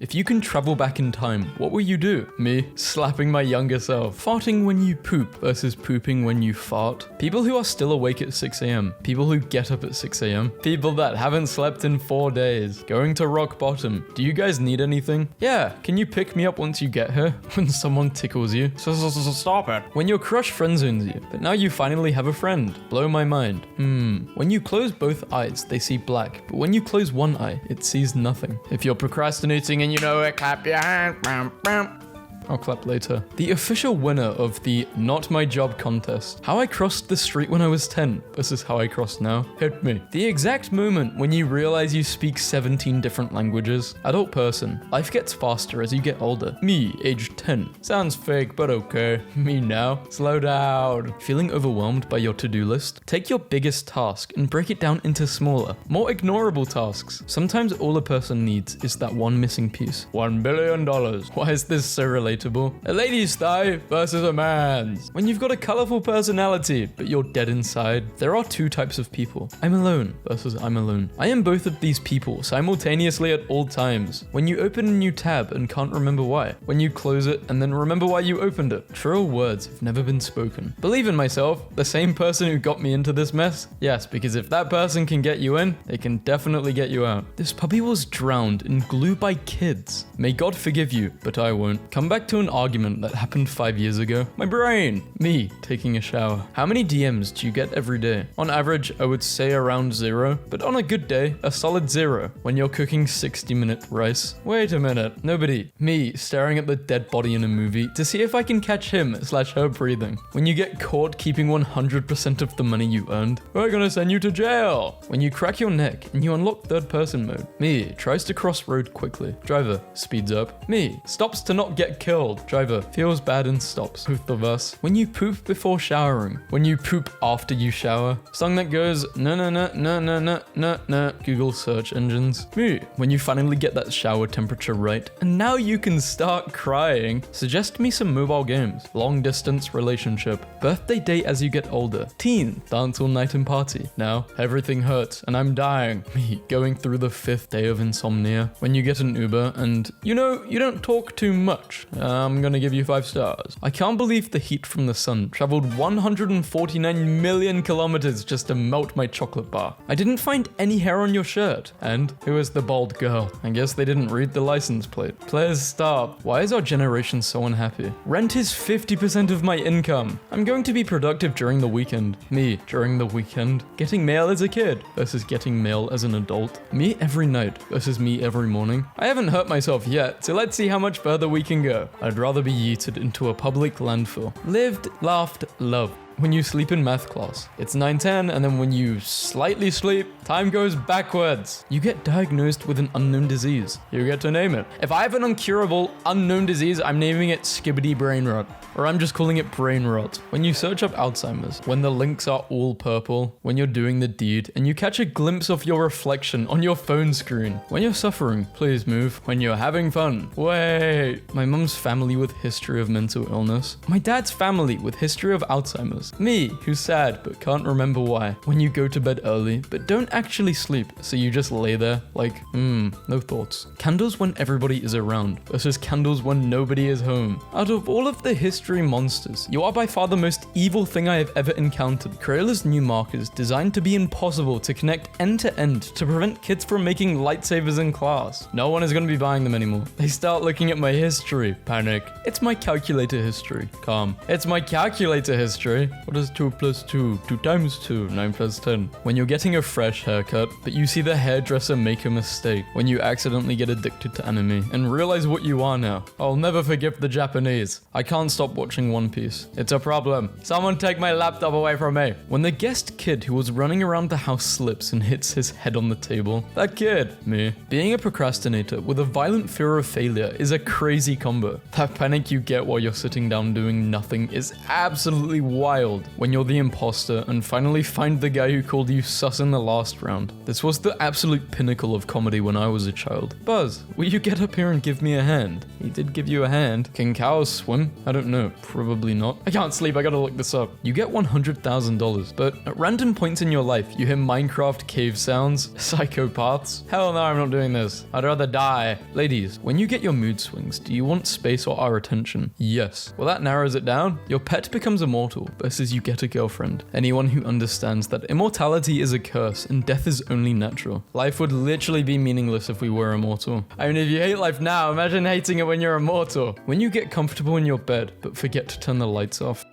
If you can travel back in time, what will you do? Me, slapping my younger self. Farting when you poop versus pooping when you fart. People who are still awake at 6 a.m. People who get up at 6 a.m. People that haven't slept in 4 days. Going to rock bottom. Do you guys need anything? Yeah, can you pick me up once you get here? When someone tickles you. Stop it. When your crush friend zones you, but now you finally have a friend. Blow my mind. When you close both eyes, they see black, but when you close one eye, it sees nothing. If you're procrastinating and you know it, clap your hands. I'll clap later. The official winner of the Not My Job contest. How I crossed the street when I was 10 versus how I cross now. Hit me. The exact moment when you realize you speak 17 different languages. Adult person. Life gets faster as you get older. Me, age 10. Sounds fake, but okay. Me now. Slow down. Feeling overwhelmed by your to-do list? Take your biggest task and break it down into smaller, more ignorable tasks. Sometimes all a person needs is that one missing piece. $1 billion. Why is this so relatable? A lady's thigh versus a man's. When you've got a colorful personality, but you're dead inside, there are two types of people. I'm alone versus I'm alone. I am both of these people simultaneously at all times. When you open a new tab and can't remember why. When you close it and then remember why you opened it. True words have never been spoken. Believe in myself, the same person who got me into this mess? Yes, because if that person can get you in, they can definitely get you out. This puppy was drowned in glue by kids. May God forgive you, but I won't. Come back to an argument that happened 5 years ago. My brain. Me taking a shower. How many DMs do you get every day? On average, I would say around 0, but on a good day, a solid 0 when you're cooking 60-minute rice. Wait a minute. Nobody. Me staring at the dead body in a movie to see if I can catch him/her breathing. When you get caught keeping 100% of the money you earned, we're gonna send you to jail. When you crack your neck and you unlock third person mode. Me tries to cross road quickly. Driver speeds up. Me stops to not get killed. Driver feels bad and stops. Both of us. When you poop before showering. When you poop after you shower. Song that goes no no no no no no no no. Google search engines. Me. When you finally get that shower temperature right and now you can start crying. Suggest me some mobile games. Long distance relationship. Birthday date as you get older. Teen. Dance all night and party. Now everything hurts and I'm dying. Me going through the 5th day of insomnia. When you get an Uber and you know you don't talk too much. I'm gonna give you 5 stars. I can't believe the heat from the sun traveled 149 million kilometers just to melt my chocolate bar. I didn't find any hair on your shirt. And who is the bald girl? I guess they didn't read the license plate. Please stop. Why is our generation so unhappy? Rent is 50% of my income. I'm going to be productive during the weekend. Me during the weekend. Getting mail as a kid versus getting mail as an adult. Me every night versus me every morning. I haven't hurt myself yet, so let's see how much further we can go. I'd rather be yeeted into a public landfill. Lived, laughed, loved. When you sleep in math class, it's 9:10, and then when you slightly sleep, time goes backwards. You get diagnosed with an unknown disease. You get to name it. If I have an incurable unknown disease, I'm naming it skibbity brain rot. Or I'm just calling it brain rot. When you search up Alzheimer's, when the links are all purple, when you're doing the deed, and you catch a glimpse of your reflection on your phone screen. When you're suffering, please move. When you're having fun, wait. My mum's family with history of mental illness. My dad's family with history of Alzheimer's. Me, who's sad but can't remember why. When you go to bed early, but don't actually sleep, so you just lay there like, no thoughts. Candles when everybody is around versus candles when nobody is home. Out of all of the history monsters, you are by far the most evil thing I have ever encountered. Crayola's new markers designed to be impossible to connect end to end to prevent kids from making lightsabers in class. No one is going to be buying them anymore. They start looking at my history. Panic. It's my calculator history. Calm. It's my calculator history. What is 2 plus 2? 2 times 2. 9 plus 10. When you're getting a fresh haircut, but you see the hairdresser make a mistake. When you accidentally get addicted to anime and realize what you are now. I'll never forgive the Japanese. I can't stop watching One Piece. It's a problem. Someone take my laptop away from me. When the guest kid who was running around the house slips and hits his head on the table. That kid. Me. Being a procrastinator with a violent fear of failure is a crazy combo. That panic you get while you're sitting down doing nothing is absolutely wild. child, when you're the imposter and finally find the guy who called you sus in the last round. This was the absolute pinnacle of comedy when I was a child. Buzz, will you get up here and give me a hand? He did give you a hand. Can cows swim? I don't know. Probably not. I can't sleep. I gotta look this up. You get $100,000, but at random points in your life, you hear Minecraft cave sounds, psychopaths. Hell no, I'm not doing this. I'd rather die. Ladies, when you get your mood swings, do you want space or our attention? Yes. Well, that narrows it down. Your pet becomes immortal versus you get a girlfriend. Anyone who understands that immortality is a curse and death is only natural. Life would literally be meaningless if we were immortal. I mean, if you hate life now, imagine hating it when you're immortal. When you get comfortable in your bed, but forget to turn the lights off.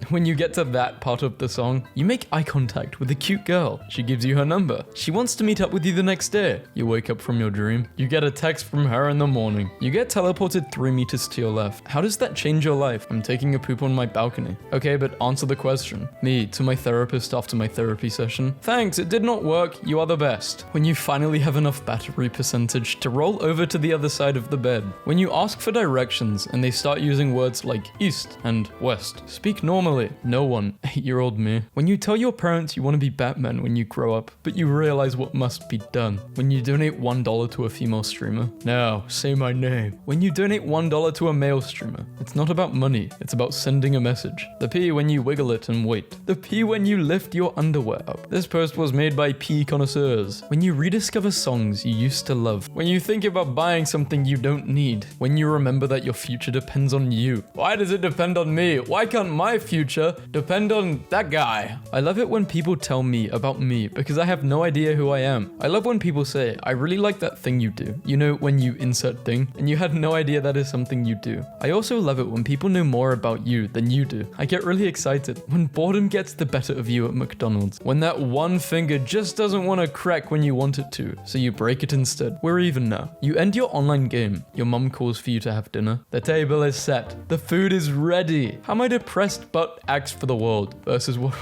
When you get to that part of the song, you make eye contact with a cute girl. She gives you her number. She wants to meet up with you the next day. You wake up from your dream. You get a text from her in the morning. You get teleported 3 meters to your left. How does that change your life? I'm taking a poop on my balcony. Okay, but answer the question. Me, to my therapist after my therapy session. Thanks, it did not work. You are the best. When you finally have enough battery percentage to roll over to the other side of the bed. When you ask for directions and they start using words like east and west. Speak normally. No one. 8-year-old me. When you tell your parents you want to be Batman when you grow up, but you realize what must be done. When you donate $1 to a female streamer. Now, say my name. When you donate $1 to a male streamer. It's not about money, it's about sending a message. The P when you wiggle it and wait. The P when you lift your underwear up. This post was made by P connoisseurs. When you rediscover songs you used to love. When you think about buying something you don't need. When you remember that your future depends on you. Why does it depend on me? Why can't my future depend on that guy? I love it when people tell me about me because I have no idea who I am. I love when people say, I really like that thing you do. You know, when you insert thing and you had no idea that is something you do. I also love it when people know more about you than you do. I get really excited when boredom gets the better of you at McDonald's. When that one finger just doesn't want to crack when you want it to, so you break it instead. We're even now. You end your online game. Your mum calls for you to have dinner. The table is set. The food is ready. How am I depressed but asked for the world versus what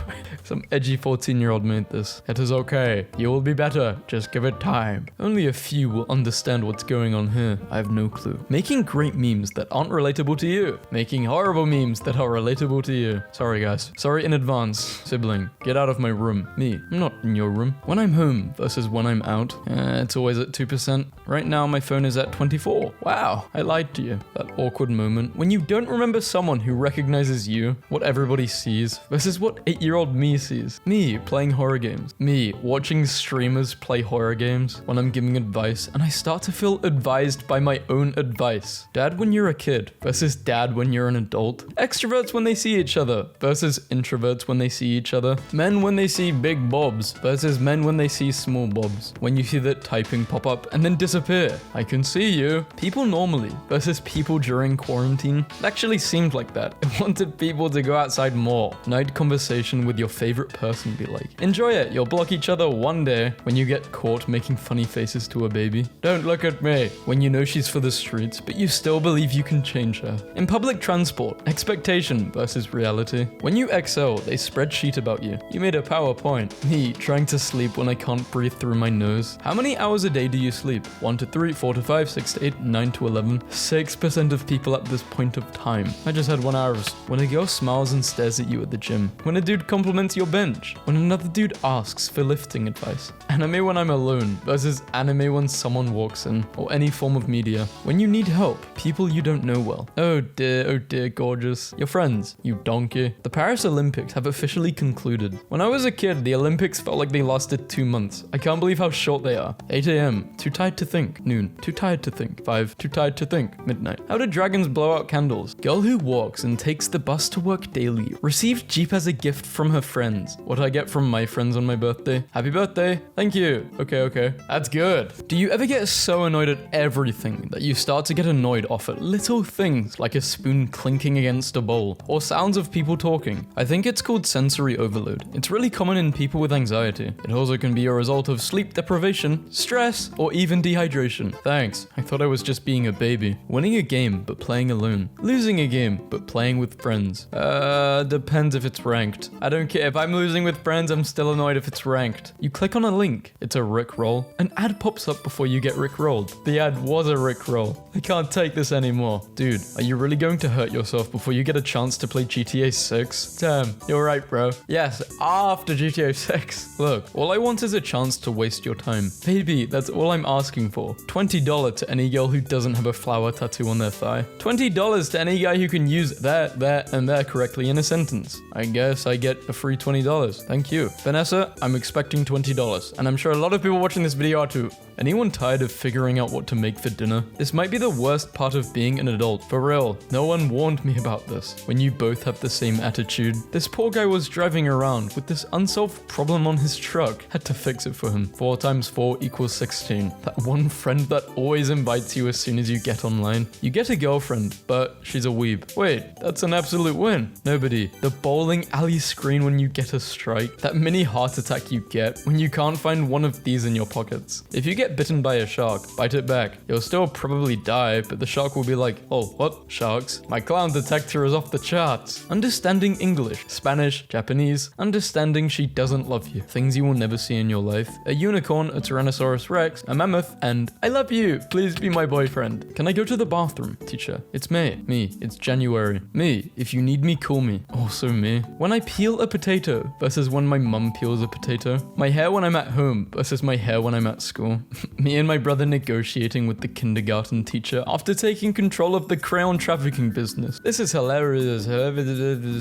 some edgy 14-year-old made this. It is okay. You will be better. Just give it time. Only a few will understand what's going on here. I have no clue. Making great memes that aren't relatable to you. Making horrible memes that are relatable to you. Sorry guys. Sorry in advance. Sibling, get out of my room. Me, I'm not in your room. When I'm home versus when I'm out, it's always at 2%. Right now my phone is at 24. Wow, I lied to you. That awkward moment when you don't remember someone who recognizes you, what everybody sees versus what 8-year-old me sees. Me playing horror games. Me watching streamers play horror games when I'm giving advice and I start to feel advised by my own advice. Dad when you're a kid versus dad when you're an adult. Extroverts when they see each other versus introverts when they see each other. Men when they see big bobs versus men when they see small bobs. When you see that typing pop up and then disappear. I can see you. People normally versus people during quarantine. It actually seemed like that. I wanted people to go outside more. Night conversation with your favorite person be like, enjoy it, you'll block each other one day. When you get caught making funny faces to a baby. Don't look at me. When you know she's for the streets, but you still believe you can change her. In public transport, expectation versus reality. When you excel, they spreadsheet about you. You made a PowerPoint. Me trying to sleep when I can't breathe through my nose. How many hours a day do you sleep? 1 to 3, 4 to 5, 6 to 8, 9 to 11. 6% of people at this point of time. I just had 1 hour. When a girl smiles and stares at you at the gym. When a dude compliments your bench. When another dude asks for lifting advice. Anime when I'm alone versus anime when someone walks in. Or any form of media. When you need help. People you don't know well. Oh dear, gorgeous. Your friends, you donkey. The Paris Olympics have officially concluded. When I was a kid, the Olympics felt like they lasted 2 months. I can't believe how short they are. 8 a.m. Too tired to think. Noon. Too tired to think. 5. Too tired to think. Midnight. How do dragons blow out candles? Girl who walks and takes the bus to work daily. Received Jeep as a gift from her friends. What I get from my friends on my birthday? Happy birthday. Thank you. Okay. That's good. Do you ever get so annoyed at everything that you start to get annoyed off at little things like a spoon clinking against a bowl or sounds of people talking? I think it's called sensory overload. It's really common in people with anxiety. It also can be a result of sleep deprivation, stress, or even dehydration. Thanks. I thought I was just being a baby. Winning a game but playing alone. Losing a game but playing with friends. Depends if it's ranked. I don't care. If I'm losing with friends, I'm still annoyed if it's ranked. You click on a link. It's a Rickroll. An ad pops up before you get Rickrolled. The ad was a Rickroll. I can't take this anymore. Dude, are you really going to hurt yourself before you get a chance to play GTA 6? Damn, you're right, bro. Yes, after GTA 6. Look, all I want is a chance to waste your time. Baby, that's all I'm asking for. $20 to any girl who doesn't have a flower tattoo on their thigh. $20 to any guy who can use that, and there correctly in a sentence. I guess I get a free $20. Thank you. Vanessa, I'm expecting $20. And I'm sure a lot of people watching this video are too. Anyone tired of figuring out what to make for dinner? This might be the worst part of being an adult. For real, no one warned me about this. When you both have the same attitude. This poor guy was driving around with this unsolved problem on his truck. Had to fix it for him. 4 times 4 equals 16. That one friend that always invites you as soon as you get online. You get a girlfriend, but she's a weeb. Wait, that's an absolute win. Nobody. The bowling alley screen when you get a strike. That mini heart attack you get when you can't find one of these in your pockets. If you get bitten by a shark, bite it back. You'll still probably die, but the shark will be like, oh, what? Sharks? My clown detector is off the charts. Understanding English, Spanish, Japanese, understanding she doesn't love you. Things you will never see in your life. A unicorn, a Tyrannosaurus Rex, a mammoth, and I love you. Please be my boyfriend. Can I go to the bathroom? Teacher, it's May. Me, it's January. Me, if you need me, call me. Also me. When I peel a potato versus when my mum peels a potato. My hair when I'm at home versus my hair when I'm at school. Me and my brother negotiating with the kindergarten teacher after taking control of the crayon trafficking business. This is hilarious.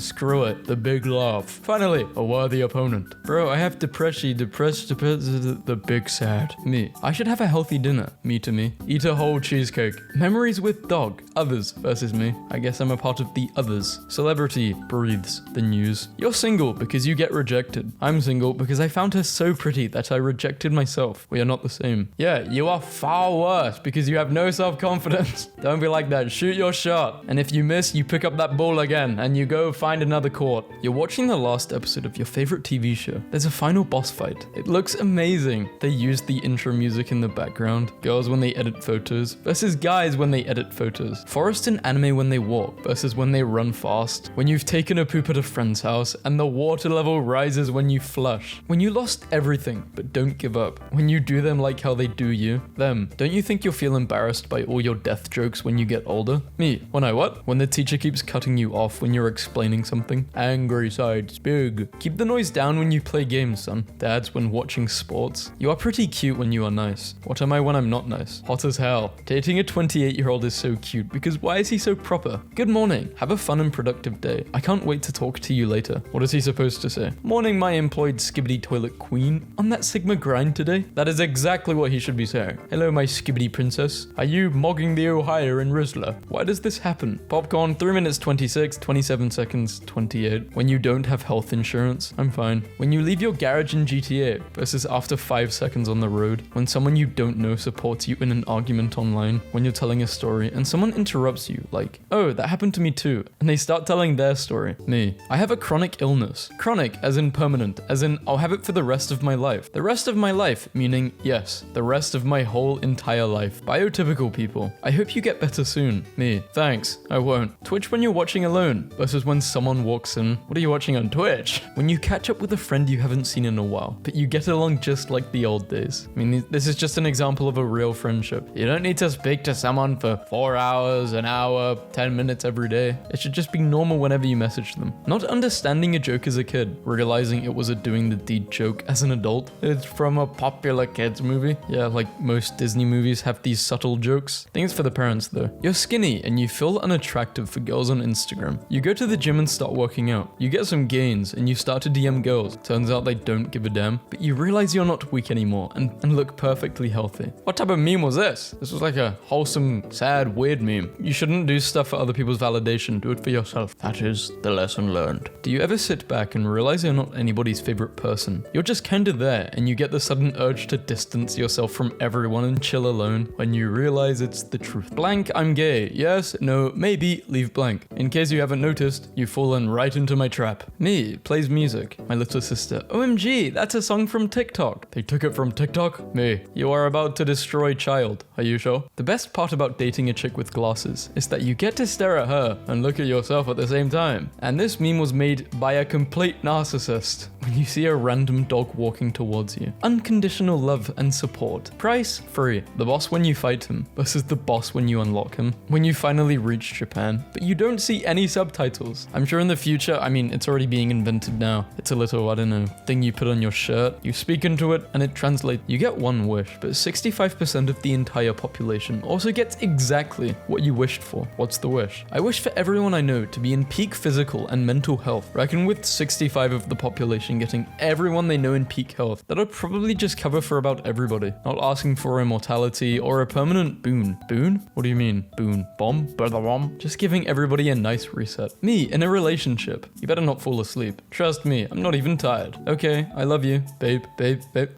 Screw it. The big laugh. Finally, a worthy opponent. Bro, I have depression. The big sad. Me. I should have a healthy dinner. Me to me. Eat a whole cheesecake. Memories with dog. Others versus me. I guess I'm a part of the others. Celebrity breathes the news. You're single because you get rejected. I'm single because I found her so pretty that I rejected myself. We are not the same. Yeah, you are far worse because you have no self-confidence. Don't be like that. Shoot your shot. And if you miss, you pick up that ball again and you go find another court. You're watching the last episode of your favorite TV show. There's a final boss fight. It looks amazing. They use the intro music in the background. Girls when they edit photos versus guys when they edit photos. Forest in anime when they walk versus when they run fast. When you've taken a poop at a friend's house and the water level rises when you flush. When you lost everything but don't give up. When you do them like how they do you. Them. Don't you think you'll feel embarrassed by all your death jokes when you get older? Me. When I what? When the teacher keeps cutting you off when you're explaining something. Angry sides big. Keep the noise down when you play games, son. Dads when watching sports. You are pretty cute when you are nice. What am I when I'm not nice? Hot as hell. Dating a 28-year-old is so cute because why is he so proper? Good morning. Have a fun and productive day. I can't wait to talk to you later. What is he supposed to say? Morning, my employed skibbity toilet queen. On that Sigma grind today? That is exactly what he should be saying. Hello, my skibbity princess. Are you mogging the Ohio in Rizzler? Why does this happen? Popcorn, 3 minutes 26, 27 seconds, 28. When you don't have health insurance, I'm fine. When you leave your garage in GTA versus after 5 seconds on the road. When someone you don't know supports you in an argument online. When you're telling a story and someone interrupts you like, oh, that happened to me too. And they start telling their story. Me. I have a chronic illness. Chronic as in permanent, as in I'll have it for the rest of my life. The rest of my life, meaning yes, the rest of my whole entire life. Biotypical people. I hope you get better soon. Me. Thanks. I won't. Twitch when you're watching alone versus when someone walks in. What are you watching on Twitch? When you catch up with a friend you haven't seen in a while, but you get along just like the old days. I mean, this is just an example of a real friendship. You don't need to speak to someone for 4 hours, an hour, 10 minutes every day. It should just be normal whenever you message them. Not understanding a joke as a kid, realizing it was a doing the deed joke as an adult. It's from a popular kids movie. Yeah, like most Disney movies have these subtle jokes. Things for the parents though. You're skinny and you feel unattractive for girls on Instagram. You go to the gym and start working out. You get some gains and you start to DM girls. Turns out they don't give a damn, but you realize you're not weak anymore and look perfectly healthy. What type of meme was this? This was like a wholesome, sad, weird meme. You shouldn't do stuff for other people's validation. Do it for yourself. That is the lesson learned. Do you ever sit back and realize you're not anybody's favorite person? You're just kinda there and you get the sudden urge to distance yourself from everyone and chill alone when you realize it's the truth. Blank, I'm gay. Yes, no, maybe, leave blank. In case you haven't noticed, you've fallen right into my trap. Me, plays music. My little sister. OMG, that's a song from TikTok. They took it from TikTok? Me, you are about to destroy child. Are you sure? The best part about dating a chick with glasses is that you get to stare at her and look at yourself at the same time. And this meme was made by a complete narcissist. When you see a random dog walking towards you. Unconditional love and support. Price free. The boss when you fight him versus the boss when you unlock him. When you finally reach Japan. But you don't see any subtitles. I'm sure in the future, I mean, it's already being invented now. It's a little, I don't know, thing you put on your shirt. You speak into it and it translates. You get one wish, but 65% of the entire population also gets exactly what you wished for. What's the wish? I wish for everyone I know to be in peak physical and mental health. Reckon with 65 of the population getting everyone they know in peak health, that'll probably just cover for about everybody. Not asking for immortality or a permanent boon. Boon? What do you mean? Boon? Bomb? Bomb? Just giving everybody a nice reset. Me, in a relationship. You better not fall asleep. Trust me, I'm not even tired. Okay, I love you. Babe.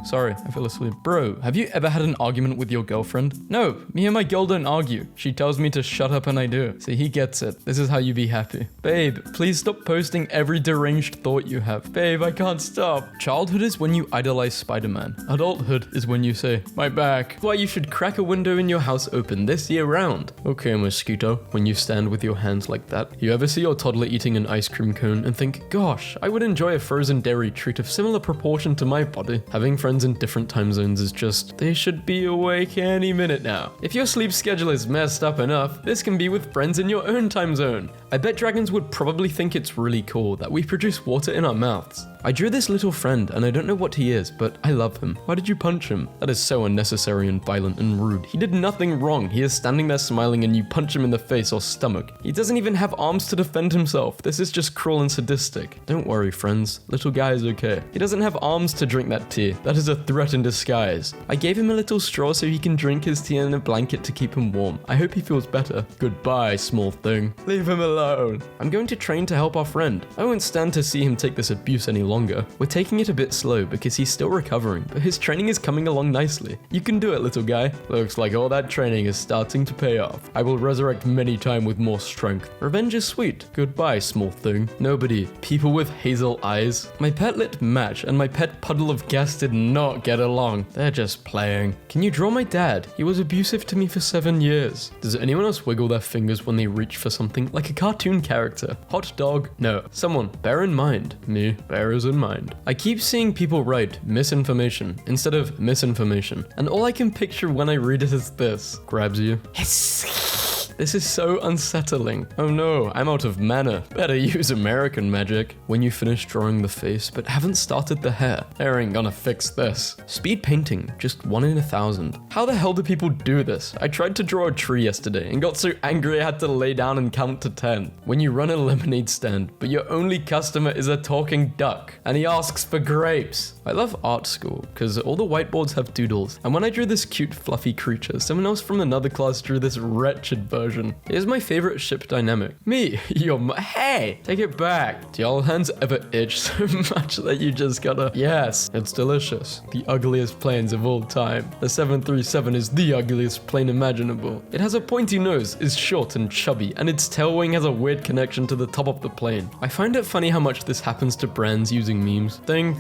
Sorry, I fell asleep. Bro, have you ever had an argument with your girlfriend? No, me and my girl don't argue. She tells me to shut up and I do. See, he gets it. This is how you be happy. Babe, please stop posting every deranged thought you have. Babe, I can't stop. Childhood is when you idolize Spider-Man. Adulthood is when you say, my back. Why you should crack a window in your house open this year round. Okay, mosquito, when you stand with your hands like that. You ever see your toddler eating an ice cream cone and think, gosh, I would enjoy a frozen dairy treat of similar proportion to my body. Having friends in different time zones is just, they should be awake any minute now. If your sleep schedule is messed up enough, this can be with friends in your own time zone. I bet dragons would probably think it's really cool that we produce water in our mouths. I drew this little friend and I don't know what he is, but I love him. Why did you punch him? That is so unnecessary and violent and rude. He did nothing wrong. He is standing there smiling and you punch him in the face or stomach. He doesn't even have arms to defend himself. This is just cruel and sadistic. Don't worry, friends. Little guy is okay. He doesn't have arms to drink that tea. That is a threat in disguise. I gave him a little straw so he can drink his tea in a blanket to keep him warm. I hope he feels better. Goodbye, small thing. Leave him alone. I'm going to train to help our friend. I won't stand to see him take this abuse any longer. We're taking it a bit slow because he's still recovering, but his training is coming along nicely. You can do it, little guy. Looks like all that training is starting to pay off. I will resurrect many times with more strength. Revenge is sweet. Goodbye, small thing. Nobody. People with hazel eyes. My pet lit match and my pet puddle of gas did not get along. They're just playing. Can you draw my dad? He was abusive to me for 7 years. Does anyone else wiggle their fingers when they reach for something like a cartoon character? Hot dog? No. Someone. Bear in mind. Me. Bearers in mind. I keep seeing people write misinformation instead of misinformation, and all I can picture when I read it is this. Grabs you. Yes. This is so unsettling. Oh no, I'm out of mana. Better use American magic. When you finish drawing the face but haven't started the hair, hair ain't gonna fix this. Speed painting, just 1 in 1,000. How the hell do people do this? I tried to draw a tree yesterday and got so angry I had to lay down and count to 10. When you run a lemonade stand, but your only customer is a talking duck, and he asks for grapes. I love art school, because all the whiteboards have doodles, and when I drew this cute fluffy creature, someone else from another class drew this wretched version. Here's my favorite ship dynamic. Me, hey, take it back. Do y'all hands ever itch so much that you just gotta, yes, it's delicious. The ugliest planes of all time. The 737 is the ugliest plane imaginable. It has a pointy nose, is short and chubby, and its tail wing has a weird connection to the top of the plane. I find it funny how much this happens to brands using memes. Thing.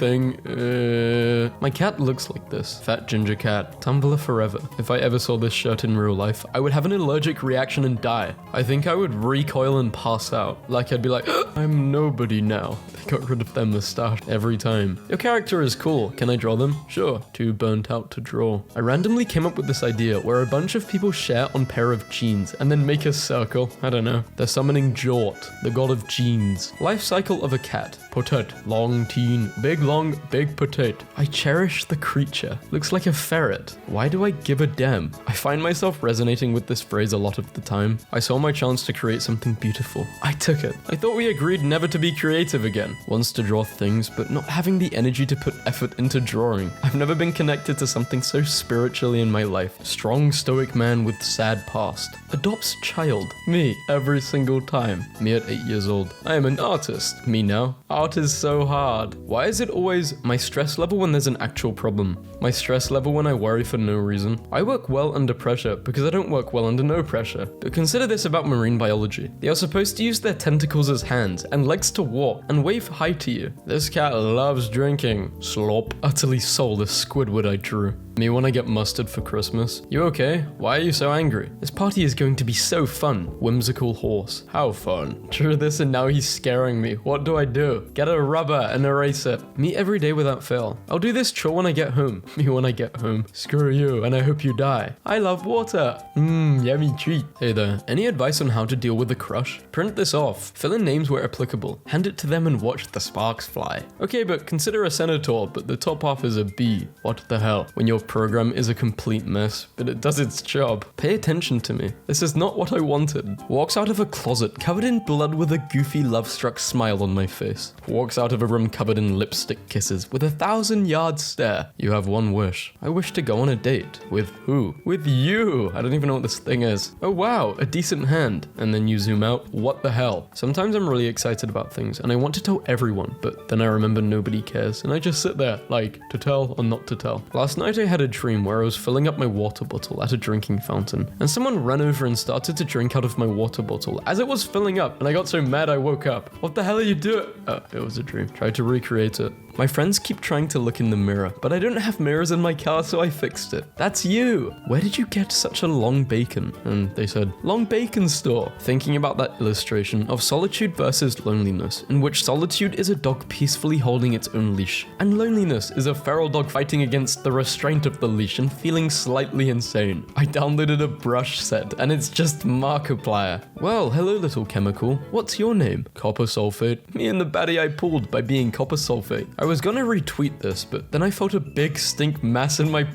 My cat looks like this. Fat ginger cat. Tumblr forever. If I ever saw this shirt in real life, I would have an allergic reaction and die. I think I would recoil and pass out. Like I'd be like, I'm nobody now. They got rid of their mustache every time. Your character is cool. Can I draw them? Sure. Too burnt out to draw. I randomly came up with this idea where a bunch of people share on pair of jeans and then make a circle. I don't know. They're summoning Jort, the god of jeans. Life cycle of a cat. Potet. Long teen. Big long, big potato. I cherish the creature. Looks like a ferret. Why do I give a damn? I find myself resonating with this phrase a lot of the time. I saw my chance to create something beautiful. I took it. I thought we agreed never to be creative again. Wants to draw things, but not having the energy to put effort into drawing. I've never been connected to something so spiritually in my life. Strong stoic man with sad past. Adopts child. Me, every single time. Me at 8 years old. I am an artist. Me now. Art is so hard. Why is it always my stress level when there's an actual problem? My stress level when I worry for no reason? I work well under pressure because I don't work well under no pressure. But consider this about marine biology. They are supposed to use their tentacles as hands and legs to walk and wave hi to you. This cat loves drinking. Slop. Utterly soulless Squidward I drew. Me when I get mustard for Christmas. You okay? Why are you so angry? This party is going to be so fun. Whimsical horse. How fun. Drew this and now he's scaring me. What do I do? Get a rubber and erase it. Me every day without fail. I'll do this chore when I get home. Me when I get home. Screw you and I hope you die. I love water. Yummy treat. Hey there. Any advice on how to deal with a crush? Print this off. Fill in names where applicable. Hand it to them and watch the sparks fly. Okay, but consider a senator, but the top half is a B. What the hell? When your program is a complete mess, but it does its job. Pay attention to me. This is not what I wanted. Walks out of a closet covered in blood with a goofy love-struck smile on my face. Walks out of a room covered in lipstick kisses with a 1,000-yard stare. You have one wish. I wish to go on a date. With who? With you! I don't even know what this thing is. Oh wow, a decent hand. And then you zoom out. What the hell? Sometimes I'm really excited about things and I want to tell everyone, but then I remember nobody cares and I just sit there, like, to tell or not to tell. Last night I had a dream where I was filling up my water bottle at a drinking fountain and someone ran over and started to drink out of my water bottle as it was filling up and I got so mad I woke up. What the hell are you doing? Oh, it was a dream. Tried to recreate it. My friends keep trying to look in the mirror, but I don't have mirrors in my car, so I fixed it. That's you! Where did you get such a long bacon? And they said, long bacon store. Thinking about that illustration of solitude versus loneliness, in which solitude is a dog peacefully holding its own leash, and loneliness is a feral dog fighting against the restraint of the leash and feeling slightly insane. I downloaded a brush set, and it's just Markiplier. Well, hello little chemical. What's your name? Copper sulfate. Me and the baddie I pulled by being copper sulfate. I was gonna retweet this, but then I felt a big stink mass in my...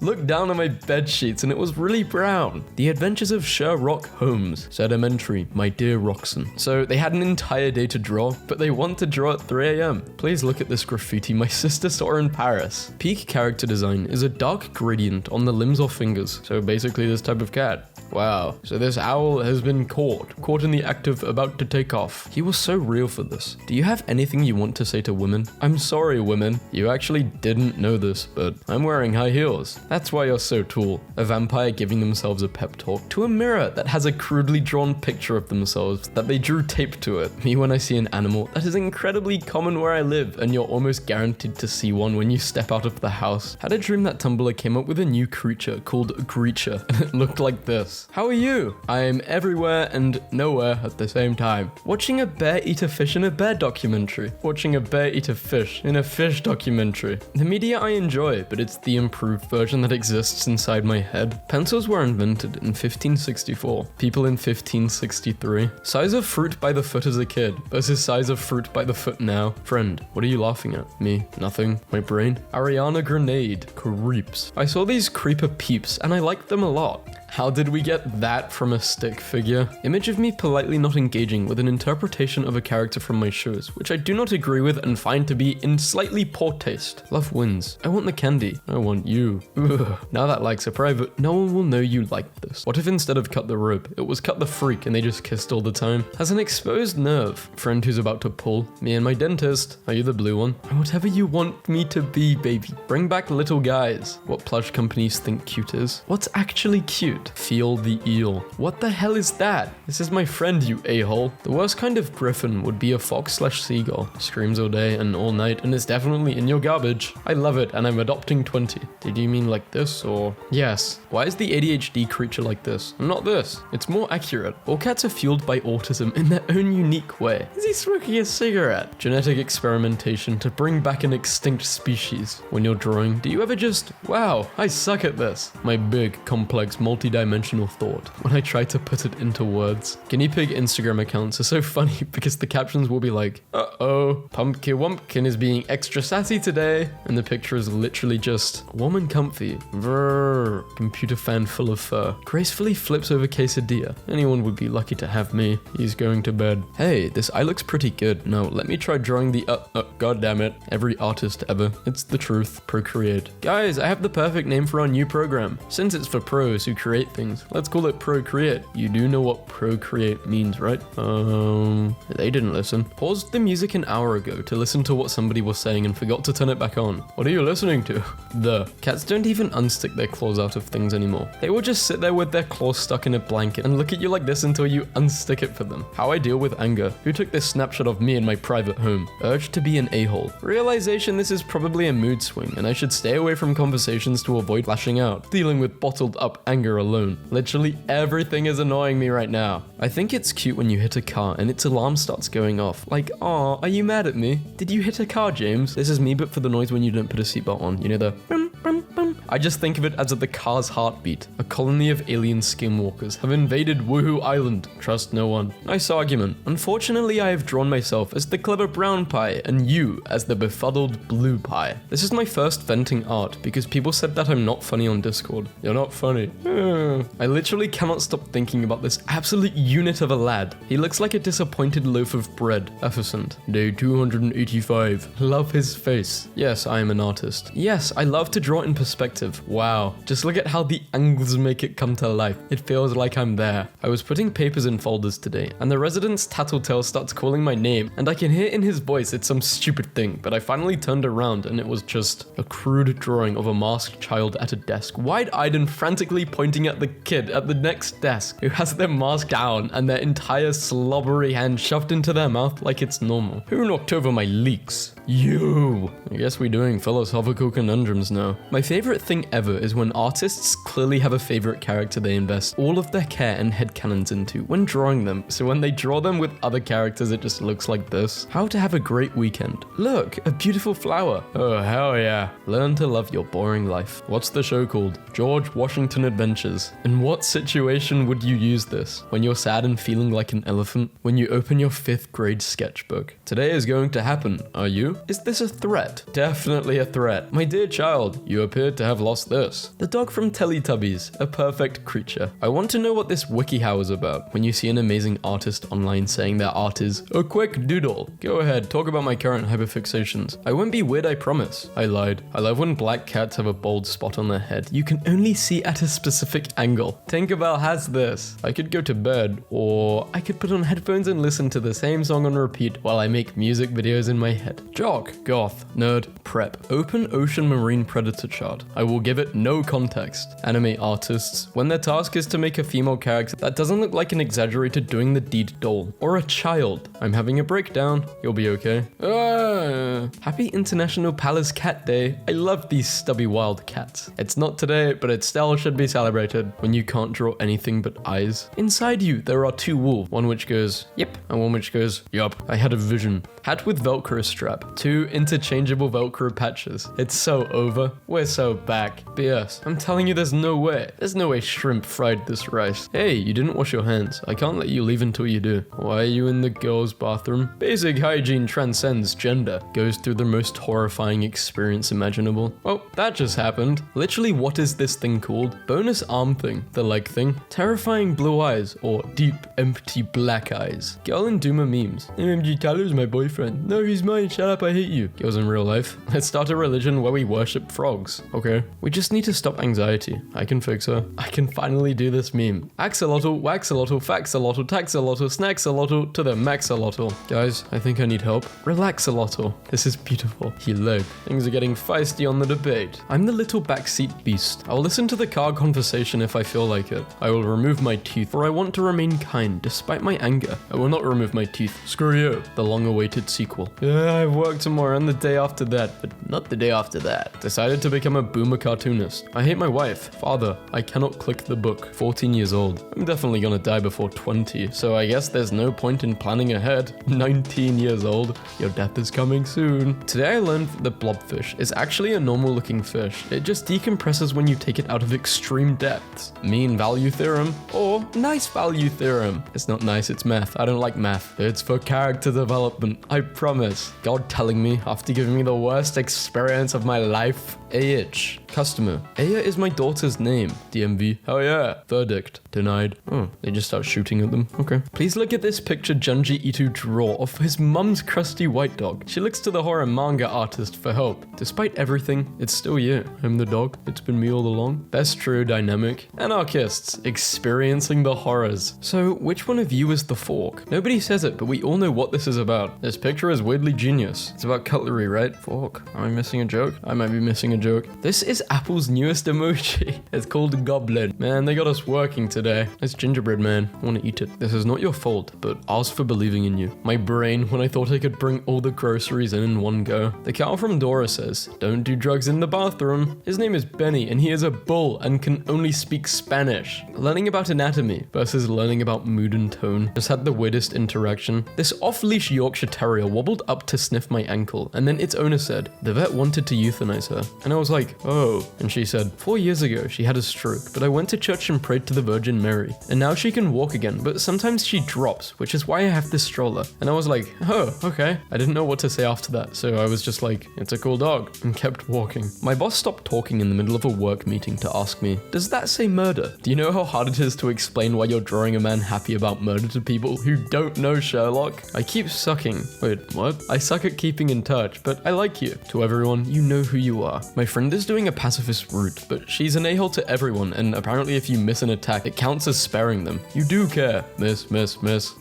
Looked down at my bed sheets and it was really brown. The Adventures of Sherlock Holmes. Sedimentary, my dear Roxanne. So they had an entire day to draw, but they want to draw at 3 a.m. Please look at this graffiti my sister saw in Paris. Peak character design is a dark gradient on the limbs or fingers. So basically this type of cat. Wow, so this owl has been caught in the act of about to take off. He was so real for this. Do you have anything you want to say to women? I'm sorry, women. You actually didn't know this, but I'm wearing high heels. That's why you're so tall. A vampire giving themselves a pep talk to a mirror that has a crudely drawn picture of themselves that they drew tape to it. Me when I see an animal that is incredibly common where I live and you're almost guaranteed to see one when you step out of the house. Had a dream that Tumblr came up with a new creature called Greature and it looked like this. How are you? I am everywhere and nowhere at the same time. Watching a bear eat a fish in a bear documentary. Watching a bear eat a fish in a fish documentary. The media I enjoy, but it's the improved version that exists inside my head. Pencils were invented in 1564. People in 1563. Size of fruit by the foot as a kid versus size of fruit by the foot now. Friend, what are you laughing at? Me? Nothing. My brain? Ariana Grenade. Creeps. I saw these creeper peeps and I liked them a lot. How did we get that from a stick figure? Image of me politely not engaging with an interpretation of a character from my shows, which I do not agree with and find to be in slightly poor taste. Love wins. I want the candy. I want you. Ugh. Now that likes are private, no one will know you like this. What if instead of cut the rope, it was cut the freak and they just kissed all the time? Has an exposed nerve. Friend who's about to pull. Me and my dentist. Are you the blue one? I'm whatever you want me to be, baby. Bring back little guys. What plush companies think cute is. What's actually cute? Feel the eel. What the hell is that? This is my friend, you a-hole. The worst kind of griffin would be a fox/seagull. Screams all day and all night and is definitely in your garbage. I love it and I'm adopting 20. Did you mean like this or? Yes. Why is the ADHD creature like this and not this? It's more accurate. All cats are fueled by autism in their own unique way. Is he smoking a cigarette? Genetic experimentation to bring back an extinct species. When you're drawing, do you ever just, wow, I suck at this? My big, complex, multi-dimensional thought when I try to put it into words. Guinea pig Instagram accounts are so funny because the captions will be like, uh-oh, Pumpkin Wumpkin is being extra sassy today, and the picture is literally just warm and comfy. Vrrr, computer fan full of fur. Gracefully flips over quesadilla. Anyone would be lucky to have me. He's going to bed. Hey, this eye looks pretty good. Now let me try drawing the god damn it. Every artist ever. It's the truth. Procreate. Guys, I have the perfect name for our new program. Since it's for pros who create create things. Let's call it procreate. You do know what procreate means, right? They didn't listen. Paused the music an hour ago to listen to what somebody was saying and forgot to turn it back on. What are you listening to? Cats don't even unstick their claws out of things anymore. They will just sit there with their claws stuck in a blanket and look at you like this until you unstick it for them. How I deal with anger. Who took this snapshot of me in my private home? Urge to be an a-hole. Realization this is probably a mood swing and I should stay away from conversations to avoid lashing out. Dealing with bottled up anger alone. Literally everything is annoying me right now. I think it's cute when you hit a car and its alarm starts going off. Like, aw, are you mad at me? Did you hit a car, James? This is me but for the noise when you don't put a seatbelt on. You know the brum, brum, brum. I just think of it as the car's heartbeat. A colony of alien skinwalkers have invaded Woohoo Island. Trust no one. Nice argument. Unfortunately, I have drawn myself as the clever brown pie and you as the befuddled blue pie. This is my first venting art because people said that I'm not funny on Discord. You're not funny. I literally cannot stop thinking about this absolute unit of a lad. He looks like a disappointed loaf of bread. Effercent. Day 285. Love his face. Yes, I am an artist. Yes, I love to draw it in perspective. Wow. Just look at how the angles make it come to life. It feels like I'm there. I was putting papers in folders today, and the resident's tattletale starts calling my name, and I can hear in his voice it's some stupid thing, but I finally turned around and it was just a crude drawing of a masked child at a desk, wide-eyed and frantically pointing at the kid at the next desk, who has their mask down and their entire slobbery hand shoved into their mouth like it's normal. Who knocked over my leeks? You! I guess we're doing philosophical conundrums now. My favorite thing ever is when artists clearly have a favorite character they invest all of their care and headcanons into when drawing them, so when they draw them with other characters it just looks like this. How to have a great weekend. Look, a beautiful flower. Oh hell yeah. Learn to love your boring life. What's the show called? George Washington Adventures. In what situation would you use this? When you're sad and feeling like an elephant? When you open your 5th grade sketchbook? Today is going to happen, are you? Is this a threat? Definitely a threat. My dear child, you appear to have lost this. The dog from Teletubbies, a perfect creature. I want to know what this WikiHow is about. When you see an amazing artist online saying their art is a quick doodle, go ahead, talk about my current hyperfixations. I won't be weird, I promise. I lied. I love when black cats have a bald spot on their head. You can only see at a specific angle. Tinkerbell has this. I could go to bed, or I could put on headphones and listen to the same song on repeat while I make music videos in my head. Jock, goth, nerd, prep. Open ocean marine predator chart. I will give it no context. Anime artists, when their task is to make a female character that doesn't look like an exaggerated doing the deed doll, or a child. I'm having a breakdown. You'll be okay. Happy International Palace Cat Day. I love these stubby wild cats. It's not today, but it still should be celebrated when you can't draw anything but eyes. Inside you, there are 2 wolves, one which goes, yep, and one which goes, yup. I had a vision. Hat with Velcro strap. 2 interchangeable Velcro patches. It's so over. We're so back. BS. I'm telling you there's no way. There's no way shrimp fried this rice. Hey, you didn't wash your hands. I can't let you leave until you do. Why are you in the girls' bathroom? Basic hygiene transcends gender. Goes through the most horrifying experience imaginable. Oh, that just happened. Literally, what is this thing called? Bonus arm thing. The leg thing. Terrifying blue eyes or deep, empty black eyes. Girl in Doomer memes. MMG Tyler's my boyfriend. No, he's mine. Shut up, I hate you. Girls in real life. Let's start a religion where we worship frogs. Okay. We just need to stop anxiety. I can fix her. I can finally do this meme. Axolotl, waxolotl, faxolotl, taxolotl, snaxolotl to the maxolotl. Guys, I think I need help. Relaxolotl. This is beautiful. Hello. Things are getting feisty on the debate. I'm the little backseat beast. I'll listen to the car conversation if I feel like it. I will remove my teeth, for I want to remain kind despite my anger. I will not remove my teeth. Screw you. The long-awaited sequel. Yeah, I work tomorrow and the day after that, but not the day after that. Decided to become a boomer cartoonist. I hate my wife. Father, I cannot click the book. 14 years old. I'm definitely gonna die before 20, so I guess there's no point in planning ahead. 19 years old. Your death is coming soon. Today I learned that blobfish is actually a normal looking fish. It just decompresses when you take it out of extreme depths. Mean value theorem or nice value theorem. It's not nice, it's math. I don't like math. It's for character development, I promise. God telling me after giving me the worst experience of my life. A itch. Customer. Aya is my daughter's name. DMV. Oh yeah. Verdict. Denied. Oh, they just start shooting at them. Okay. Please look at this picture Junji Ito draw of his mum's crusty white dog. She looks to the horror manga artist for help. Despite everything, it's still you. I'm the dog. It's been me all along. Best trio dynamic. Anarchists. Experiencing the horrors. So, which one of you is the fork? Nobody says it, but we all know what this is about. This picture is weirdly genius. It's about cutlery, right? Fork. Am I missing a joke? I might be missing a joke. This is Apple's newest emoji. It's called Goblin. Man, they got us working today. It's gingerbread, man. I want to eat it. This is not your fault, but ours for believing in you. My brain, when I thought I could bring all the groceries in one go. The cow from Dora says, don't do drugs in the bathroom. His name is Benny, and he is a bull and can only speak Spanish. Learning about anatomy versus learning about mood and tone. Just had the weirdest interaction. This off-leash Yorkshire Terrier wobbled up to sniff my ankle, and then its owner said, the vet wanted to euthanize her. And I was like, oh. And she said, 4 years ago, she had a stroke, but I went to church and prayed to the Virgin Mary. And now she can walk again, but sometimes she drops, which is why I have this stroller. And I was like, oh, okay. I didn't know what to say after that, so I was just like, it's a cool dog, and kept walking. My boss stopped talking in the middle of a work meeting to ask me, does that say murder? Do you know how hard it is to explain why you're drawing a man happy about murder to people who don't know Sherlock? I keep sucking. Wait, what? I suck at keeping in touch, but I like you. To everyone, you know who you are. My friend is doing a pacifist route, but she's an a-hole to everyone, and apparently if you miss an attack, it counts as sparing them. You do care. Miss.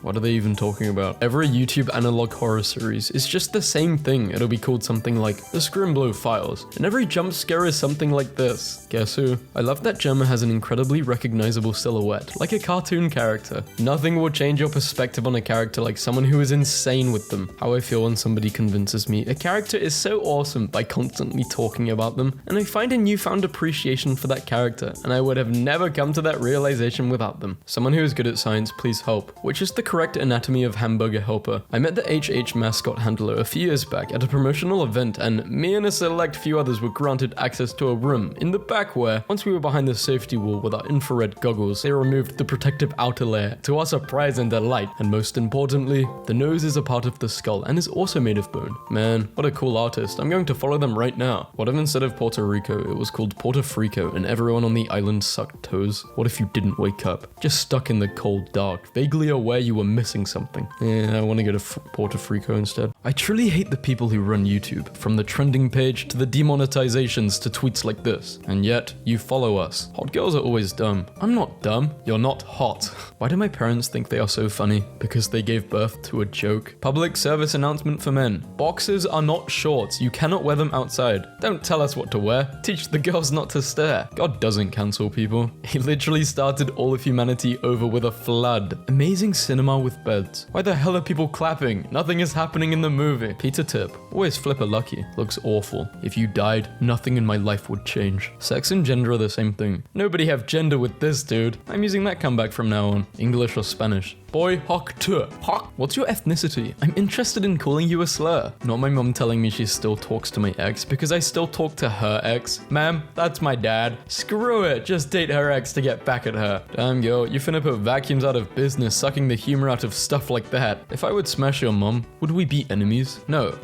What are they even talking about? Every YouTube analog horror series is just the same thing. It'll be called something like The Scrimblow Files, and every jump scare is something like this. Guess who? I love that Gemma has an incredibly recognizable silhouette, like a cartoon character. Nothing will change your perspective on a character like someone who is insane with them. How I feel when somebody convinces me a character is so awesome by constantly talking about them, and I find a newfound appreciation for that character, and I would have never come to that realization without them. Someone who is good at science, please help. Which is the correct anatomy of hamburger helper? I met the HH mascot handler a few years back at a promotional event, and me and a select few others were granted access to a room in the back where, once we were behind the safety wall with our infrared goggles, they removed the protective outer layer to our surprise and delight. And most importantly, the nose is a part of the skull and is also made of bone. Man, what a cool artist. I'm going to follow them right now. What if instead of Puerto Rico, it was called Puerto Frico and everyone on the island sucked toes? What if you didn't wake up? Just stuck in the cold dark, vaguely aware you were missing something. Yeah, I want to go to Puerto Frico instead. I truly hate the people who run YouTube, from the trending page to the demonetizations to tweets like this. And yet, you follow us. Hot girls are always dumb. I'm not dumb. You're not hot. Why do my parents think they are so funny? Because they gave birth to a joke. Public service announcement for men. Boxers are not shorts. You cannot wear them outside. Don't tell us what to wear. Teach the girls not to stare. God doesn't cancel people. He literally started all of humanity over with a flood. Amazing cinema with beds. Why the hell are people clapping? Nothing is happening in the movie. Peter tip. Always flip a lucky. Looks awful. If you died, nothing in my life would change. Sex and gender are the same thing. Nobody have gender with this, dude. I'm using that comeback from now on. English or Spanish. Boy, hock to. Hock. What's your ethnicity? I'm interested in calling you a slur. Not my mom telling me she still talks to my ex because I still talk to her ex. Ma'am, that's my dad. Screw it. Just date her ex to get back at her. Damn, yo, you finna put vacuums out of business sucking the humor out of stuff like that. If I would smash your mom, would we be enemies? No.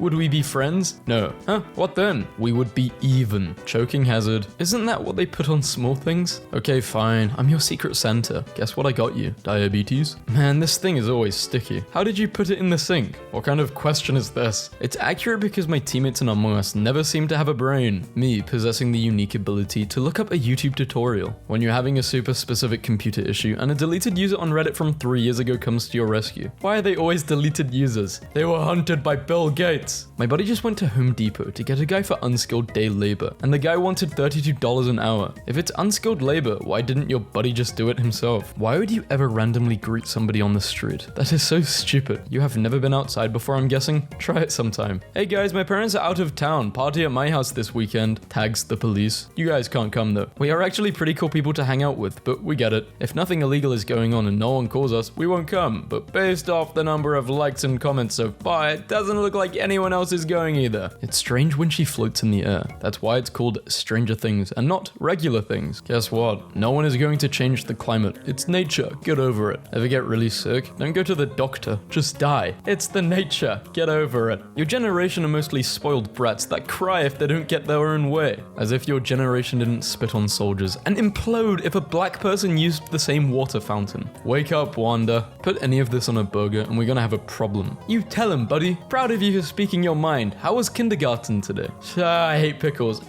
Would we be friends? No. Huh? What then? We would be even. Choking hazard. Isn't that what they put on small things? Okay, fine. I'm your secret Santa. Guess what I got you? Diabetes? Man, this thing is always sticky. How did you put it in the sink? What kind of question is this? It's accurate because my teammates in Among Us never seem to have a brain. Me possessing the unique ability to look up a YouTube tutorial. When you're having a super specific computer issue and a deleted user on Reddit from 3 years ago comes to your rescue. Why are they always deleted users? They were hunted by Bill Gates. My buddy just went to Home Depot to get a guy for unskilled day labor, and the guy wanted $32 an hour. If it's unskilled labor, why didn't your buddy just do it himself? Why would you ever randomly greet somebody on the street? That is so stupid. You have never been outside before, I'm guessing? Try it sometime. Hey guys, my parents are out of town. Party at my house this weekend. Tags the police. You guys can't come though. We are actually pretty cool people to hang out with, but we get it. If nothing illegal is going on and no one calls us, we won't come. But based off the number of likes and comments so far, it doesn't look like anyone else is going either. It's strange when she floats in the air. That's why it's called Stranger Things and not Regular Things. Guess what? No one is going to change the climate. It's nature. Get over it. Ever get really sick? Don't go to the doctor. Just die. It's the nature. Get over it. Your generation are mostly spoiled brats that cry if they don't get their own one way, as if your generation didn't spit on soldiers and implode if a black person used the same water fountain. Wake up, Wanda. Put any of this on a burger and we're gonna have a problem. You tell him, buddy. Proud of you for speaking your mind. How was kindergarten today? I hate pickles.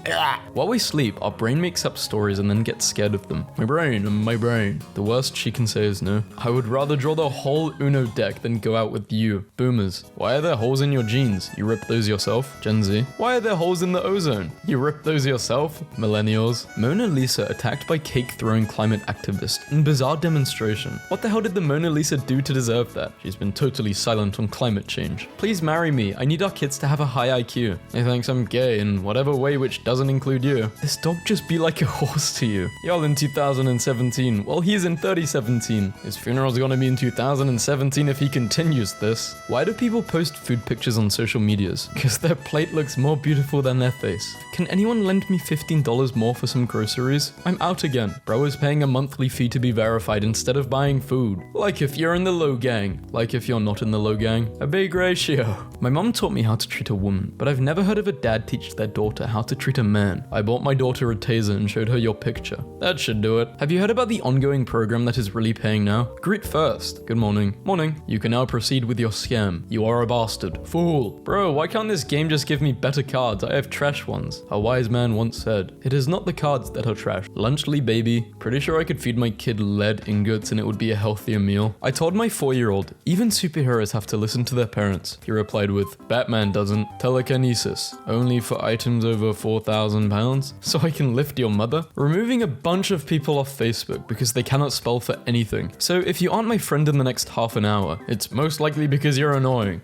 While we sleep, our brain makes up stories and then gets scared of them. My brain. The worst she can say is no. I would rather draw the whole Uno deck than go out with you. Boomers. Why are there holes in your jeans? You ripped those yourself? Gen Z. Why are there holes in the ozone? You ripped those yourself? Millennials. Mona Lisa attacked by cake-throwing climate activist in bizarre demonstration. What the hell did the Mona Lisa do to deserve that? She's been totally silent on climate change. Please marry me. I need our kids to have a high IQ. He thinks I'm gay in whatever way which doesn't include you. This dog just be like a horse to you. Y'all in 2017. Well, he's in 3017. His funeral's gonna be in 2017 if he continues this. Why do people post food pictures on social medias? Because their plate looks more beautiful than their face. Can anyone lend me $15 more for some groceries? I'm out again. Bro is paying a monthly fee to be verified instead of buying food. Like if you're in the low gang. Like if you're not in the low gang. A big ratio. My mom taught me how to treat a woman, but I've never heard of a dad teach their daughter how to treat a man. I bought my daughter a taser and showed her your picture. That should do it. Have you heard about the ongoing program that is really paying now? Greet first. Good morning. Morning. You can now proceed with your scam. You are a bastard. Fool. Bro, why can't this game just give me better cards? I have trash ones. A wise man once said, it is not the cards that are trash. Lunchly, baby. Pretty sure I could feed my kid lead ingots and it would be a healthier meal. I told my 4-year-old, even superheroes have to listen to their parents. He replied with, Batman doesn't. Telekinesis. Only for items over 4,000 pounds? So I can lift your mother? Removing a bunch of people off Facebook because they cannot spell for anything. So if you aren't my friend in the next half an hour, it's most likely because you're annoying.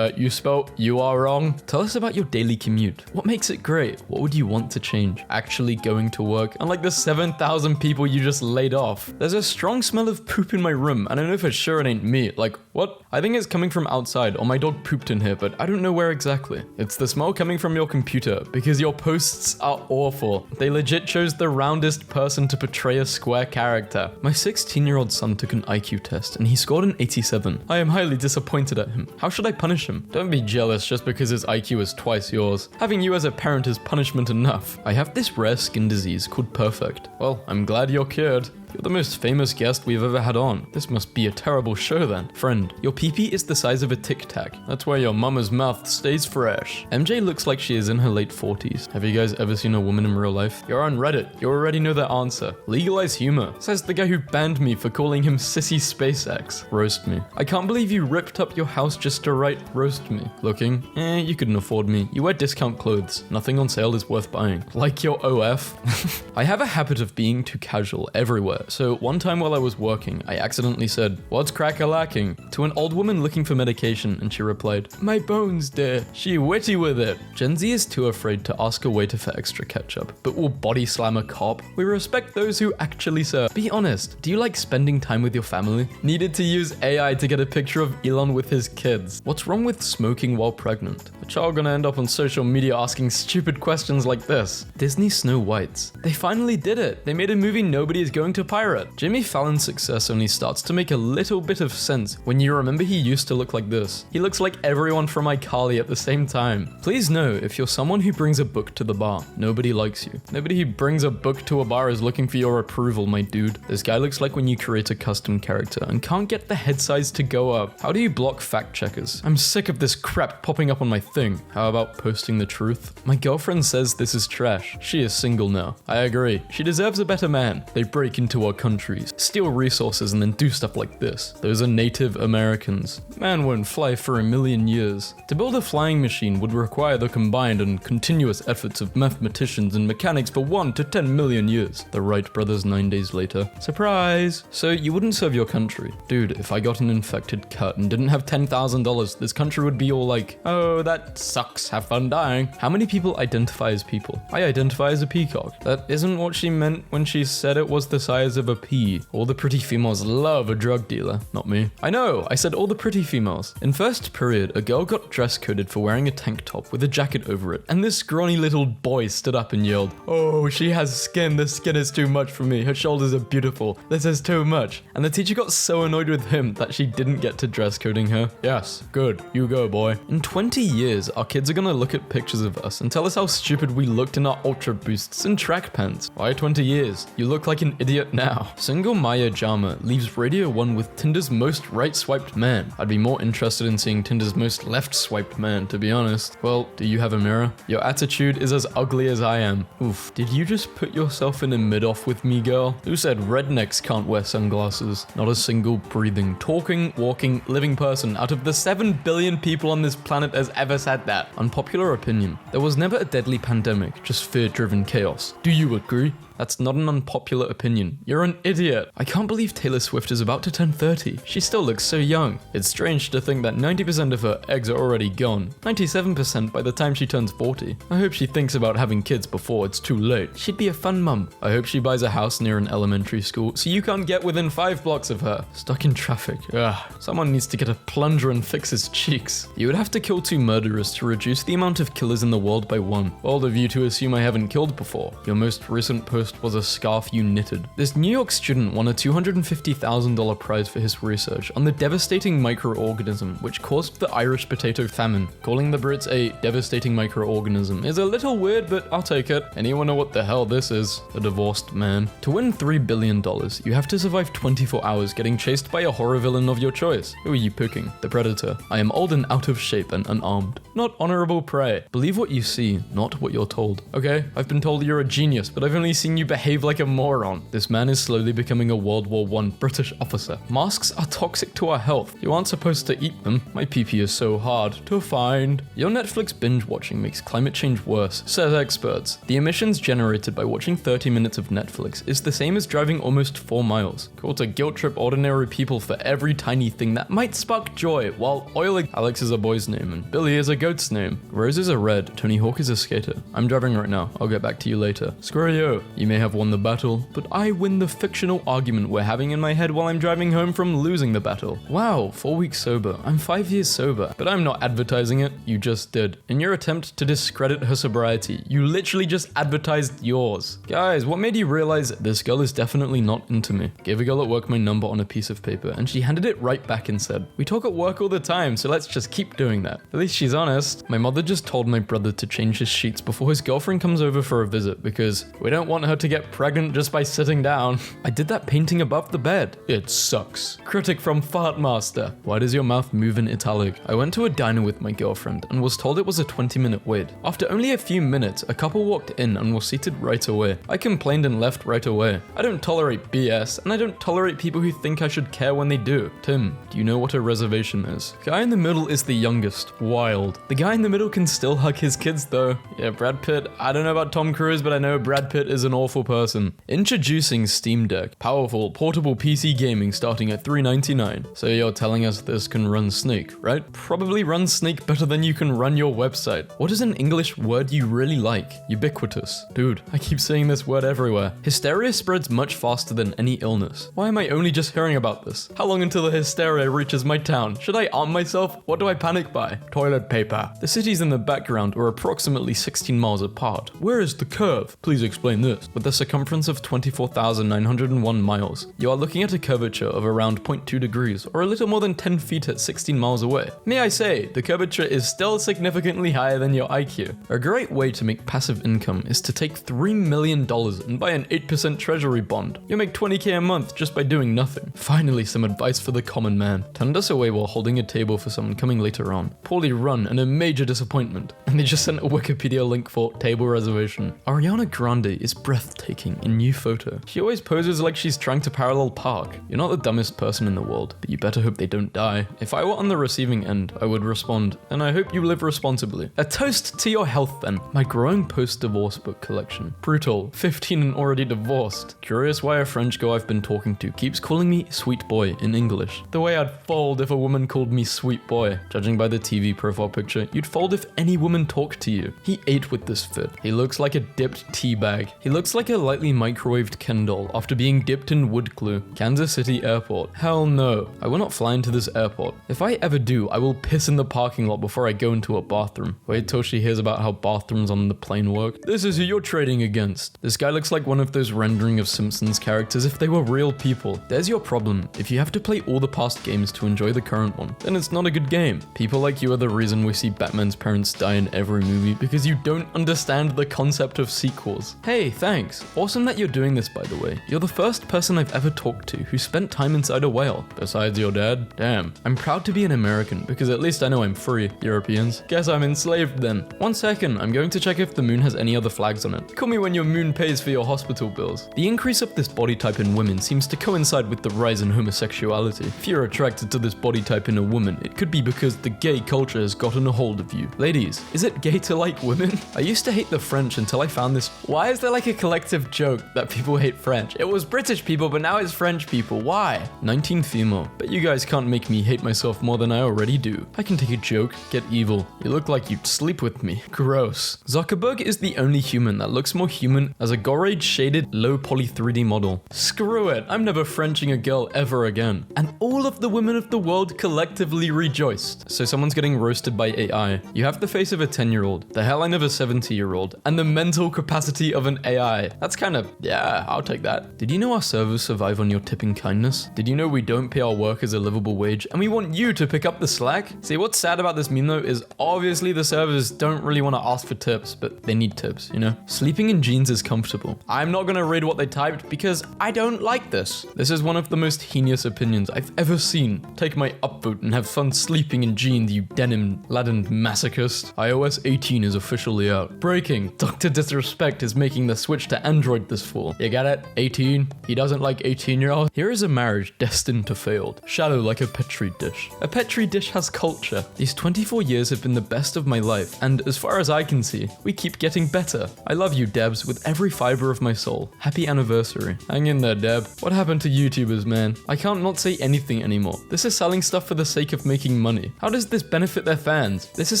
You spelled you are wrong? Tell us about your daily commute. What makes it great? What would you want to change? Actually going to work? Unlike the 7,000 people you just laid off. There's a strong smell of poop in my room. I don't know for sure it ain't me. Like, what? I think it's coming from outside, or my dog pooped in here, but I don't know where exactly. It's the smell coming from your computer, because your posts are awful. They legit chose the roundest person to portray a square character. My 16-year-old son took an IQ test, and he scored an 87. I am highly disappointed at him. How should I punish him? Don't be jealous just because his IQ is twice yours. Having you as a parent is punishment enough. I have this rare skin disease called Perfect. Well, I'm glad you're cured. You're the most famous guest we've ever had on. This must be a terrible show then. Friend, your pee-pee is the size of a Tic Tac. That's why your mama's mouth stays fresh. MJ looks like she is in her late 40s. Have you guys ever seen a woman in real life? You're on Reddit. You already know the answer. Legalize humor, says the guy who banned me for calling him Sissy SpaceX. Roast me. I can't believe you ripped up your house just to write roast me. Looking? You couldn't afford me. You wear discount clothes. Nothing on sale is worth buying. Like your OF. I have a habit of being too casual everywhere. So one time while I was working, I accidentally said, "What's crack-a-lacking?" to an old woman looking for medication, and she replied, "My bones, dear." She witty with it. Gen Z is too afraid to ask a waiter for extra ketchup, but will body slam a cop. We respect those who actually serve. Be honest, do you like spending time with your family? Needed to use AI to get a picture of Elon with his kids. What's wrong with smoking while pregnant? A child gonna end up on social media asking stupid questions like this. Disney Snow Whites. They finally did it. They made a movie nobody is going to pirate. Jimmy Fallon's success only starts to make a little bit of sense when you remember he used to look like this. He looks like everyone from iCarly at the same time. Please know, if you're someone who brings a book to the bar, nobody likes you. Nobody who brings a book to a bar is looking for your approval, my dude. This guy looks like when you create a custom character and can't get the head size to go up. How do you block fact checkers? I'm sick of this crap popping up on my thing. How about posting the truth? My girlfriend says this is trash. She is single now. I agree. She deserves a better man. They break into our countries, steal resources, and then do stuff like this. Those are Native Americans. Man won't fly for a million years. To build a flying machine would require the combined and continuous efforts of mathematicians and mechanics for 1 to 10 million years. The Wright brothers 9 days later. Surprise! So you wouldn't serve your country. Dude, if I got an infected cut and didn't have $10,000, this country would be all like, oh, that sucks, have fun dying. How many people identify as people? I identify as a peacock. That isn't what she meant when she said it was the size size of a pea. All the pretty females love a drug dealer. Not me. I know, I said all the pretty females. In first period, a girl got dress coded for wearing a tank top with a jacket over it, and this scrawny little boy stood up and yelled, "Oh, she has skin. The skin is too much for me. Her shoulders are beautiful. This is too much." And the teacher got so annoyed with him that she didn't get to dress coding her. Yes, good. You go, boy. In 20 years, our kids are gonna look at pictures of us and tell us how stupid we looked in our Ultra Boosts and track pants. Why 20 years? You look like an idiot now. Single Maya Jama leaves Radio 1 with Tinder's most right-swiped man. I'd be more interested in seeing Tinder's most left-swiped man, to be honest. Well, do you have a mirror? Your attitude is as ugly as I am. Oof, did you just put yourself in a mid-off with me, girl? Who said rednecks can't wear sunglasses? Not a single breathing, talking, walking, living person out of the 7 billion people on this planet has ever said that. Unpopular opinion. There was never a deadly pandemic, just fear-driven chaos. Do you agree? That's not an unpopular opinion. You're an idiot. I can't believe Taylor Swift is about to turn 30. She still looks so young. It's strange to think that 90% of her eggs are already gone. 97% by the time she turns 40. I hope she thinks about having kids before it's too late. She'd be a fun mum. I hope she buys a house near an elementary school so you can't get within 5 blocks of her. Stuck in traffic. Ugh. Someone needs to get a plunger and fix his cheeks. You would have to kill 2 murderers to reduce the amount of killers in the world by 1. Bold of you to assume I haven't killed before. Your most recent post was a scarf you knitted. This New York student won a $250,000 prize for his research on the devastating microorganism which caused the Irish potato famine. Calling the Brits a devastating microorganism is a little weird, but I'll take it. Anyone know what the hell this is? A divorced man. To win $3 billion, you have to survive 24 hours getting chased by a horror villain of your choice. Who are you picking? The Predator. I am old and out of shape and unarmed. Not honorable prey. Believe what you see, not what you're told. Okay, I've been told you're a genius, but I've only seen you behave like a moron. This man is slowly becoming a World War I British officer. Masks are toxic to our health. You aren't supposed to eat them. My pee-pee is so hard to find. Your Netflix binge watching makes climate change worse, says experts. The emissions generated by watching 30 minutes of Netflix is the same as driving almost 4 miles. Cool to guilt trip ordinary people for every tiny thing that might spark joy, while oiling Alex is a boy's name and Billy is a goat's name. Roses are red, Tony Hawk is a skater. I'm driving right now. I'll get back to you later. Screw you. You may have won the battle, but I win the fictional argument we're having in my head while I'm driving home from losing the battle. Wow, 4 weeks sober. I'm 5 years sober, but I'm not advertising it. You just did. In your attempt to discredit her sobriety, you literally just advertised yours. Guys, what made you realize this girl is definitely not into me? Gave a girl at work my number on a piece of paper, and she handed it right back and said, "We talk at work all the time, so let's just keep doing that." At least she's honest. My mother just told my brother to change his sheets before his girlfriend comes over for a visit because we don't want her to get pregnant just by sitting down. I did that painting above the bed. It sucks. Critic from Fartmaster. Why does your mouth move in italic? I went to a diner with my girlfriend and was told it was a 20-minute wait. After only a few minutes, a couple walked in and were seated right away. I complained and left right away. I don't tolerate BS, and I don't tolerate people who think I should care when they do. Tim, do you know what a reservation is? Guy in the middle is the youngest. Wild. The guy in the middle can still hug his kids though. Yeah, Brad Pitt. I don't know about Tom Cruise, but I know Brad Pitt is an awful person. Introducing Steam Deck. Powerful, portable PC gaming starting at $399. So you're telling us this can run Snake, right? Probably run Snake better than you can run your website. What is an English word you really like? Ubiquitous. Dude, I keep saying this word everywhere. Hysteria spreads much faster than any illness. Why am I only just hearing about this? How long until the hysteria reaches my town? Should I arm myself? What do I panic by? Toilet paper. The cities in the background are approximately 16 miles apart. Where is the curve? Please explain this. With a circumference of 24,901 miles, you are looking at a curvature of around 0.2 degrees, or a little more than 10 feet at 16 miles away. May I say, the curvature is still significantly higher than your IQ. A great way to make passive income is to take $3 million and buy an 8% treasury bond. You'll make $20K a month just by doing nothing. Finally, some advice for the common man. Turned us away while holding a table for someone coming later on. Poorly run and a major disappointment. And they just sent a Wikipedia link for table reservation. Ariana Grande is breathtaking in new photo. She always poses like she's trying to parallel park. You're not the dumbest person in the world, but you better hope they don't die. If I were on the receiving end, I would respond, and I hope you live responsibly. A toast to your health then. My growing post-divorce book collection. Brutal. 15 and already divorced. Curious why a French girl I've been talking to keeps calling me sweet boy in English. The way I'd fold if a woman called me sweet boy. Judging by the TV profile picture, you'd fold if any woman talked to you. He ate with this fit. He looks like a dipped tea bag. He looks Looks like a lightly microwaved Ken doll after being dipped in wood glue. Kansas City Airport. Hell no. I will not fly into this airport. If I ever do, I will piss in the parking lot before I go into a bathroom. Wait till she hears about how bathrooms on the plane work. This is who you're trading against. This guy looks like one of those rendering of Simpsons characters if they were real people. There's your problem. If you have to play all the past games to enjoy the current one, then it's not a good game. People like you are the reason we see Batman's parents die in every movie because you don't understand the concept of sequels. Hey, thanks. Awesome that you're doing this, by the way. You're the first person I've ever talked to who spent time inside a whale. Besides your dad? Damn. I'm proud to be an American because at least I know I'm free. Europeans. Guess I'm enslaved then. 1 second, I'm going to check if the moon has any other flags on it. Call me when your moon pays for your hospital bills. The increase of this body type in women seems to coincide with the rise in homosexuality. If you're attracted to this body type in a woman, it could be because the gay culture has gotten a hold of you. Ladies, is it gay to like women? I used to hate the French until I found this. Why is there like a collective joke that people hate French? It was British people, but now it's French people. Why? 19 female. But you guys can't make me hate myself more than I already do. I can take a joke, get evil. You look like you'd sleep with me. Gross. Zuckerberg is the only human that looks more human as a Gorage shaded low poly 3D model. Screw it. I'm never Frenching a girl ever again. And all of the women of the world collectively rejoiced. So someone's getting roasted by AI. You have the face of a 10-year-old, the hairline of a 70-year-old, and the mental capacity of an AI. That's kind of, yeah, I'll take that. Did you know our servers survive on your tipping kindness? Did you know we don't pay our workers a livable wage and we want you to pick up the slack? See, what's sad about this meme though is obviously the servers don't really want to ask for tips, but they need tips, you know? Sleeping in jeans is comfortable. I'm not gonna read what they typed because I don't like this. This is one of the most heinous opinions I've ever seen. Take my upvote and have fun sleeping in jeans, you denim-laden masochist. iOS 18 is officially out. Breaking. Dr. Disrespect is making the switch to Android this fall. You get it? 18? He doesn't like 18-year-olds? Here is a marriage destined to fail. Shallow like a Petri dish. A Petri dish has culture. These 24 years have been the best of my life, and as far as I can see, we keep getting better. I love you, Debs, with every fiber of my soul. Happy anniversary. Hang in there, Deb. What happened to YouTubers, man? I can't not say anything anymore. This is selling stuff for the sake of making money. How does this benefit their fans? This is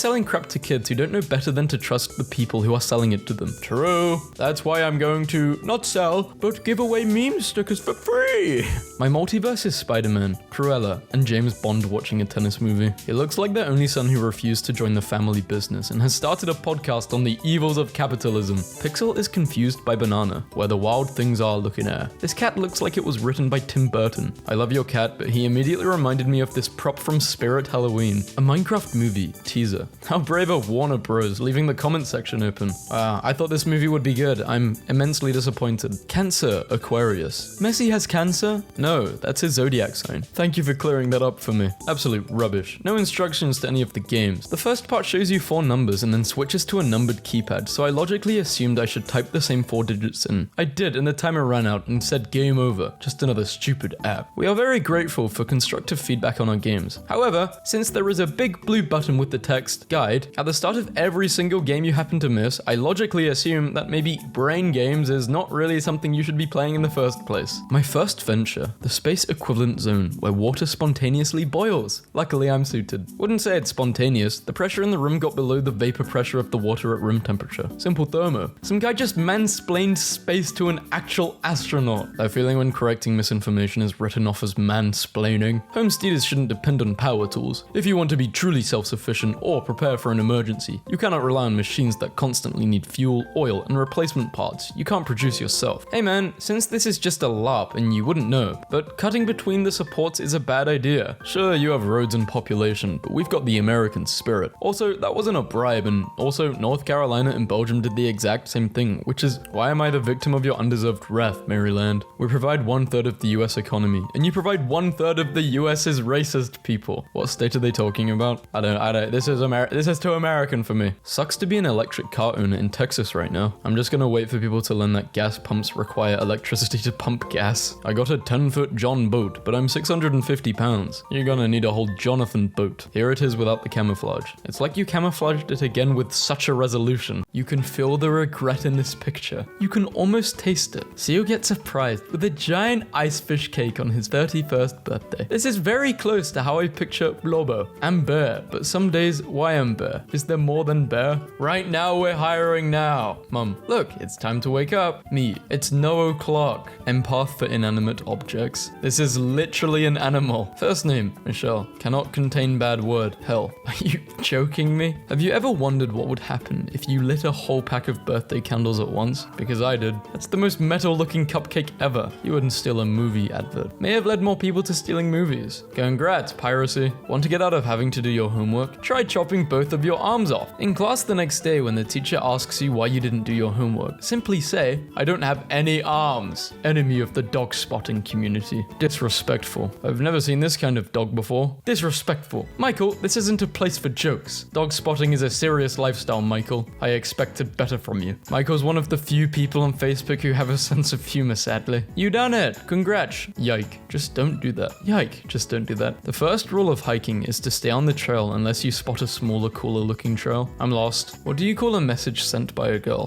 selling crap to kids who don't know better than to trust the people who are selling it to them. True. That's why I'm going to not sell, but give away meme stickers for free. My multiverse is Spider-Man, Cruella, and James Bond watching a tennis movie. He looks like the only son who refused to join the family business and has started a podcast on the evils of capitalism. Pixel is confused by Banana, where the wild things are looking at. This cat looks like it was written by Tim Burton. I love your cat, but he immediately reminded me of this prop from Spirit Halloween, a Minecraft movie teaser. How brave of Warner Bros. Leaving the comment section open. I thought this movie would be good. I'm immensely disappointed. Cancer, Aquarius. Messi has cancer? No, that's his zodiac sign. Thank you for clearing that up for me. Absolute rubbish. No instructions to any of the games. The first part shows you 4 numbers and then switches to a numbered keypad, so I logically assumed I should type the same 4 digits in. I did, and the timer ran out and said game over. Just another stupid app. We are very grateful for constructive feedback on our games. However, since there is a big blue button with the text guide at the start of every single game you happen to miss, I logically assume that maybe brain games is not really something you should be playing in the first place. My first venture, the space equivalent zone where water spontaneously boils. Luckily I'm suited. Wouldn't say it's spontaneous. The pressure in the room got below the vapor pressure of the water at room temperature. Simple thermo. Some guy just mansplained space to an actual astronaut. That feeling when correcting misinformation is written off as mansplaining. Home theaters shouldn't depend on power tools. If you want to be truly self-sufficient or prepare for an emergency, you cannot rely on machines that constantly need fuel, oil, and replacement parts you can't produce yourself. Hey man, since this is just a LARP and you wouldn't know, but cutting between the supports is a bad idea. Sure, you have roads and population, but we've got the American spirit. Also, that wasn't a bribe, and also North Carolina and Belgium did the exact same thing, which is why am I the victim of your undeserved wrath, Maryland? We provide 1/3 of the US economy, and you provide 1/3 of the US's racist people. What state are they talking about? I don't, this is too American for me. Sucks to be an electric car owner in Texas right now. I'm just gonna wait for people to learn that gas pumps require electricity to pump gas. I got a 10-foot John boat, but I'm 650 pounds. You're gonna need a whole Jonathan boat. Here it is without the camouflage. It's like you camouflaged it again with such a resolution. You can feel the regret in this picture. You can almost taste it. Seal gets surprised with a giant ice fish cake on his 31st birthday. This is very close to how I picture Lobo. I'm Bear, but some days, why am Bear? Is there more than Bear? Right now we're hiring now. Mum, look, it's time to wake up. Me. It's no o'clock. Empath for inanimate objects. This is literally an animal. First name, Michelle. Cannot contain bad word. Hell. Are you joking me? Have you ever wondered what would happen if you lit a whole pack of birthday candles at once? Because I did. That's the most metal looking cupcake ever. You wouldn't steal a movie advert. May have led more people to stealing movies. Congrats, piracy. Want to get out of having to do your homework? Try chopping both of your arms off. In class the next day when the teacher asks you why you didn't do your homework, simply say, I don't have any arms. Enemy of the dog spotting community. Disrespectful. I've never seen this kind of dog before. Disrespectful. Michael, this isn't a place for jokes. Dog spotting is a serious lifestyle, Michael. I expected better from you. Michael's one of the few people on Facebook who have a sense of humor, sadly. You done it. Congrats. Yike. Just don't do that. Yike. Just don't do that. The first rule of hiking is to stay on the trail unless you spot a smaller, cooler looking trail. I'm lost. What do you call a message sent by a girl?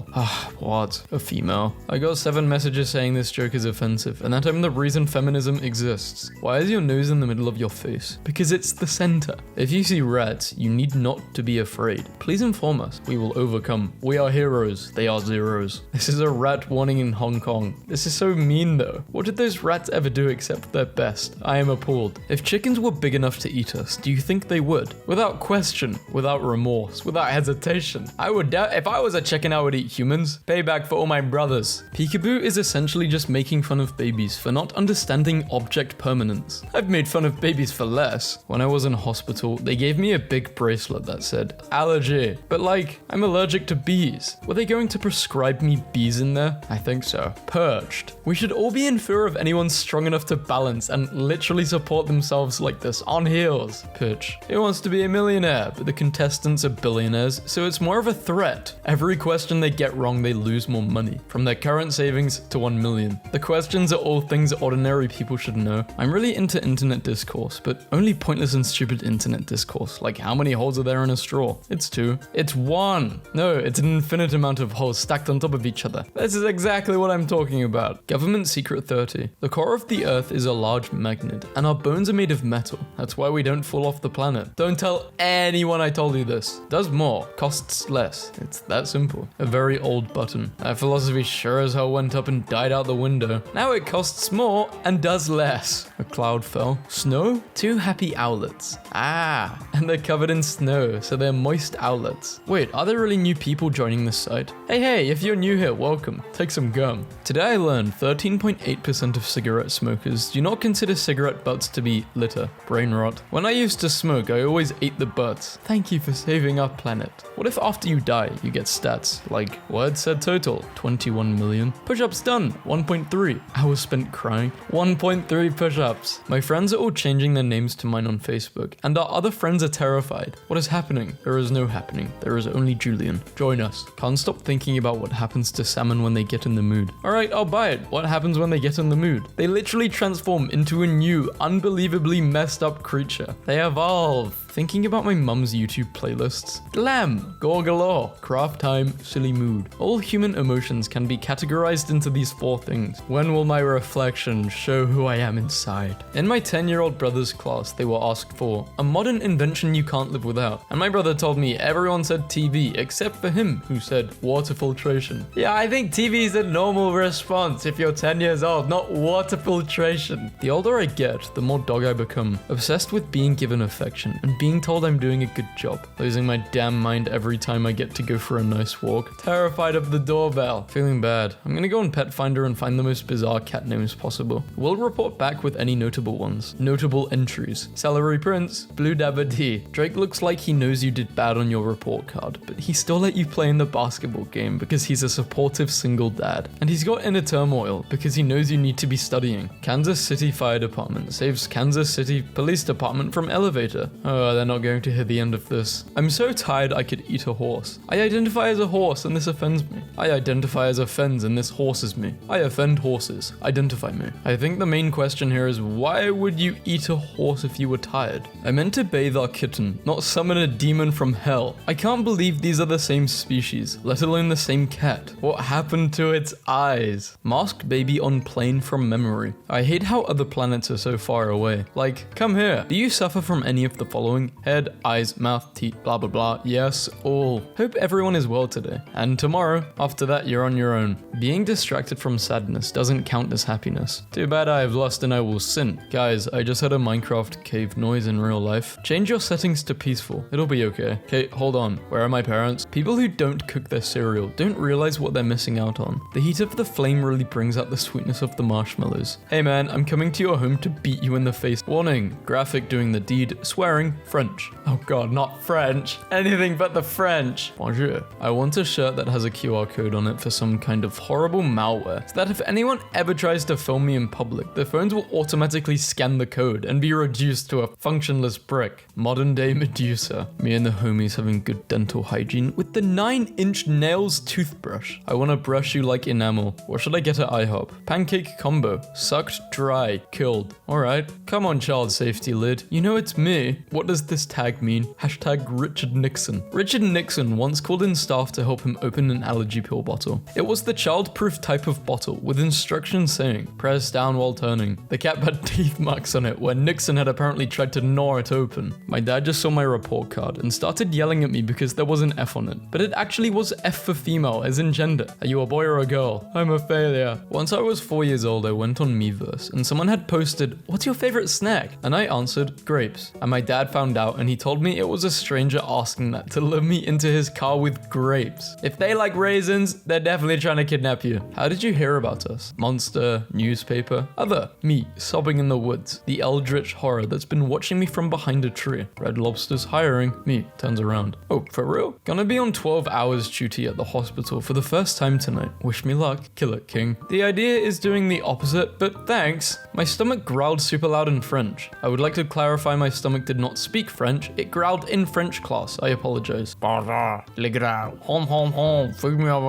What? A female. I got 7 messages saying this joke is offensive and that I'm the reason feminism exists. Why is your nose in the middle of your face? Because it's the center. If you see rats, you need not to be afraid. Please inform us. We will overcome. We are heroes. They are zeros. This is a rat warning in Hong Kong. This is so mean though. What did those rats ever do except their best? I am appalled. If chickens were big enough to eat us, do you think they would? Without question, without remorse, without hesitation. I would doubt if I was a chicken, I would eat humans. Payback for all my brothers. Peekaboo is essentially just making fun of babies for not understanding object permanence. I've made fun of babies for less. When I was in hospital, they gave me a big bracelet that said, allergy. But like, I'm allergic to bees. Were they going to prescribe me bees in there? I think so. Purged. We should all be in fear of anyone strong enough to balance and literally support themselves like this on heels. Pitch. Who wants to be a millionaire? But the contestants are billionaires, so it's more of a threat. Every question they get wrong, they lose more money. From their current savings to 1 million. The questions are all things ordinary people should know. I'm really into internet discourse, but only pointless and stupid internet discourse. Like how many holes are there in a straw? It's 2. It's 1. No, it's an infinite amount of holes stacked on top of each other. This is exactly what I'm talking about. Government Secret 30. The core of the Earth is a large magnet, and our bones are made of metal. That's why we don't fall off the planet. Don't tell anyone I told you this. Does more, costs less. It's that simple. A very old button. That philosophy sure as hell went up and died out the window. Now it costs more and does less. A cloud fell. Snow? 2 happy owlets. And they're covered in snow, so they're moist owlets. Wait, are there really new people joining this site? Hey, if you're new here, welcome. Take some gum. Today I learned 13.8% of cigarette smokers do not consider cigarette butts to be litter. Brain rot. When I used to smoke, I always ate the butts. Thank you for saving our planet. What if after you die, you get stats like words said total, 21 million. Push-ups done, 1.3. Hours spent crying, 1.3 push-ups. My friends are all changing their names to mine on Facebook, and our other friends are terrified. What is happening? There is no happening. There is only Julian. Join us. Can't stop thinking about what happens to salmon when they get in the mood. Alright, I'll buy it. What happens when they get in the mood? They literally transform into a new, unbelievably messed up creature. They evolve. Thinking about my mum's YouTube playlists. Glam, gore galore, craft time, silly mood. All human emotions can be categorized into these 4 things. When will my reflection show who I am inside? In my 10-year-old brother's class, they were asked for a modern invention you can't live without. And my brother told me everyone said TV except for him, who said water filtration. Yeah, I think TV is a normal response if you're 10 years old, not water filtration. The older I get, the more dog I become. Obsessed with being given affection and being told I'm doing a good job. Losing my damn mind every time I get to go for a nice walk. Terrified of the doorbell. Feeling bad. I'm gonna go on Pet Finder and find the most bizarre cat names possible. We'll report back with any notable ones. Notable entries. Celery Prince. Blue Dabba D. Drake looks like he knows you did bad on your report card, but he still let you play in the basketball game because he's a supportive single dad. And he's got inner turmoil because he knows you need to be studying. Kansas City Fire Department saves Kansas City Police Department from elevator. Oh, they're not going to hear the end of this. I'm so tired I could eat a horse. I identify as a horse and this offends me. I identify as a fens and this horses me. I offend horses. Identify me. I think the main question here is why would you eat a horse if you were tired? I meant to bathe our kitten, not summon a demon from hell. I can't believe these are the same species, let alone the same cat. What happened to its eyes? Masked baby on plane from memory. I hate how other planets are so far away. Like, come here. Do you suffer from any of the following? Head, eyes, mouth, teeth, blah blah blah. Yes, all. Hope everyone is well today. And tomorrow, after that, that, you're on your own. Being distracted from sadness doesn't count as happiness. Too bad I have lust and I will sin. Guys, I just heard a Minecraft cave noise in real life. Change your settings to peaceful. It'll be okay. Okay, hold on. Where are my parents? People who don't cook their cereal don't realize what they're missing out on. The heat of the flame really brings out the sweetness of the marshmallows. Hey man, I'm coming to your home to beat you in the face. Warning, graphic doing the deed, swearing, French. Oh god, not French. Anything but the French. Bonjour. I want a shirt that has a QR code on it for some kind of horrible malware, so that if anyone ever tries to film me in public, their phones will automatically scan the code and be reduced to a functionless brick. Modern day Medusa. Me and the homies having good dental hygiene with the 9-inch nails toothbrush. I want to brush you like enamel. What should I get at IHOP? Pancake combo. Sucked dry. Killed. Alright. Come on, child safety lid. You know it's me. What does this tag mean? Hashtag Richard Nixon. Richard Nixon once called in staff to help him open an allergy pill bottle. It was the child-proof type of bottle with instructions saying, press down while turning. The cap had teeth marks on it where Nixon had apparently tried to gnaw it open. My dad just saw my report card and started yelling at me because there was an F on it. But it actually was F for female, as in gender. Are you a boy or a girl? I'm a failure. Once I was 4 years old, I went on Miiverse and someone had posted, what's your favorite snack? And I answered, grapes. And my dad found out and he told me it was a stranger asking that to lure me into his car with grapes. If they like raisins, they're definitely trying to kidnap you. How did you hear about us? Monster, newspaper, other. Me, sobbing in the woods. The eldritch horror that's been watching me from behind a tree. Red Lobster's hiring. Me, turns around. Oh, for real? Gonna be on 12 hours duty at the hospital for the first time tonight. Wish me luck. Kill it, King. The idea is doing the opposite, but thanks. My stomach growled super loud in French. I would like to clarify my stomach did not speak French. It growled in French class. I apologize. Le growls. Hom, feed me up.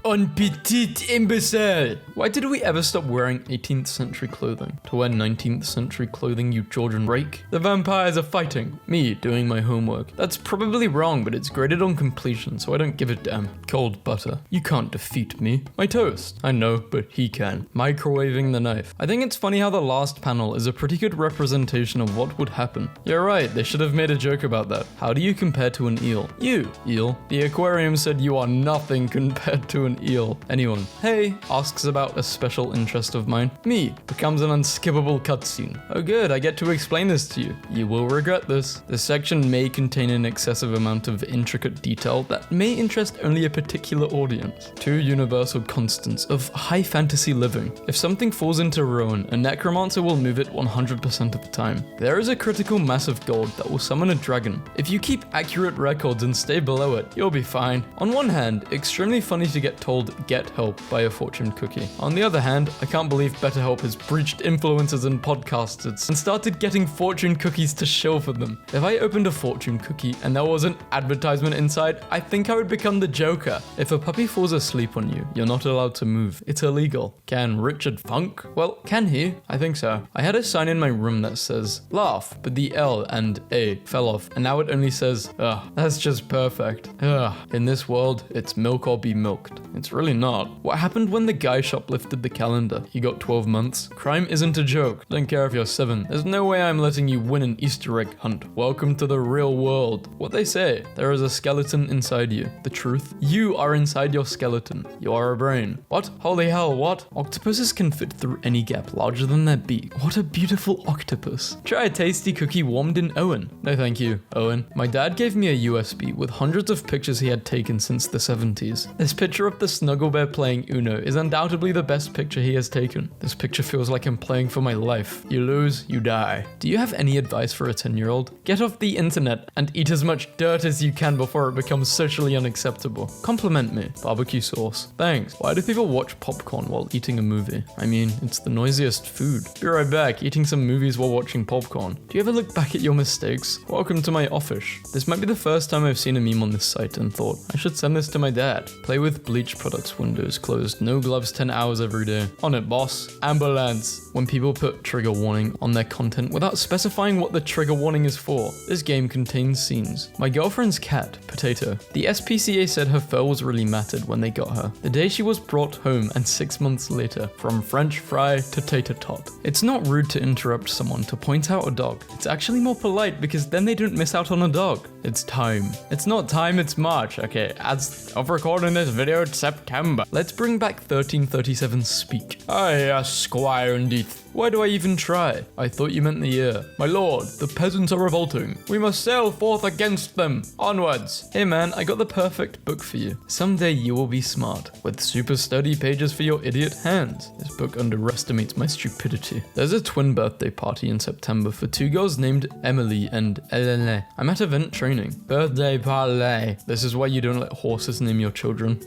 Un petit imbécile! Why did we ever stop wearing 18th century clothing? To wear 19th century clothing, you Georgian rake? The vampires are fighting. Me, doing my homework. That's probably wrong, but it's graded on completion, so I don't give a damn. Cold butter. You can't defeat me. My toast. I know, but he can. Microwaving the knife. I think it's funny how the last panel is a pretty good representation of what would happen. You're right, they should have made a joke about that. How do you compare to an eel? You, eel. The aquarium said you are nothing compared to an eel. Anyone, hey, asks about a special interest of mine. Me, becomes an unskippable cutscene. Oh good, I get to explain this to you. You will regret this. This section may contain an excessive amount of intricate detail that may interest only a particular audience. 2 universal constants of high fantasy living. If something falls into ruin, a necromancer will move it 100% of the time. There is a critical mass of gold that will summon a dragon. If you keep accurate records and stay below it, you'll be fine. On one hand, extremely funny to get told get help by a fortune cookie. On the other hand, I can't believe BetterHelp has breached influencers and podcasters and started getting fortune cookies to shill for them. If I opened a fortune cookie and there was an advertisement inside, I think I would become the Joker. If a puppy falls asleep on you, you're not allowed to move. It's illegal. Can Richard Funk? Well, can he? I think so. I had a sign in my room that says laugh, but the L and A fell off, and now it only says ugh. That's just perfect. Ugh. In this world, it's milk or be milked. It's really not. What happened when the guy shoplifted the calendar? He got 12 months. Crime isn't a joke. Don't care if you're 7. There's no way I'm letting you win an Easter egg hunt. Welcome to the real world. What they say, there is a skeleton inside you. The truth? You are inside your skeleton. You are a brain. What? Holy hell, what? Octopuses can fit through any gap larger than their beak. What a beautiful octopus. Try a tasty cookie warmed in Owen. No thank you, Owen. My dad gave me a USB with hundreds of pictures he had taken since the 70s. This picture of the snuggle bear playing Uno is undoubtedly the best picture he has taken. This picture feels like I'm playing for my life. You lose, you die. Do you have any advice for a 10-year-old? Get off the internet and eat as much dirt as you can before it becomes socially unacceptable. Compliment me. Barbecue sauce. Thanks. Why do people watch popcorn while eating a movie? I mean, it's the noisiest food. Be right back, eating some movies while watching popcorn. Do you ever look back at your mistakes? Welcome to my office. This might be the first time I've seen a meme on this site and thought, I should send this to my dad. Play with bleach products windows closed. No gloves 10 hours every day. On it, boss. Ambulance. When people put trigger warning on their content without specifying what the trigger warning is for. This game contains scenes. My girlfriend's cat, Potato. The SPCA said her fur was really matted when they got her. The day she was brought home and 6 months later, from French fry to tater tot. It's not rude to interrupt someone to point out a dog. It's actually more polite because then they don't miss out on a dog. It's time. It's not time, it's March. Okay, as of recording this this video, it's September. Let's bring back 1337 speak. Aye, Squire indeed. Why do I even try? I thought you meant the year. My lord, the peasants are revolting. We must sail forth against them. Onwards. Hey man, I got the perfect book for you. Someday you will be smart, with super sturdy pages for your idiot hands. This book underestimates my stupidity. There's a twin birthday party in September for two girls named Emily and Elene. I'm at event training. Birthday party. This is why you don't let horses name your children.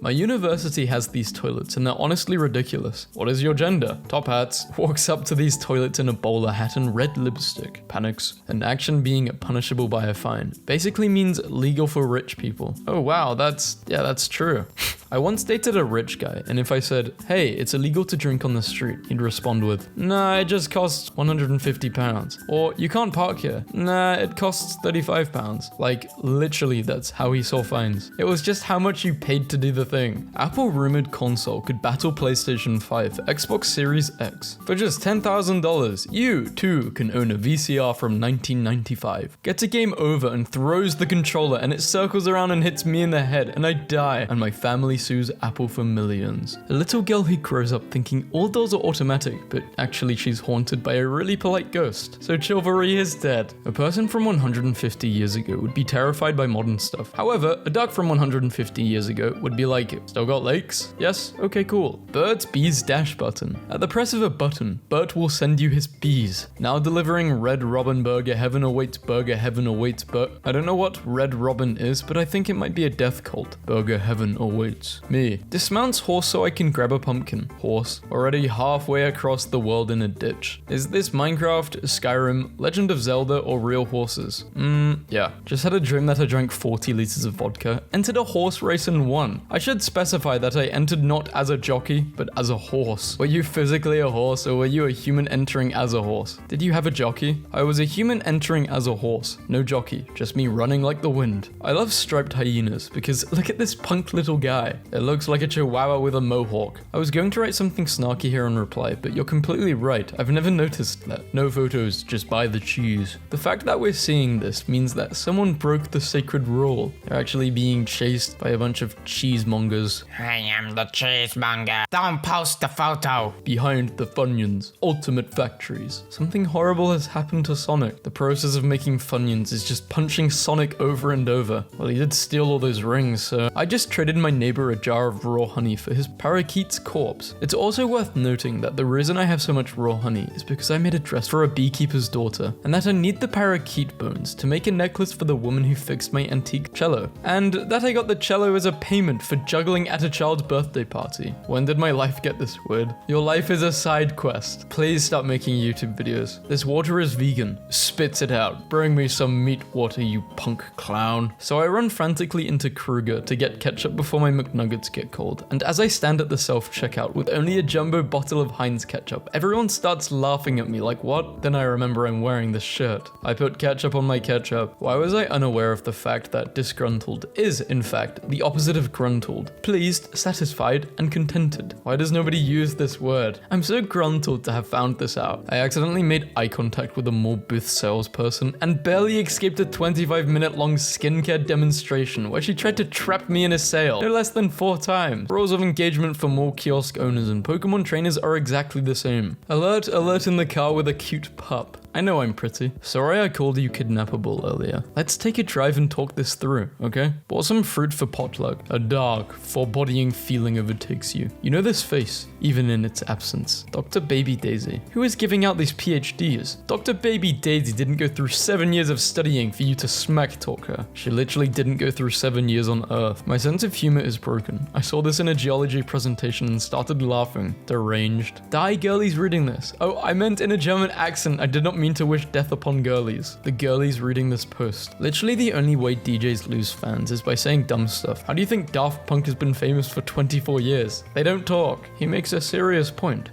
My university has these toilets and they're honestly ridiculous. What is your gender? Top hats. Walks up to these toilets in a bowler hat and red lipstick. Panics. An action being punishable by a fine. Basically means legal for rich people. Oh wow, that's true. I once dated a rich guy, and if I said, hey, it's illegal to drink on the street, he'd respond with, nah, it just costs £150. Or, you can't park here. Nah, it costs £35. Like, literally, that's how he saw fines. It was just how much you paid to do the thing. Apple rumored console could battle PlayStation 5 for Xbox Series X. For just $10,000, you, too, can own a VCR from 1995. Gets a game over and throws the controller, and it circles around and hits me in the head, and I die, and my family sues Apple for millions. A little girl who grows up thinking all doors are automatic, but actually she's haunted by a really polite ghost. So chivalry is dead. A person from 150 years ago would be terrified by modern stuff. However, a duck from 150 years ago would be like, still got lakes? Yes? Okay, cool. Bird's bees dash button. At the press of a button, Bert will send you his bees. Now delivering Red Robin Burger Heaven awaits Bert. I don't know what Red Robin is, but I think it might be a death cult. Burger Heaven awaits. Me. Dismounts horse so I can grab a pumpkin. Horse. Already halfway across the world in a ditch. Is this Minecraft, Skyrim, Legend of Zelda, or real horses? Yeah. Just had a dream that I drank 40 liters of vodka, entered a horse race and won. I should specify that I entered not as a jockey, but as a horse. Were you physically a horse, or were you a human entering as a horse? Did you have a jockey? I was a human entering as a horse. No jockey. Just me running like the wind. I love striped hyenas, because look at this punk little guy. It looks like a chihuahua with a mohawk. I was going to write something snarky here on reply, but you're completely right. I've never noticed that. No photos, just buy the cheese. The fact that we're seeing this means that someone broke the sacred rule. They're actually being chased by a bunch of cheesemongers. I am the cheesemonger. Don't post the photo. Behind the Funyuns, ultimate factories. Something horrible has happened to Sonic. The process of making Funyuns is just punching Sonic over and over. Well, he did steal all those rings, so I just traded my neighbor a jar of raw honey for his parakeet's corpse. It's also worth noting that the reason I have so much raw honey is because I made a dress for a beekeeper's daughter, and that I need the parakeet bones to make a necklace for the woman who fixed my antique cello, and that I got the cello as a payment for juggling at a child's birthday party. When did my life get this weird? Your life is a side quest. Please stop making YouTube videos. This water is vegan. Spits it out. Bring me some meat water, you punk clown. So I run frantically into Kruger to get ketchup before my McNuggets get cold, and as I stand at the self-checkout with only a jumbo bottle of Heinz ketchup, everyone starts laughing at me like, what? Then I remember I'm wearing this shirt. I put ketchup on my ketchup. Why was I unaware of the fact that disgruntled is, in fact, the opposite of gruntled? Pleased, satisfied, and contented. Why does nobody use this word? I'm so gruntled to have found this out. I accidentally made eye contact with a mall booth salesperson and barely escaped a 25-minute long skincare demonstration where she tried to trap me in a sale. No less than 4 times. Rules of engagement for mall kiosk owners and Pokemon trainers are exactly the same. Alert, alert in the car with a cute pup. I know I'm pretty. Sorry I called you kidnappable earlier. Let's take a drive and talk this through, okay? Bought some fruit for potluck. A dark, foreboding feeling overtakes you. You know this face, even in its absence. Dr. Baby Daisy. Who is giving out these PhDs? Dr. Baby Daisy didn't go through 7 years of studying for you to smack talk her. She literally didn't go through 7 years on Earth. My sense of humor is broken. I saw this in a geology presentation and started laughing. Deranged. Die girlies reading this. Oh, I meant in a German accent. I did not mean to wish death upon girlies. The girlies reading this post. Literally the only way DJs lose fans is by saying dumb stuff. How do you think Daft Punk has been famous for 24 years? They don't talk. He makes a serious point.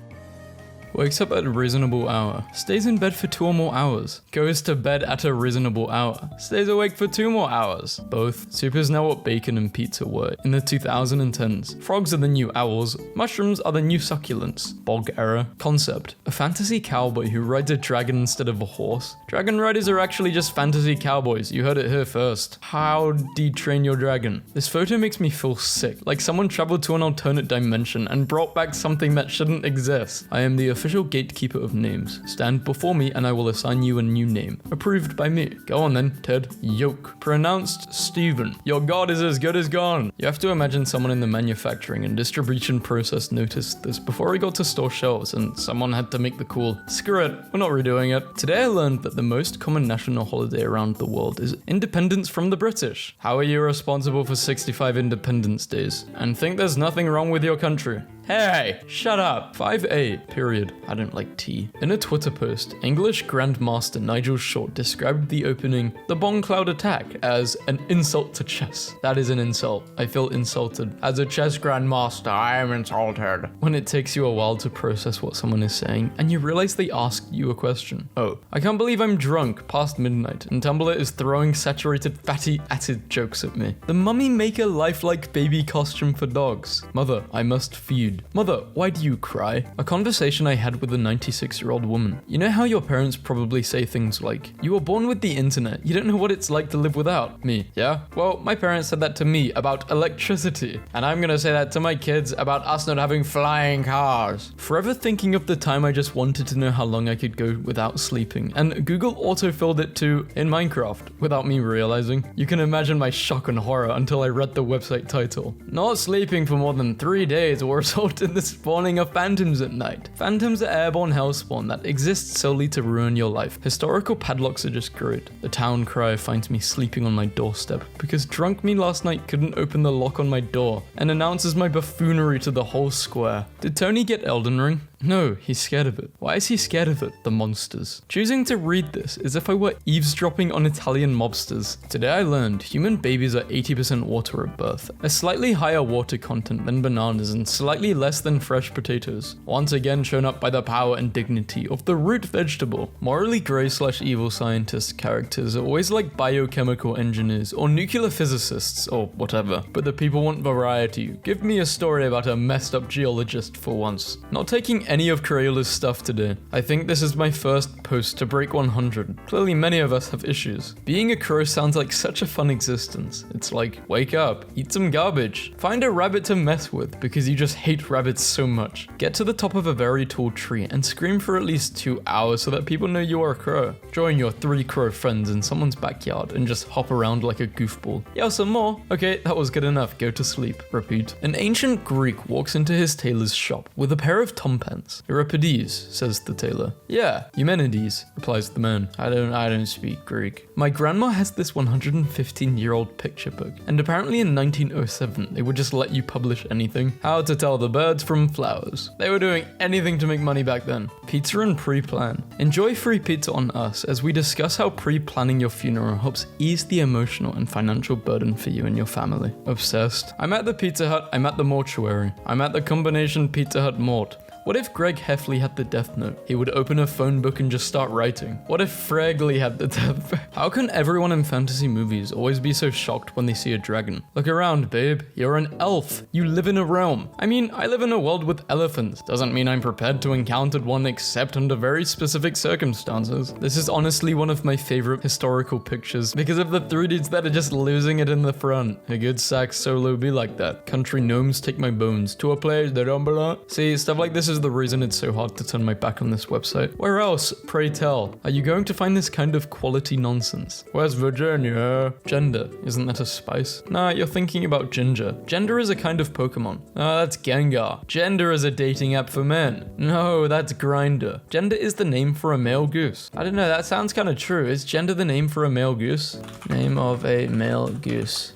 Wakes up at a reasonable hour. Stays in bed for 2 or more hours. Goes to bed at a reasonable hour. Stays awake for 2 more hours. Both. Soup is now what bacon and pizza were in the 2010s. Frogs are the new owls. Mushrooms are the new succulents. Bog era. Concept. A fantasy cowboy who rides a dragon instead of a horse. Dragon riders are actually just fantasy cowboys. You heard it here first. How detrain your dragon? This photo makes me feel sick. Like someone traveled to an alternate dimension and brought back something that shouldn't exist. I am the official gatekeeper of names. Stand before me and I will assign you a new name. Approved by me. Go on then, Ted. Yoke. Pronounced Stephen. Your god is as good as gone. You have to imagine someone in the manufacturing and distribution process noticed this before he got to store shelves and someone had to make the call. Screw it, we're not redoing it. Today I learned that the most common national holiday around the world is independence from the British. How are you responsible for 65 Independence Days and think there's nothing wrong with your country? Hey, shut up. 5A, period. I don't like tea. In a Twitter post, English Grandmaster Nigel Short described the opening, The Bong Cloud Attack, as an insult to chess. That is an insult. I feel insulted. As a chess grandmaster, I am insulted. When it takes you a while to process what someone is saying, and you realize they asked you a question. Oh, I can't believe I'm drunk past midnight, and Tumblr is throwing saturated fatty acid jokes at me. The mummy make a lifelike baby costume for dogs. Mother, I must feed. Mother, why do you cry? A conversation I had with a 96-year-old woman. You know how your parents probably say things like, you were born with the internet, you don't know what it's like to live without. Me, yeah? Well, my parents said that to me about electricity. And I'm gonna say that to my kids about us not having flying cars. Forever thinking of the time I just wanted to know how long I could go without sleeping. And Google autofilled it to in Minecraft without me realizing. You can imagine my shock and horror until I read the website title. Not sleeping for more than 3 days will result in the spawning of phantoms at night. Phantoms are airborne hellspawn that exist solely to ruin your life. Historical padlocks are just great. The town crier finds me sleeping on my doorstep because drunk me last night couldn't open the lock on my door and announces my buffoonery to the whole square. Did Tony get Elden Ring? No, he's scared of it. Why is he scared of it? The monsters. Choosing to read this is if I were eavesdropping on Italian mobsters. Today I learned human babies are 80% water at birth, a slightly higher water content than bananas and slightly less than fresh potatoes. Once again shown up by the power and dignity of the root vegetable. Morally grey/evil scientist characters are always like biochemical engineers or nuclear physicists or whatever, but the people want variety. Give me a story about a messed up geologist for once. Not taking any of Crayola's stuff today. I think this is my first post to break 100. Clearly many of us have issues. Being a crow sounds like such a fun existence. It's like, wake up, eat some garbage, find a rabbit to mess with because you just hate rabbits so much. Get to the top of a very tall tree and scream for at least 2 hours so that people know you are a crow. Join your 3 crow friends in someone's backyard and just hop around like a goofball. Yell some more. Okay, that was good enough. Go to sleep. Repeat. An ancient Greek walks into his tailor's shop with a pair of tom pants. Euripides, says the tailor. Yeah, Eumenides, replies the man. I don't speak Greek. My grandma has this 115-year-old picture book, and apparently in 1907 they would just let you publish anything. How to tell the birds from flowers. They were doing anything to make money back then. Pizza and pre-plan. Enjoy free pizza on us as we discuss how pre-planning your funeral helps ease the emotional and financial burden for you and your family. Obsessed. I'm at the Pizza Hut, I'm at the mortuary. I'm at the combination Pizza Hut mort. What if Greg Heffley had the death note? He would open a phone book and just start writing. What if Fregley had the death? How can everyone in fantasy movies always be so shocked when they see a dragon? Look around, babe. You're an elf. You live in a realm. I mean, I live in a world with elephants. Doesn't mean I'm prepared to encounter one except under very specific circumstances. This is honestly one of my favorite historical pictures because of the 3 dudes that are just losing it in the front. A good sax solo be like that. Country gnomes take my bones to a place that don't belong. See, stuff like this is the reason it's so hard to turn my back on this website. Where else, pray tell, are you going to find this kind of quality nonsense? Where's Virginia? Gender, isn't that a spice? Nah, you're thinking about ginger. Gender is a kind of Pokemon. Oh, that's Gengar. Gender is a dating app for men. No, that's Grindr. Gender is the name for a male goose. I don't know, that sounds kind of true. Is gender the name for a male goose? Name of a male goose.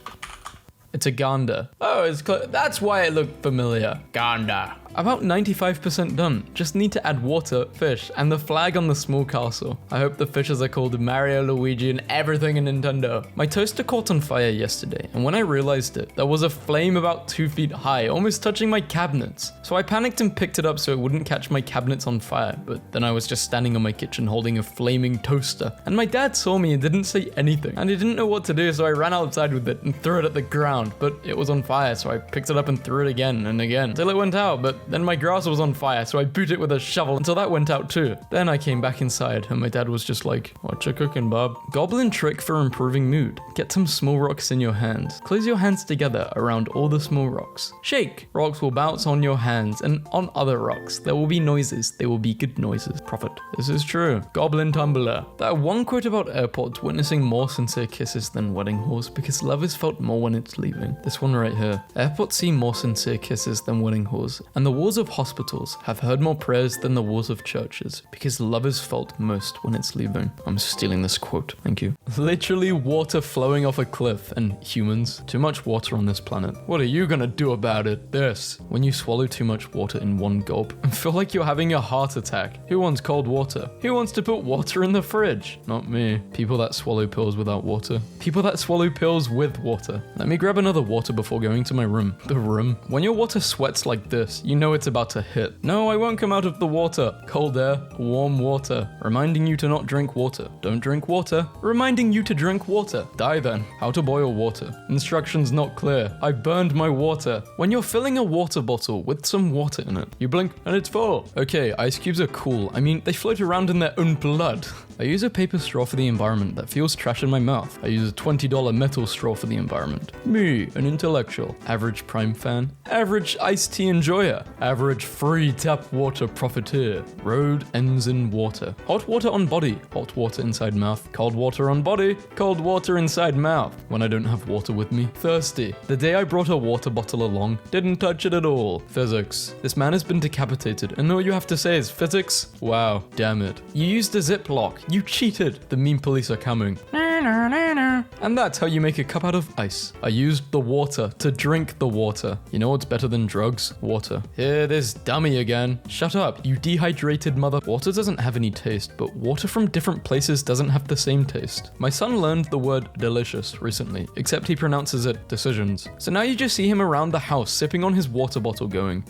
It's a gander. Oh, that's why it looked familiar. Gander. About 95% done. Just need to add water, fish, and the flag on the small castle. I hope the fishes are called Mario, Luigi, and everything in Nintendo. My toaster caught on fire yesterday, and when I realized it, there was a flame about 2 feet high, almost touching my cabinets. So I panicked and picked it up so it wouldn't catch my cabinets on fire, but then I was just standing on my kitchen holding a flaming toaster. And my dad saw me and didn't say anything, and he didn't know what to do, so I ran outside with it and threw it at the ground, but it was on fire, so I picked it up and threw it again and again until it went out, but then my grass was on fire, so I beat it with a shovel until that went out too. Then I came back inside and my dad was just like, "What you cooking, Bob?" Goblin trick for improving mood. Get some small rocks in your hands. Close your hands together around all the small rocks. Shake. Rocks will bounce on your hands and on other rocks. There will be noises. They will be good noises. Prophet. This is true. Goblin Tumblr. That one quote about airports witnessing more sincere kisses than wedding halls because love is felt more when it's leaving. This one right here. Airports see more sincere kisses than wedding halls, and the walls of hospitals have heard more prayers than the walls of churches because love is felt most when it's leaving. I'm stealing this quote. Thank you. Literally water flowing off a cliff and humans. Too much water on this planet. What are you gonna do about it? This. When you swallow too much water in one gulp and feel like you're having a heart attack. Who wants cold water? Who wants to put water in the fridge? Not me. People that swallow pills without water. People that swallow pills with water. Let me grab another water before going to my room. The room. When your water sweats like this, you know it's about to hit. No, I won't come out of the water. Cold air, warm water. Reminding you to not drink water. Don't drink water. Reminding you to drink water. Die then. How to boil water. Instructions not clear. I burned my water. When you're filling a water bottle with some water in it, you blink and it's full. Okay, ice cubes are cool. I mean, they float around in their own blood. I use a paper straw for the environment that feels trash in my mouth. I use a $20 metal straw for the environment. Me, an intellectual. Average Prime fan. Average iced tea enjoyer. Average free tap water profiteer. Road ends in water. Hot water on body. Hot water inside mouth. Cold water on body. Cold water inside mouth. When I don't have water with me. Thirsty. The day I brought a water bottle along, didn't touch it at all. Physics. This man has been decapitated, and all you have to say is physics? Wow, damn it. You used a Ziploc. You cheated. The meme police are coming. And that's how you make a cup out of ice. I used the water to drink the water. You know what's better than drugs? Water. Here, this dummy again. Shut up, you dehydrated mother. Water doesn't have any taste, but water from different places doesn't have the same taste. My son learned the word delicious recently, except he pronounces it decisions. So now you just see him around the house sipping on his water bottle going,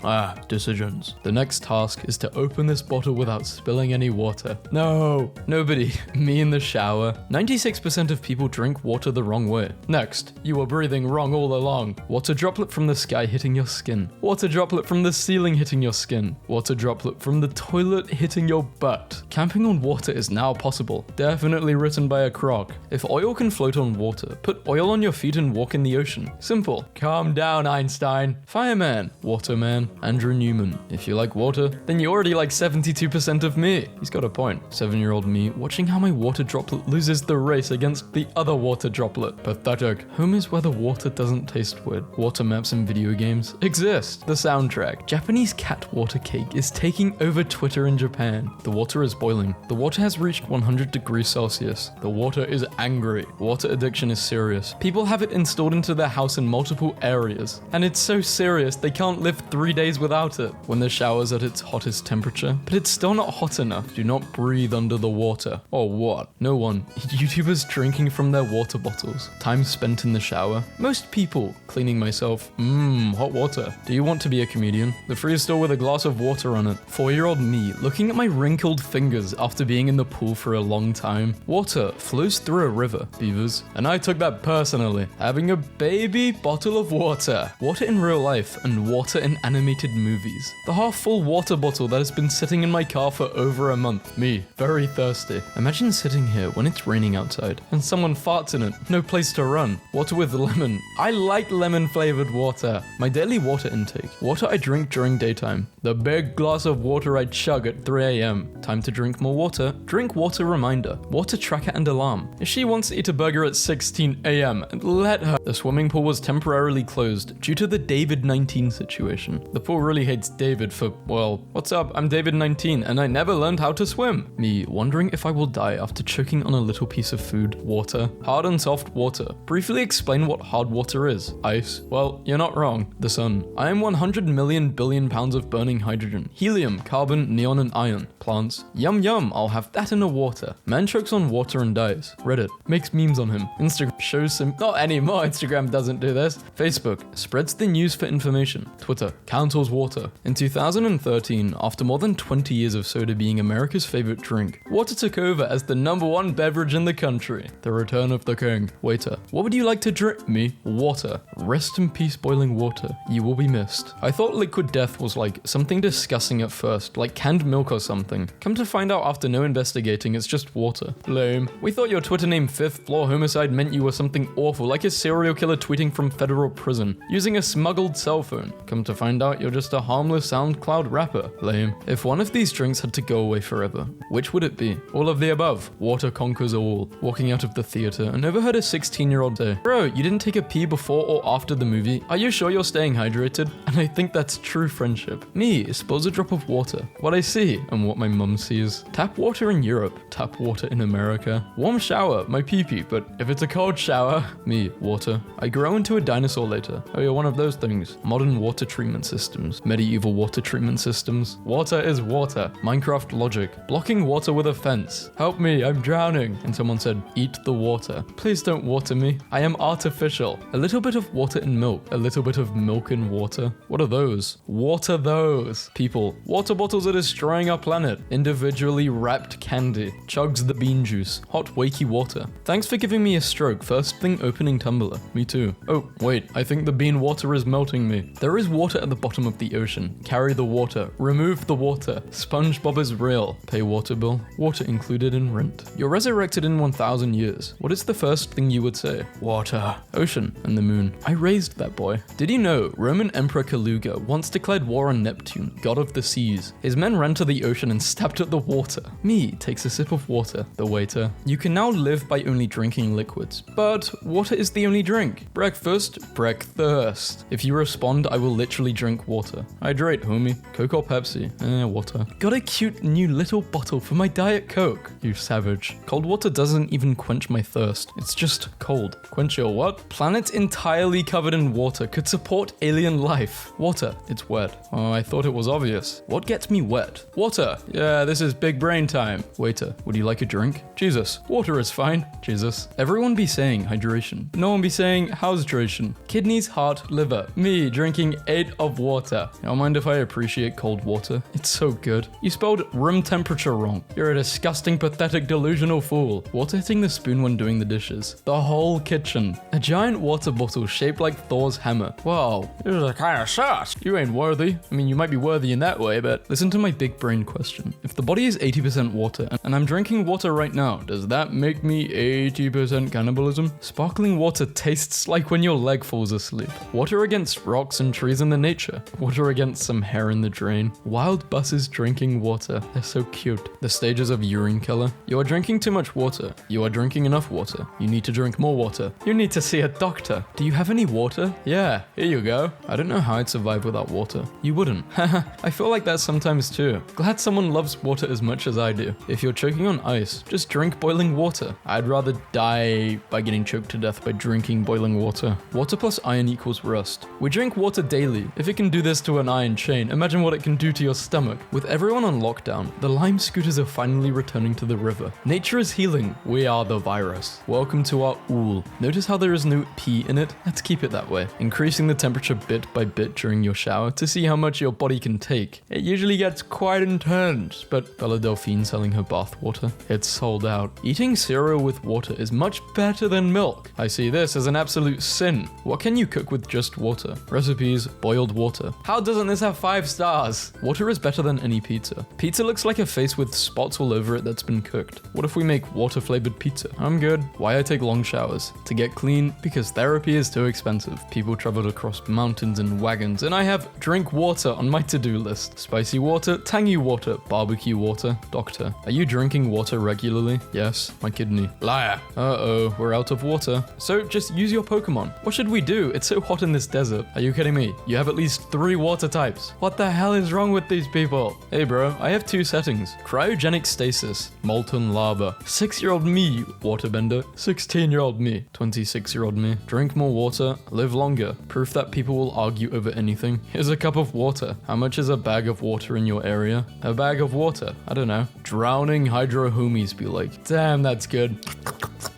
ah, decisions. The next task is to open this bottle without spilling any water. No, nobody. Me in the shower. 96% of people drink water the wrong way. Next, you were breathing wrong all along. Water droplet from the sky hitting your skin. Water droplet from the ceiling hitting your skin. Water droplet from the toilet hitting your butt. Camping on water is now possible. Definitely written by a croc. If oil can float on water, put oil on your feet and walk in the ocean. Simple. Calm down, Einstein. Fireman. Waterman. Andrew Newman. If you like water, then you already like 72% of me. He's got a point. 7-year-old me watching how my water droplet loses the race against the other water droplet. Pathetic. Home is where the water doesn't taste weird. Water maps in video games exist. The soundtrack. Japanese cat water cake is taking over Twitter in Japan. The water is boiling. The water has reached 100 degrees Celsius. The water is angry. Water addiction is serious. People have it installed into their house in multiple areas. And it's so serious they can't live 3 days without it. When the shower's at its hottest temperature, but it's still not hot enough. Do not breathe under the water. Or what? No one. YouTubers drinking from their water bottles. Time spent in the shower. Most people. Cleaning myself. Hot water. Do you want to be a comedian? The freestyle with a glass of water on it. 4-year-old me looking at my wrinkled fingers after being in the pool for a long time. Water flows through a river. Beavers. And I took that personally. Having a baby bottle of water. Water in real life and water in animated movies. The half-full water bottle that has been sitting in my car for over a month. Me. Very thirsty. Imagine sitting here when it's raining outside and someone farts in it. No place to run. Water with lemon. I like lemon flavored water. My daily water intake. Water I drink during daytime. The big glass of water I chug at 3 a.m. Time to drink more water. Drink water reminder. Water tracker and alarm. If she wants to eat a burger at 16 a.m., let her. The swimming pool was temporarily closed due to the David-19 situation. The pool really hates David for, well, what's up? I'm David-19 and I never learned how to swim. Me wondering if I will die after choking on a little piece of food. Water. Water. Hard and soft water. Briefly explain what hard water is. Ice. Well, you're not wrong. The sun. I am 100 million billion pounds of burning hydrogen. Helium, carbon, neon and iron. Plants. Yum yum, I'll have that in the water. Man chokes on water and dies. Reddit. Makes memes on him. Instagram shows some... Not anymore, Instagram doesn't do this. Facebook. Spreads the news for information. Twitter. Counsels water. In 2013, after more than 20 years of soda being America's favorite drink, water took over as the #1 beverage in the country. The return of the king. Waiter. What would you like to drink? Me. Water. Rest in peace, boiling water. You will be missed. I thought liquid death was like something disgusting at first, like canned milk or something. Come to find out after no investigating, it's just water. Lame. We thought your Twitter name 5th Floor Homicide meant you were something awful, like a serial killer tweeting from federal prison, using a smuggled cell phone. Come to find out you're just a harmless SoundCloud rapper. Lame. If one of these drinks had to go away forever, which would it be? All of the above. Water conquers all. Walking out of the theater, I never heard a 16-year-old say, bro, you didn't take a pee before or after the movie? Are you sure you're staying hydrated? And I think that's true friendship. Me, spills a drop of water. What I see, and what my mum sees. Tap water in Europe. Tap water in America. Warm shower, my pee-pee, but if it's a cold shower, me, water. I grow into a dinosaur later. Oh, you're one of those things. Modern water treatment systems. Medieval water treatment systems. Water is water. Minecraft logic. Blocking water with a fence. Help me, I'm drowning. And someone said, eat the water. Please don't water me. I am artificial. A little bit of water in milk. A little bit of milk in water. What are those? Water those. People. Water bottles are destroying our planet. Individually wrapped candy. Chugs the bean juice. Hot wakey water. Thanks for giving me a stroke. First thing opening tumbler. Me too. Oh, wait. I think the bean water is melting me. There is water at the bottom of the ocean. Carry the water. Remove the water. SpongeBob is real. Pay water bill. Water included in rent. You're resurrected in 1,000 years. What is the first thing you would say? Water. Ocean and the moon. I raised that boy. Did you know Roman Emperor Caligula once declared war on Neptune, god of the seas? His men ran to the ocean and stabbed at the water. Me takes a sip of water. The waiter. You can now live by only drinking liquids. But water is the only drink. Breakfast. Breakthirst. If you respond, I will literally drink water. Hydrate, homie. Coke or Pepsi? Water. Got a cute new little bottle for my Diet Coke. You savage. Cold water doesn't even quench my thirst. It's just cold. Quench your what? Planet entirely covered in water could support alien life. Water. It's wet. Oh, I thought it was obvious. What gets me wet? Water. Yeah, this is big brain time. Waiter. Would you like a drink? Jesus. Water is fine. Jesus. Everyone be saying hydration. No one be saying how's-dration. Kidneys, heart, liver. Me drinking 8 of water. I don't mind if I appreciate cold water. It's so good. You spelled room temperature wrong. You're a disgusting, pathetic, delusional fool. Water hitting the spoon when doing the dishes. The whole kitchen. A giant water bottle shaped like Thor's hammer. Wow. This is kind of sus. You ain't worthy. I mean, you might be worthy in that way, but listen to my big brain question. If the body is 80% water, and I'm drinking water right now, does that make me 80% cannibalism? Sparkling water tastes like when your leg falls asleep. Water against rocks and trees in the nature. Water against some hair in the drain. Wild buses drinking water. They're so cute. The stages of urine killer. You are drinking too much water. You are drinking enough water. You need to drink more water. You need to see a doctor. Do you have any water? Yeah, here you go. I don't know how I'd survive without water. You wouldn't. Haha, I feel like that sometimes too. Glad someone loves water as much as I do. If you're choking on ice, just drink boiling water. I'd rather die by getting choked to death by drinking boiling water. Water plus iron equals rust. We drink water daily. If it can do this to an iron chain, imagine what it can do to your stomach. With everyone on lockdown, the Lime scooters are finally returning to the river. Nature is healing. We are the virus. Welcome to our ool. Notice how there is no pee in it? Let's keep it that way. Increasing the temperature bit by bit during your shower to see how much your body can take. It usually gets quite intense, but Bella Delphine selling her bath water. It's sold out. Eating cereal with water is much better than milk. I see this as an absolute sin. What can you cook with just water? Recipes, boiled water. How doesn't this have 5 stars? Water is better than any pizza. Pizza looks like a face with spots all over it that's been cooked. What if we make water flavored pizza? I'm good. Why I take long showers? To get clean, because therapy is too expensive. People traveled across mountains in wagons, and I have drink water on my to-do list. Spicy water, tangy water, barbecue water. Doctor, are you drinking water regularly? Yes, my kidney. Liar. Uh-oh, we're out of water. So just use your Pokemon. What should we do? It's so hot in this desert. Are you kidding me? You have at least 3 water types. What the hell is wrong with these people? Hey bro, I have 2 settings. Cryogenic stasis, molten lava. 6-year-old me, water waterbender. 16-year-old me. 26-year-old me. Drink more water. Live longer. Proof that people will argue over anything. Here's a cup of water. How much is a bag of water in your area? A bag of water. I don't know. Drowning hydro homies be like, damn, that's good.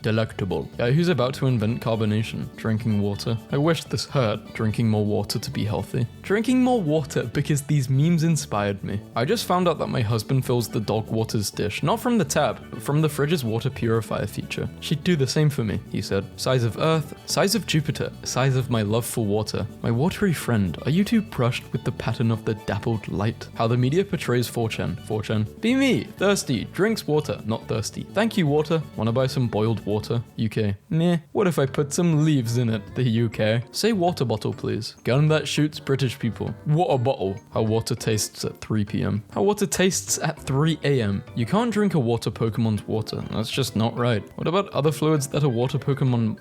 Delectable. Guy who's about to invent carbonation. Drinking water. I wish this hurt. Drinking more water to be healthy. Drinking more water because these memes inspired me. I just found out that my husband fills the dog water's dish, not from the tap, but from the fridge's water purifier feature. She'd do the same for me, he said. Size of Earth, size of Jupiter, size of my love for water. My watery friend, are you too brushed with the pattern of the dappled light? How the media portrays 4chan. 4chan. Be me. Thirsty. Drinks water. Not thirsty. Thank you, water. Wanna buy some boiled water? UK. Meh. What if I put some leaves in it? The UK. Say water bottle, please. Gun that shoots British people. Water bottle. How water tastes at 3 p.m. How water tastes at 3 a.m. You can't drink a water Pokemon's water. That's just not right. What about other fluids that a water Pokemon...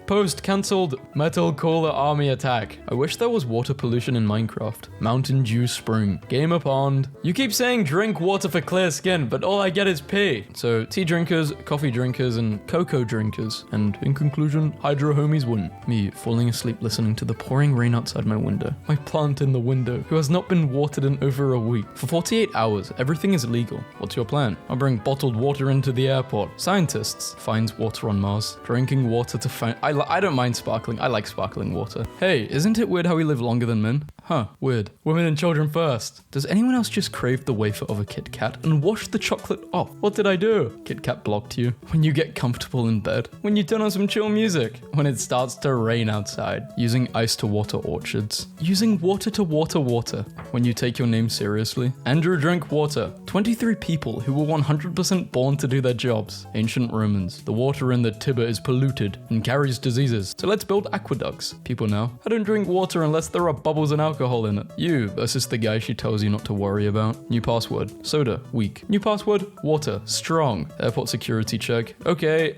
Post cancelled. Metal Cooler Army attack. I wish there was water pollution in Minecraft. Mountain Dew Spring. Gamer Pond. You keep saying drink water for clear skin, but all I get is pee. So tea drinkers, coffee drinkers, and cocoa drinkers. And in conclusion, hydro homies win. Me falling asleep listening to the pouring rain outside my window. My plant in the window, who has not been watered in over a week. For 48 hours, everything is legal. What's your plan? I'll bring bottled water into the airport. Scientists finds water on Mars. Drinking water to find... I don't mind sparkling. I like sparkling water. Hey, isn't it weird how we live longer than men? Huh, weird. Women and children first. Does anyone else just crave the wafer of a Kit Kat and wash the chocolate off? What did I do? Kit Kat blocked you. When you get comfortable in bed. When you turn on some chill music. When it starts to rain outside. Using ice to water orchards. Using water to water water. When you take your name seriously. Andrew drank water. 23 people who were 100% born to do their jobs. Ancient Romans. The water in the Tiber is polluted and carries diseases. So let's build aqueducts. People now. I don't drink water unless there are bubbles and alcohol in it. You versus the guy she tells you not to worry about. New password. Soda. Weak. New password. Water. Strong. Airport security check. Okay.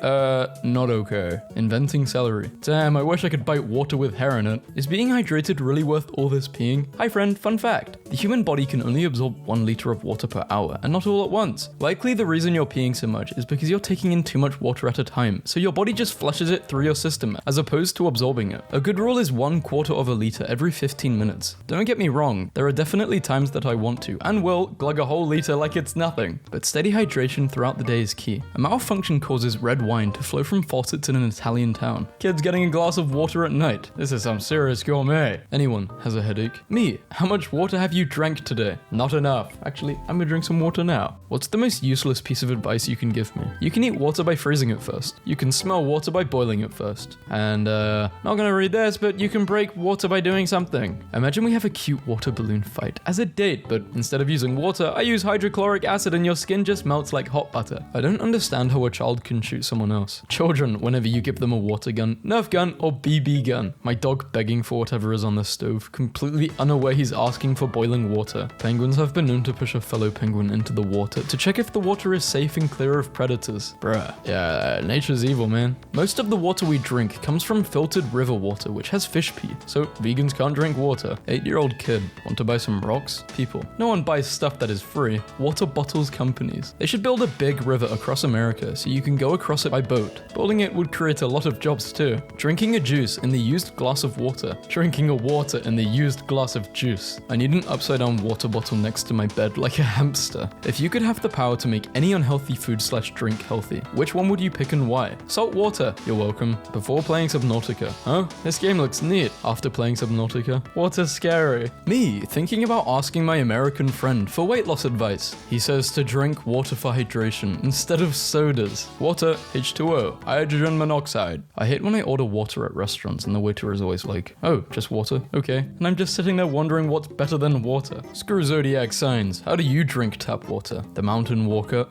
Not okay. Inventing celery. Damn, I wish I could bite water with hair in it. Is being hydrated really worth all this peeing? Hi friend, fun fact. The human body can only absorb 1 liter of water per hour, and not all at once. Likely the reason you're peeing so much is because you're taking in too much water at a time, so your body just flushes it through your system, as opposed to absorbing it. A good rule is 1/4 of a liter every 15 minutes. Don't get me wrong, there are definitely times that I want to, and will, glug a whole liter like it's nothing. But steady hydration throughout the day is key. A malfunction causes red wine to flow from faucets in an Italian town. Kids getting a glass of water at night. This is some serious gourmet. Anyone has a headache? Me. How much water have you drank today? Not enough. Actually, I'm gonna drink some water now. What's the most useless piece of advice you can give me? You can eat water by freezing it first. You can smell water by boiling it first. And, not gonna read this, but you can break water by doing something. Imagine we have a cute water balloon fight as a date, but instead of using water, I use hydrochloric acid and your skin just melts like hot butter. I don't understand how a child can shoot someone else. Children, whenever you give them a water gun, Nerf gun, or BB gun. My dog begging for whatever is on the stove, completely unaware he's asking for boiling water. Penguins have been known to push a fellow penguin into the water to check if the water is safe and clear of predators. Bruh. Yeah, nature's evil, man. Most of the water we drink comes from filtered river water, which has fish pee, so vegans can't drink water. 8-year-old kid, want to buy some rocks? People. No one buys stuff that is free. Water bottles companies. They should build a big river across America so you can go across it by boat. Building it would create a lot of jobs too. Drinking a juice in the used glass of water. Drinking a water in the used glass of juice. I need an upside down water bottle next to my bed like a hamster. If you could have the power to make any unhealthy food/drink healthy, which one would you pick and why? Salt water. You're welcome. Before playing Subnautica. Huh? This game looks neat. After playing Subnautica. Water's scary. Me, thinking about asking my American friend for weight loss advice. He says to drink water for hydration instead of sodas. Water, H2O, hydrogen monoxide. I hate when I order water at restaurants and the waiter is always like, oh, just water? Okay. And I'm just sitting there wondering what's better than water. Screw zodiac signs. How do you drink tap water? The mountain walker.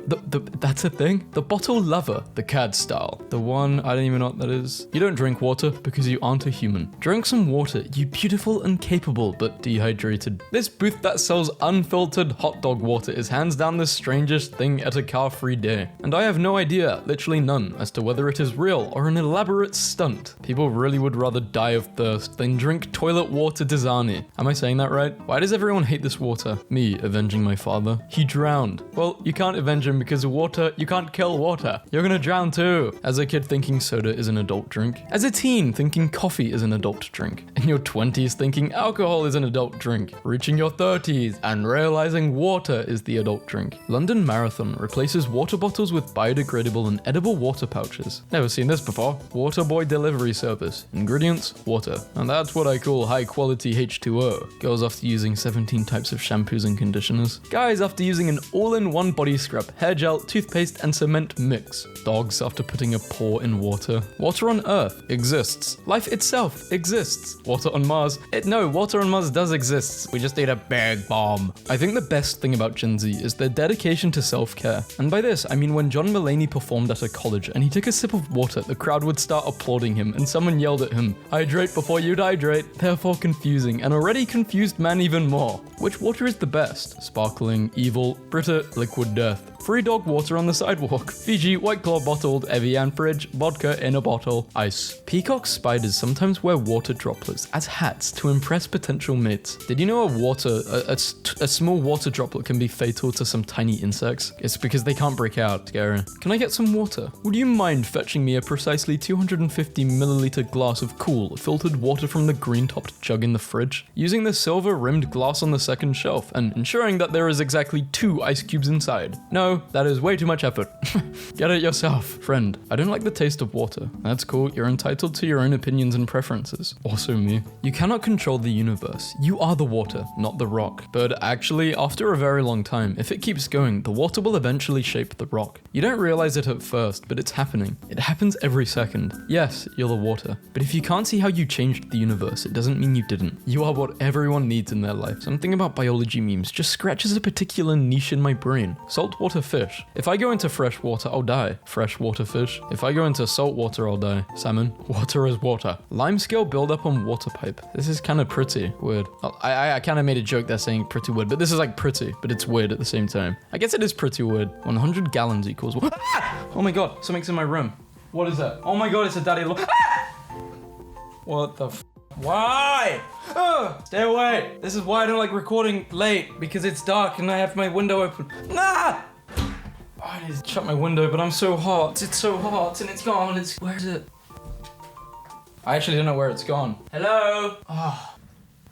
That's a thing? The bottle lover. The CAD style. The one, I don't even know what that is. You don't drink water because you aren't a human. Drink some water, you beautiful and capable capable but dehydrated. This booth that sells unfiltered hot dog water is hands down the strangest thing at a car-free day. And I have no idea, literally none, as to whether it is real or an elaborate stunt. People really would rather die of thirst than drink toilet water Dasani. Am I saying that right? Why does everyone hate this water? Me avenging my father. He drowned. Well, you can't avenge him because water, you can't kill water. You're gonna drown too. As a kid thinking soda is an adult drink. As a teen thinking coffee is an adult drink. In your 20s thinking alcohol is an adult drink. Reaching your 30s and realizing water is the adult drink. London Marathon replaces water bottles with biodegradable and edible water pouches. Never seen this before. Water Boy delivery service. Ingredients, water. And that's what I call high quality H2O. Girls after using 17 types of shampoos and conditioners. Guys after using an all-in-one body scrub, hair gel, toothpaste, and cement mix. Dogs after putting a paw in water. Water on Earth exists. Life itself exists. Water on Mars. No, water on Mars does exist. We just need a big bomb. I think the best thing about Gen Z is their dedication to self-care. And by this, I mean when John Mulaney performed at a college and he took a sip of water, the crowd would start applauding him and someone yelled at him, "Hydrate before you dehydrate." Therefore confusing, an already confused man even more. Which water is the best? Sparkling, evil, Brita, liquid death. Free dog water on the sidewalk. Fiji, White Claw bottled, Evian fridge, vodka in a bottle, ice. Peacock spiders sometimes wear water droplets as hats to impress potential mates. Did you know a small water droplet can be fatal to some tiny insects? It's because they can't break out. Scary. Can I get some water? Would you mind fetching me a precisely 250 milliliter glass of cool, filtered water from the green-topped jug in the fridge? Using the silver-rimmed glass on the second shelf and ensuring that there is exactly 2 ice cubes inside. No, that is way too much effort. Get it yourself. Friend, I don't like the taste of water. That's cool, you're entitled to your own opinions and preferences. Also me. You cannot control the universe. You are the water, not the rock. But actually, after a very long time, if it keeps going, the water will eventually shape the rock. You don't realize it at first, but it's happening. It happens every second. Yes, you're the water. But if you can't see how you changed the universe, it doesn't mean you didn't. You are what everyone needs in their life. Something about biology memes just scratches a particular niche in my brain. Saltwater fish. If I go into fresh water, I'll die. Freshwater fish. If I go into salt water, I'll die. Salmon. Water is water. Limescale buildup on water pipe. This is kind of pretty. Weird. I kind of made a joke there saying pretty weird, but this is like pretty, but it's weird at the same time. I guess it is pretty weird. 100 gallons equals... Oh my god, something's in my room. What is that? Oh my god, it's a daddy... What the f... Why? Stay away. This is why I don't like recording late, because it's dark and I have my window open. Ah! Oh, I need to shut my window, but I'm so hot. It's so hot and it's gone. Where is it? I actually don't know where it's gone. Hello? Oh.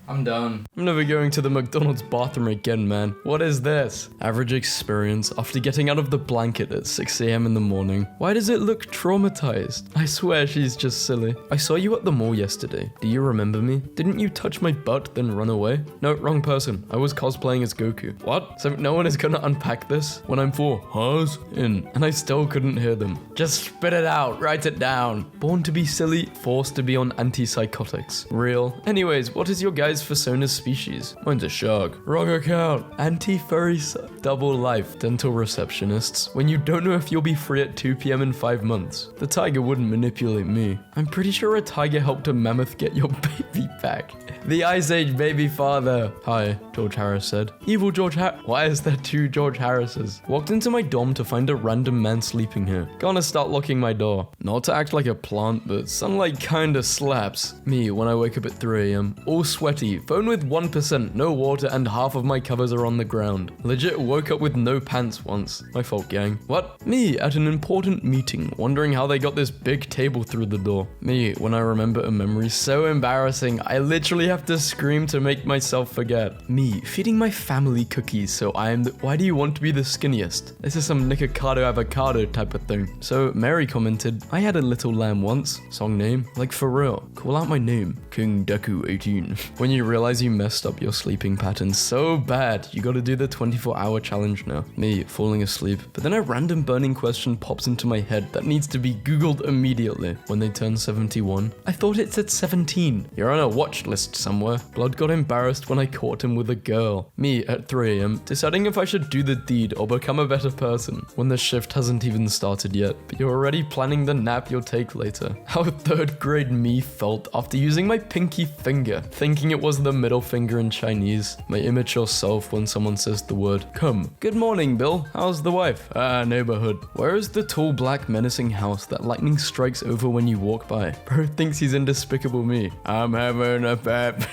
I'm done. I'm never going to the McDonald's bathroom again, man. What is this? Average experience after getting out of the blanket at 6 a.m. in the morning. Why does it look traumatized? I swear she's just silly. I saw you at the mall yesterday. Do you remember me? Didn't you touch my butt then run away? No, wrong person. I was cosplaying as Goku. What? So no one is gonna unpack this when I'm 4 hours in, and I still couldn't hear them. Just spit it out. Write it down. Born to be silly, forced to be on antipsychotics. Real. Anyways, what is your guys' Fursona's species? Mine's a shark. Wrong account. Anti-furry double life. Dental receptionists. When you don't know if you'll be free at 2 p.m. in 5 months. The tiger wouldn't manipulate me. I'm pretty sure a tiger helped a mammoth get your baby back. The Ice Age baby father. Hi, George Harris said. Evil George Harris. Why is there 2 George Harrises? Walked into my dorm to find a random man sleeping here. Gonna start locking my door. Not to act like a plant, but sunlight kinda slaps. Me when I wake up at 3 a.m. All sweaty, phone with 1%, no water, and half of my covers are on the ground. Legit woke up with no pants once. My fault, gang. What? Me at an important meeting, wondering how they got this big table through the door. Me when I remember a memory so embarrassing, I literally have to scream to make myself forget. Me feeding my family cookies, so I am the... Why do you want to be the skinniest? This is some Nikocado avocado type of thing. So Mary commented, I had a little lamb once. Song name? Like for real. Call out my name. King Deku 18. When you realize you messed up your sleeping pattern so bad, you gotta do the 24-hour challenge now. Me falling asleep. But then a random burning question pops into my head that needs to be googled immediately. When they turn 71. I thought it said 17. You're on a watch list somewhere. Blood got embarrassed when I caught him with a the girl. Me at 3 a.m. deciding if I should do the deed or become a better person when the shift hasn't even started yet, but you're already planning the nap you'll take later. How 3rd grade me felt after using my pinky finger, thinking it was the middle finger in Chinese. My immature self when someone says the word come. Good morning, Bill. How's the wife? Neighborhood. Where is the tall black menacing house that lightning strikes over when you walk by? Bro thinks he's in Despicable Me. I'm having a bad...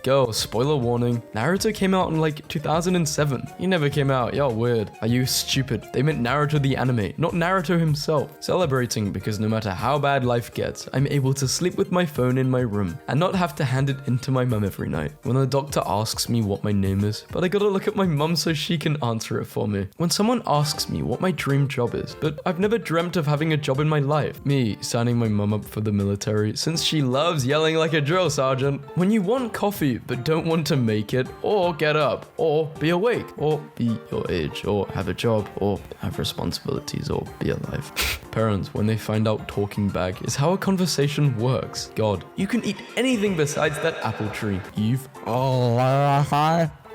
Girl, spoiler warning, Naruto came out in like 2007. He never came out, y'all weird. Are you stupid? They meant Naruto the anime, not Naruto himself. Celebrating because no matter how bad life gets, I'm able to sleep with my phone in my room and not have to hand it into my mum every night. When the doctor asks me what my name is, but I gotta look at my mum so she can answer it for me. When someone asks me what my dream job is, but I've never dreamt of having a job in my life. Me signing my mum up for the military since she loves yelling like a drill sergeant. When you want coffee but don't want to make it, or get up, or be awake, or be your age, or have a job, or have responsibilities, or be alive. Parents, when they find out talking back is how a conversation works. God, you can eat anything besides that apple tree. Eve.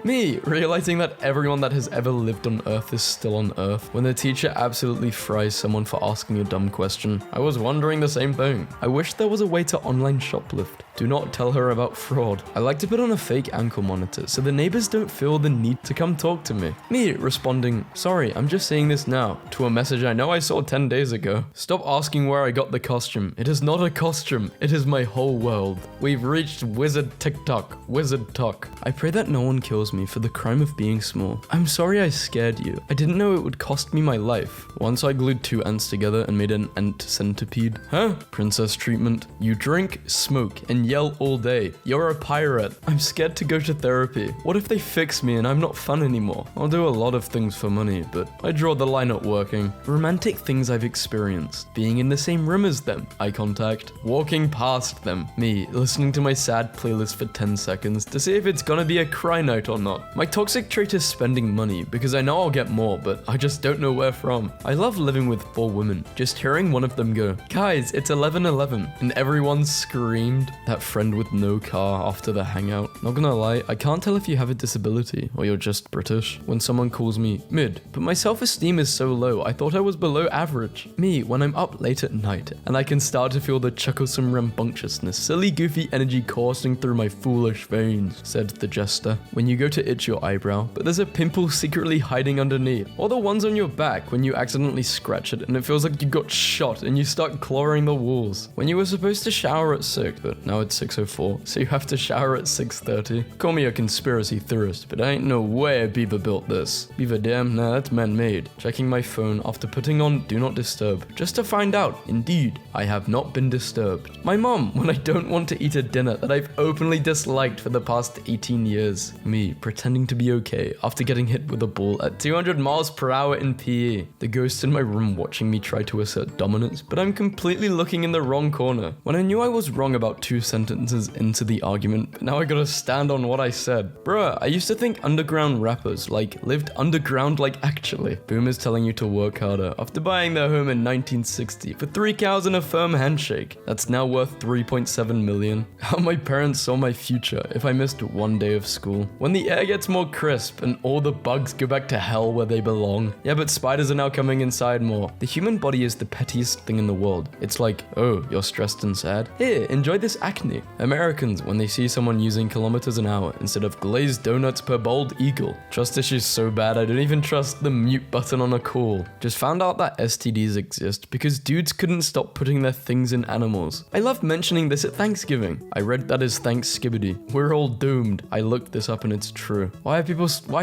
Me, realizing that everyone that has ever lived on Earth is still on Earth when the teacher absolutely fries someone for asking a dumb question. I was wondering the same thing. I wish there was a way to online shoplift. Do not tell her about fraud. I like to put on a fake ankle monitor so the neighbors don't feel the need to come talk to me. Me, responding, sorry, I'm just seeing this now, to a message I know I saw 10 days ago. Stop asking where I got the costume. It is not a costume. It is my whole world. We've reached Wizard TikTok. Wizard Talk. I pray that no one kills me for the crime of being small. I'm sorry I scared you. I didn't know it would cost me my life. Once I glued 2 ants together and made an ant centipede. Huh? Princess treatment. You drink, smoke, and yell all day. You're a pirate. I'm scared to go to therapy. What if they fix me and I'm not fun anymore? I'll do a lot of things for money, but I draw the line at working. Romantic things I've experienced. Being in the same room as them. Eye contact. Walking past them. Me, listening to my sad playlist for 10 seconds to see if it's gonna be a cry note or not. My toxic trait is spending money because I know I'll get more, but I just don't know where from. I love living with 4 women. Just hearing one of them go, guys, it's 11:11, and everyone screamed. That friend with no car after the hangout. Not gonna lie, I can't tell if you have a disability or you're just British when someone calls me mid, but my self-esteem is so low I thought I was below average. Me, when I'm up late at night and I can start to feel the chucklesome rambunctiousness, silly goofy energy coursing through my foolish veins, said the jester. When you go to itch your eyebrow, but there's a pimple secretly hiding underneath, or the ones on your back when you accidentally scratch it and it feels like you got shot and you start clawing the walls. When you were supposed to shower at 6, but now it's 6:04, so you have to shower at 6:30. Call me a conspiracy theorist, but I ain't no way Beaver built this. Beaver dam? Nah, that's man-made. Checking my phone after putting on Do Not Disturb, just to find out, indeed, I have not been disturbed. My mom, when I don't want to eat a dinner that I've openly disliked for the past 18 years. Me, pretending to be okay after getting hit with a ball at 200 miles per hour in PE. The ghost in my room watching me try to assert dominance, but I'm completely looking in the wrong corner. When I knew I was wrong about 2 sentences into the argument, but now I gotta stand on what I said. Bruh, I used to think underground rappers, lived underground actually. Boomers telling you to work harder after buying their home in 1960 for 3 cows and a firm handshake. That's now worth 3.7 million. How my parents saw my future if I missed 1 day of school. When the air gets more crisp and all the bugs go back to hell where they belong. Yeah, but spiders are now coming inside more. The human body is the pettiest thing in the world. It's like, oh, you're stressed and sad? Here, enjoy this acne. Americans, when they see someone using kilometers an hour instead of glazed donuts per bald eagle. Trust issues so bad I don't even trust the mute button on a call. Just found out that STDs exist because dudes couldn't stop putting their things in animals. I love mentioning this at Thanksgiving. I read that as Thanksskibbity. We're all doomed. I looked this up and it's true. Why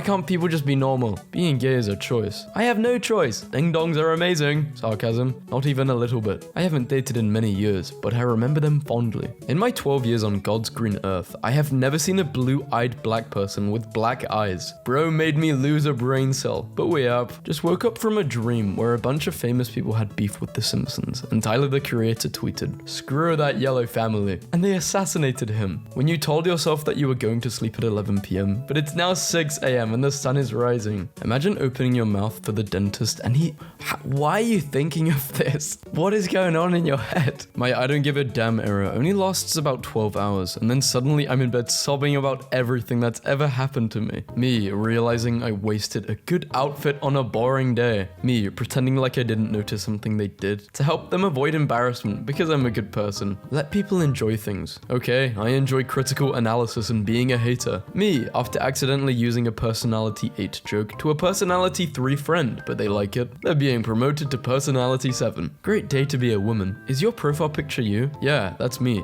can't people just be normal? Being gay is a choice. I have no choice. Ding dongs are amazing. Sarcasm. Not even a little bit. I haven't dated in many years, but I remember them fondly. In my 12 years on God's green earth, I have never seen a blue-eyed black person with black eyes. Bro made me lose a brain cell, but we up. Just woke up from a dream where a bunch of famous people had beef with The Simpsons, and Tyler the Creator tweeted, "Screw that yellow family," and they assassinated him. When you told yourself that you were going to sleep at 11 p.m., a.m., but it's now 6 a.m. and the sun is rising. Imagine opening your mouth for the dentist and why are you thinking of this? What is going on in your head? My I don't give a damn era only lasts about 12 hours, and then suddenly I'm in bed sobbing about everything that's ever happened to me. Me realizing I wasted a good outfit on a boring day. Me pretending like I didn't notice something they did to help them avoid embarrassment because I'm a good person. Let people enjoy things. Okay, I enjoy critical analysis and being a hater. Me, after accidentally using a personality 8 joke to a personality 3 friend, but they like it. They're being promoted to personality 7. Great day to be a woman. Is your profile picture you? Yeah, that's me.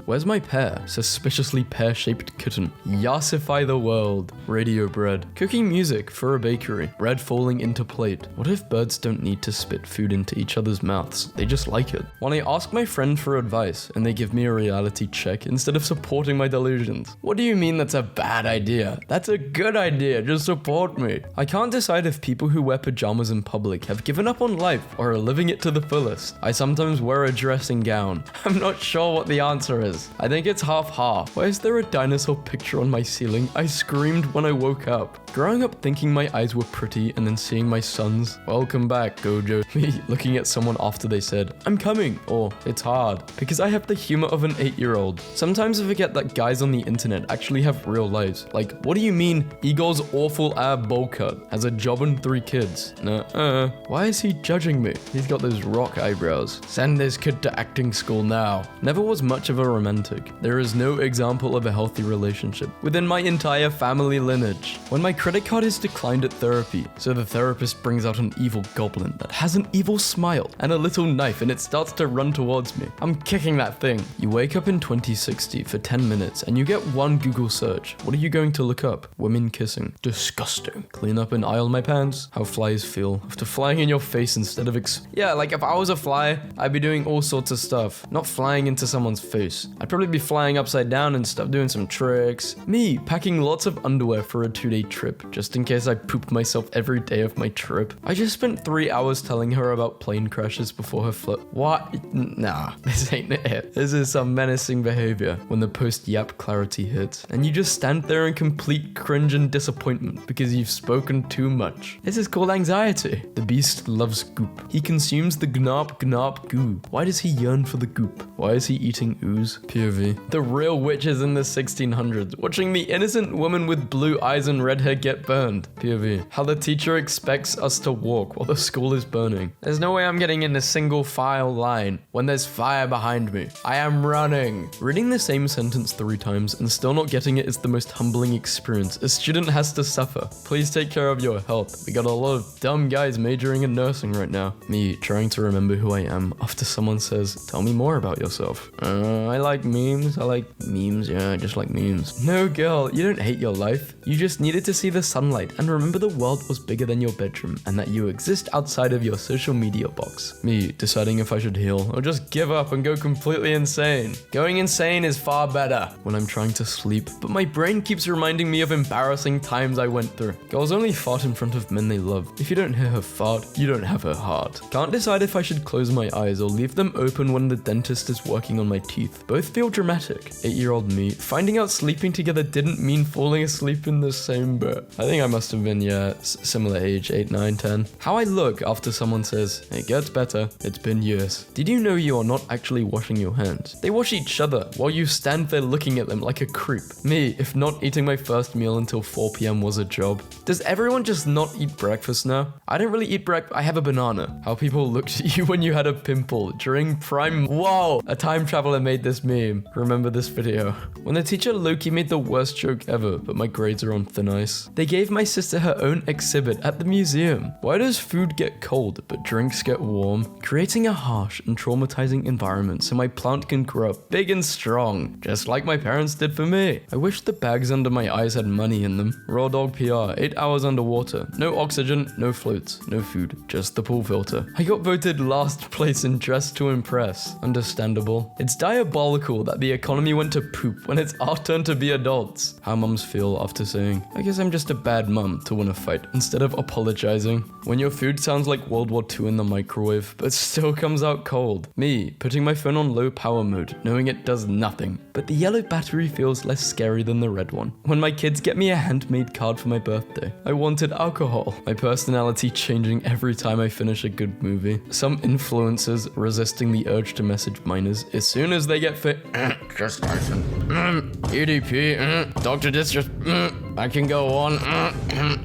Where's my pear? Suspiciously pear-shaped kitten. Yassify the world. Radio bread. Cooking music for a bakery. Bread falling into plate. What if birds don't need to spit food into each other's mouths? They just like it. When I ask my friend for advice and they give me a reality check instead of supporting my delusions. What do you mean that's a bad idea? That's a good idea. Just support me. I can't decide if people who wear pajamas in public have given up on life or are living it to the fullest. I sometimes wear a dressing gown. I'm not sure what the answer is. I think it's half-half. Why is there a dinosaur picture on my ceiling? I screamed when I woke up. Growing up thinking my eyes were pretty and then seeing my sons. Welcome back, Gojo. Me looking at someone after they said, I'm coming, or it's hard, because I have the humor of an 8-year-old. Sometimes I forget that guys on the internet actually have real lives. Like, what do you mean Igor's awful ab bowl cut has a job and 3 kids? Nuh-uh. Why is he judging me? He's got those rock eyebrows. Send this kid to acting school now. Never was much of a romantic. There is no example of a healthy relationship within my entire family lineage. When my credit card is declined at therapy, so the therapist brings out an evil goblin that has an evil smile and a little knife and it starts to run towards me. I'm kicking that thing. You wake up in 2060 for 10 minutes and you get one Google search. What are you going to look up? Women kissing. Disgusting. Clean up and aisle my pants. How flies feel after flying in your face instead of yeah, like if I was a fly, I'd be doing all sorts of stuff. Not flying into someone's face. I'd probably be flying upside down and stuff, doing some tricks. Me, packing lots of underwear for a 2-day trip, just in case I poop myself every day of my trip. I just spent 3 hours telling her about plane crashes before her flip. What? Nah, this ain't it. This is some menacing behavior when the post-yap clarity hits, and you just stand there in complete cringe and disappointment because you've spoken too much. This is called anxiety. The beast loves goop. He consumes the gnop goo. Why does he yearn for the goop? Why is he eating ooze? POV. The real witches in the 1600s, watching the innocent woman with blue eyes and red hair get burned. POV. How the teacher expects us to walk while the school is burning. There's no way I'm getting in a single file line when there's fire behind me. I am running. Reading the same sentence 3 times and still not getting it is the most humbling experience a student has to suffer. Please take care of your health. We got a lot of dumb guys majoring in nursing right now. Me trying to remember who I am after someone says, tell me more about yourself. I like memes. I like memes. Yeah, I just like memes. No, girl, you don't hate your life. You just needed to see the sunlight and remember the world was bigger than your bedroom and that you exist outside of your social media box. Me deciding if I should heal or just give up and go completely insane. Going insane is far better when I'm trying to sleep, but my brain keeps reminding me of embarrassing times I went through. Girls only fart in front of men they love. If you don't hear her fart, you don't have her heart. Can't decide if I should close my eyes or leave them open when the dentist is working on my teeth. Both feel dramatic. 8-year-old me finding out sleeping together didn't mean falling asleep in the same bed. I think I must have been, yeah, similar age, 8, 9, 10. How I look after someone says, it gets better, it's been years. Did you know you are not actually washing your hands? They wash each other while you stand there looking at them like a creep. Me, if not eating my first meal until 4 p.m. was a job. Does everyone just not eat breakfast now? I don't really eat breakfast. I have a banana. How people looked at you when you had a pimple during prime. Whoa! A time traveler made this meme. Remember this video. When the teacher Loki made the worst joke ever, but my grades are on thin ice. They gave my sister her own exhibit at the museum. Why does food get cold, but drinks get warm? Creating a harsh and traumatizing environment so my plant can grow up big and strong, just like my parents did for me. I wish the bags under my eyes had money in them. Raw dog PR, 8 hours underwater. No oxygen, no floats, no food, just the pool filter. I got voted last place in Dress to Impress. Understandable. It's diabolical that the economy went to poop when it's our turn to be adults. How mums feel after saying, I guess I'm just a bad mum to win a fight, instead of apologizing. When your food sounds like World War II in the microwave, but still comes out cold. Me, putting my phone on low power mode, knowing it does nothing but the yellow battery feels less scary than the red one. When my kids get me a handmade card for my birthday, I wanted alcohol. My personality changing every time I finish a good movie. Some influencers resisting the urge to message minors as soon as they get fit. Just listen. EDP. Dr. Distress. I can go on.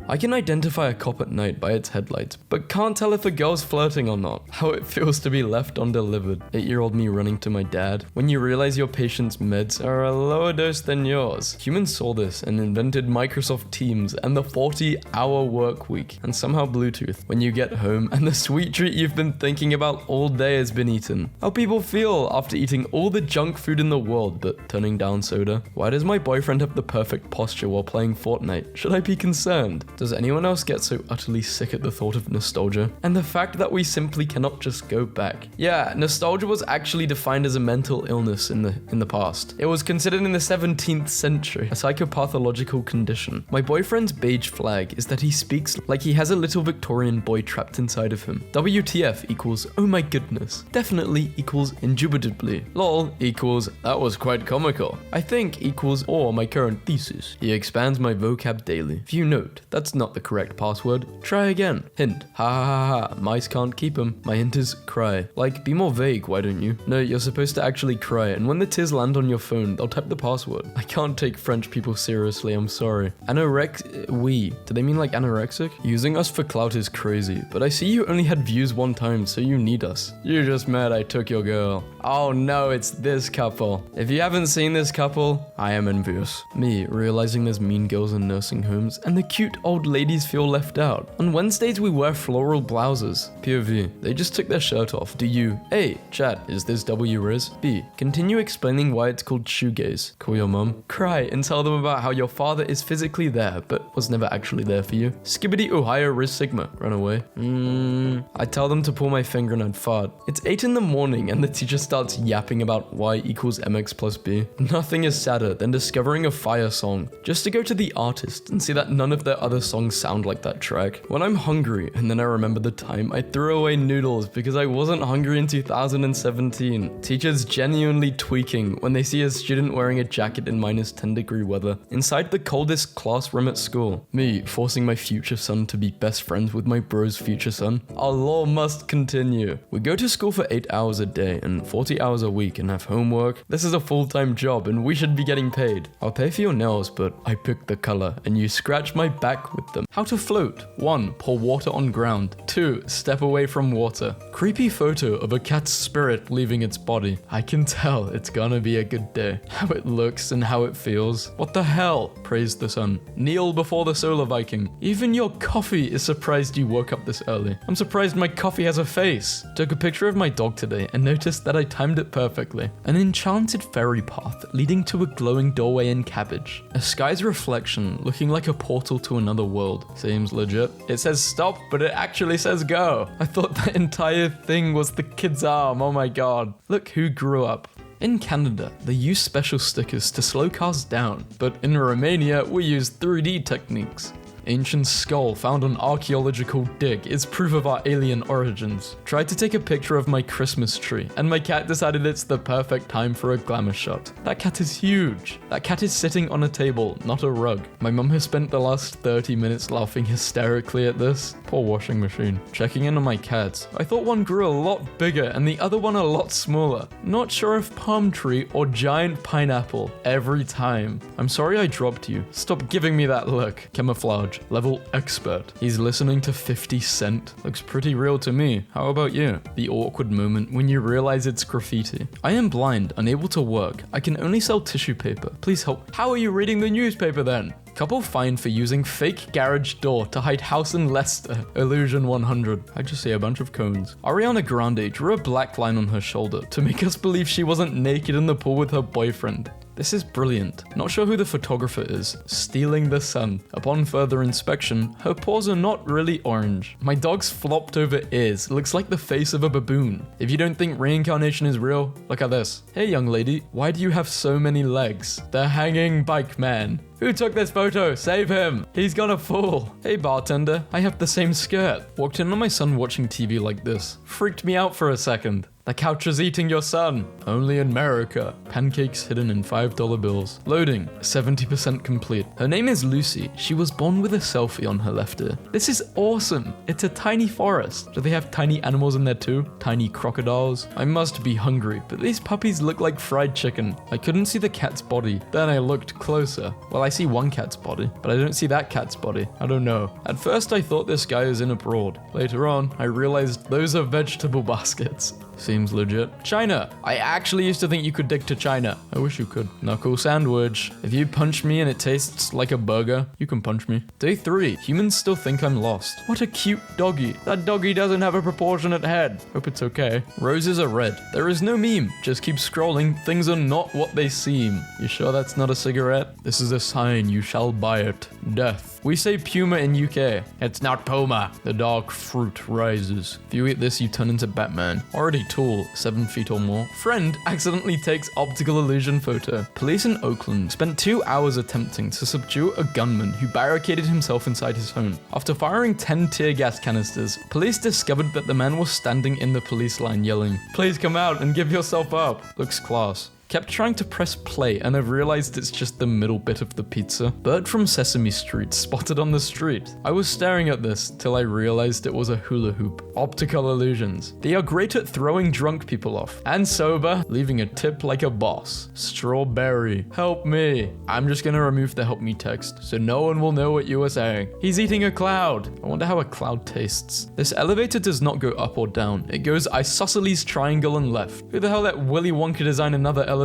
I can identify a cop at night by its headlights, but can't tell if a girl's flirting or not. How it feels to be left undelivered. 8-year-old me running to my dad. When you realize your patient's meds are a lower dose than yours. Humans saw this and invented Microsoft Teams and the 40-hour work week, and somehow Bluetooth. When you get home and the sweet treat you've been thinking about all day has been eaten. How people feel after eating all the junk food in the world but turning down soda. Why does my boyfriend have the perfect posture while playing Fortnite? Should I be concerned? Does anyone else get so utterly sick at the thought of nostalgia? And the fact that we simply cannot just go back. Yeah, nostalgia was actually defined as a mental illness in the past. It was considered in the 17th century a psychopathological condition. My boyfriend's beige flag is that he speaks like he has a little Victorian boy trapped inside of him. WTF equals oh my goodness. Definitely equals indubitably. Lol equals that was quite comical. I think equals or my current thesis. He expands my vocab daily. View note, that's not the correct password. Try again. Hint, ha ha ha ha, mice can't keep 'em. My hint is cry. Like, be more vague, why don't you? No, you're supposed to actually cry, and when the tears land on your phone, they'll type the password. I can't take French people seriously, I'm sorry. Do they mean like anorexic? Using us for clout is crazy, but I see you only had views one time, so you need us. You're just mad I took your girl. Oh no, it's this couple. If you haven't seen this couple, I am envious. Me, realizing there's mean girls in nursing homes, and the cute old ladies feel left out. On Wednesdays we wear floral blouses. POV, they just took their shirt off. Do you? A, chat, is this W Riz? B, continue explaining why it's called shoegaze. Call your mum. Cry and tell them about how your father is physically there, but was never actually there for you. Skibbity Ohio Riz Sigma. Run away. I tell them to pull my finger and I'd fart. It's 8 in the morning and the teacher starts yapping about y equals mx plus b. Nothing is sadder than discovering a fire song, just to go to the artist and see that none of their other songs sound like that track. When I'm hungry and then I remember the time I threw away noodles because I wasn't hungry in 2017. Teachers genuinely tweaking when they see a student wearing a jacket in -10-degree weather inside the coldest classroom at school. Me forcing my future son to be best friends with my bro's future son. Our law must continue. We go to school for 8 hours a day and 40 hours a week and have homework. This is a full-time job and we should be getting paid. I'll pay for your nails, but I picked the color and you scratch my back with them. How to float. 1. Pour water on ground. 2. Step away from water. Creepy photo of a cat's spirit leaving its body. I can tell it's gonna be a good day. How it looks and how it feels. What the hell? Praise the sun. Kneel before the solar Viking. Even your coffee is surprised you woke up this early. I'm surprised my coffee has a face. Took a picture of my dog today and noticed that I timed it perfectly. An enchanted fairy path leading to a glowing doorway in cabbage. A sky's reflection looking like a portal to another world. Seems legit. It says stop, but it actually says go. I thought that entire thing was the kid's arm. Oh my god. Look who grew up. In Canada, they use special stickers to slow cars down, but in Romania, we use 3D techniques. Ancient skull found on archaeological dig is proof of our alien origins. Tried to take a picture of my Christmas tree, and my cat decided it's the perfect time for a glamour shot. That cat is huge. That cat is sitting on a table, not a rug. My mum has spent the last 30 minutes laughing hysterically at this. Poor washing machine. Checking in on my cats. I thought one grew a lot bigger and the other one a lot smaller. Not sure if palm tree or giant pineapple. Every time. I'm sorry I dropped you. Stop giving me that look. Camouflage. Level expert. He's listening to 50 Cent. Looks pretty real to me. How about you? The awkward moment when you realize it's graffiti. I am blind, unable to work. I can only sell tissue paper. Please help. How are you reading the newspaper then? Couple fined for using fake garage door to hide house in Leicester. Illusion 100. I just see a bunch of cones. Ariana Grande drew a black line on her shoulder to make us believe she wasn't naked in the pool with her boyfriend. This is brilliant. Not sure who the photographer is. Stealing the sun. Upon further inspection, her paws are not really orange. My dog's flopped over ears. Looks like the face of a baboon. If you don't think reincarnation is real, look at this. Hey young lady, why do you have so many legs? The hanging bike man. Who took this photo? Save him. He's gonna fall. Hey, bartender. I have the same skirt. Walked in on my son watching TV like this. Freaked me out for a second. The couch is eating your son. Only in America. Pancakes hidden in $5 bills. Loading. 70% complete. Her name is Lucy. She was born with a selfie on her left ear. This is awesome. It's a tiny forest. Do they have tiny animals in there too? Tiny crocodiles? I must be hungry, but these puppies look like fried chicken. I couldn't see the cat's body. Then I looked closer. Well, I see one cat's body, but I don't see that cat's body. I don't know. At first I thought this guy was in abroad. Later on, I realized those are vegetable baskets. Seems legit. China. I actually used to think you could dig to China. I wish you could. Knuckle sandwich. If you punch me and it tastes like a burger, you can punch me. Day 3. Humans still think I'm lost. What a cute doggy. That doggy doesn't have a proportionate head. Hope it's okay. Roses are red. There is no meme. Just keep scrolling. Things are not what they seem. You sure that's not a cigarette? This is a sign. You shall buy it. Death. We say puma in UK. It's not puma. The dark fruit rises. If you eat this, you turn into Batman. Already tall, 7 feet or more. Friend accidentally takes optical illusion photo. Police in Oakland spent 2 hours attempting to subdue a gunman who barricaded himself inside his home. After firing 10 tear gas canisters, police discovered that the man was standing in the police line yelling, "Please come out and give yourself up." Looks class. Kept trying to press play and I've realized it's just the middle bit of the pizza. Bird from Sesame Street spotted on the street. I was staring at this till I realized it was a hula hoop. Optical illusions. They are great at throwing drunk people off. And sober, leaving a tip like a boss. Strawberry. Help me. I'm just gonna remove the help me text so no one will know what you were saying. He's eating a cloud. I wonder how a cloud tastes. This elevator does not go up or down. It goes isosceles triangle and left. Who the hell let Willy Wonka design another elevator?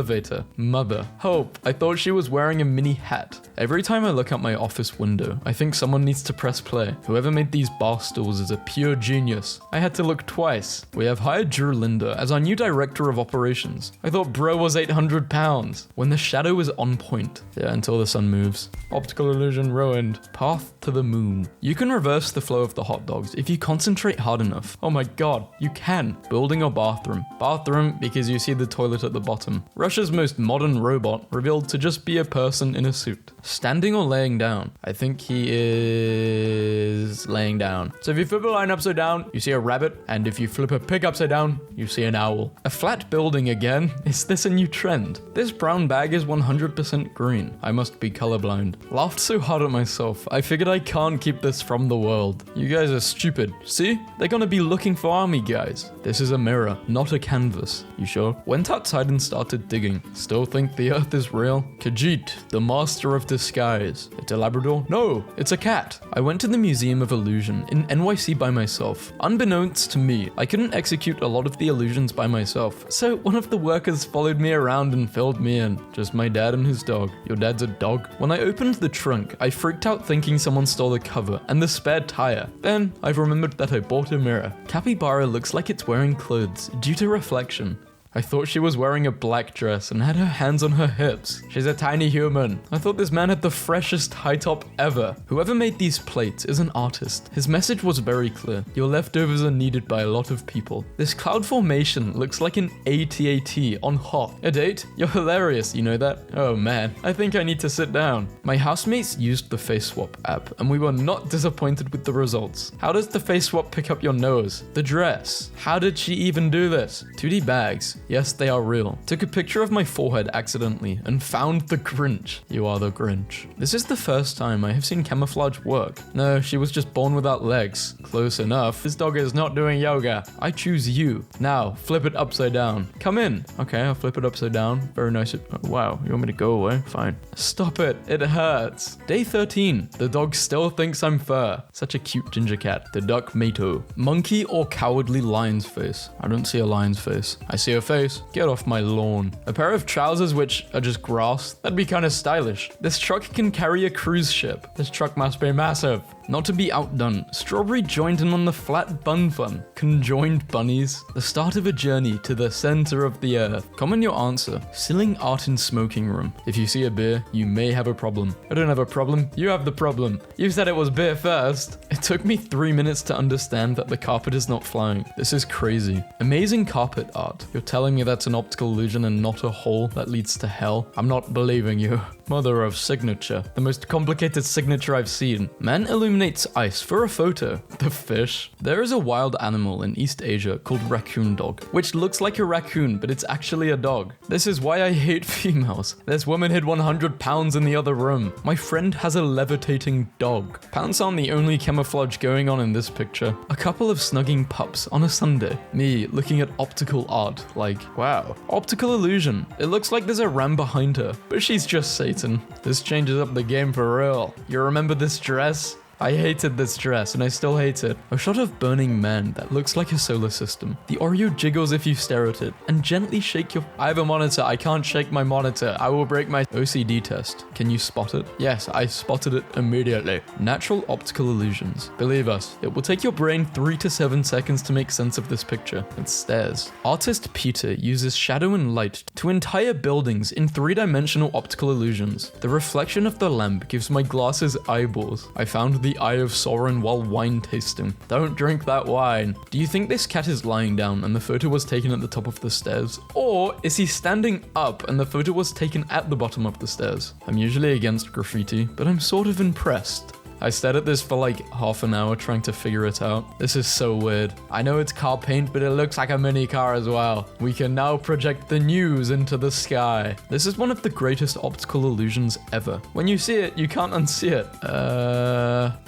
Mother. Hope. I thought she was wearing a mini hat. Every time I look out my office window, I think someone needs to press play. Whoever made these bar stools is a pure genius. I had to look twice. We have hired Drew Linder as our new director of operations. I thought bro was 800 pounds. When the shadow is on point. Yeah, until the sun moves. Optical illusion ruined. Path to the moon. You can reverse the flow of the hot dogs if you concentrate hard enough. Oh my god, you can. Building or bathroom. Bathroom because you see the toilet at the bottom. Russia's most modern robot revealed to just be a person in a suit. Standing or laying down? I think he is laying down. So if you flip a line upside down, you see a rabbit, and if you flip a pig upside down, you see an owl. A flat building again? Is this a new trend? This brown bag is 100% green. I must be colorblind. Laughed so hard at myself, I figured I can't keep this from the world. You guys are stupid. See? They're gonna be looking for army guys. This is a mirror, not a canvas. You sure? Went outside and started digging. Still think the earth is real? Khajiit, the master of disguise. It's a Labrador? No, it's a cat. I went to the Museum of Illusion in NYC by myself. Unbeknownst to me, I couldn't execute a lot of the illusions by myself, so one of the workers followed me around and filled me in. Just my dad and his dog. Your dad's a dog? When I opened the trunk, I freaked out thinking someone stole the cover and the spare tire. Then, I've remembered that I bought a mirror. Capybara looks like it's wearing clothes due to reflection. I thought she was wearing a black dress and had her hands on her hips. She's a tiny human. I thought this man had the freshest high top ever. Whoever made these plates is an artist. His message was very clear. Your leftovers are needed by a lot of people. This cloud formation looks like an AT-AT on hot. A date? You're hilarious, you know that? Oh man, I think I need to sit down. My housemates used the face swap app and we were not disappointed with the results. How does the face swap pick up your nose? The dress. How did she even do this? 2D bags. Yes, they are real. Took a picture of my forehead accidentally and found the Grinch. You are the Grinch. This is the first time I have seen camouflage work. No, she was just born without legs. Close enough. This dog is not doing yoga. I choose you. Now, flip it upside down. Come in. Okay, I'll flip it upside down. Very nice. Oh, wow, you want me to go away? Fine. Stop it. It hurts. Day 13. The dog still thinks I'm fur. Such a cute ginger cat. The duck Mato. Monkey or cowardly lion's face? I don't see a lion's face. I see a face. Get off my lawn. A pair of trousers which are just grass? That'd be kind of stylish. This truck can carry a cruise ship. This truck must be massive. Not to be outdone, Strawberry joined in on the flat bun fun. Conjoined bunnies. The start of a journey to the center of the earth. Comment your answer. Selling art in smoking room. If you see a beer, you may have a problem. I don't have a problem. You have the problem. You said it was beer first. It took me 3 minutes to understand that the carpet is not flying. This is crazy. Amazing carpet art. You're telling me that's an optical illusion and not a hole that leads to hell? I'm not believing you. Mother of signature. The most complicated signature I've seen. Man illuminates ice for a photo. The fish. There is a wild animal in East Asia called raccoon dog, which looks like a raccoon, but it's actually a dog. This is why I hate females. This woman hid 100 pounds in the other room. My friend has a levitating dog. Pants aren't the only camouflage going on in this picture. A couple of snugging pups on a Sunday. Me looking at optical art like, wow. Optical illusion. It looks like there's a ram behind her, but she's just Satan. This changes up the game for real. You remember this dress? I hated this dress and I still hate it. A shot of Burning Man that looks like a solar system. The Oreo jiggles if you stare at it and gently shake your... I have a monitor. I can't shake my monitor. I will break my OCD test. Can you spot it? Yes, I spotted it immediately. Natural optical illusions. Believe us, it will take your brain 3 to 7 seconds to make sense of this picture. It stares. Artist Peter uses shadow and light to entire buildings in 3-dimensional optical illusions. The reflection of the lamp gives my glasses eyeballs. I found the Eye of Sauron while wine tasting. Don't drink that wine. Do you think this cat is lying down and the photo was taken at the top of the stairs? Or is he standing up and the photo was taken at the bottom of the stairs? I'm usually against graffiti, but I'm sort of impressed. I stared at this for like half an hour trying to figure it out. This is so weird. I know it's car paint, but it looks like a mini car as well. We can now project the news into the sky. This is one of the greatest optical illusions ever. When you see it, you can't unsee it.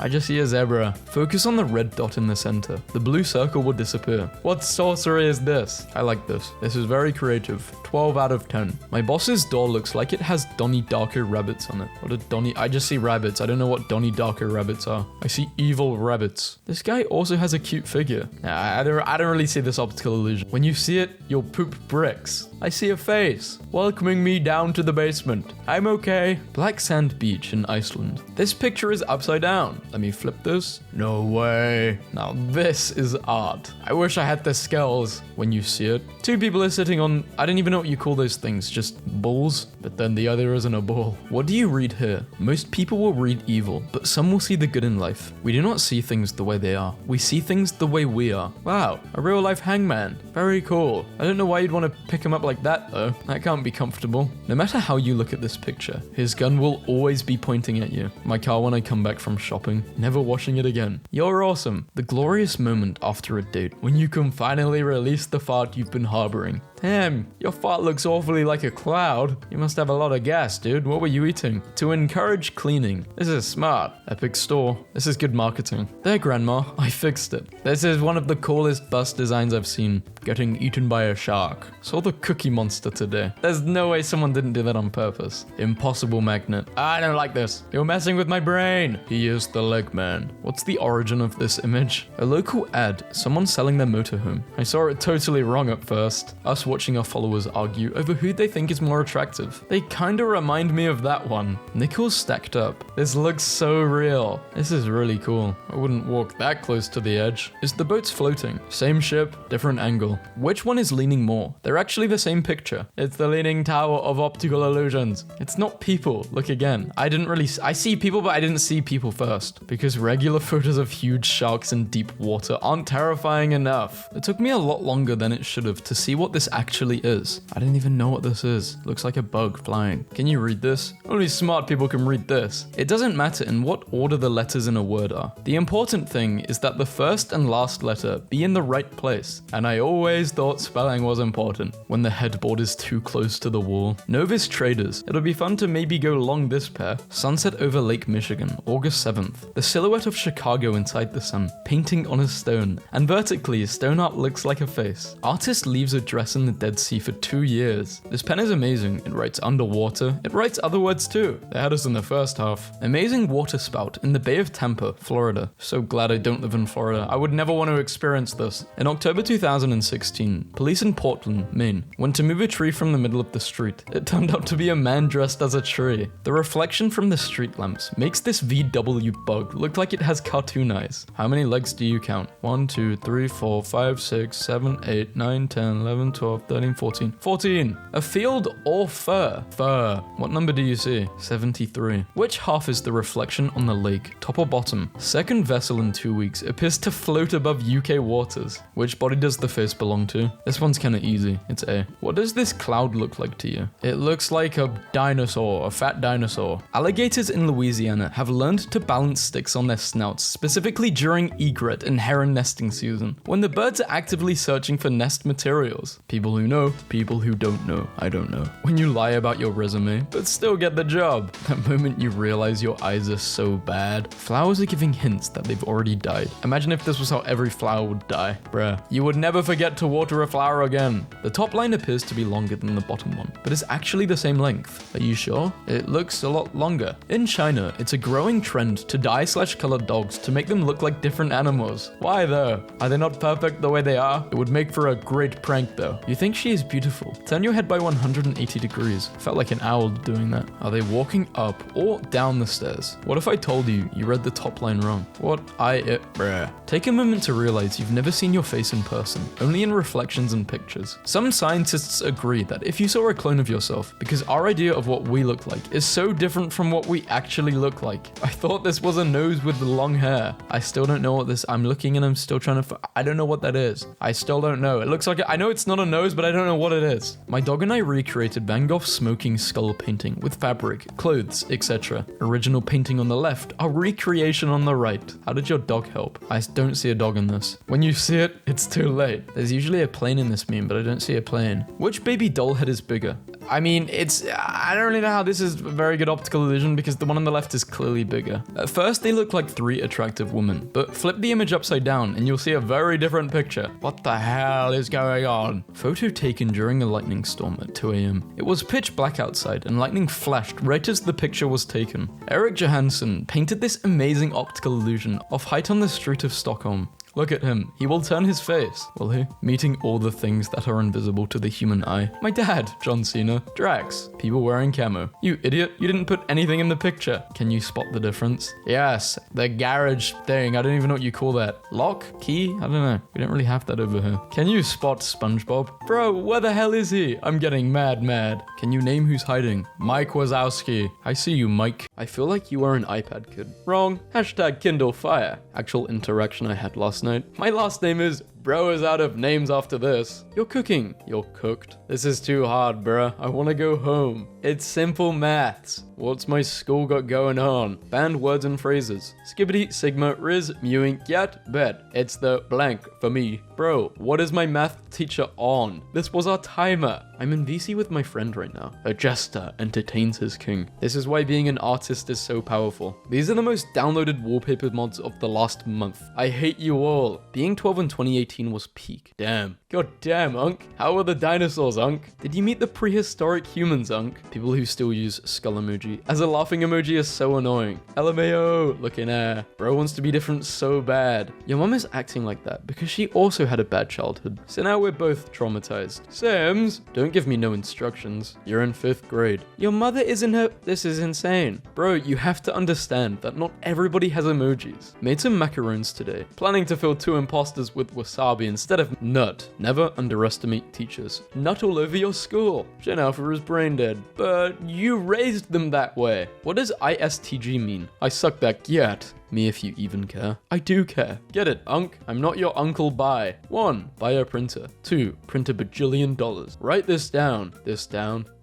I just see a zebra. Focus on the red dot in the center. The blue circle will disappear. What sorcery is this? I like this. This is very creative. 12 out of 10. My boss's door looks like it has Donnie Darko rabbits on it. What are Donnie? I just see rabbits. I don't know what Donnie Darko rabbits are. I see evil rabbits. This guy also has a cute figure. Nah, I don't really see this optical illusion. When you see it, you'll poop bricks. I see a face, welcoming me down to the basement. I'm okay. Black Sand Beach in Iceland. This picture is upside down. Let me flip this. No way. Now this is art. I wish I had the skills. When you see it, 2 people are sitting on, I don't even know what you call those things, just balls, but then the other isn't a ball. What do you read here? Most people will read evil, but some will see the good in life. We do not see things the way they are. We see things the way we are. Wow, a real life hangman. Very cool. I don't know why you'd want to pick him up like that though. That can't be comfortable. No matter how you look at this picture, his gun will always be pointing at you. My car when I come back from shopping, never washing it again. You're awesome. The glorious moment after a date, when you can finally release the fart you've been harboring. Damn, your fart looks awfully like a cloud. You must have a lot of gas, dude. What were you eating? To encourage cleaning. This is smart. Epic store. This is good marketing. There, Grandma. I fixed it. This is one of the coolest bus designs I've seen. Getting eaten by a shark. Saw the Cookie Monster today. There's no way someone didn't do that on purpose. Impossible magnet. I don't like this. You're messing with my brain. He is the leg man. What's the origin of this image? A local ad. Someone selling their motorhome. I saw it totally wrong at first. Us watching our followers argue over who they think is more attractive. They kinda remind me of that one. Nickels stacked up. This looks so real. This is really cool. I wouldn't walk that close to the edge. Is the boat's floating? Same ship, different angle. Which one is leaning more? They're actually the same picture. It's the Leaning Tower of Optical Illusions. It's not people. Look again. I see people, but I didn't see people first. Because regular photos of huge sharks in deep water aren't terrifying enough. It took me a lot longer than it should have to see what this actually is. I didn't even know what this is. Looks like a bug flying. Can you read this? Only smart people can read this. It doesn't matter in what order the letters in a word are. The important thing is that the first and last letter be in the right place. And I always thought spelling was important. When the headboard is too close to the wall. Novice Traders. It'll be fun to maybe go long this pair. Sunset over Lake Michigan, August 7th. The silhouette of Chicago inside the sun, painting on a stone. And vertically, stone art looks like a face. Artist leaves a dress in the Dead Sea for 2 years. This pen is amazing. It writes underwater. It writes other words too. They had us in the first half. Amazing water spout out in the Bay of Tampa, Florida. So glad I don't live in Florida. I would never want to experience this. In October 2016, police in Portland, Maine, went to move a tree from the middle of the street. It turned out to be a man dressed as a tree. The reflection from the street lamps makes this VW bug look like it has cartoon eyes. How many legs do you count? 1, 2, 3, 4, 5, 6, 7, 8, 9, 10, 11, 12, 13, 14. 14. A field or fur? Fur. What number do you see? 73. Which half is the reflection on the lake? Top or bottom? Second vessel in 2 weeks appears to float above UK waters. Which body does the face belong to? This one's kinda easy. It's A. What does this cloud look like to you? It looks like a dinosaur, a fat dinosaur. Alligators in Louisiana have learned to balance sticks on their snouts, specifically during egret and heron nesting season, when the birds are actively searching for nest materials. People who know, people who don't know. I don't know. When you lie about your resume, but still get the job. That moment you realize your eyes are so bad. Flowers are giving hints that they've already died. Imagine if this was how every flower would die. Bruh. You would never forget to water a flower again. The top line appears to be longer than the bottom one, but it's actually the same length. Are you sure? It looks a lot longer. In China, it's a growing trend to dye/color dogs to make them look like different animals. Why though? Are they not perfect the way they are? It would make for a great prank though. You think she is beautiful? Turn your head by 180 degrees. Felt like an owl doing that. Are they walking up or down the stairs? What if I told you read the top line wrong? Bruh. Take a moment to realize you've never seen your face in person, only in reflections and pictures. Some scientists agree that if you saw a clone of yourself, because our idea of what we look like is so different from what we actually look like. I thought this was a nose with long hair. I still don't know what this, I'm looking and I'm still trying to, I don't know what that is. I still don't know. It looks like, I know it's not a nose, but I don't know what it is. My dog and I recreated Van Gogh's smoking skull painting with fabric, clothes, etc. Original painting on the left, our recreation on the right. How did your dog help? I don't see a dog in this. When you see it, it's too late. There's usually a plane in this meme, but I don't see a plane. Which baby doll head is bigger? I mean, I don't really know how this is a very good optical illusion because the one on the left is clearly bigger. At first, they look like 3 attractive women, but flip the image upside down and you'll see a very different picture. What the hell is going on? Photo taken during a lightning storm at 2 a.m. It was pitch black outside and lightning flashed right as the picture was taken. Eric Johansson painted this amazing optical illusion of height on the street of Stockholm. Look at him. He will turn his face, will he? Meeting all the things that are invisible to the human eye. My dad, John Cena, Drax, people wearing camo. You idiot, you didn't put anything in the picture. Can you spot the difference? Yes, the garage thing. I don't even know what you call that. Lock? Key? I don't know. We don't really have that over here. Can you spot SpongeBob? Bro, where the hell is he? I'm getting mad. Can you name who's hiding? Mike Wazowski. I see you, Mike. I feel like you are an iPad kid. Wrong. Hashtag Kindle Fire. Actual interaction I had last night. My last name is Bro is out of names after this. You're cooking. You're cooked. This is too hard, bruh. I want to go home. It's simple maths. What's my school got going on? Banned words and phrases. Skibbity, sigma, riz, mewing, yet, bet. It's the blank for me. Bro, what is my math teacher on? This was our timer. I'm in VC with my friend right now. A jester entertains his king. This is why being an artist is so powerful. These are the most downloaded wallpaper mods of the last month. I hate you all. Being 12 in 2018 was peak. Damn. God damn, Unk. How are the dinosaurs, Unk? Did you meet the prehistoric humans, Unk? People who still use skull emoji as a laughing emoji is so annoying. LMAO, look in air. Bro wants to be different so bad. Your mom is acting like that because she also had a bad childhood. So now we're both traumatized. Sims, don't give me no instructions. You're in 5th grade. Your mother is in her... This is insane. Bro, you have to understand that not everybody has emojis. Made some macarons today. Planning to fill 2 imposters with wasabi instead of nut. Never underestimate teachers. Nut all over your school. Gen Alpha is brain dead. But you raised them that way. What does ISTG mean? I suck that yet. Me if you even care. I do care. Get it, Unk? I'm not your uncle. Buy. 1. Buy a printer. 2. Print $1 bajillion. Write this down.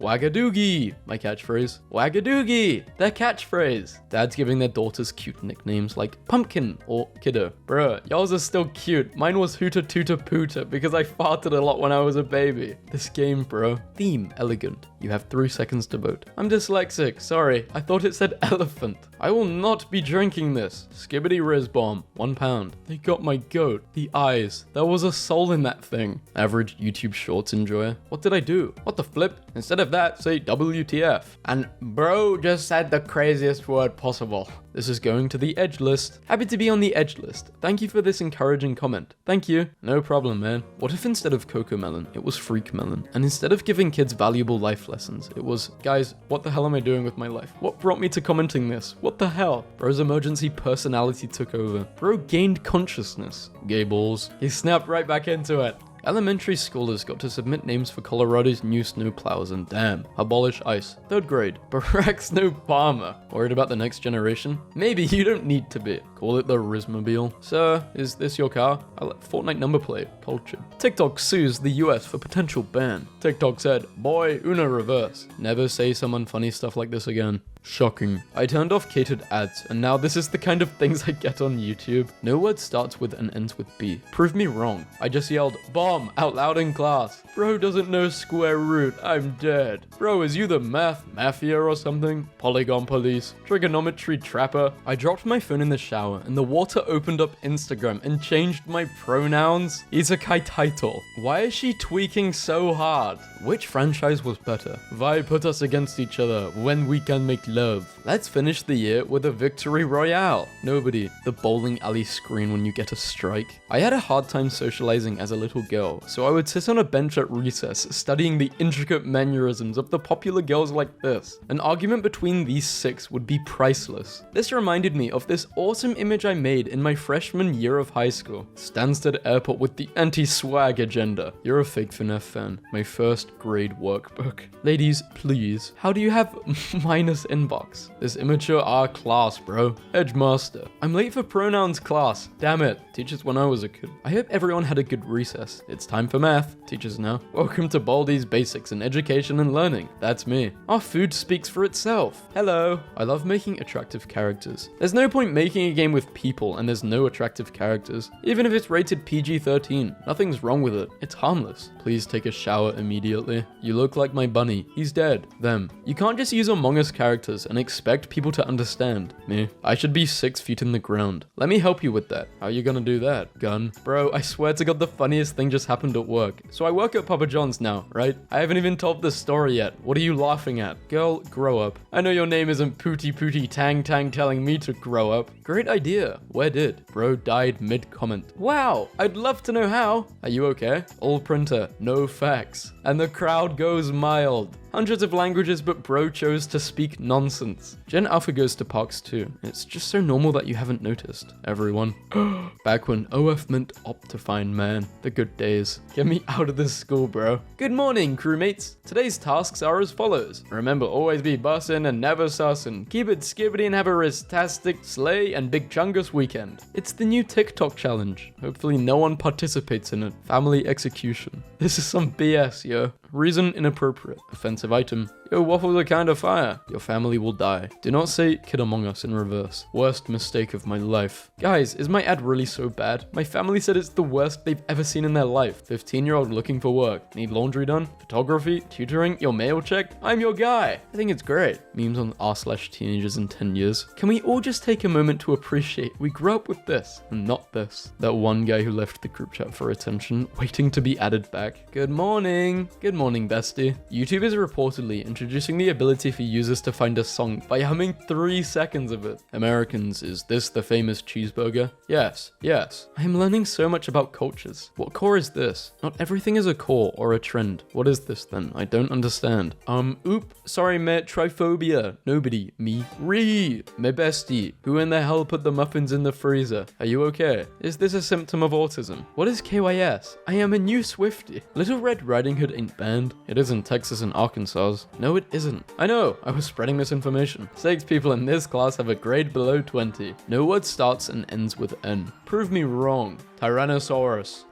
Wagadoogie. My catchphrase. Wagadoogie. Their catchphrase. Dads giving their daughters cute nicknames like Pumpkin or Kiddo. Bruh, y'all's are still cute. Mine was Hooter Tooter Pooter because I farted a lot when I was a baby. This game, bro. Theme, elegant. You have 3 seconds to vote. I'm dyslexic. Sorry. I thought it said elephant. I will not be drinking this. Skibbity Riz Bomb, £1. They got my goat. The eyes. There was a soul in that thing. Average YouTube Shorts enjoyer. What did I do? What the flip? Instead of that, say WTF. And bro just said the craziest word possible. This is going to the edge list. Happy to be on the edge list. Thank you for this encouraging comment. Thank you. No problem, man. What if instead of Coco Melon, it was Freak Melon? And instead of giving kids valuable life lessons, it was, guys, what the hell am I doing with my life? What brought me to commenting this? What the hell? Bro's emergency personality took over. Bro gained consciousness. Gay balls. He snapped right back into it. Elementary schoolers got to submit names for Colorado's new snowplows and damn, abolish ice. 3rd grade, Barack Snow Palmer. Worried about the next generation? Maybe you don't need to be. Call it the Rizmobile. Sir, is this your car? I let Fortnite number plate. Cultured. TikTok sues the US for potential ban. TikTok said, boy, Una reverse. Never say some unfunny stuff like this again. Shocking. I turned off catered ads, and now this is the kind of things I get on YouTube. No word starts with and ends with B. Prove me wrong. I just yelled, bomb, out loud in class. Bro doesn't know square root. I'm dead. Bro, is you the math mafia or something? Polygon police. Trigonometry trapper. I dropped my phone in the shower, and the water opened up Instagram and changed my pronouns. Isekai title. Why is she tweaking so hard? Which franchise was better? Why put us against each other when we can make love? Let's finish the year with a victory royale. Nobody. The bowling alley screen when you get a strike. I had a hard time socializing as a little girl, so I would sit on a bench at recess studying the intricate mannerisms of the popular girls like this. An argument between these 6 would be priceless. This reminded me of this awesome image I made in my freshman year of high school. Stansted Airport with the anti-swag agenda. You're a fake FNAF fan. My 1st grade workbook. Ladies, please, how do you have minus inbox? This immature R class, bro. Edgemaster. I'm late for pronouns class. Damn it. Teachers when I was a kid. I hope everyone had a good recess. It's time for math. Teachers now. Welcome to Baldi's Basics in Education and Learning. That's me. Our food speaks for itself. Hello. I love making attractive characters. There's no point making a game with people and there's no attractive characters. Even if it's rated PG-13, nothing's wrong with it. It's harmless. Please take a shower immediately. You look like my bunny. He's dead. Them. You can't just use Among Us characters and expect people to understand. Me. I should be 6 feet in the ground. Let me help you with that. How are you gonna do that? Gun. Bro, I swear to God the funniest thing just happened at work. So I work at Papa John's now, right? I haven't even told the story yet. What are you laughing at? Girl, grow up. I know your name isn't Pooty Pooty Tang Tang telling me to grow up. Great idea. Where did? Bro died mid-comment. Wow, I'd love to know how. Are you okay? All printer, no facts. And the crowd goes mild. Hundreds of languages, but bro chose to speak nonsense. Gen Alpha goes to Parks too. It's just so normal that you haven't noticed. Everyone. Back when OF meant Optifine, man. The good days. Get me out of this school, bro. Good morning, crewmates. Today's tasks are as follows. Remember, always be bussin' and never sussin'. Keep it skibbity and have a ristastic slay and big chungus weekend. It's the new TikTok challenge. Hopefully no one participates in it. Family execution. This is some BS, yo. Reason inappropriate. Offensive item. Yo, waffles are kind of fire. Your family will die. Do not say Kid Among Us in reverse. Worst mistake of my life. Guys, is my ad really so bad? My family said it's the worst they've ever seen in their life. 15-year-old looking for work. Need laundry done? Photography? Tutoring? Your mail check? I'm your guy. I think it's great. Memes on r/teenagers in 10 years. Can we all just take a moment to appreciate we grew up with this and not this? That one guy who left the group chat for attention, waiting to be added back. Good morning. Good morning, bestie. YouTube is reportedly introducing the ability for users to find a song by humming 3 seconds of it. Americans, is this the famous cheeseburger? Yes, yes. I am learning so much about cultures. What core is this? Not everything is a core or a trend. What is this then? I don't understand. Sorry mate, triphobia. Nobody. Me. My bestie. Who in the hell put the muffins in the freezer? Are you okay? Is this a symptom of autism? What is KYS? I am a new Swiftie. Little Red Riding Hood ain't banned. It is in Texas and Arkansas. No, it isn't. I know, I was spreading misinformation. 6 people in this class have a grade below 20. No word starts and ends with N. Prove me wrong. Tyrannosaurus.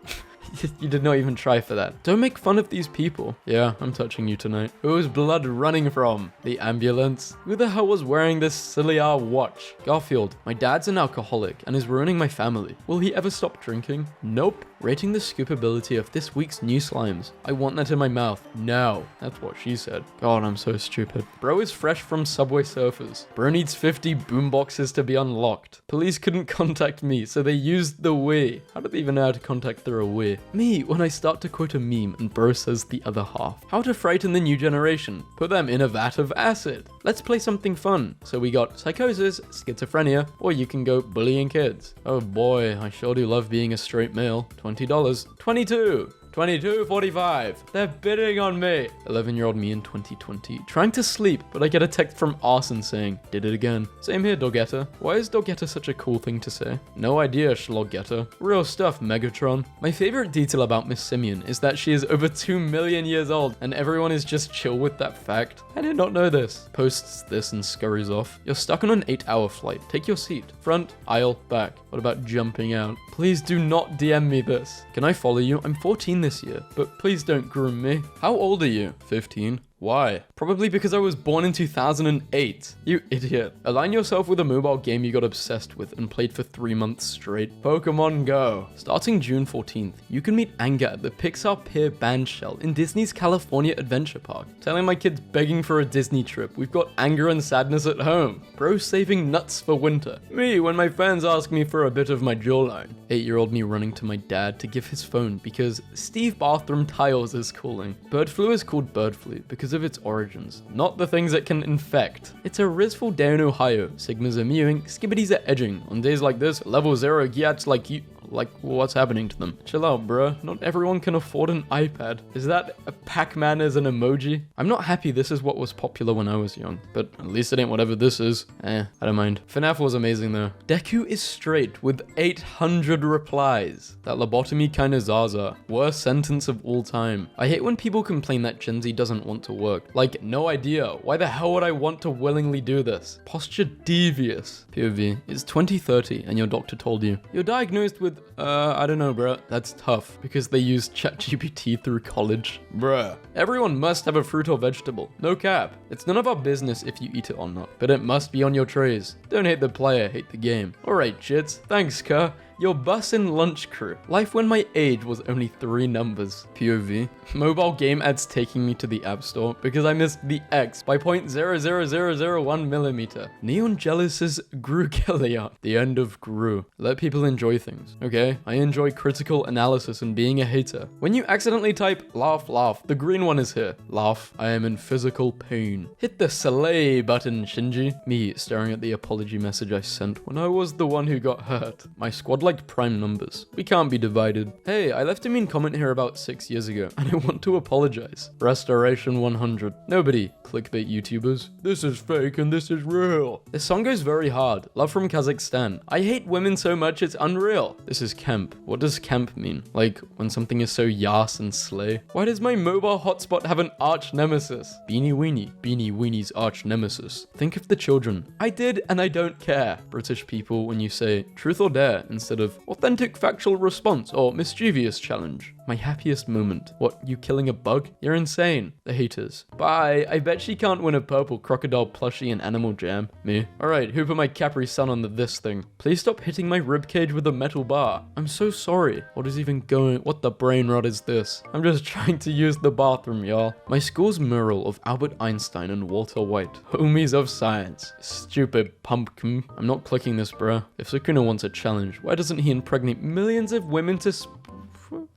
You did not even try for that. Don't make fun of these people. Yeah, I'm touching you tonight. Who is blood running from? The ambulance? Who the hell was wearing this silly watch? Garfield, my dad's an alcoholic and is ruining my family. Will he ever stop drinking? Nope. Rating the scoopability of this week's new slimes. I want that in my mouth. No. That's what she said. God, I'm so stupid. Bro is fresh from Subway Surfers. Bro needs 50 boomboxes to be unlocked. Police couldn't contact me, so they used the Wii. How do they even know how to contact through a Wii? Hey, me, when I start to quote a meme and bro says the other half. How to frighten the new generation. Put them in a vat of acid. Let's play something fun. So we got psychosis, schizophrenia, or you can go bullying kids. Oh boy, I sure do love being a straight male. $20. 22. 22.45. They're bidding on me. 11-year-old me in 2020. Trying to sleep, but I get a text from Arson saying, did it again. Same here, Dogetta. Why is Dogetta such a cool thing to say? No idea, Schlogetta. Real stuff, Megatron. My favorite detail about Miss Simeon is that she is over 2 million years old, and everyone is just chill with that fact. I did not know this. Posts this and scurries off. You're stuck on an 8-hour flight. Take your seat. Front, aisle, back. What about jumping out? Please do not DM me this. Can I follow you? I'm 14 this year, but please don't groom me. How old are you? 15. Why? Probably because I was born in 2008. You idiot. Align yourself with a mobile game you got obsessed with and played for 3 months straight. Pokemon Go. Starting June 14th, you can meet Anger at the Pixar Pier Bandshell in Disney's California Adventure Park. Telling my kids begging for a Disney trip. We've got anger and sadness at home. Bro saving nuts for winter. Me when my fans ask me for a bit of my jawline. 8-year-old me running to my dad to give his phone because Steve Bathroom Tiles is calling. Bird flu is called bird flu because of its origins, not the things it can infect. It's a risful day in Ohio. Sigmas are mewing, skibbities are edging. On days like this, level 0 gyats like you. Like, what's happening to them? Chill out, bruh. Not everyone can afford an iPad. Is that a Pac-Man as an emoji? I'm not happy this is what was popular when I was young, but at least it ain't whatever this is. I don't mind. FNAF was amazing though. Deku is straight with 800 replies. That lobotomy kinda Zaza. Worst sentence of all time. I hate when people complain that Gen Z doesn't want to work. Like, no idea. Why the hell would I want to willingly do this? Posture devious. POV. It's 2030 and your doctor told you. You're diagnosed with I don't know, bruh. That's tough, because they used ChatGPT through college. Bruh. Everyone must have a fruit or vegetable. No cap. It's none of our business if you eat it or not, but it must be on your trays. Don't hate the player, hate the game. Alright, shits. Thanks, Ka. Your bus and lunch crew. Life when my age was only 3 numbers. POV. Mobile game ads taking me to the app store because I missed the X by 0.00001 millimeter. Neon Jealous's Grugelia. The end of Gru. Let people enjoy things, okay? I enjoy critical analysis and being a hater. When you accidentally type laugh, laugh, the green one is here. Laugh, I am in physical pain. Hit the slay button, Shinji. Me staring at the apology message I sent when I was the one who got hurt. My squad like prime numbers. We can't be divided. Hey, I left a mean comment here about 6 years ago, and I want to apologize. Restoration 100. Nobody. Clickbait YouTubers. This is fake and this is real. This song goes very hard. Love from Kazakhstan. I hate women so much it's unreal. This is camp. What does camp mean? Like, when something is so yas and slay? Why does my mobile hotspot have an arch nemesis? Beanie Weenie. Beanie Weenie's arch nemesis. Think of the children. I did and I don't care. British people when you say truth or dare instead of authentic factual response or mischievous challenge. My happiest moment. What, you killing a bug? You're insane. The haters. Bye. I bet she can't win a purple crocodile plushie in Animal Jam. Me. Alright, who put my Capri Sun on this thing? Please stop hitting my ribcage with a metal bar. I'm so sorry. What is even going? What the brain rot is this? I'm just trying to use the bathroom, y'all. My school's mural of Albert Einstein and Walter White. Homies of science. Stupid pumpkin. I'm not clicking this, bruh. If Sukuna wants a challenge, why doesn't he impregnate millions of women to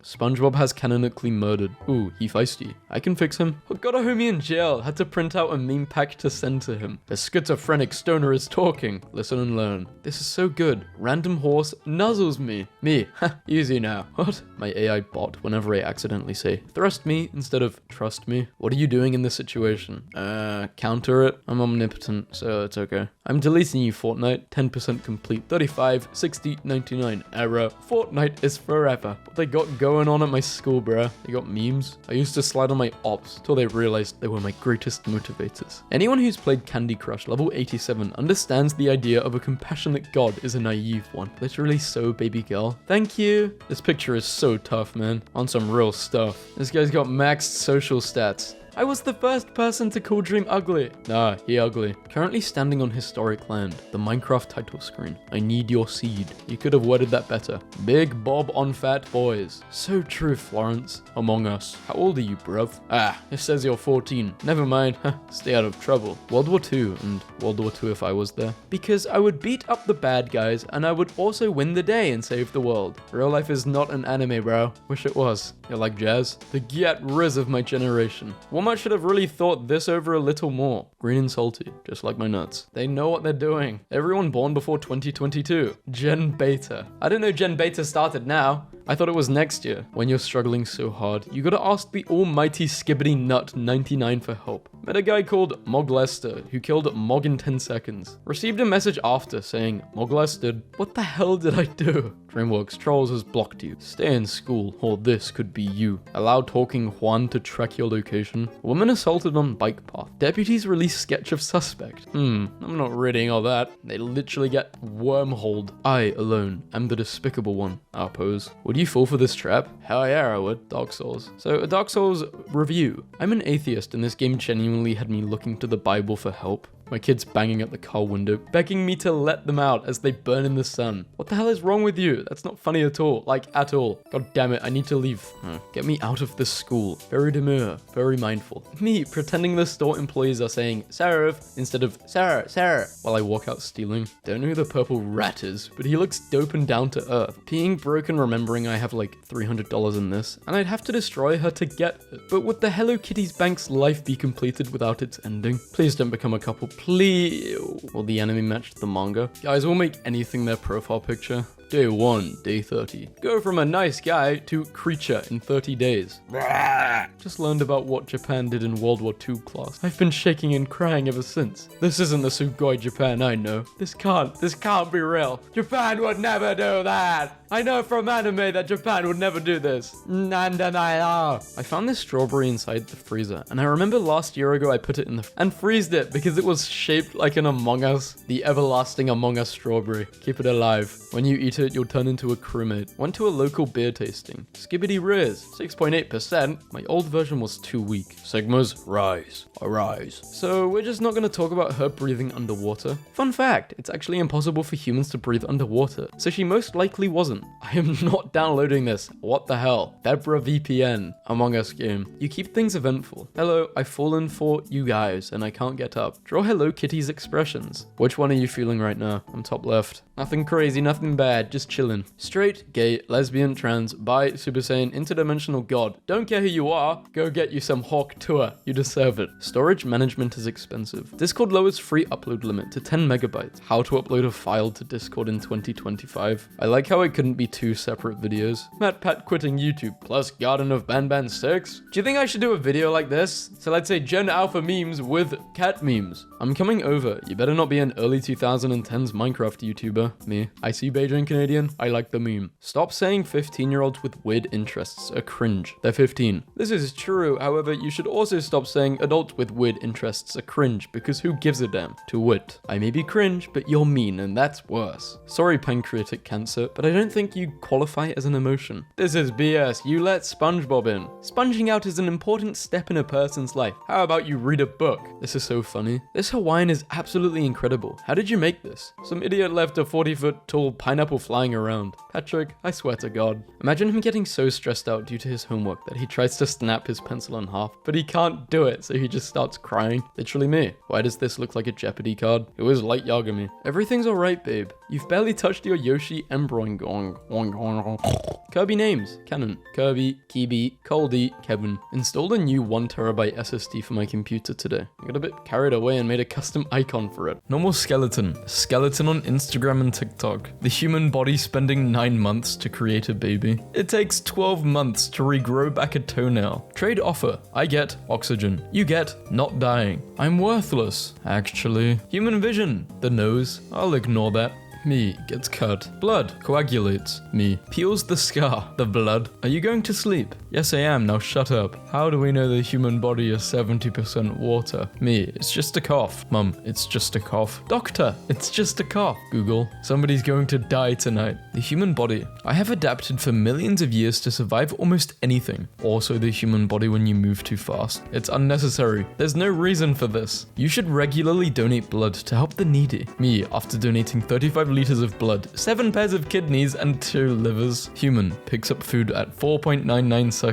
SpongeBob has canonically murdered. Ooh, he feisty. I can fix him. Got a homie in jail. Had to print out a meme pack to send to him. The schizophrenic stoner is talking. Listen and learn. This is so good. Random horse nuzzles me. Me. Ha, easy now. What? My AI bot whenever I accidentally say thrust me instead of trust me. What are you doing in this situation? Counter it. I'm omnipotent, so it's okay. I'm deleting you, Fortnite. 10% complete. 35, 60, 99. Error. Fortnite is forever. What they got going on at my school, bruh. They got memes. I used to slide on my ops till they realized they were my greatest motivators. Anyone who's played Candy Crush level 87 understands the idea of a compassionate god is a naive one. Literally so, baby girl. Thank you. This picture is so tough, man. On some real stuff. This guy's got maxed social stats. I was the first person to call Dream ugly. Nah, he ugly. Currently standing on historic land, the Minecraft title screen. I need your seed. You could have worded that better. Big Bob on fat boys. So true, Florence. Among Us. How old are you, bruv? Ah, it says you're 14. Never mind. Stay out of trouble. World War II and World War II if I was there. Because I would beat up the bad guys and I would also win the day and save the world. Real life is not an anime, bro. Wish it was. You like jazz? The Get Riz of my generation. Walmart should have really thought this over a little more. Green and salty, just like my nuts. They know what they're doing. Everyone born before 2022. Gen Beta. I didn't know Gen Beta started now. I thought it was next year. When you're struggling so hard, you gotta ask the almighty Skibbity Nut 99 for help. Met a guy called Moglester who killed Mog in 10 seconds. Received a message after saying, Moglested. What the hell did I do? DreamWorks Trolls has blocked you. Stay in school, or this could be you. Allow talking Juan to track your location. Woman assaulted on bike path. Deputies release sketch of suspect. I'm not reading all that. They literally get wormholed. I alone am the despicable one. Our pose. Would you fall for this trap? Hell yeah, I would. Dark Souls. So, a Dark Souls review. I'm an atheist and this game genuinely had me looking to the Bible for help. My kids banging at the car window, begging me to let them out as they burn in the sun. What the hell is wrong with you? That's not funny at all. Like, at all. God damn it, I need to leave. Get me out of this school. Very demure, very mindful. Me pretending the store employees are saying, Serve, instead of, Sarah, while I walk out stealing. Don't know who the purple rat is, but he looks dope and down to earth. Being broken, remembering I have like $300 in this, and I'd have to destroy her to get it. But would the Hello Kitty's bank's life be completed without its ending? Please don't become a couple. Please. Will the anime match the manga? Guys will make anything their profile picture. Day 1, day 30. Go from a nice guy to creature in 30 days. Just learned about what Japan did in World War II class. I've been shaking and crying ever since. This isn't the Sugoi Japan I know. This can't be real. Japan would never do that. I know from anime that Japan would never do this. I found this strawberry inside the freezer, and I remember last year ago I put it in and freezed it because it was shaped like an Among Us, the everlasting Among Us strawberry. Keep it alive. When you eat it, you'll turn into a crewmate. Went to a local beer tasting. Skibbity Riz, 6.8%. My old version was too weak. Sigma's rise. Arise. So we're just not going to talk about her breathing underwater. Fun fact, it's actually impossible for humans to breathe underwater, so she most likely wasn't. I am not downloading this. What the hell? Debra VPN. Among Us game. You keep things eventful. Hello, I've fallen for you guys and I can't get up. Draw Hello Kitty's expressions. Which one are you feeling right now? I'm top left. Nothing crazy, nothing bad, just chillin'. Straight, gay, lesbian, trans, bi, Super Saiyan, interdimensional god. Don't care who you are, go get you some Hawk Tour. You deserve it. Storage management is expensive. Discord lowers free upload limit to 10 megabytes. How to upload a file to Discord in 2025. I like how it couldn't be 2 separate videos. Matt Pat quitting YouTube, plus Garden of Banban 6. Do you think I should do a video like this? So let's say Gen Alpha memes with cat memes. I'm coming over. You better not be an early 2010s Minecraft YouTuber. Me. I see Beijing Canadian. I like the meme. Stop saying 15-year-olds with weird interests are cringe. They're 15. This is true. However, you should also stop saying adults with weird interests are cringe because who gives a damn? To wit. I may be cringe, but you're mean and that's worse. Sorry, pancreatic cancer, but I don't think you qualify as an emotion. This is BS. You let SpongeBob in. Sponging out is an important step in a person's life. How about you read a book? This is so funny. This Hawaiian is absolutely incredible. How did you make this? Some idiot left a 40-foot tall pineapple flying around. Patrick, I swear to God. Imagine him getting so stressed out due to his homework that he tries to snap his pencil in half, but he can't do it, so he just starts crying. Literally me. Why does this look like a Jeopardy card? Who is Light Yagami? Everything's alright, babe. You've barely touched your Yoshi Embroing. Kirby names. Canon. Kirby, Kibi, Coldy, Kevin. Installed a new 1TB SSD for my computer today. I got a bit carried away and made a custom icon for it. Normal skeleton. Skeleton on Instagram and TikTok. The human body spending 9 months to create a baby. It takes 12 months to regrow back a toenail. Trade offer. I get oxygen. You get not dying. I'm worthless, actually. Human vision. The nose. I'll ignore that. Me gets cut. Blood coagulates. Me peels the scar. The blood. Are you going to sleep? Yes, I am. Now shut up. How do we know the human body is 70% water? Me, it's just a cough. Mum, it's just a cough. Doctor, it's just a cough. Google, somebody's going to die tonight. The human body. I have adapted for millions of years to survive almost anything. Also the human body when you move too fast. It's unnecessary. There's no reason for this. You should regularly donate blood to help the needy. Me, after donating 35 liters of blood, 7 pairs of kidneys, and 2 livers. Human, picks up food at 4.99 seconds.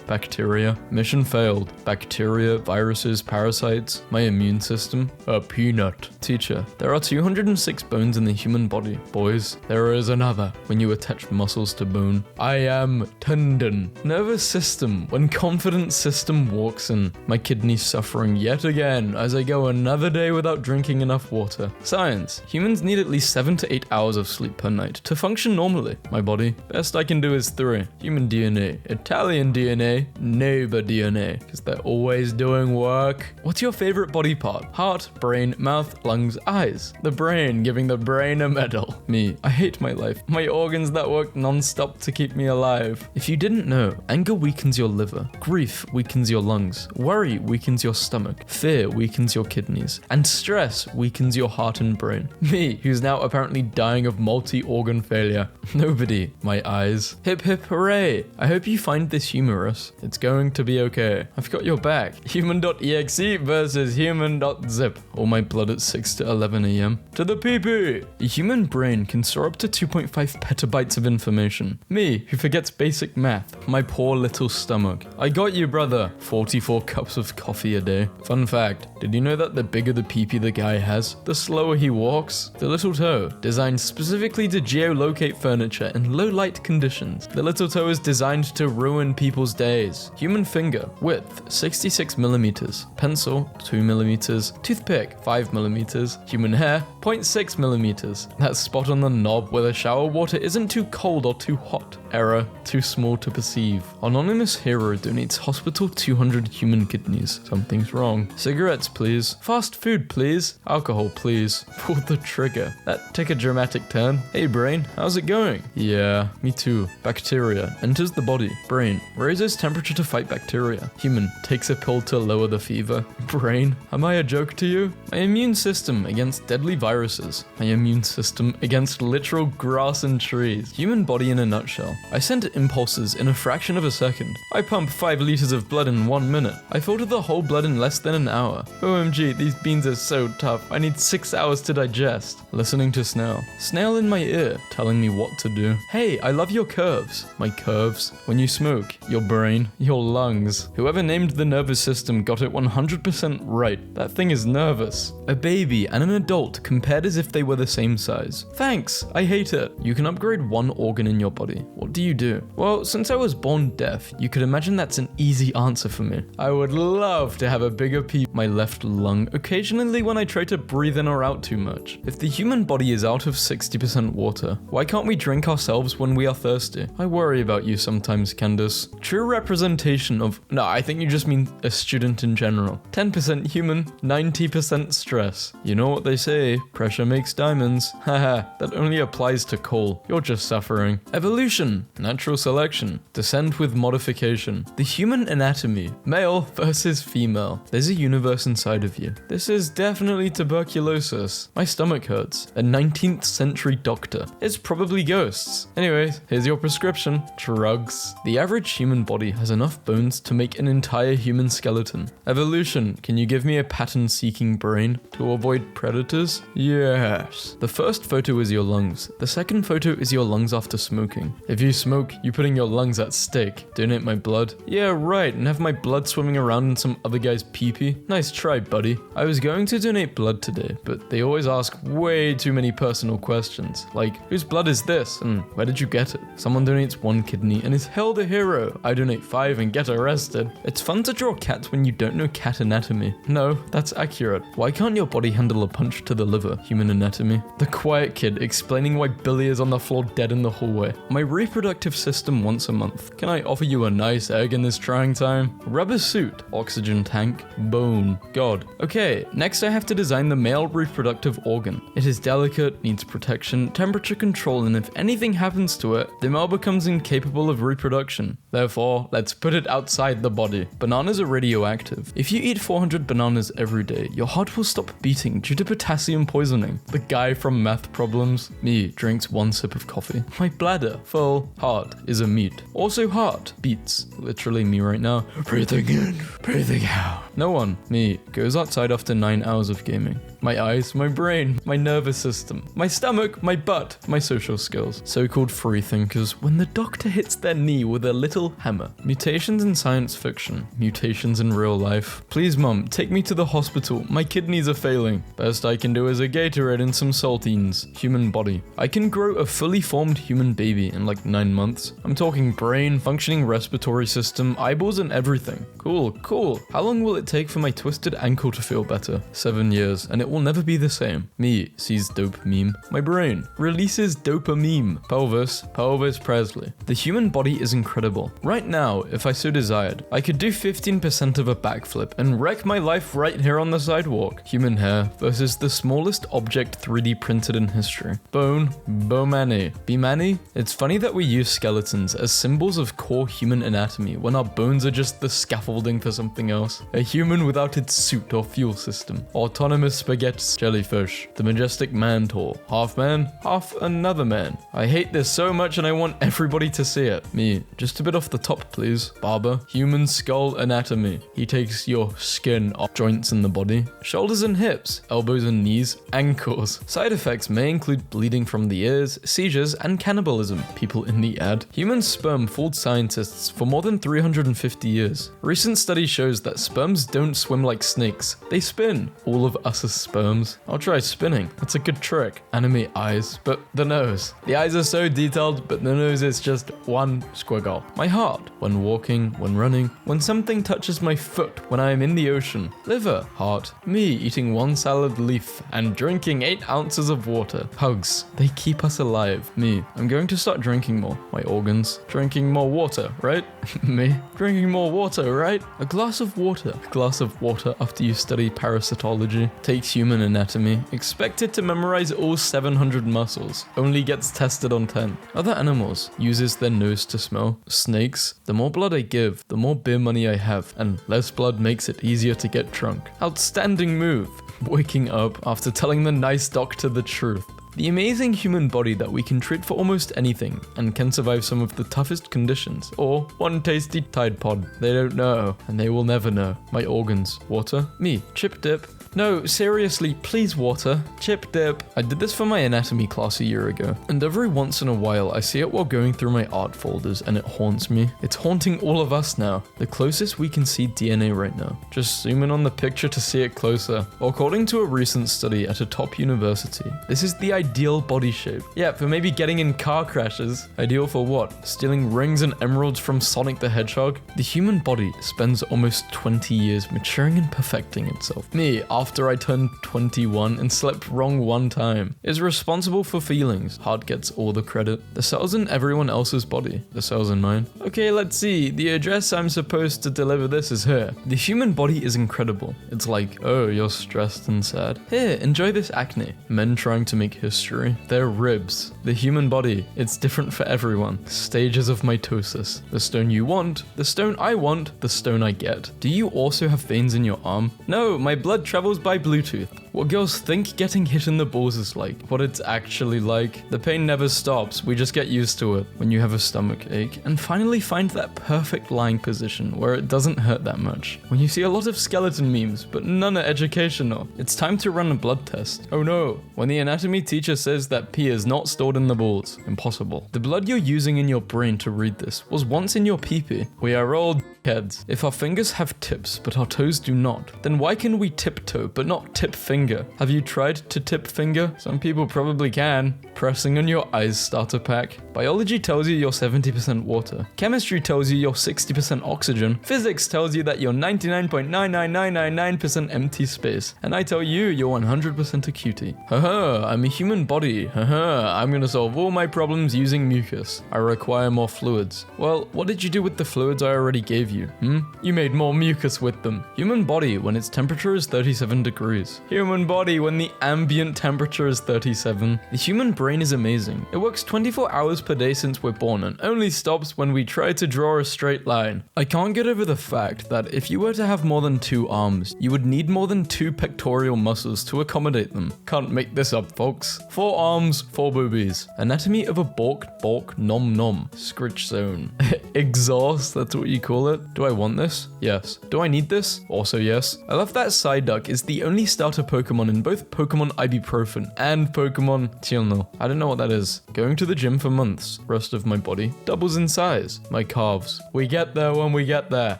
Bacteria, mission failed. Bacteria, viruses, parasites, my immune system, a peanut. Teacher, there are 206 bones in the human body. Boys, there is another when you attach muscles to bone. I am tendon. Nervous system, when confident system walks in. My kidneys suffering yet again as I go another day without drinking enough water. Science, humans need at least 7 to 8 hours of sleep per night to function normally. My body, best I can do is 3. Human DNA, Italian DNA, neighbor DNA, because they're always doing work. What's your favorite body part? Heart, brain, mouth, lungs, eyes. The brain, giving the brain a medal. Me, I hate my life. My organs that work non-stop to keep me alive. If you didn't know, anger weakens your liver. Grief weakens your lungs. Worry weakens your stomach. Fear weakens your kidneys. And stress weakens your heart and brain. Me, who's now apparently dying of multi-organ failure. Nobody, my eyes. Hip hip hooray. I hope you find this humorous. It's going to be okay. I've got your back. Human.exe versus human.zip. All my blood at 6 to 11 a.m. To the PP. The human brain can store up to 2.5 petabytes of information. Me, who forgets basic math. My poor little stomach. I got you, brother. 44 cups of coffee a day. Fun fact, did you know that the bigger the PP the guy has, the slower he walks? The little toe, designed specifically to geolocate furniture in low light conditions. The little toe is designed to ruin people's days. Human finger, width 66 millimeters. Pencil 2 millimeters. Toothpick 5 millimeters. Human hair 0.6 millimeters. That spot on the knob where the shower water isn't too cold or too hot. Error, too small to perceive. Anonymous hero donates hospital 200 human kidneys. Something's wrong. Cigarettes, please. Fast food, please. Alcohol, please. Pull the trigger. That took a dramatic turn. Hey, brain, how's it going? Yeah, me too. Bacteria enters the body. Brain raises temperature to fight bacteria. Human takes a pill to lower the fever. Brain, am I a joke to you? My immune system against deadly viruses. My immune system against literal grass and trees. Human body in a nutshell. I send impulses in a fraction of a second. I pump 5 liters of blood in 1 minute. I filter the whole blood in less than an hour. OMG, these beans are so tough. I need 6 hours to digest. Listening to snail. Snail in my ear, telling me what to do. Hey, I love your curves. My curves. When you smoke, your brain, your lungs. Whoever named the nervous system got it 100% right. That thing is nervous. A baby and an adult compared as if they were the same size. Thanks, I hate it. You can upgrade 1 organ in your body. What do you do? Well, since I was born deaf, you could imagine that's an easy answer for me. I would love to have a bigger my left lung occasionally when I try to breathe in or out too much. If the human body is out of 60% water, why can't we drink ourselves when we are thirsty? I worry about you sometimes, Candace. True representation of... No, I think you just mean a student in general. 10% human, 90% stress. You know what they say, pressure makes diamonds. Haha, that only applies to coal. You're just suffering. Evolution, natural selection, descent with modification. The human anatomy, male versus female. There's a universe inside of you. This is definitely tuberculosis. My stomach hurts. A 19th century doctor. It's probably ghosts. Anyways, here's your prescription. Drugs. The average human body has enough bones to make an entire human skeleton. Evolution, can you give me a pattern-seeking brain to avoid predators? Yes. The first photo is your lungs. The second photo is your lungs after smoking. If you smoke, you're putting your lungs at stake. Donate my blood? Yeah, right, and have my blood swimming around in some other guy's pee-pee? Nice try, buddy. I was going to donate blood today, but they always ask way too many personal questions. Like, whose blood is this? And where did you get it? Someone donates 1 kidney and is hailed a hero. I donate 5 and get arrested. It's fun to draw cats when you don't know cat anatomy. No, that's accurate. Why can't your body handle a punch to the liver? Human anatomy. The quiet kid explaining why Billy is on the floor dead in the hallway. My reproductive system once a month. Can I offer you a nice egg in this trying time? Rubber suit. Oxygen tank. Bone. God. Okay, next I have to design the male reproductive organ. It is delicate, needs protection, temperature control, and if anything happens to it, the male becomes incapable of reproduction. Therefore, let's put it outside the body. Bananas are radioactive. If you eat 400 bananas every day, your heart will stop beating due to potassium poisoning. The guy from Math Problems, me, drinks 1 sip of coffee. My bladder, full. Heart is a meat. Also heart beats. Literally me right now. Breathing in, breathing out. No one, me, goes outside after 9 hours of gaming. My eyes, my brain, my nervous system, my stomach, my butt, my social skills. So-called free thinkers, when the doctor hits their knee with a little hammer. Mutations in science fiction, mutations in real life. Please mum, take me to the hospital, my kidneys are failing. Best I can do is a Gatorade and some saltines. Human body. I can grow a fully formed human baby in like 9 months. I'm talking brain, functioning respiratory system, eyeballs and everything. Cool, cool. How long will it take for my twisted ankle to feel better? 7 years, and it will never be the same. Me sees dope meme. My brain releases dopamine. Pelvis, Pelvis Presley. The human body is incredible. Right now, if I so desired, I could do 15% of a backflip and wreck my life right here on the sidewalk. Human hair versus the smallest object 3D printed in history. Bone, Bomani. Bimani? It's funny that we use skeletons as symbols of core human anatomy when our bones are just the scaffolding for something else. A human without its suit or fuel system. Autonomous spaghetti jellyfish. The majestic mantle. Half man, half another man. I hate this so much and I want everybody to see it. Me, just a bit off the top please. Barber. Human skull anatomy. He takes your skin off joints in the body. Shoulders and hips. Elbows and knees. Ankles. Side effects may include bleeding from the ears, seizures, and cannibalism. People in the ad. Human sperm fooled scientists for more than 350 years. Recent study shows that sperms don't swim like snakes. They spin. All of us are sperms. I'll try spinning. That's a good trick. Anime eyes, but the nose. The eyes are so detailed, but the nose is just one squiggle. My heart. When walking, when running, when something touches my foot, when I am in the ocean. Liver. Heart. Me eating 1 salad leaf and drinking 8 ounces of water. Hugs. They keep us alive. Me. I'm going to start drinking more. My organs. Drinking more water, right? Me. Drinking more water, right? A glass of water. A glass of water after you study parasitology. Takes human anatomy. Expected to memorize all 700 muscles. Only gets tested on 10. Other animals. Uses their nose to smell. Snakes. The more blood I give, the more beer money I have. And less blood makes it easier to get drunk. Outstanding move. Waking up after telling the nice doctor the truth. The amazing human body that we can treat for almost anything and can survive some of the toughest conditions. Or one tasty Tide Pod. They don't know, and they will never know. My organs. Water. Me. Chip dip. No, seriously, please water. Chip dip. I did this for my anatomy class a year ago, and every once in a while I see it while going through my art folders and it haunts me. It's haunting all of us now. The closest we can see DNA right now. Just zoom in on the picture to see it closer. According to a recent study at a top university, this is the ideal body shape. Yeah, for maybe getting in car crashes. Ideal for what? Stealing rings and emeralds from Sonic the Hedgehog? The human body spends almost 20 years maturing and perfecting itself. Me, after I turned 21 and slept wrong 1 time, is responsible for feelings. Heart gets all the credit. The cells in everyone else's body. The cells in mine. Okay, let's see. The address I'm supposed to deliver this is here. The human body is incredible. It's like, oh, you're stressed and sad. Here, enjoy this acne. Men trying to make history. Their ribs. The human body. It's different for everyone. Stages of mitosis. The stone you want. The stone I want. The stone I get. Do you also have veins in your arm? No, my blood travels by Bluetooth. What girls think getting hit in the balls is like, what it's actually like. The pain never stops, we just get used to it when you have a stomach ache. And finally find that perfect lying position where it doesn't hurt that much. When you see a lot of skeleton memes, but none are educational, it's time to run a blood test. Oh no, when the anatomy teacher says that pee is not stored in the balls, impossible. The blood you're using in your brain to read this was once in your pee-pee. We are all heads. If our fingers have tips, but our toes do not, then why can we tiptoe, but not tip finger? Have you tried to tip finger? Some people probably can. Pressing on your eyes starter pack. Biology tells you you're 70% water. Chemistry tells you you're 60% oxygen. Physics tells you that you're 99.99999% empty space. And I tell you, you're 100% a cutie. Haha, I'm a human body. Haha, I'm gonna solve all my problems using mucus. I require more fluids. Well, what did you do with the fluids I already gave you? of you? You made more mucus with them. Human body when its temperature is 37 degrees. Human body when the ambient temperature is 37. The human brain is amazing. It works 24 hours per day since we're born and only stops when we try to draw a straight line. I can't get over the fact that if you were to have more than 2 arms, you would need more than 2 pectoral muscles to accommodate them. Can't make this up, folks. 4 arms, 4 boobies. Anatomy of a balk nom nom. Scritch zone. Exhaust, that's what you call it. Do I want this? Yes. Do I need this? Also yes. I love that Psyduck is the only starter Pokemon in both Pokemon Ibuprofen and Pokemon Tilno. I don't know what that is. Going to the gym for months. Rest of my body doubles in size. My calves. We get there when we get there.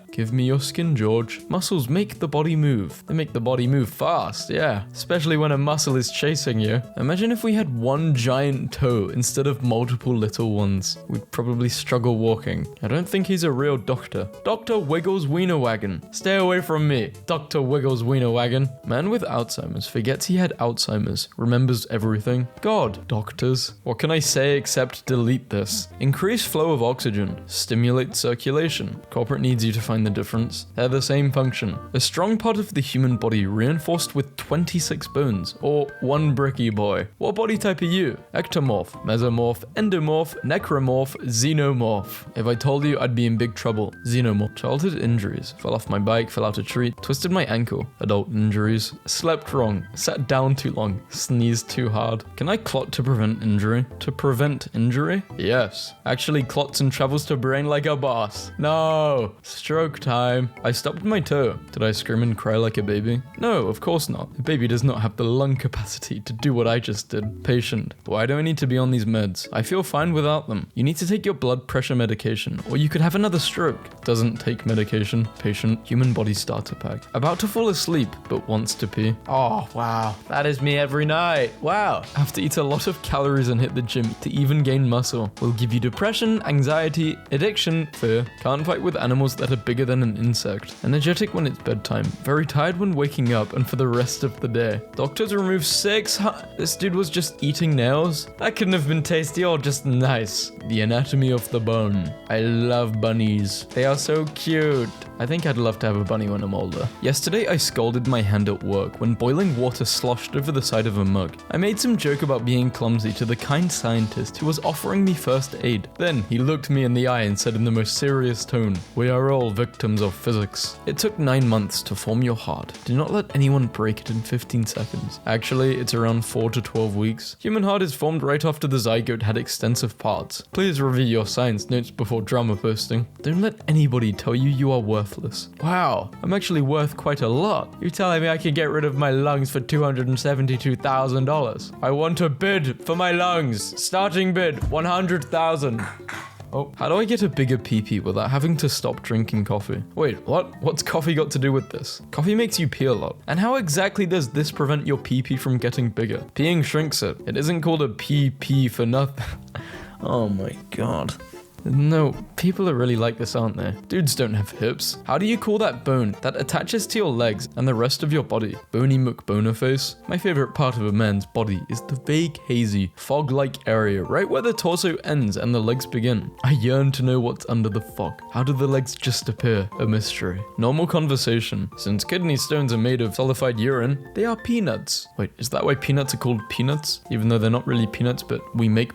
Give me your skin, George. Muscles make the body move. They make the body move fast, yeah. Especially when a muscle is chasing you. Imagine if we had one giant toe instead of multiple little ones. We'd probably struggle walking. I don't think he's a real doctor. Dr. Wiggles Wiener Wagon. Stay away from me, Dr. Wiggles Wiener Wagon. Man with Alzheimer's forgets he had Alzheimer's. Remembers everything. God, doctors. What can I say except delete this? Increase flow of oxygen. Stimulate circulation. Corporate needs you to find the difference. They're the same function. A strong part of the human body reinforced with 26 bones. Or one bricky boy. What body type are you? Ectomorph, mesomorph, endomorph, necromorph, xenomorph. If I told you, I'd be in big trouble. Xenomorph. Childhood injuries. Fell off my bike, fell out a tree, twisted my ankle. Adult injuries. Slept wrong. Sat down too long. Sneezed too hard. Can I clot to prevent injury? To prevent injury? Yes. Actually clots and travels to brain like a boss. No. Stroke time. I stopped my toe. Did I scream and cry like a baby? No, of course not. A baby does not have the lung capacity to do what I just did. Patient. Why do I need to be on these meds? I feel fine without them. You need to take your blood pressure medication, or you could have another stroke. Doesn't take medication. Patient. Human body starter pack. About to fall asleep, but wants to pee. Oh, wow. That is me every night. Wow. Have to eat a lot of calories and hit the gym to even gain muscle. Will give you depression, anxiety, addiction, fear. Can't fight with animals that are bigger than an insect. Energetic when it's bedtime. Very tired when waking up and for the rest of the day. Doctors remove 600. This dude was just eating nails? That couldn't have been tasty or just nice. The anatomy of the bone. I love bunnies. They are so cute. I think I'd love to have a bunny when I'm older. Yesterday I scalded my hand at work when boiling water sloshed over the side of a mug. I made some joke about being clumsy to the kind scientist who was offering me first aid. Then he looked me in the eye and said in the most serious tone, "We are all victims of physics. It took 9 months to form your heart. Do not let anyone break it in 15 seconds. Actually, it's around 4 to 12 weeks. Human heart is formed right after the zygote had extensive parts. Please review your science notes before drama posting. Don't let anybody tell you you are worthless." Wow, I'm actually worth quite a lot. You're telling me I can get rid of my lungs for $272,000. I want a bid for my lungs. Starting bid, 100,000. Oh, how do I get a bigger pee-pee without having to stop drinking coffee? Wait, what? What's coffee got to do with this? Coffee makes you pee a lot. And how exactly does this prevent your pee-pee from getting bigger? Peeing shrinks it. It isn't called a pee-pee for nothing. Oh my god. No, people are really like this, aren't they? Dudes don't have hips. How do you call that bone that attaches to your legs and the rest of your body? Bony McBonerface? My favorite part of a man's body is the vague, hazy, fog-like area right where the torso ends and the legs begin. I yearn to know what's under the fog. How do the legs just appear? A mystery. Normal conversation. Since kidney stones are made of sulfied urine, they are peanuts. Wait, is that why peanuts are called peanuts? Even though they're not really peanuts, but we make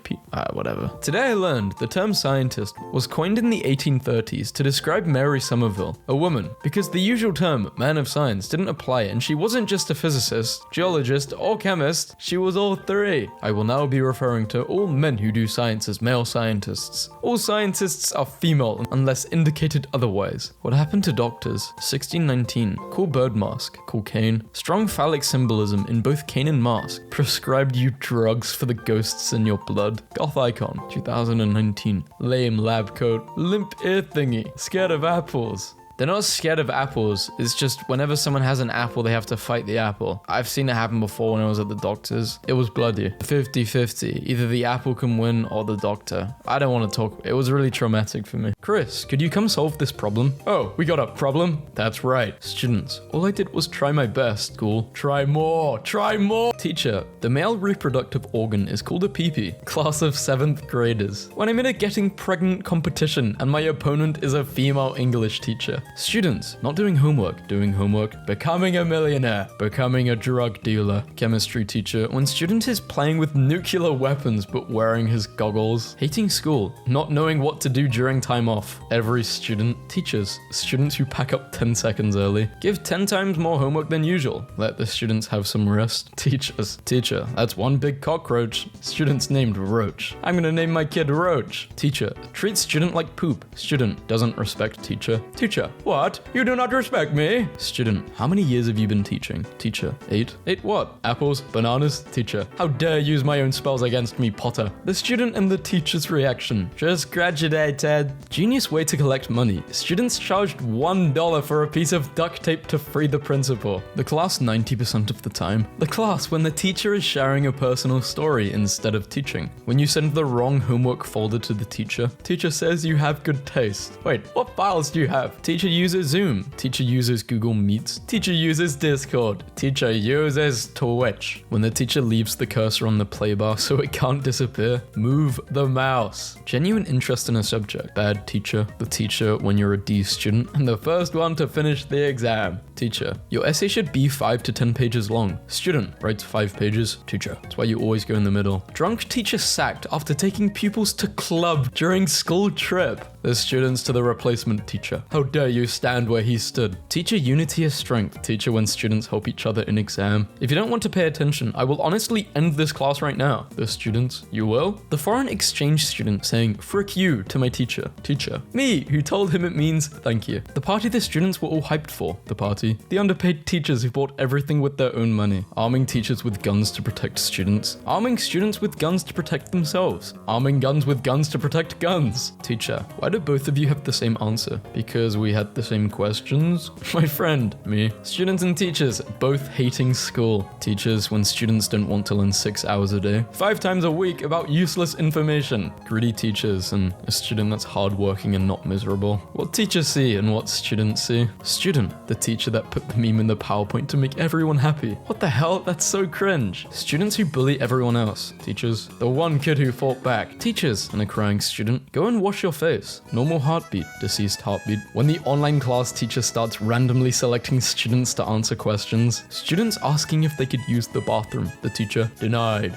whatever. Today I learned the term scientist was coined in the 1830s to describe Mary Somerville, a woman, because the usual term, man of science, didn't apply and she wasn't just a physicist, geologist, or chemist, she was all three. I will now be referring to all men who do science as male scientists. All scientists are female unless indicated otherwise. What happened to doctors? 1619. Cool bird mask. Cool cane. Strong phallic symbolism in both cane and mask. Prescribed you drugs for the ghosts in your blood. Goth icon. 2019. Lame lab coat. Limp ear thingy. Scared of apples. They're not scared of apples. It's just whenever someone has an apple, they have to fight the apple. I've seen it happen before when I was at the doctor's. It was bloody. 50-50. Either the apple can win or the doctor. I don't want to talk. It was really traumatic for me. Chris, could you come solve this problem? Oh, we got a problem? That's right. Students, all I did was try my best. School, try more. Try more. Teacher, the male reproductive organ is called a pee-pee. Class of 7th graders. When I'm in a getting pregnant competition and my opponent is a female English teacher. Students, not doing homework. Doing homework. Becoming a millionaire. Becoming a drug dealer. Chemistry teacher, when student is playing with nuclear weapons but wearing his goggles. Hating school. Not knowing what to do during time off. Every student. Teachers, students who pack up 10 seconds early. Give 10 times more homework than usual. Let the students have some rest. Teachers. Teacher, that's one big cockroach. Students named Roach. I'm gonna name my kid Roach. Teacher, treat student like poop. Student, doesn't respect teacher. Teacher, what? You do not respect me? Student, how many years have you been teaching? Teacher, 8. 8 what? Apples? Bananas? Teacher, how dare use my own spells against me, Potter? The student and the teacher's reaction. Just graduated. Genius way to collect money. Students charged $1 for a piece of duct tape to free the principal. The class 90% of the time. The class when the teacher is sharing a personal story instead of teaching. When you send the wrong homework folder to the teacher. Teacher says you have good taste. Wait, what files do you have? Teacher uses Zoom. Teacher uses Google Meets. Teacher uses Discord. Teacher uses Twitch. When the teacher leaves the cursor on the play bar so it can't disappear, move the mouse. Genuine interest in a subject. Bad teacher. The teacher when you're a D student and the first one to finish the exam. Teacher, your essay should be 5 to 10 pages long. Student writes 5 pages. Teacher, that's why you always go in the middle. Drunk teacher sacked after taking pupils to club during school trip. The students to the replacement teacher. How dare you stand where he stood? Teacher unity is strength. Teacher when students help each other in exam. If you don't want to pay attention, I will honestly end this class right now. The students, you will? The foreign exchange student saying, frick you to my teacher. Teacher, me, who told him it means thank you. The party the students were all hyped for. The party. The underpaid teachers who bought everything with their own money. Arming teachers with guns to protect students. Arming students with guns to protect themselves. Arming guns with guns to protect guns. Teacher, why do both of you have the same answer? Because we had the same questions? My friend, me. Students and teachers, both hating school. Teachers when students don't want to learn 6 hours a day. 5 times a week about useless information. Greedy teachers and a student that's hardworking and not miserable. What teachers see and what students see. Student, the teacher that put the meme in the PowerPoint to make everyone happy. What the hell? That's so cringe. Students who bully everyone else. Teachers, the one kid who fought back. Teachers and a crying student. Go and wash your face. Normal heartbeat, deceased heartbeat. When the online class teacher starts randomly selecting students to answer questions. Students asking if they could use the bathroom. The teacher, denied.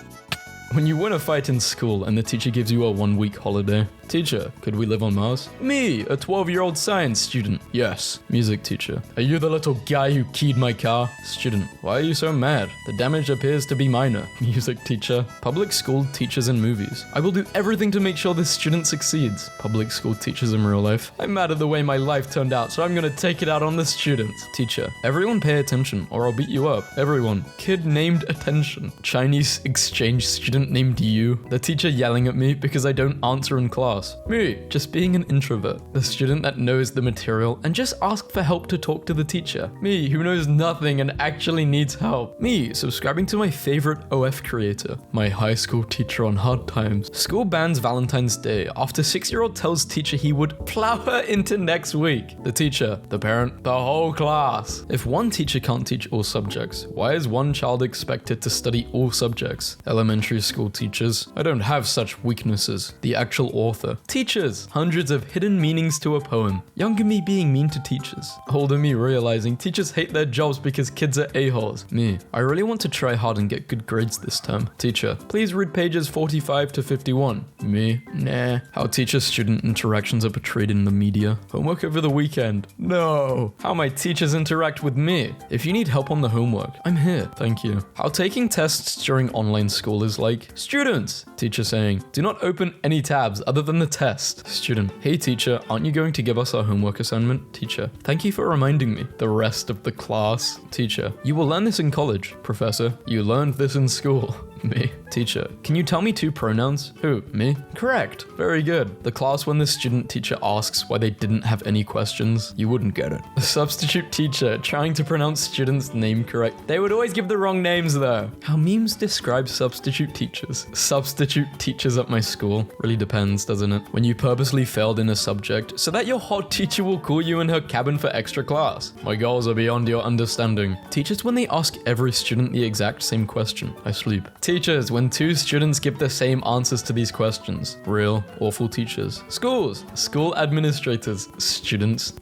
When you win a fight in school and the teacher gives you a 1-week holiday. Teacher, could we live on Mars? Me, a 12-year-old science student. Yes. Music teacher. Are you the little guy who keyed my car? Student, why are you so mad? The damage appears to be minor. Music teacher. Public school teachers in movies. I will do everything to make sure this student succeeds. Public school teachers in real life. I'm mad at the way my life turned out, so I'm gonna take it out on the students. Teacher, everyone pay attention or I'll beat you up. Everyone. Kid named attention. Chinese exchange student named you. The teacher yelling at me because I don't answer in class. Me, just being an introvert. The student that knows the material and just ask for help to talk to the teacher. Me, who knows nothing and actually needs help. Me, subscribing to my favorite OF creator. My high school teacher on hard times. School bans Valentine's Day after 6-year-old tells teacher he would plow her into next week. The teacher, the parent, the whole class. If one teacher can't teach all subjects, why is one child expected to study all subjects? Elementary school teachers, I don't have such weaknesses. The actual author. Teachers, hundreds of hidden meanings to a poem. Younger me being mean to teachers. Older me realizing teachers hate their jobs because kids are a-holes. Me, I really want to try hard and get good grades this term. Teacher, please read pages 45 to 51. Me, nah. How teacher-student interactions are portrayed in the media. Homework over the weekend. No. How my teachers interact with me. If you need help on the homework, I'm here. Thank you. How taking tests during online school is like. Students, teacher saying, do not open any tabs other than the test. Student, hey teacher, aren't you going to give us our homework assignment? Teacher, thank you for reminding me. The rest of the class. Teacher, you will learn this in college. Professor, you learned this in school. Me. Teacher, can you tell me 2 pronouns? Who? Me? Correct. Very good. The class when the student teacher asks why they didn't have any questions. You wouldn't get it. The substitute teacher trying to pronounce students' name correct. They would always give the wrong names though. How memes describe substitute teachers. Substitute teachers at my school. Really depends, doesn't it? When you purposely failed in a subject so that your hot teacher will call you in her cabin for extra class. My goals are beyond your understanding. Teachers when they ask every student the exact same question. I sleep. Teachers when 2 students give the same answers to these questions. Real, awful teachers. Schools. School administrators. Students.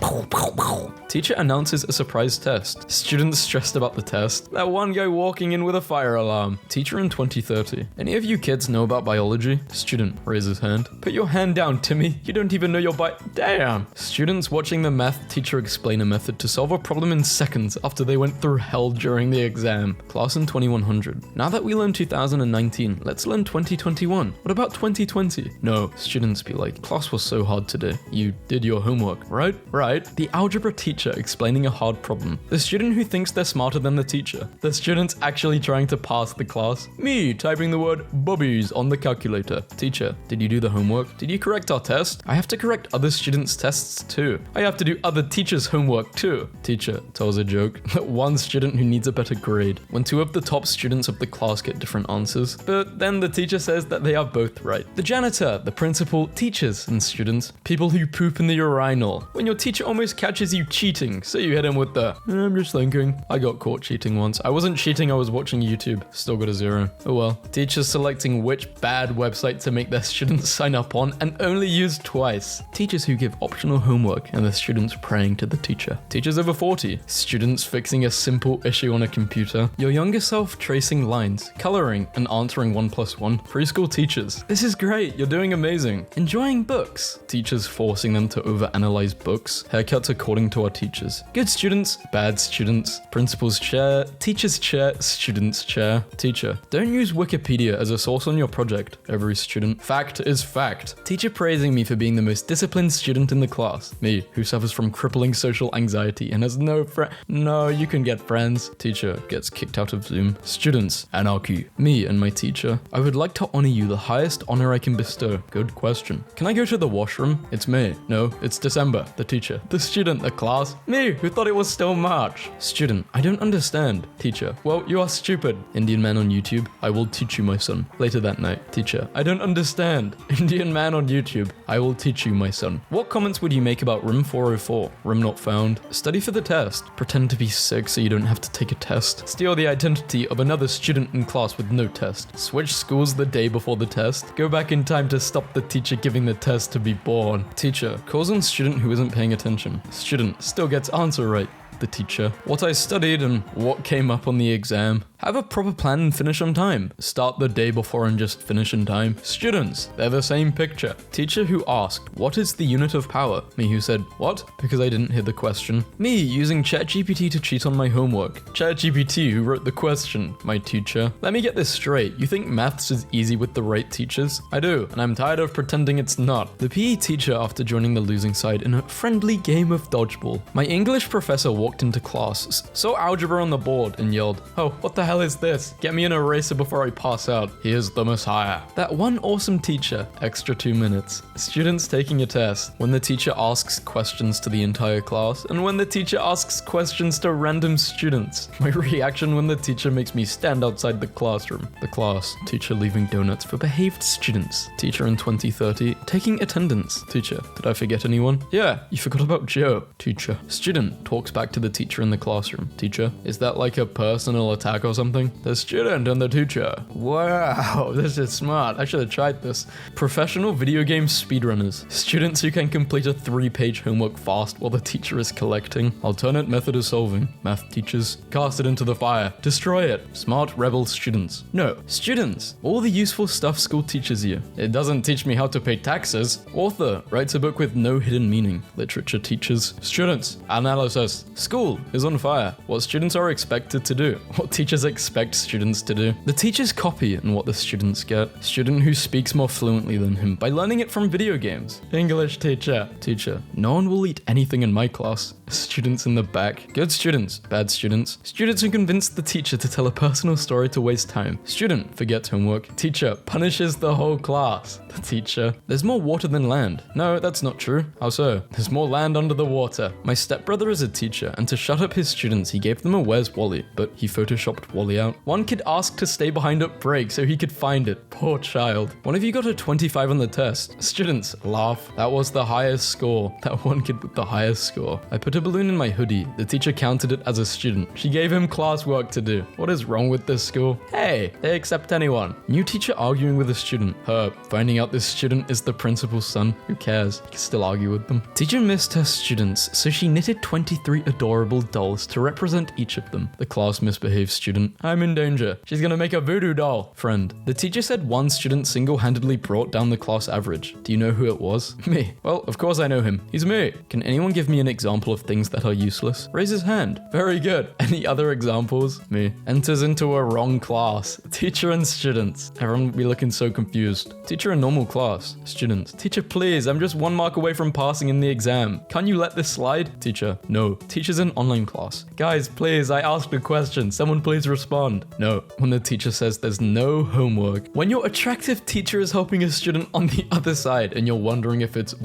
Teacher announces a surprise test. Students stressed about the test. That one guy walking in with a fire alarm. Teacher in 2030. Any of you kids know about biology? Student raises hand. Put your hand down, Timmy. You don't even know your Damn. Students watching the math teacher explain a method to solve a problem in seconds after they went through hell during the exam. Class in 2100. Now that we learned 2019, let's learn 2021. What about 2020? No, students be like, class was so hard today. You did your homework, right? Right. The algebra teacher explaining a hard problem. The student who thinks they're smarter than the teacher. The student's actually trying to pass the class. Me typing the word bubbies on the calculator. Teacher, did you do the homework? Did you correct our test? I have to correct other students' tests too. I have to do other teachers' homework too. Teacher tells a joke that one student who needs a better grade. When 2 of the top students of the class get different answers, but then the teacher says that they are both right. The janitor, the principal, teachers and students. People who poop in the urinal. When your teacher almost catches you cheating, so you hit him with the, I'm just thinking. I got caught cheating once. I wasn't cheating, I was watching YouTube. Still got a 0. Oh well. Teachers selecting which bad website to make their students sign up on and only use twice. Teachers who give optional homework and the students praying to the teacher. Teachers over 40. Students fixing a simple issue on a computer. Your younger self tracing lines, coloring and answering 1+1. Preschool teachers. This is great, you're doing amazing. Enjoying books. Teachers forcing them to overanalyze books. Haircuts according to our teachers. Good students, bad students. Principal's chair, teacher's chair, student's chair. Teacher, don't use Wikipedia as a source on your project. Every student. Fact is fact. Teacher praising me for being the most disciplined student in the class. Me, who suffers from crippling social anxiety and has no friend. No, you can get friends. Teacher gets kicked out of Zoom. Students, anarchy. Me and my teacher. I would like to honor you the highest honor I can bestow. Good question. Can I go to the washroom? It's May. No, it's December. The teacher. The student, the class. Me, who thought it was still March. Student, I don't understand. Teacher, well, you are stupid. Indian man on YouTube. I will teach you, my son. Later that night. Teacher, I don't understand. Indian man on YouTube. I will teach you, my son. What comments would you make about room 404? Room not found. Study for the test. Pretend to be sick so you don't have to take a test. Steal the identity of another student in class with no test. Switch schools the day before the test. Go back in time to stop the teacher giving the test to be born. Teacher, calls on student who isn't paying attention. Student, still gets answer right. The teacher. What I studied and what came up on the exam. Have a proper plan and finish on time. Start the day before and just finish in time. Students, they're the same picture. Teacher who asked, what is the unit of power? Me who said, what? Because I didn't hear the question. Me using ChatGPT to cheat on my homework. ChatGPT who wrote the question. My teacher. Let me get this straight. You think maths is easy with the right teachers? I do, and I'm tired of pretending it's not. The PE teacher after joining the losing side in a friendly game of dodgeball. My English professor walked into class, saw algebra on the board and yelled, oh, what the hell is this? Get me an eraser before I pass out. Here's the Messiah. That one awesome teacher, extra 2 minutes. Students taking a test. When the teacher asks questions to the entire class, and when the teacher asks questions to random students. My reaction when the teacher makes me stand outside the classroom. The class. Teacher leaving donuts for behaved students. Teacher in 2030 taking attendance. Teacher, did I forget anyone? Yeah, you forgot about Joe. Teacher. Student talks back to the teacher in the classroom. Teacher, is that like a personal attack or something? The student and the teacher. Wow, this is smart. I should have tried this. Professional video game speedrunners. Students who can complete a 3-page homework fast while the teacher is collecting. Alternate method of solving. Math teachers. Cast it into the fire. Destroy it. Smart rebel students. No, students. All the useful stuff school teaches you. It doesn't teach me how to pay taxes. Author writes a book with no hidden meaning. Literature teachers. Students. Analysis. School is on fire. What students are expected to do. What teachers expect students to do. The teachers copy and what the students get. Student who speaks more fluently than him by learning it from video games. English teacher. Teacher. No one will eat anything in my class. Students in the back. Good students. Bad students. Students who convince the teacher to tell a personal story to waste time. Student forgets homework. Teacher punishes the whole class. The teacher. There's more water than land. No, that's not true. How so? There's more land under the water. My stepbrother is a teacher, and to shut up his students, he gave them a Where's Wally, but he photoshopped Wally out. One kid asked to stay behind at break so he could find it. Poor child. One of you got a 25 on the test. Students laugh. That was the highest score. That one kid with the highest score. I put a balloon in my hoodie. The teacher counted it as a student. She gave him classwork to do. What is wrong with this school? Hey, they accept anyone. New teacher arguing with a student. Her finding out this student is the principal's son. Who cares? You can still argue with them. Teacher missed her students, so she knitted 23 adorable dolls to represent each of them. The class misbehaved student. I'm in danger. She's gonna make a voodoo doll. Friend. The teacher said one student single-handedly brought down the class average. Do you know who it was? Me. Well, of course I know him. He's me. Can anyone give me an example of things that are useless? Raise his hand. Very good. Any other examples? Me. Enters into a wrong class. Teacher and students. Everyone will be looking so confused. Teacher in normal class. Students. Teacher, please. I'm just 1 mark away from passing in the exam. Can you let this slide? Teacher. No. Teacher's in online class. Guys, please. I asked a question. Someone please respond. No. When the teacher says there's no homework. When your attractive teacher is helping a student on the other side and you're wondering if it's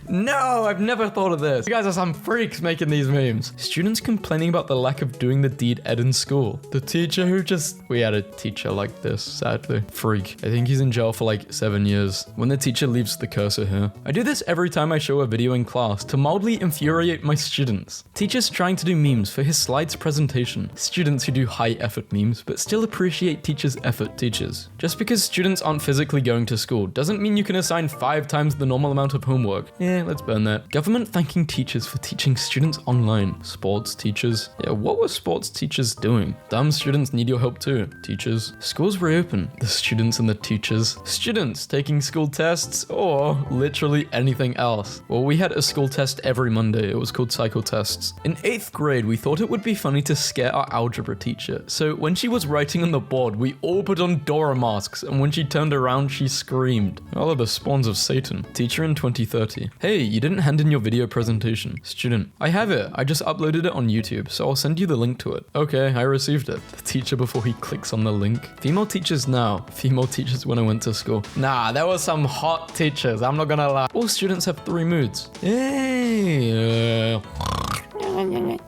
No, I've never thought of this. You guys are some freaks making these memes. Students complaining about the lack of doing the deed ed in school. The teacher who we had a teacher like this, sadly. Freak. I think he's in jail for like 7 years. When the teacher leaves the cursor here. I do this every time I show a video in class to mildly infuriate my students. Teachers trying to do memes for his slides presentation. Students who do high effort memes but still appreciate teachers' effort. Teachers. Just because students aren't physically going to school doesn't mean you can assign 5 times the normal amount of homework. Yeah, let's burn that. Government thanking teachers for teaching students online. Sports teachers. Yeah, what were sports teachers doing? Dumb students need your help too. Teachers. Schools reopen. The students and the teachers. Students taking school tests or literally anything else. Well, we had a school test every Monday. It was called cycle tests. In 8th grade, we thought it would be funny to scare our algebra teacher. So when she was writing on the board, we all put on Dora masks, and when she turned around, she screamed. All are the spawns of Satan. Teacher in 2030. Hey, you didn't hand in your video presentation. Student. I have it. I just uploaded it on YouTube, so I'll send you the link to it. Okay, I received it. The teacher before he clicks on the link. Female teachers now. Female teachers when I went to school. Nah, there were some hot teachers. I'm not gonna lie. All students have 3 moods. Hey.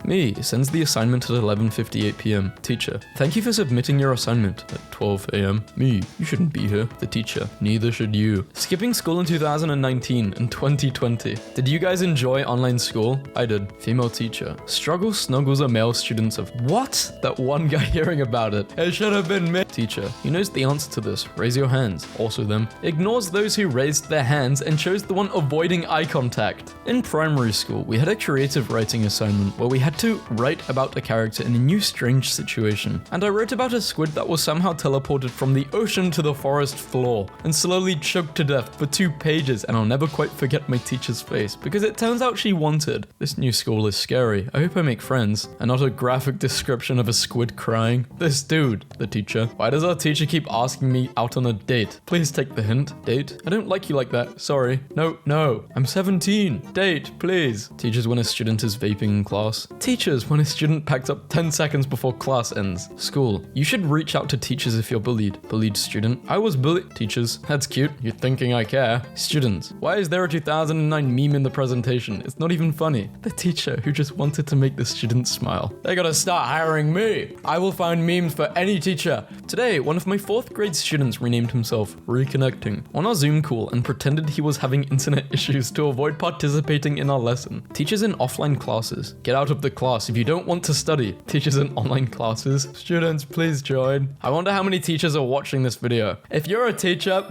Me sends the assignment at 11:58 p.m. Teacher. Thank you for submitting your assignment at 12 a.m. Me. You shouldn't be here. The teacher. Neither should you. Skipping school in 2019 and 2020. Did you guys enjoy online school? I did. Female teacher. Struggle snuggles a male students of what? That one guy hearing about it. It should have been me. Teacher. Who knows the answer to this? Raise your hands. Also them. Ignores those who raised their hands and chose the one avoiding eye contact. In primary school, we had a creative writing assignment where we had to write about a character in a new strange situation. And I wrote about a squid that was somehow teleported from the ocean to the forest floor and slowly choked to death for 2 pages, and I'll never quite forget my teacher's face because it turns out she wanted. This new school is scary. I hope I make friends and not a graphic description of a squid crying. This dude. The teacher. Why does our teacher keep asking me out on a date? Please take the hint. Date? I don't like you like that. Sorry. No. I'm 17. Date, please. Teachers when a student is vaping in class. Teachers when a student packed up 10 seconds before class ends. School. You should reach out to teachers if you're bullied. Bullied student. I was bullied. Teachers. That's cute. You're thinking I care. Students. Why is there a 2009 meme in the presentation? It's not even funny. The teacher who just wanted to make the students smile. They gotta start hiring me. I will find memes for any teacher. Today, one of my 4th grade students renamed himself Reconnecting on our Zoom call and pretended he was having internet issues to avoid participating in our lesson. Teachers in offline classes. Get out of the class if you don't want to study. Teachers in online classes. Students, please join. I wonder how many teachers are watching this video. If you're a teacher,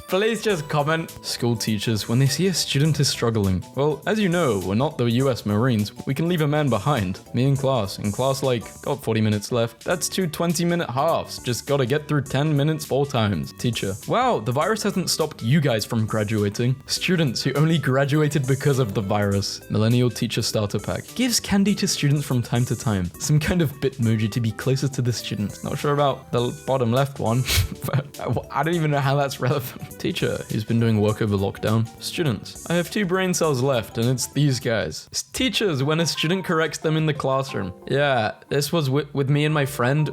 please just comment. School teachers when they see a student is struggling. Well, as you know, we're not the US Marines. We can leave a man behind. Me in class. In class, got 40 minutes left. That's 2 20-minute halves. Just gotta get through 10 minutes 4 times. Teacher. Wow, the virus hasn't stopped you guys from graduating. Students who only graduated because of the virus. Millennial teacher starter pack. Give gives candy to students from time to time. Some kind of bitmoji to be closer to the student. Not sure about the bottom left one, but I don't even know how that's relevant. Teacher, who's been doing work over lockdown. Students, I have 2 brain cells left, and it's these guys. It's teachers when a student corrects them in the classroom. Yeah, this was with me and my friend.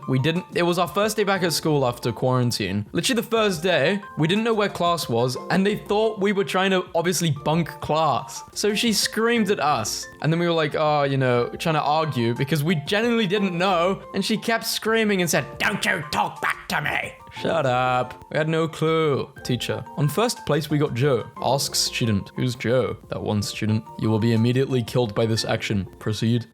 It was our first day back at school after quarantine. Literally the first day, we didn't know where class was, and they thought we were trying to obviously bunk class. So she screamed at us, and then we were like, oh, you know, trying to argue because we genuinely didn't know, and she kept screaming and said, "Don't you talk back to me." Shut up. We had no clue. Teacher. On first place we got Joe. Asks student. Who's Joe? That one student. You will be immediately killed by this action. Proceed.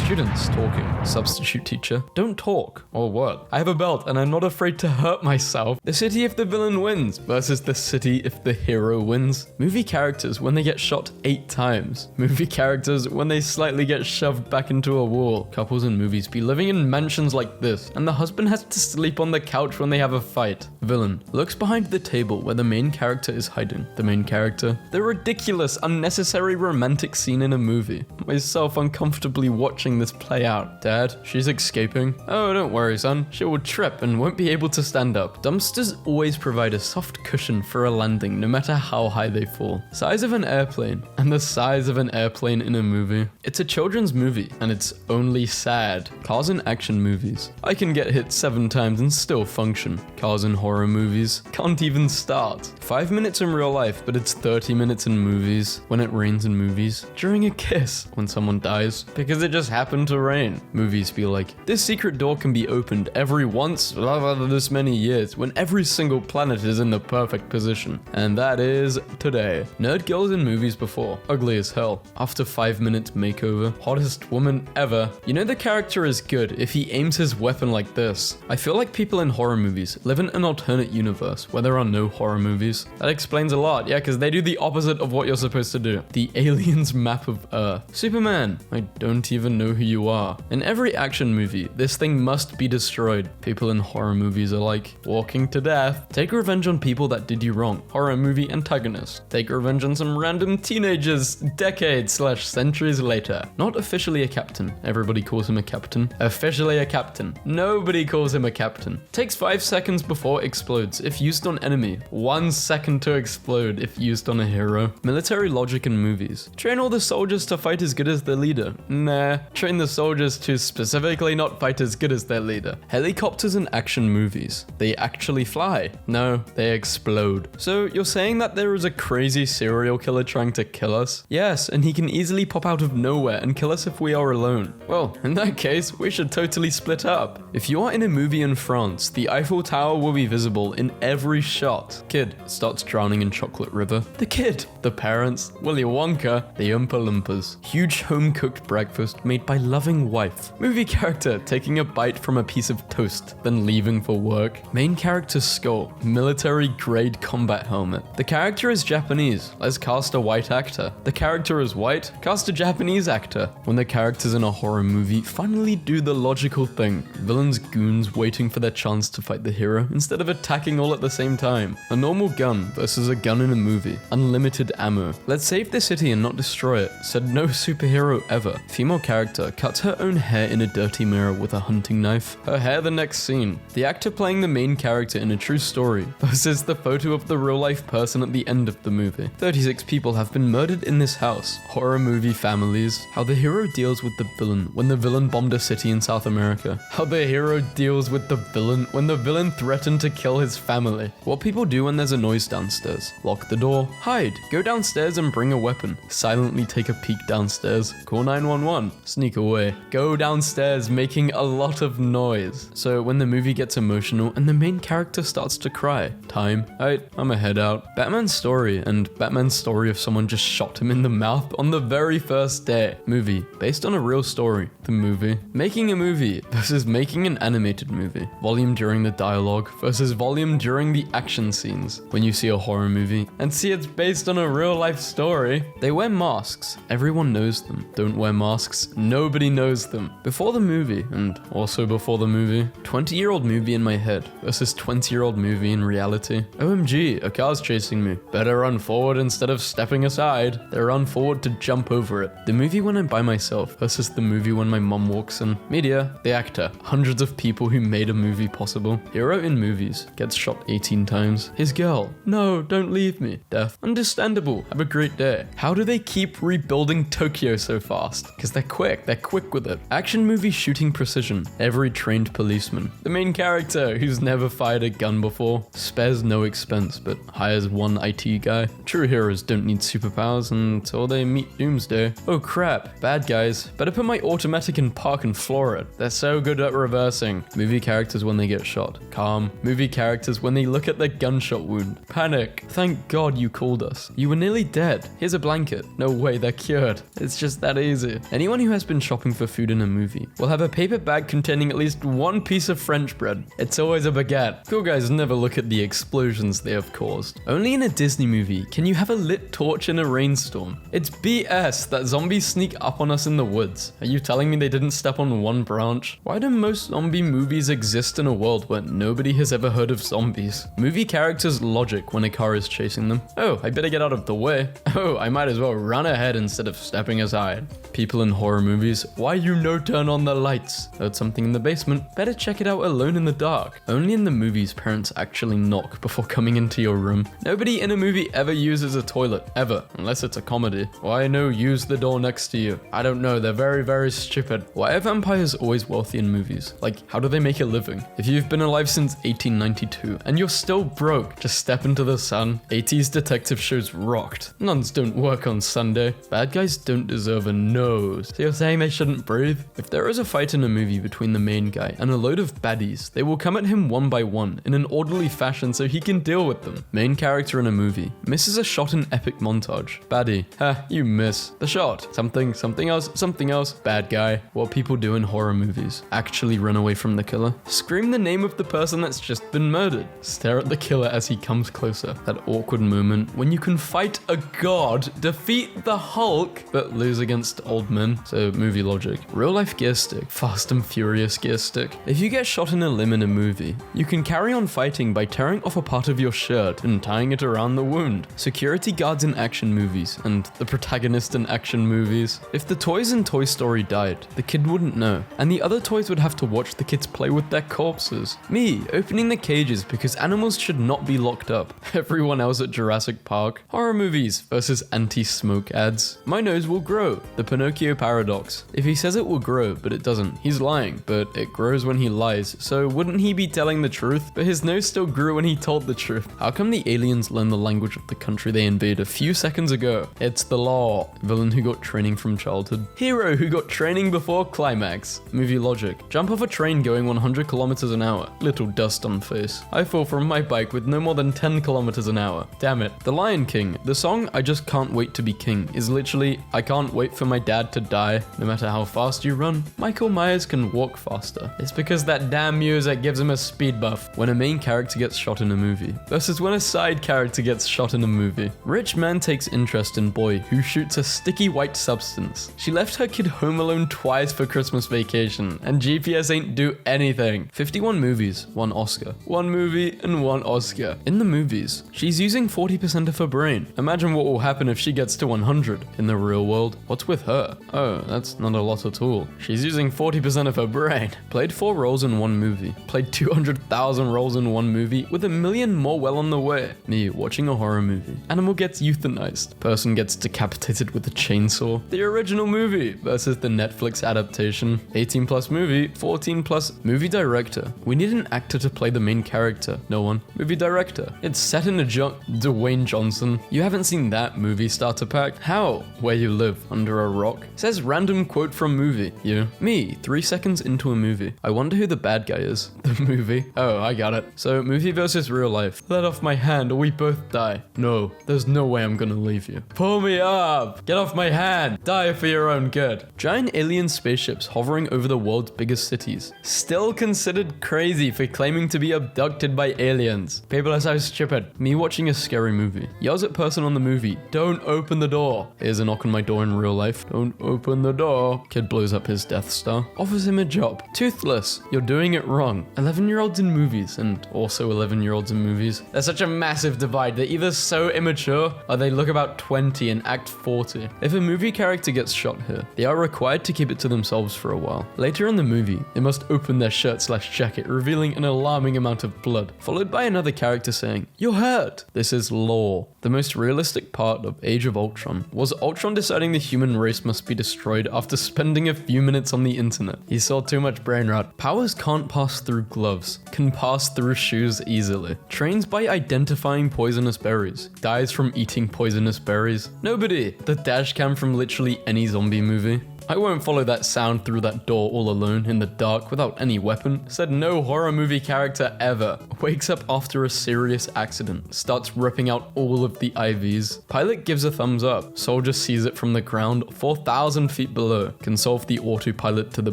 Students talking. Substitute teacher. Don't talk. Or what? I have a belt and I'm not afraid to hurt myself. The city if the villain wins versus the city if the hero wins. Movie characters when they get shot 8 times. Movie characters when they slightly get shoved back into a wall. Couples in movies be living in mansions like this and the husband has to sleep on the couch when they have a fight. Villain. Looks behind the table where the main character is hiding. The main character. The ridiculous, unnecessary romantic scene in a movie. Myself uncomfortably watching this play out. Dad, she's escaping. Oh, don't worry, son. She will trip and won't be able to stand up. Dumpsters always provide a soft cushion for a landing, no matter how high they fall. Size of an airplane, and the size of an airplane in a movie. It's a children's movie, and it's only sad. Cars in action movies. I can get hit 7 times and still function. Cars in horror movies. Can't even start. 5 minutes in real life, but it's 30 minutes in movies. When it rains in movies. During a kiss. When someone dies. Because it just happened to rain. Movies be like, this secret door can be opened every once this many years when every single planet is in the perfect position. And that is today. Nerd girls in movies before. Ugly as hell. After 5 minutes makeover. Hottest woman ever. You know the character is good if he aims his weapon like this. I feel like people in horror movies live in an alternate universe where there are no horror movies. That explains a lot. Yeah, because they do the opposite of what you're supposed to do. The aliens map of Earth. Superman. I don't even know who you are. In every action movie, this thing must be destroyed. People in horror movies are like, walking to death. Take revenge on people that did you wrong. Horror movie antagonist. Take revenge on some random teenagers decades/centuries later. Not officially a captain. Everybody calls him a captain. Officially a captain. Nobody calls him a captain. Takes 5 seconds before explodes if used on enemy. 1 second to explode if used on a hero. Military logic in movies. Train all the soldiers to fight as good as their leader. Nah. Train the soldiers to specifically not fight as good as their leader. Helicopters in action movies. They actually fly. No, they explode. So you're saying that there is a crazy serial killer trying to kill us? Yes, and he can easily pop out of nowhere and kill us if we are alone. Well, in that case, we should totally split up. If you are in a movie in France, the Eiffel Tower will be visible in every shot. Kid starts drowning in chocolate river. The kid. The parents. Willy Wonka. The Oompa Loompas. Huge home-cooked breakfast made by loving wife. Movie character taking a bite from a piece of toast, then leaving for work. Main character's skull. Military grade combat helmet. The character is Japanese. Let's cast a white actor. The character is white. Cast a Japanese actor. When the characters in a horror movie finally do the logical thing. Villains goons waiting for their chance to fight the hero instead of attacking all at the same time. A normal gun versus a gun in a movie. Unlimited ammo. Let's save the city and not destroy it. Said no superhero ever. Female character cuts her own hair in a dirty mirror with a hunting knife. Her hair the next scene. The actor playing the main character in a true story versus the photo of the real life person at the end of the movie. 36 people have been murdered in this house. Horror movie families. How the hero deals with the villain when the villain bombed a city in South America. How the hero deals with the villain when the villain threatened to kill his family. What people do when there's a noise downstairs. Lock the door. Hide. Go downstairs and bring a weapon. Silently take a peek downstairs. Call 911. Sneak away. Go downstairs making a lot of noise. So when the movie gets emotional and the main character starts to cry. Time. Alright, I'ma head out. Batman's story and Batman's story of someone just shot him in the mouth on the very first day. Movie. Based on a real story. The movie. Making a movie versus making an animated movie. Volume during the dialogue versus volume during the action scenes. When you see a horror movie and see it's based on a real life story, they wear masks. Everyone knows them. Don't wear masks. No nobody knows them. Before the movie, and also before the movie, 20-year-old movie in my head versus 20-year-old movie in reality. OMG, a car's chasing me. Better run forward instead of stepping aside. They run forward to jump over it. The movie when I'm by myself versus the movie when my mom walks in. Media, the actor, hundreds of people who made a movie possible. Hero in movies, gets shot 18 times. His girl, no, don't leave me. Death, understandable, have a great day. How do they keep rebuilding Tokyo so fast? Because they're quick with it. Action movie shooting precision, every trained policeman. The main character who's never fired a gun before, spares no expense but hires one IT guy. True heroes don't need superpowers until they meet Doomsday. Oh crap, bad guys, better put my automatic in park and floor it. They're so good at reversing. Movie characters when they get shot, calm. Movie characters when they look at their gunshot wound, panic. Thank God you called us. You were nearly dead. Here's a blanket. No way, they're cured. It's just that easy. Anyone who has been shopping for food in a movie will have a paper bag containing at least one piece of French bread. It's always a baguette. Cool guys never look at the explosions they have caused. Only in a Disney movie can you have a lit torch in a rainstorm. It's BS that zombies sneak up on us in the woods. Are you telling me they didn't step on one branch? Why do most zombie movies exist in a world where nobody has ever heard of zombies? Movie characters' logic when a car is chasing them. Oh, I better get out of the way. Oh, I might as well run ahead instead of stepping aside. People in horror movies, why you no turn on the lights? Heard something in the basement, better check it out alone in the dark. Only in the movies parents actually knock before coming into your room. Nobody in a movie ever uses a toilet, ever, unless it's a comedy. Why no use the door next to you? I don't know, they're very stupid. Why are vampires always wealthy in movies? Like, how do they make a living? If you've been alive since 1892 and you're still broke, just step into the sun. 80s detective shows rocked. Nuns don't work on Sunday. Bad guys don't deserve a nose. So you're saying they shouldn't breathe? If there is a fight in a movie between the main guy and a load of baddies, they will come at him one by one in an orderly fashion so he can deal with them. Main character in a movie misses a shot in epic montage. Baddie, you miss the shot. Something else. Bad guy. What people do in horror movies. Actually run away from the killer. Scream the name of the person that's just been murdered. Stare at the killer as he comes closer. That awkward moment when you can fight a god, defeat the Hulk, but lose against old men. So movie logic. Real life gear stick. Fast and Furious gear stick. If you get shot in a limb in a movie, you can carry on fighting by tearing off a part of your shirt and tying it around the wound. Security guards in action movies and the protagonist in action movies. If the toys in Toy Story died, the kid wouldn't know, and the other toys would have to watch the kids play with their corpses. Me, opening the cages because animals should not be locked up. Everyone else at Jurassic Park. Horror movies versus anti-smoke ads. My nose will grow. The Pinocchio paradox. If he says it will grow, but it doesn't, he's lying, but it grows when he lies, so wouldn't he be telling the truth? But his nose still grew when he told the truth. How come the aliens learn the language of the country they invade a few seconds ago? It's the law. Villain who got training from childhood. Hero who got training before climax. Movie logic. Jump off a train going 100 kilometers an hour. Little dust on face. I fall from my bike with no more than 10 kilometers an hour. Damn it. The Lion King. The song I Just Can't Wait to Be King is literally, I can't wait for my dad to die. No matter how fast you run, Michael Myers can walk faster. It's because that damn music gives him a speed buff. When a main character gets shot in a movie versus when a side character gets shot in a movie. Rich man takes interest in boy who shoots a sticky white substance. She left her kid home alone twice for Christmas vacation, and GPS ain't do anything. 51 movies, 1 Oscar. 1 movie and 1 Oscar. In the movies, she's using 40% of her brain. Imagine what will happen if she gets to 100. In the real world, what's with her? Oh, that's not a lot at all. She's using 40% of her brain. Played 4 roles in 1 movie. Played 200,000 roles in 1 movie with 1 million more well on the way. Me watching a horror movie. Animal gets euthanized. Person gets decapitated with a chainsaw. The original movie versus the Netflix adaptation. 18 plus movie, 14 plus movie director. We need an actor to play the main character. No one. Movie director. It's set in a Dwayne Johnson. You haven't seen that movie starter pack? How? Where you live, under a rock. Says random quote from movie. You. Me, 3 seconds into a movie. I wonder who the bad guy is. The movie. Oh, I got it. So movie versus real life. Let off my hand or we both die. No, there's no way I'm gonna leave you. Pull me up. Get off my hand. Die for your own good. Giant alien spaceships hovering over the world's biggest cities. Still considered crazy for claiming to be abducted by aliens. People are so stupid. Me watching a scary movie. Yells at person on the movie. Don't open the door. Here's a knock on my door in real life. Don't open the door. Or kid blows up his Death Star, offers him a job. Toothless, you're doing it wrong. 11-year-olds in movies, and also 11-year-olds in movies. There's such a massive divide. They're either so immature or they look about 20 and act 40. If a movie character gets shot here, they are required to keep it to themselves for a while. Later in the movie, they must open their shirt/jacket, revealing an alarming amount of blood, followed by another character saying, "You're hurt." This is lore. The most realistic part of Age of Ultron was Ultron deciding the human race must be destroyed after spending a few minutes on the internet. He saw too much brain rot. Powers can't pass through gloves, can pass through shoes easily. Trains by identifying poisonous berries, dies from eating poisonous berries. Nobody. The dash cam from literally any zombie movie. I won't follow that sound through that door all alone in the dark without any weapon. Said no horror movie character ever. Wakes up after a serious accident. Starts ripping out all of the IVs. Pilot gives a thumbs up. Soldier sees it from the ground 4,000 feet below. Can solve the autopilot to the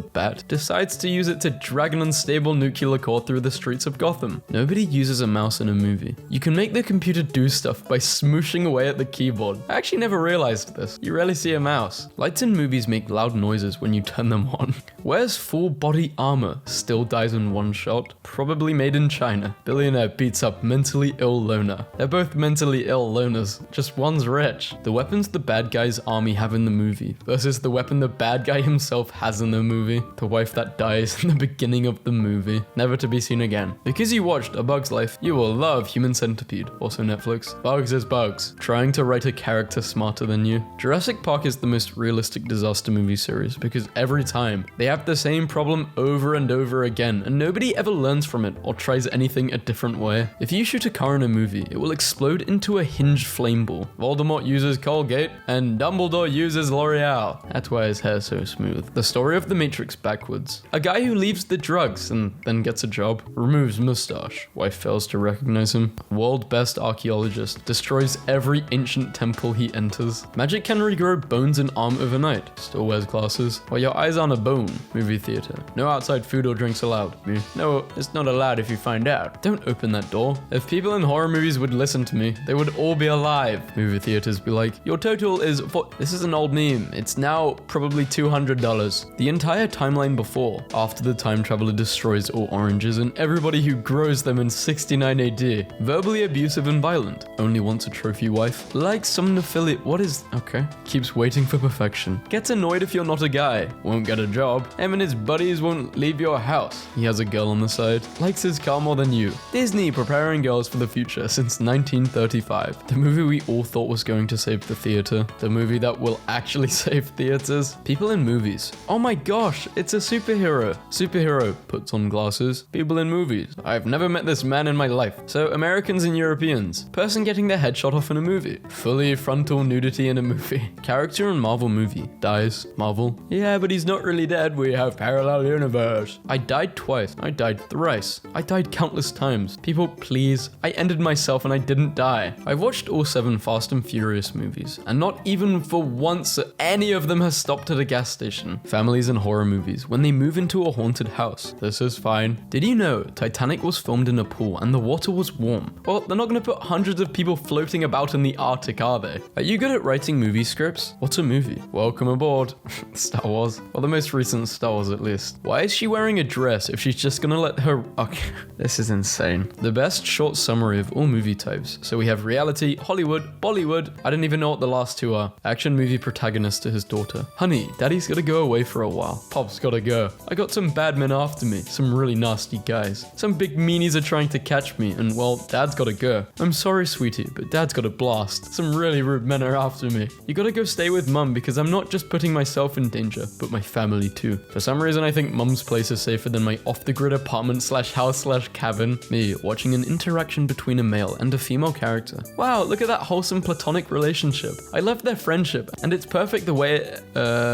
bat. Decides to use it to drag an unstable nuclear core through the streets of Gotham. Nobody uses a mouse in a movie. You can make the computer do stuff by smooshing away at the keyboard. I actually never realized this. You rarely see a mouse. Lights in movies make loud noises when you turn them on. Wears full body armor, still dies in one shot, probably made in China. Billionaire beats up mentally ill loner. They're both mentally ill loners, just one's rich. The weapons the bad guy's army have in the movie versus the weapon the bad guy himself has in the movie. The wife that dies in the beginning of the movie, never to be seen again. Because you watched A Bug's Life, you will love Human Centipede, also Netflix. Bugs is bugs, trying to write a character smarter than you. Jurassic Park is the most realistic disaster movie series because every time they have the same problem over and over again and nobody ever learns from it or tries anything a different way. If you shoot a car in a movie, it will explode into a hinged flame ball. Voldemort uses Colgate and Dumbledore uses L'Oreal. That's why his hair's so smooth. The story of the Matrix backwards. A guy who leaves the drugs and then gets a job, removes mustache, wife fails to recognize him. World best archaeologist, destroys every ancient temple he enters. Magic can regrow bones and arm overnight, still wears glasses. While your eyes on a bone. Movie theater. No outside food or drinks allowed. No, it's not allowed if you find out. Don't open that door. If people in horror movies would listen to me, they would all be alive. Movie theaters be like, your total is this is an old meme. It's now probably $200. The entire timeline before, after the time traveler destroys all oranges and everybody who grows them in 69 AD. Verbally abusive and violent. Only wants a trophy wife. Like somnophilia. What is... Okay. Keeps waiting for perfection. Gets annoyed if you're not a guy. Won't get a job. Him and his buddies won't leave your house. He has a girl on the side. Likes his car more than you. Disney preparing girls for the future since 1935. The movie we all thought was going to save the theater. The movie that will actually save theaters. People in movies. Oh my gosh, it's a superhero. Superhero puts on glasses. People in movies. I've never met this man in my life. So Americans and Europeans. Person getting their head shot off in a movie. Fully frontal nudity in a movie. Character in Marvel movie. Dies. Marvel. Yeah, but he's not really dead. We have parallel universe. I died twice. I died thrice. I died countless times. People, please. I ended myself and I didn't die. I've watched all 7 Fast and Furious movies, and not even for once any of them has stopped at a gas station. Families in horror movies, when they move into a haunted house. This is fine. Did you know Titanic was filmed in a pool and the water was warm? Well, they're not gonna put hundreds of people floating about in the Arctic, are they? Are you good at writing movie scripts? What's a movie? Welcome aboard. Star Wars. Well, the most recent Star Wars at least. Why is she wearing a dress if she's just gonna let her... Okay, this is insane. The best short summary of all movie types. So we have reality, Hollywood, Bollywood. I don't even know what the last 2 are. Action movie protagonist to his daughter. Honey, daddy's gotta go away for a while. Pop's gotta go. I got some bad men after me. Some really nasty guys. Some big meanies are trying to catch me and well, dad's gotta go. I'm sorry, sweetie, but dad's got a blast. Some really rude men are after me. You gotta go stay with mum because I'm not just putting myself in danger, but my family too. For some reason, I think mum's place is safer than my off-the-grid apartment / house / cabin. Me, watching an interaction between a male and a female character. Wow, look at that wholesome platonic relationship. I love their friendship, and it's perfect the way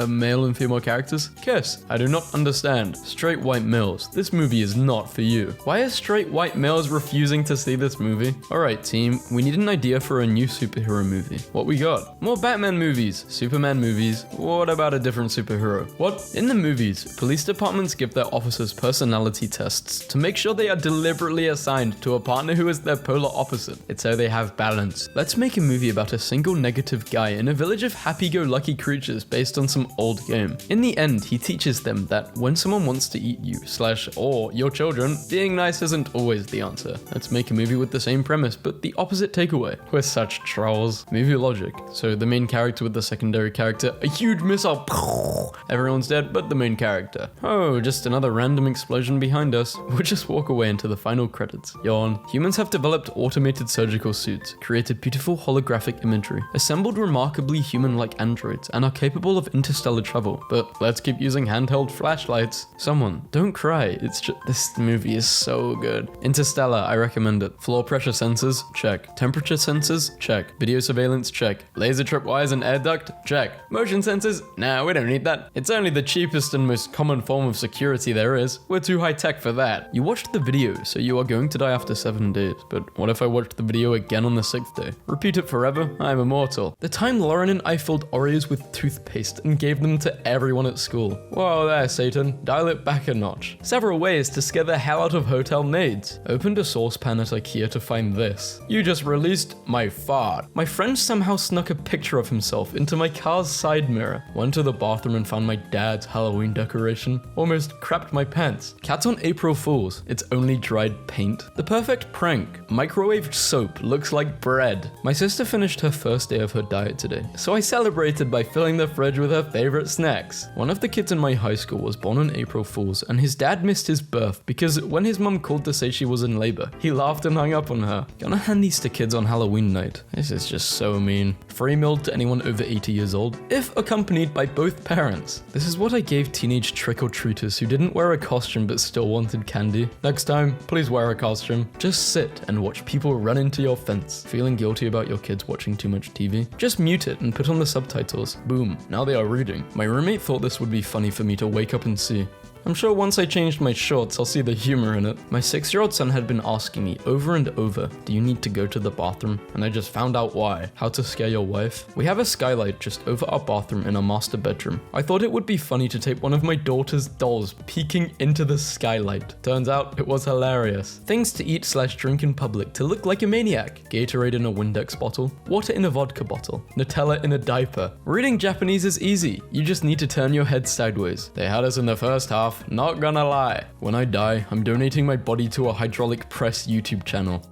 male and female characters kiss. I do not understand. Straight white males, this movie is not for you. Why are straight white males refusing to see this movie? Alright team, we need an idea for a new superhero movie. What we got? More Batman movies, Superman movies. What about a different superhero. What? In the movies, police departments give their officers personality tests to make sure they are deliberately assigned to a partner who is their polar opposite. It's so they have balance. Let's make a movie about a single negative guy in a village of happy-go-lucky creatures based on some old game. In the end, he teaches them that when someone wants to eat you, or your children, being nice isn't always the answer. Let's make a movie with the same premise, but the opposite takeaway. We're such trolls. Movie logic. So the main character with the secondary character, a huge missile, everyone's dead but the main character. Oh, just another random explosion behind us. We'll just walk away into the final credits. Yawn. Humans have developed automated surgical suits, created beautiful holographic imagery, assembled remarkably human-like androids, and are capable of interstellar travel. But let's keep using handheld flashlights. Someone, don't cry. It's just, this movie is so good. Interstellar, I recommend it. Floor pressure sensors, check. Temperature sensors, check. Video surveillance, check. Laser trip wires and air duct, check. Motion sensors, nah, we don't need that. It's only the cheapest and most common form of security there is. We're too high tech for that. You watched the video, so you are going to die after 7 days. But what if I watched the video again on the 6th day? Repeat it forever? I'm immortal. The time Lauren and I filled Oreos with toothpaste and gave them to everyone at school. Whoa there, Satan. Dial it back a notch. Several ways to scare the hell out of hotel maids. Opened a saucepan at IKEA to find this. You just released my fart. My friend somehow snuck a picture of himself into my car's side mirror. Went to the bathroom and found my dad's Halloween decoration. Almost crapped my pants. Cats on April Fools. It's only dried paint. The perfect prank. Microwaved soap looks like bread. My sister finished her first day of her diet today, so I celebrated by filling the fridge with her favorite snacks. One of the kids in my high school was born on April Fools, and his dad missed his birth because when his mum called to say she was in labor, he laughed and hung up on her. Gonna hand these to kids on Halloween night. This is just so mean. Free meal to anyone over 80 years old, if accompanied by both parents. This is what I gave teenage trick-or-treaters who didn't wear a costume but still wanted candy. Next time, please wear a costume. Just sit and watch people run into your fence. Feeling guilty about your kids watching too much TV? Just mute it and put on the subtitles. Boom, now they are reading. My roommate thought this would be funny for me to wake up and see. I'm sure once I changed my shorts, I'll see the humor in it. My 6-year-old son had been asking me over and over, do you need to go to the bathroom? And I just found out why. How to scare your wife? We have a skylight just over our bathroom in our master bedroom. I thought it would be funny to tape one of my daughter's dolls peeking into the skylight. Turns out it was hilarious. Things to eat / drink in public to look like a maniac. Gatorade in a Windex bottle. Water in a vodka bottle. Nutella in a diaper. Reading Japanese is easy. You just need to turn your head sideways. They had us in the first half. Not gonna lie. When I die, I'm donating my body to a hydraulic press YouTube channel.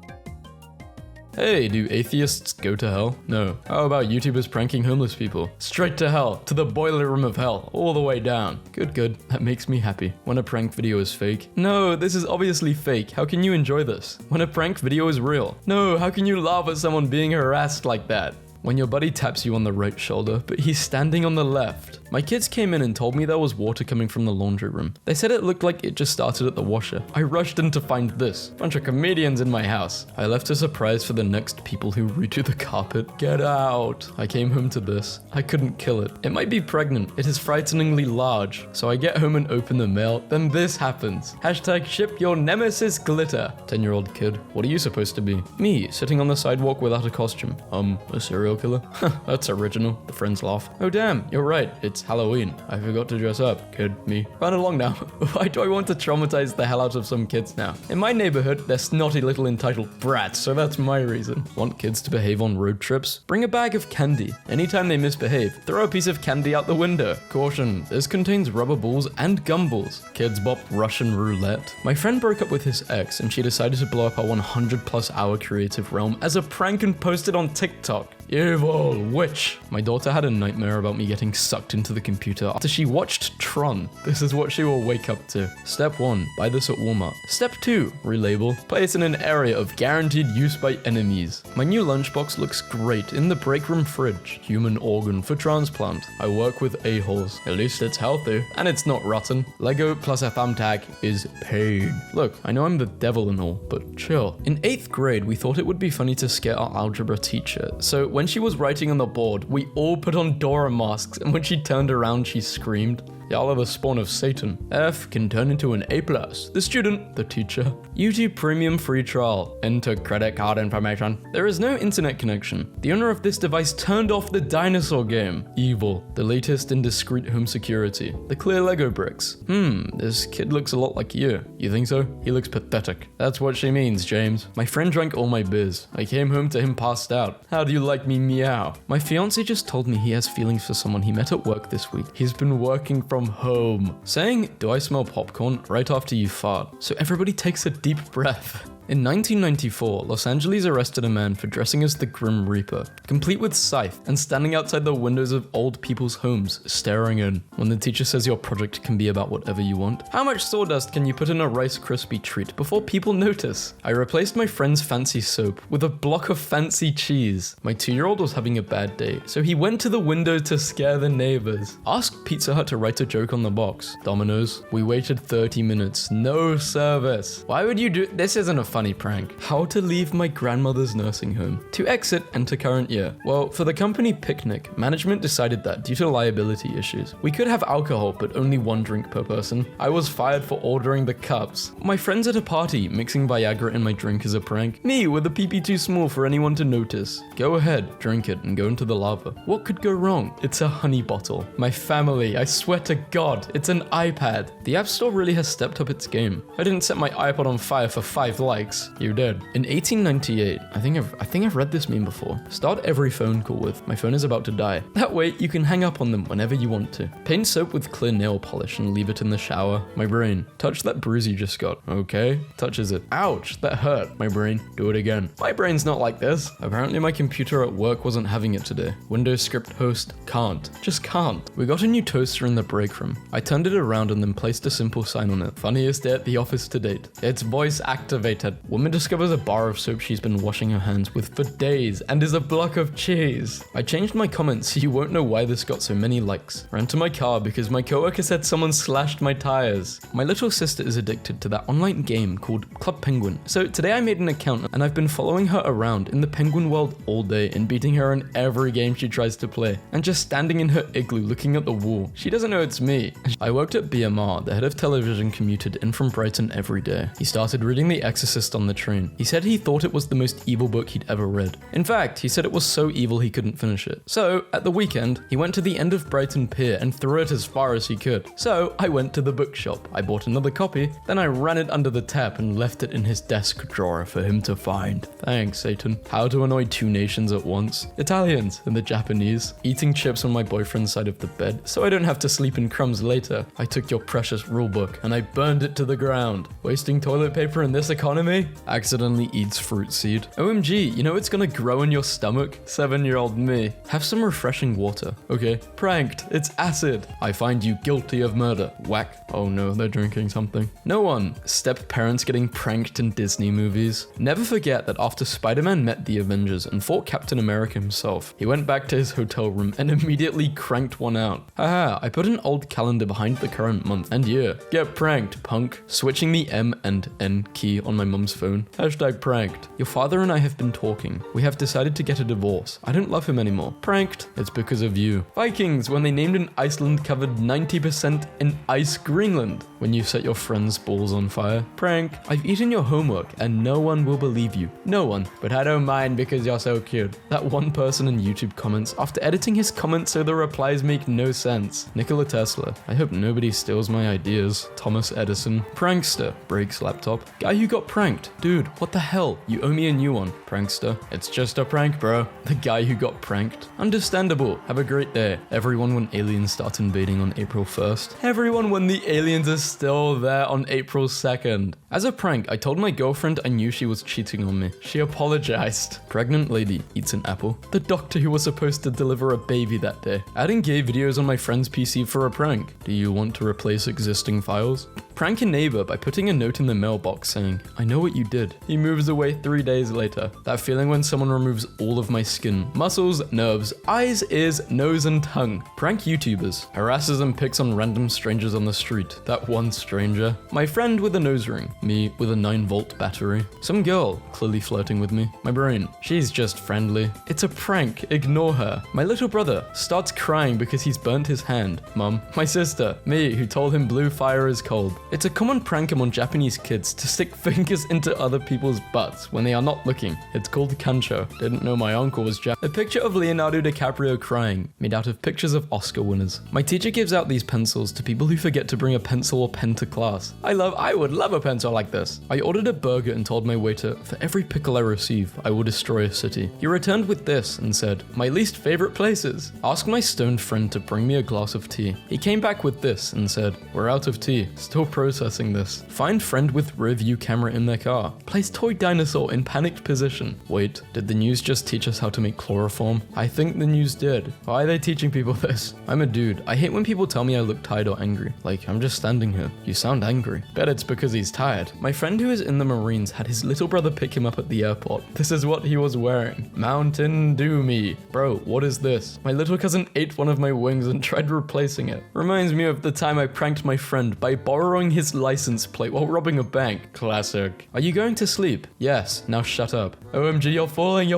Hey, do atheists go to hell? No. How about YouTubers pranking homeless people? Straight to hell, to the boiler room of hell, all the way down. Good. That makes me happy. When a prank video is fake? No, this is obviously fake. How can you enjoy this? When a prank video is real? No, how can you laugh at someone being harassed like that? When your buddy taps you on the right shoulder, but he's standing on the left. My kids came in and told me there was water coming from the laundry room. They said it looked like it just started at the washer. I rushed in to find this. Bunch of comedians in my house. I left a surprise for the next people who redo the carpet. Get out. I came home to this. I couldn't kill it. It might be pregnant. It is frighteningly large. So I get home and open the mail. Then this happens. Hashtag ship your nemesis glitter. 10-year-old kid. What are you supposed to be? Me, sitting on the sidewalk without a costume. A serial killer? That's original. The friends laugh. Oh damn, you're right. It's Halloween. I forgot to dress up. Kid, me. Run along now. Why do I want to traumatize the hell out of some kids now? In my neighborhood, they're snotty little entitled brats, so that's my reason. Want kids to behave on road trips? Bring a bag of candy. Anytime they misbehave, throw a piece of candy out the window. Caution, this contains rubber balls and gumballs. Kids bop Russian roulette. My friend broke up with his ex and she decided to blow up our 100+ hour creative realm as a prank and post it on TikTok. Evil witch. My daughter had a nightmare about me getting sucked into the computer after she watched Tron. This is what she will wake up to. Step 1, buy this at Walmart. Step 2, relabel. Place in an area of guaranteed use by enemies. My new lunchbox looks great in the break room fridge. Human organ for transplant. I work with a-holes. At least it's healthy. And it's not rotten. Lego plus a thumbtack is pain. Look, I know I'm the devil and all, but chill. In 8th grade, we thought it would be funny to scare our algebra teacher. So when she was writing on the board, we all put on Dora masks, and when she turned around, she screamed. Y'all are the spawn of Satan. F can turn into an A+. The student, the teacher. YouTube Premium free trial. Enter credit card information. There is no internet connection. The owner of this device turned off the dinosaur game. Evil. The latest in discreet home security. The clear Lego bricks. This kid looks a lot like you. You think so? He looks pathetic. That's what she means, James. My friend drank all my beers. I came home to him passed out. How do you like me, meow? My fiance just told me he has feelings for someone he met at work this week. He's been working from home. Saying, do I smell popcorn? Right after you fart. So everybody takes a deep breath. In 1994, Los Angeles arrested a man for dressing as the Grim Reaper, complete with scythe, and standing outside the windows of old people's homes, staring in. When the teacher says your project can be about whatever you want, how much sawdust can you put in a Rice Krispie treat before people notice? I replaced my friend's fancy soap with a block of fancy cheese. My 2-year-old was having a bad day, so he went to the window to scare the neighbors. Asked Pizza Hut to write a joke on the box. Domino's. We waited 30 minutes. No service. Why would you do- This isn't a funny prank. How to leave my grandmother's nursing home. To exit, enter current year. Well, for the company picnic, management decided that due to liability issues, we could have alcohol but only 1 drink per person. I was fired for ordering the cups. My friends at a party mixing Viagra in my drink as a prank. Me with a pee-pee too small for anyone to notice. Go ahead, drink it and go into the lava. What could go wrong? It's a honey bottle. My family, I swear to God, it's an iPad. The App Store really has stepped up its game. I didn't set my iPod on fire for 5 likes. You did. In 1898, I think I've read this meme before. Start every phone call with, my phone is about to die. That way, you can hang up on them whenever you want to. Paint soap with clear nail polish and leave it in the shower. My brain. Touch that bruise you just got. Okay. Touches it. Ouch, that hurt. My brain. Do it again. My brain's not like this. Apparently my computer at work wasn't having it today. Windows script host. Can't. Just can't. We got a new toaster in the break room. I turned it around and then placed a simple sign on it. Funniest day at the office to date. It's voice activated. Woman discovers a bar of soap she's been washing her hands with for days and is a block of cheese. I changed my comments so you won't know why this got so many likes. Ran to my car because my coworker said someone slashed my tires. My little sister is addicted to that online game called Club Penguin. So today I made an account and I've been following her around in the penguin world all day and beating her in every game she tries to play. And just standing in her igloo looking at the wall. She doesn't know it's me. I worked at BMR, the head of television commuted in from Brighton every day. He started reading The Exorcist on the train. He said he thought it was the most evil book he'd ever read. In fact, he said it was so evil he couldn't finish it. So, at the weekend, he went to the end of Brighton Pier and threw it as far as he could. So, I went to the bookshop. I bought another copy, then I ran it under the tap and left it in his desk drawer for him to find. Thanks, Satan. How to annoy 2 nations at once. Italians and the Japanese. Eating chips on my boyfriend's side of the bed, so I don't have to sleep in crumbs later. I took your precious rulebook and I burned it to the ground. Wasting toilet paper in this economy? Accidentally eats fruit seed. OMG, you know it's gonna grow in your stomach? 7-year-old me. Have some refreshing water. Okay. Pranked. It's acid. I find you guilty of murder. Whack. Oh no, they're drinking something. No one. Step parents getting pranked in Disney movies. Never forget that after Spider-Man met the Avengers and fought Captain America himself, he went back to his hotel room and immediately cranked one out. Haha, I put an old calendar behind the current month and year. Get pranked, punk. Switching the M and N key on my mum's phone. Hashtag pranked. Your father and I have been talking. We have decided to get a divorce. I don't love him anymore. Pranked. It's because of you. Vikings, when they named an Iceland covered 90% in ice Greenland. When you set your friend's balls on fire. Prank. I've eaten your homework and no one will believe you. No one. But I don't mind because you're so cute. That one person in YouTube comments after editing his comments so the replies make no sense. Nikola Tesla. I hope nobody steals my ideas. Thomas Edison. Prankster. Breaks laptop. Guy who got pranked. Dude, what the hell? You owe me a new one. Prankster. It's just a prank, bro. The guy who got pranked. Understandable. Have a great day. Everyone when aliens start invading on April 1st. Everyone when the aliens are still there on April 2nd. As a prank, I told my girlfriend I knew she was cheating on me. She apologized. Pregnant lady eats an apple. The doctor who was supposed to deliver a baby that day. Adding gay videos on my friend's PC for a prank. Do you want to replace existing files? Prank a neighbor by putting a note in the mailbox saying, I know what you did. He moves away 3 days later. That feeling when someone removes all of my skin, muscles, nerves, eyes, ears, nose, and tongue. Prank YouTubers. Harasses and picks on random strangers on the street. That one stranger. My friend with a nose ring. Me with a 9-volt battery. Some girl clearly flirting with me. My brain. She's just friendly. It's a prank. Ignore her. My little brother starts crying because he's burnt his hand. Mum. My sister. Me, who told him blue fire is cold. It's a common prank among Japanese kids to stick fingers into other people's butts when they are not looking. It's called kancho. Didn't know my uncle was Japanese. A picture of Leonardo DiCaprio crying, made out of pictures of Oscar winners. My teacher gives out these pencils to people who forget to bring a pencil or pen to class. I would love a pencil like this. I ordered a burger and told my waiter, for every pickle I receive, I will destroy a city. He returned with this and said, my least favorite places. Ask my stoned friend to bring me a glass of tea. He came back with this and said, we're out of tea. Still processing this. Find friend with rear view camera in their car. Place toy dinosaur in panicked position. Wait, did the news just teach us how to make chloroform? I think the news did. Why are they teaching people this? I'm a dude. I hate when people tell me I look tired or angry. Like, I'm just standing here. You sound angry. Bet it's because he's tired. My friend who is in the Marines had his little brother pick him up at the airport. This is what he was wearing. Mountain Dew me. Bro, what is this? My little cousin ate one of my wings and tried replacing it. Reminds me of the time I pranked my friend by borrowing his license plate while robbing a bank. Classic. Are you going to sleep? Yes. Now shut up. OMG, you're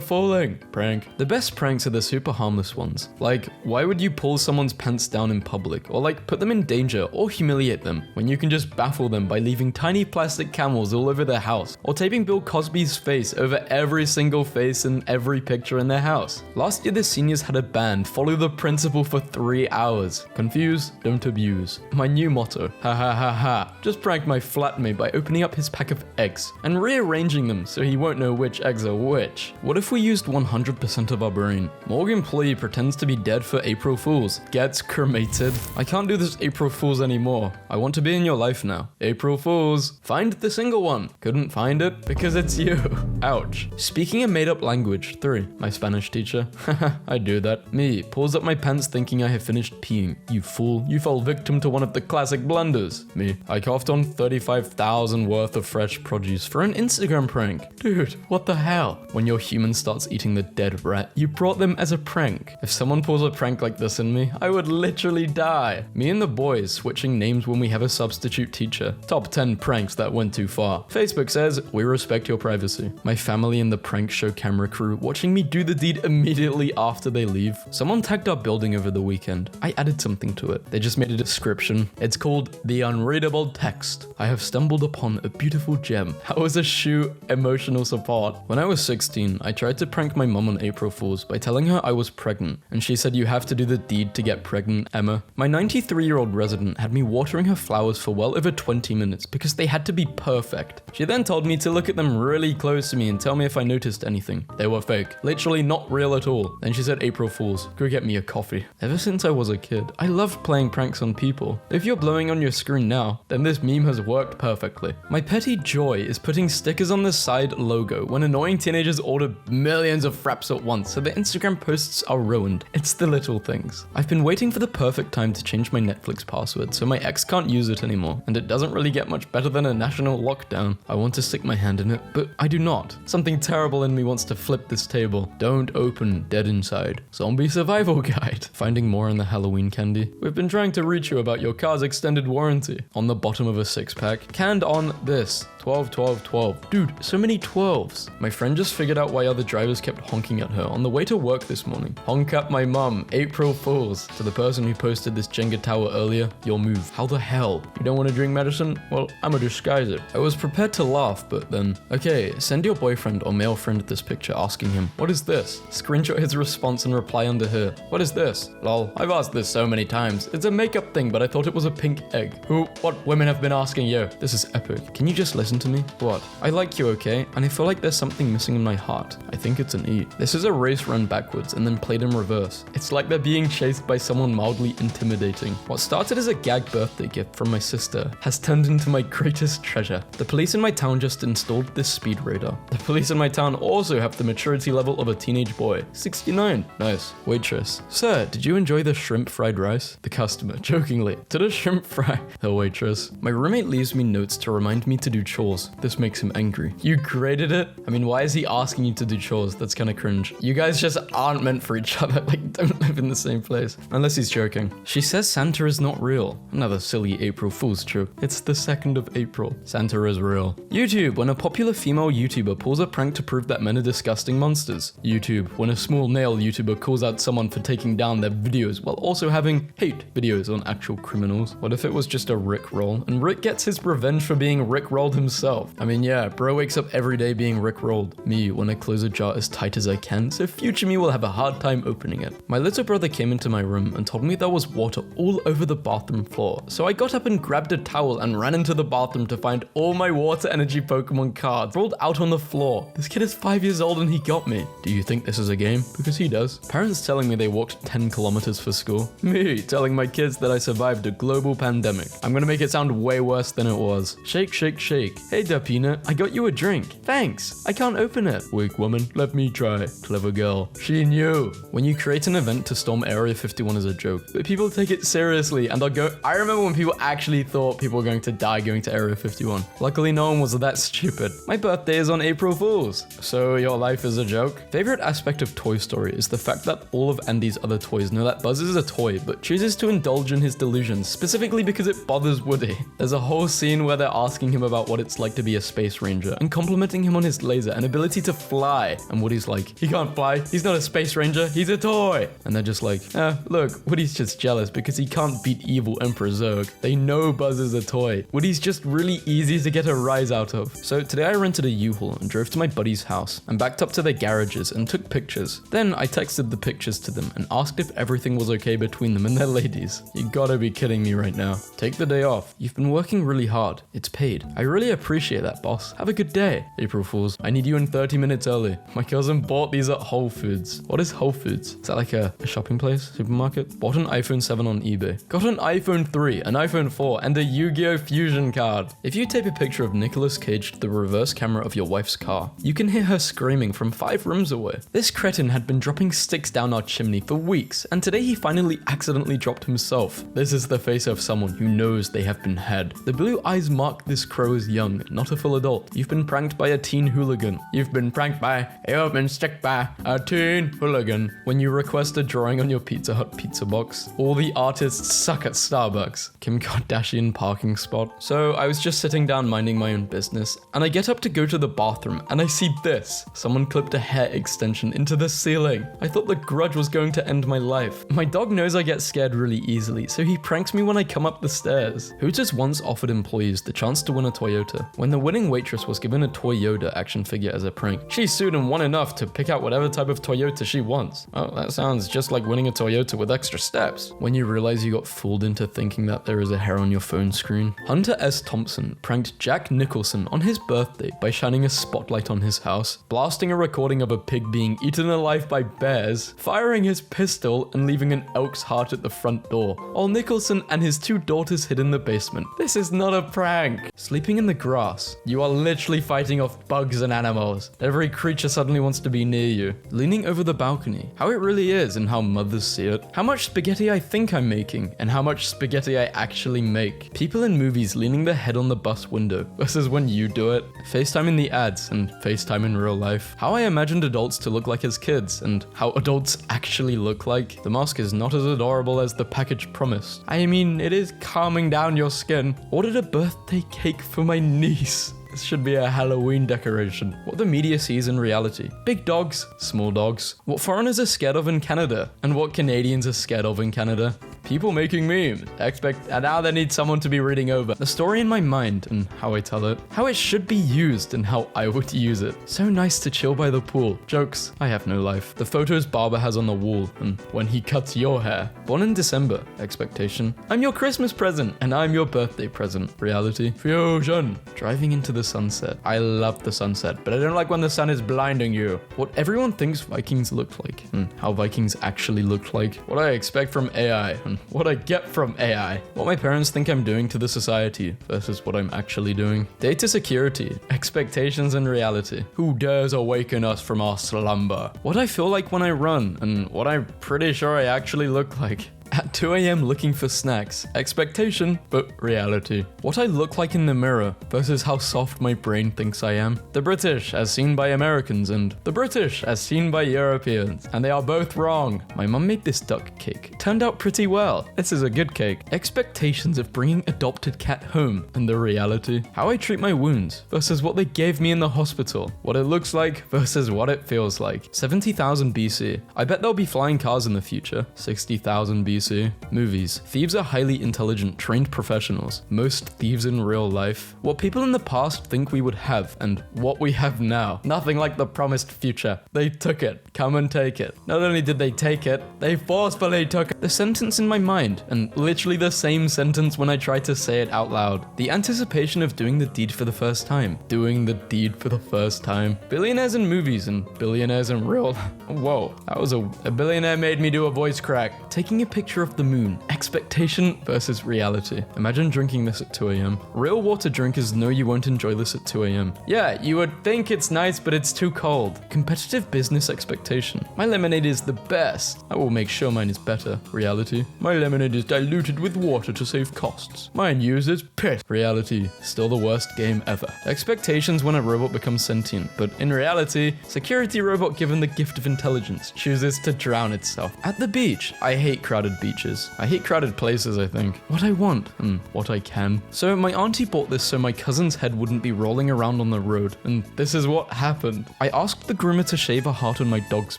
falling. Prank. The best pranks are the super harmless ones. Like, why would you pull someone's pants down in public? Or like, put them in danger or humiliate them when you can just baffle them by leaving tiny plastic camels all over their house? Or taping Bill Cosby's face over every single face in every picture in their house? Last year, the seniors had a band follow the principal for 3 hours. Confuse, don't abuse. My new motto, ha ha ha ha. Just prank my flatmate by opening up his pack of eggs and rearranging them so he won't know which eggs are which. What if we used 100% of our brain? Morgue employee pretends to be dead for April Fools. Gets cremated. I can't do this April Fools anymore. I want to be in your life now. April Fools. Find the single one. Couldn't find it because it's you. Ouch. Speaking a made up language. 3. My Spanish teacher. Haha, I do that. Me. Pulls up my pants thinking I have finished peeing. You fool. You fell victim to one of the classic blunders. Me. I coughed on 35,000 worth of fresh produce for an Instagram prank. Dude, what the hell? When your human starts eating the dead rat, you brought them as a prank. If someone pulls a prank like this in me, I would literally die. Me and the boys switching names when we have a substitute teacher. Top 10 pranks that went too far. Facebook says, we respect your privacy. My family and the prank show camera crew watching me do the deed immediately after they leave. Someone tagged our building over the weekend. I added something to it. They just made a description. It's called The Unreadable Text. I have stumbled upon a beautiful gem. How is a shoe emotional support? When I was 16, I tried to prank my mom on April Fools by telling her I was pregnant, and she said you have to do the deed to get pregnant, Emma. My 93-year-old resident had me watering her flowers for well over 20 minutes because they had to be perfect. She then told me to look at them really close to me and tell me if I noticed anything. They were fake. Literally not real at all. Then she said, April Fools, go get me a coffee. Ever since I was a kid, I loved playing pranks on people. If you're blowing on your screen now, then this meme has worked perfectly. My petty joy is putting stickers on the side logo when annoying teenagers order millions of fraps at once so their Instagram posts are ruined. It's the little things. I've been waiting for the perfect time to change my Netflix password so my ex can't use it anymore, and it doesn't really get much better than a national lockdown. I want to stick my hand in it, but I do not. Something terrible in me wants to flip this table. Don't open Dead Inside. Zombie survival guide. Finding more in the Halloween candy. We've been trying to reach you about your car's extended warranty. On the bottom of a 6-pack. Canned on this. 12, 12, 12. Dude, so many 12s. My friend just figured out why other drivers kept honking at her on the way to work this morning. Honk at my mum. April Fools. To the person who posted this Jenga tower earlier, you'll move. How the hell? You don't want to drink medicine? Well, I'ma disguise it. I was prepared to laugh, but then, okay, send your boyfriend or male friend this picture asking him, what is this? Screenshot his response and reply under here. What is this? Lol, I've asked this so many times. It's a makeup thing, but I thought it was a pink egg. What women have been asking you? This is epic. Can you just listen listen to me? What? I like you, okay? And I feel like there's something missing in my heart. I think it's an E. This is a race run backwards and then played in reverse. It's like they're being chased by someone mildly intimidating. What started as a gag birthday gift from my sister has turned into my greatest treasure. The police in my town just installed this speed radar. The police in my town also have the maturity level of a teenage boy. 69. Nice. Waitress. Sir, did you enjoy the shrimp fried rice? The customer, jokingly. Did a shrimp fry? The waitress. My roommate leaves me notes to remind me to do chores. This makes him angry. You graded it? I mean, why is he asking you to do chores? That's kind of cringe. You guys just aren't meant for each other. Like, don't live in the same place. Unless he's joking. She says Santa is not real. Another silly April Fool's joke. It's the 2nd of April. Santa is real. YouTube, when a popular female YouTuber pulls a prank to prove that men are disgusting monsters. YouTube, when a small male YouTuber calls out someone for taking down their videos while also having hate videos on actual criminals. What if it was just a Rick roll and Rick gets his revenge for being Rick rolled himself? I mean, yeah, bro wakes up every day being Rick rolled. Me, when I close a jar as tight as I can, so future me will have a hard time opening it. My little brother came into my room and told me there was water all over the bathroom floor, so I got up and grabbed a towel and ran into the bathroom to find all my water energy Pokemon cards rolled out on the floor. This kid is 5 years old and he got me. Do you think this is a game? Because he does. Parents telling me they walked 10 kilometers for school. Me telling my kids that I survived a global pandemic. I'm gonna make it sound way worse than it was. Shake, shake, shake. Hey, Dapina, I got you a drink. Thanks. I can't open it. Weak woman, let me try. Clever girl. She knew. When you create an event to storm Area 51 as a joke, but people take it seriously and they'll go. I remember when people actually thought people were going to die going to Area 51. Luckily, no one was that stupid. My birthday is on April Fool's. So your life is a joke? Favorite aspect of Toy Story is the fact that all of Andy's other toys know that Buzz is a toy, but chooses to indulge in his delusions, specifically because it bothers Woody. There's a whole scene where they're asking him about what it's like to be a space ranger and complimenting him on his laser and ability to fly. And Woody's like, he can't fly, he's not a space ranger, he's a toy. And they're just like, look, Woody's just jealous because he can't beat evil Emperor Zurg. They know Buzz is a toy. Woody's just really easy to get a rise out of. So today I rented a U-Haul and drove to my buddy's house and backed up to their garages and took pictures. Then I texted the pictures to them and asked if everything was okay between them and their ladies. You gotta be kidding me right now. Take the day off. You've been working really hard. It's paid. I really appreciate that, boss. Have a good day. April Fools. I need you in 30 minutes early. My cousin bought these at Whole Foods. What is Whole Foods? Is that like a shopping place? Supermarket? Bought an iPhone 7 on eBay. Got an iPhone 3, an iPhone 4, and a Yu-Gi-Oh! Fusion card. If you tape a picture of Nicolas Cage to the reverse camera of your wife's car, you can hear her screaming from 5 rooms away. This cretin had been dropping sticks down our chimney for weeks, and today he finally accidentally dropped himself. This is the face of someone who knows they have been had. The blue eyes mark this crow as young, not a full adult. You've been pranked by a teen hooligan. You've been pranked by, you've been sticked by a teen hooligan. When you request a drawing on your Pizza Hut pizza box, all the artists suck at Starbucks. Kim Kardashian parking spot. So I was just sitting down minding my own business, and I get up to go to the bathroom, and I see this. Someone clipped a hair extension into the ceiling. I thought the grudge was going to end my life. My dog knows I get scared really easily, so he pranks me when I come up the stairs. Hooters once offered employees the chance to win a Toyota. When the winning waitress was given a Toy Yoda action figure as a prank, she sued and won enough to pick out whatever type of Toyota she wants. Oh, that sounds just like winning a Toyota with extra steps. When you realize you got fooled into thinking that there is a hair on your phone screen. Hunter S. Thompson pranked Jack Nicholson on his birthday by shining a spotlight on his house, blasting a recording of a pig being eaten alive by bears, firing his pistol, and leaving an elk's heart at the front door, while Nicholson and his 2 daughters hid in the basement. This is not a prank. Sleeping in the grass. You are literally fighting off bugs and animals. Every creature suddenly wants to be near you. Leaning over the balcony. How it really is and how mothers see it. How much spaghetti I think I'm making and how much spaghetti I actually make. People in movies leaning their head on the bus window versus when you do it. FaceTime in the ads and FaceTime in real life. How I imagined adults to look like as kids and how adults actually look like. The mask is not as adorable as the package promised. I mean, it is calming down your skin. Ordered a birthday cake for my niece. This should be a Halloween decoration. What the media sees in reality. Big dogs, small dogs. What foreigners are scared of in Canada, and what Canadians are scared of in Canada. People making memes. And now they need someone to be reading over. The story in my mind and how I tell it. How it should be used and how I would use it. So nice to chill by the pool. Jokes. I have no life. The photos Barber has on the wall and when he cuts your hair. Born in December. Expectation. I'm your Christmas present and I'm your birthday present. Reality. Fusion. Driving into the sunset. I love the sunset, but I don't like when the sun is blinding you. What everyone thinks Vikings look like and how Vikings actually look like. What I expect from AI and what I get from AI. What my parents think I'm doing to the society versus what I'm actually doing. Data security. Expectations and reality. Who dares awaken us from our slumber? What I feel like when I run and what I'm pretty sure I actually look like. At 2 a.m. looking for snacks. Expectation, but reality. What I look like in the mirror versus how soft my brain thinks I am. The British as seen by Americans and the British as seen by Europeans. And they are both wrong. My mum made this duck cake. Turned out pretty well. This is a good cake. Expectations of bringing adopted cat home and the reality. How I treat my wounds versus what they gave me in the hospital. What it looks like versus what it feels like. 70,000 BC. I bet there'll be flying cars in the future. 60,000 BC. Movies. Thieves are highly intelligent, trained professionals. Most thieves in real life. What people in the past think we would have and what we have now. Nothing like the promised future. They took it. Come and take it. Not only did they take it, they forcefully took it. The sentence in my mind and literally the same sentence when I try to say it out loud. The anticipation of doing the deed for the first time. Doing the deed for the first time. Billionaires in movies and billionaires in real. Whoa, that was a billionaire made me do a voice crack. Taking a picture of the moon. Expectation versus reality. Imagine drinking this at 2 a.m. Real water drinkers know you won't enjoy this at 2 a.m. Yeah, you would think it's nice, but it's too cold. Competitive business expectation. My lemonade is the best. I will make sure mine is better. Reality. My lemonade is diluted with water to save costs. Mine uses piss. Reality. Still the worst game ever. Expectations when a robot becomes sentient, but in reality, security robot given the gift of intelligence chooses to drown itself. At the beach. I hate crowded beaches. I hate crowded places, I think. What I want and what I can. So my auntie bought this so my cousin's head wouldn't be rolling around on the road, and this is what happened. I asked the groomer to shave a heart on my dog's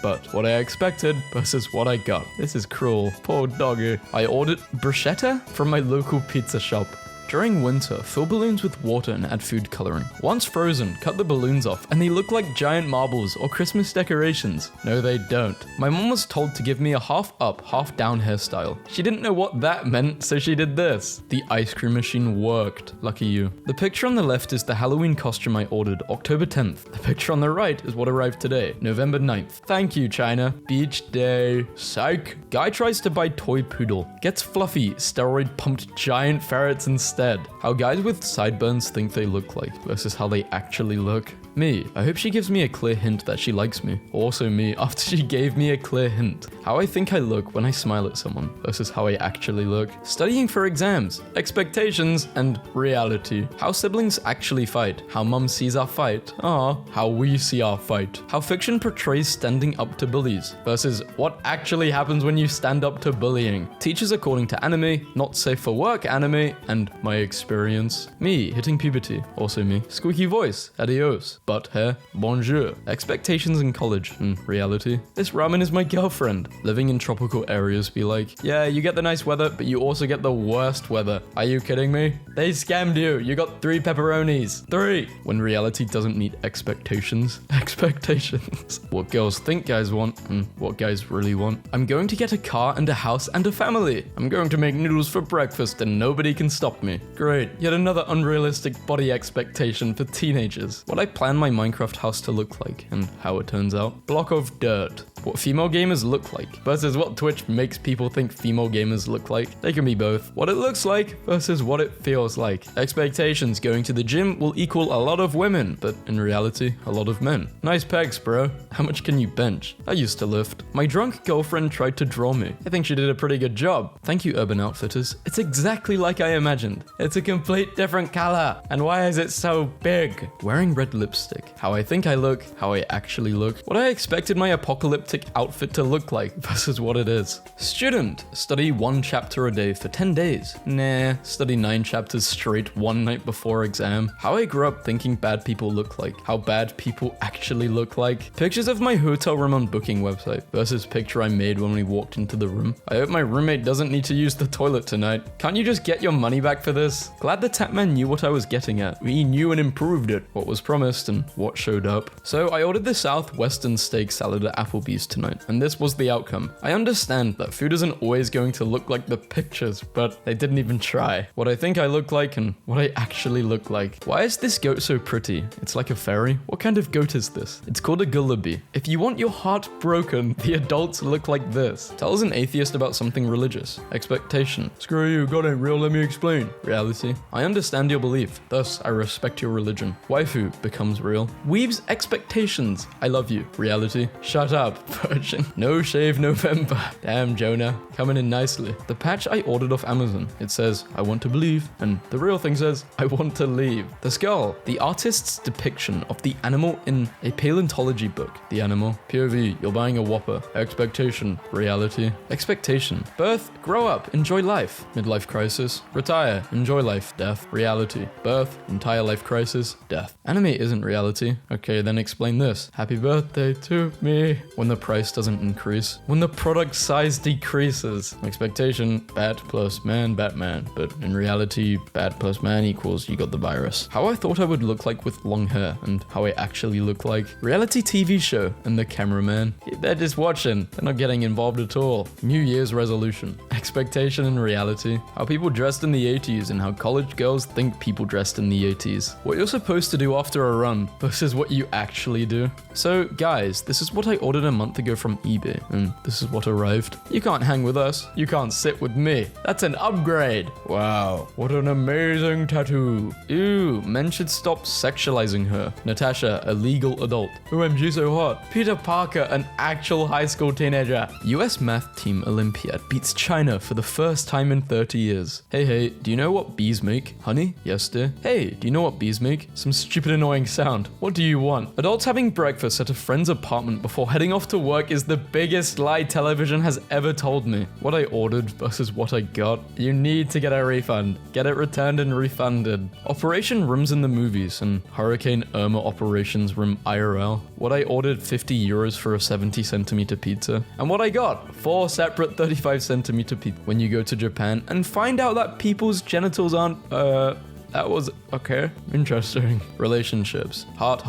butt. What I expected versus what I got. This is cruel. Poor doggy. I ordered bruschetta from my local pizza shop. During winter, fill balloons with water and add food coloring. Once frozen, cut the balloons off and they look like giant marbles or Christmas decorations. No, they don't. My mom was told to give me a half up, half down hairstyle. She didn't know what that meant, so she did this. The ice cream machine worked. Lucky you. The picture on the left is the Halloween costume I ordered October 10th. The picture on the right is what arrived today, November 9th. Thank you, China. Beach day. Psych. Guy tries to buy toy poodle. Gets fluffy, steroid pumped giant ferrets instead. How guys with sideburns think they look like versus how they actually look. Me. I hope she gives me a clear hint that she likes me. Also me after she gave me a clear hint. How I think I look when I smile at someone versus how I actually look. Studying for exams. Expectations and reality. How siblings actually fight. How mum sees our fight. How we see our fight. How fiction portrays standing up to bullies versus what actually happens when you stand up to bullying. Teachers according to anime, not safe for work anime, and my experience. Me hitting puberty. Also me. Squeaky voice. Adios. Butt hair. Bonjour. Expectations in college and reality. This ramen is my girlfriend. Living in tropical areas be like, yeah, you get the nice weather, but you also get the worst weather. Are you kidding me? They scammed you. You got 3 pepperonis. 3. When reality doesn't meet expectations. Expectations. What girls think guys want and what guys really want. I'm going to get a car and a house and a family. I'm going to make noodles for breakfast and nobody can stop me. Great. Yet another unrealistic body expectation for teenagers. What I plan my Minecraft house to look like and how it turns out. Block of dirt. What female gamers look like versus what Twitch makes people think female gamers look like. They can be both. What it looks like versus what it feels like. Expectations going to the gym will equal a lot of women, but in reality, a lot of men. Nice pecs, bro. How much can you bench? I used to lift. My drunk girlfriend tried to draw me. I think she did a pretty good job. Thank you, Urban Outfitters. It's exactly like I imagined. It's a complete different color. And why is it so big? Wearing red lipstick. How I think I look, how I actually look. What I expected my apocalyptic apocalyptic outfit to look like versus what it is. Student, study 1 chapter a day for 10 days. Nah, study 9 chapters straight one night before exam. How I grew up thinking bad people look like. How bad people actually look like. Pictures of my hotel room on booking website versus picture I made when we walked into the room. I hope my roommate doesn't need to use the toilet tonight. Can't you just get your money back for this? Glad the tap man knew what I was getting at. He knew and improved it. What was promised and what showed up. So I ordered the Southwestern steak salad at Applebee's tonight, and this was the outcome. I understand that food isn't always going to look like the pictures, but they didn't even try. What I think I look like and what I actually look like. Why is this goat so pretty? It's like a fairy. What kind of goat is this? It's called a gullaby. If you want your heart broken, the adults look like this. Tells an atheist about something religious. Expectation. Screw you, God ain't real, let me explain. Reality. I understand your belief, thus I respect your religion. Waifu becomes real. Weaves expectations. I love you. Reality. Shut up, virgin. No shave November. Damn, Jonah. Coming in nicely. The patch I ordered off Amazon. It says, I want to believe. And the real thing says, I want to leave. The skull. The artist's depiction of the animal in a paleontology book. The animal. POV. You're buying a Whopper. Expectation. Reality. Expectation. Birth. Grow up. Enjoy life. Midlife crisis. Retire. Enjoy life. Death. Reality. Birth. Entire life crisis. Death. Anime isn't reality. Okay, then explain this. Happy birthday to me. When the price doesn't increase. When the product size decreases. Expectation. Bat plus man, Batman. But in reality, bat plus man equals you got the virus. How I thought I would look like with long hair and how I actually look like. Reality TV show and the cameraman. They're just watching. They're not getting involved at all. New Year's resolution. Expectation and reality. How people dressed in the 80s and how college girls think people dressed in the 80s. What you're supposed to do after a run versus what you actually do. So guys, this is what I ordered a month ago from eBay and this is what arrived. You can't hang with us. You can't sit with me. That's an upgrade. Wow. What an amazing tattoo. Ew, men should stop sexualizing her. Natasha, a legal adult. OMG so hot. Peter Parker, an actual high school teenager. US math team Olympiad beats China for the first time in 30 years. Hey, do you know what bees make? Honey? Yes, dear. Hey, do you know what bees make? Some stupid annoying sound. What do you want? Adults having breakfast at a friend's apartment before heading off to work is the biggest lie television has ever told me. What I ordered versus what I got. You need to get a refund. Get it returned and refunded. Operation Rooms in the movies and Hurricane Irma operations room IRL. What I ordered 50 euros for a 70 centimeter pizza. And what I got, 4 separate 35 centimeter pizza. When you go to Japan and find out that people's genitals aren't, that was okay. Interesting. Relationships. Heart.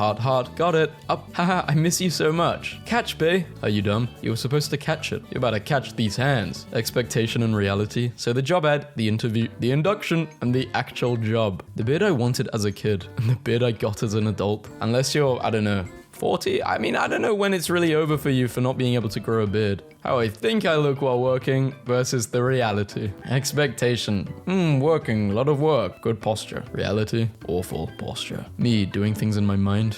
Got it. Up. Haha, I miss you so much. Catch, bae. Are you dumb? You were supposed to catch it. You're about to catch these hands. Expectation and reality. So the job ad, the interview, the induction, and the actual job. The beard I wanted as a kid, and the beard I got as an adult. Unless you're, I don't know, 40? I mean, I don't know when it's really over for you for not being able to grow a beard. How I think I look while working versus the reality. Expectation. Working, a lot of work, good posture. Reality, awful posture. Me doing things in my mind.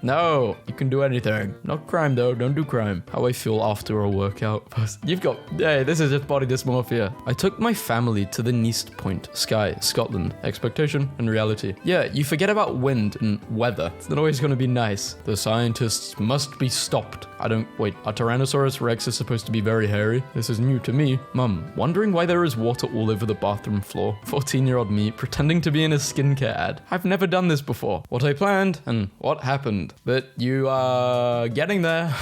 No, you can do anything. Not crime though, don't do crime. How I feel after a workout. Hey, this is just body dysmorphia. I took my family to the Neast Point, Skye, Scotland. Expectation and reality. Yeah, you forget about wind and weather. It's not always gonna be nice. The scientists must be stopped. Are Tyrannosaurus Rex supposed to be very hairy? This is new to me. Mum, wondering why there is water all over the bathroom floor. 14-year-old me pretending to be in a skincare ad. I've never done this before. What I planned and what happened. But you are getting there.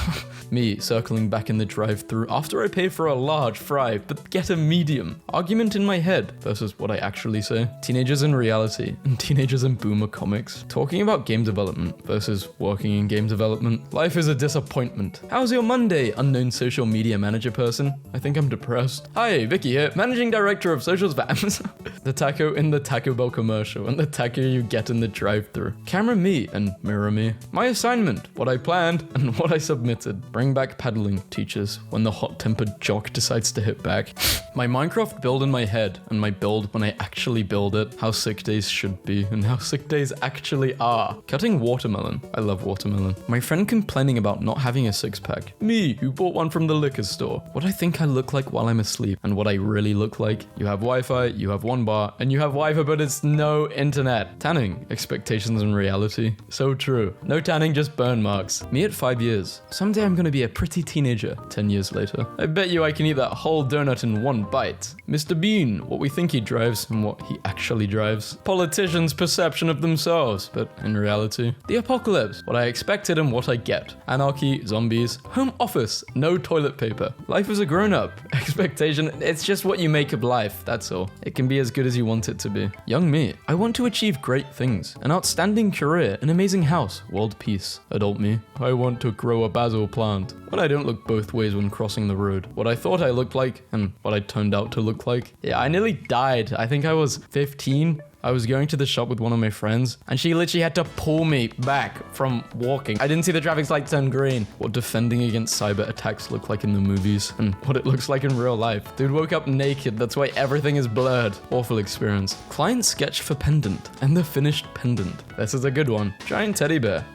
Me circling back in the drive-thru after I pay for a large fry but get a medium. Argument in my head versus what I actually say. Teenagers in reality and teenagers in boomer comics. Talking about game development versus working in game development. Life is a disappointment. How's your Monday, unknown social media manager person? I think I'm depressed. Hi, Vicky here, managing director of socials for Amazon. The taco in the Taco Bell commercial and the taco you get in the drive-thru. Camera me and mirror me. My assignment, what I planned and what I submitted. Bring back paddling, teachers, when the hot-tempered jock decides to hit back. My Minecraft build in my head and my build when I actually build it, how sick days should be and how sick days actually are. Cutting watermelon. I love watermelon. My friend complaining about not having a six-pack. Me, who bought one from the liquor store. What I think I look like while I'm asleep and what I really look like. You have Wi-Fi, you have one bar, and you have Wi-Fi, but it's no internet. Tanning. Expectations and reality. So true. No tanning, just burn marks. Me at 5 years. Someday I'm gonna be a pretty teenager. 10 years later. I bet you I can eat that whole donut in one bite. Mr. Bean. What we think he drives and what he actually drives. Politicians' perception of themselves, but in reality. The apocalypse. What I expected and what I get. Anarchy, zombies, home office, no toilet paper. Life as a grown-up. Expectation, it's just what you make of life, that's all. It can be as good as you want it to be. Young me. I want to achieve great things. An outstanding career, an amazing house, world peace. Adult me. I want to grow a basil plant. When I don't look both ways when crossing the road. What I thought I looked like and what I turned out to look like. Yeah, I nearly died. I think I was 15. I was going to the shop with one of my friends, and she literally had to pull me back from walking. I didn't see the traffic light turn green. What defending against cyber attacks look like in the movies, and what it looks like in real life. Dude woke up naked, that's why everything is blurred. Awful experience. Client sketch for pendant, and the finished pendant. This is a good one. Giant teddy bear.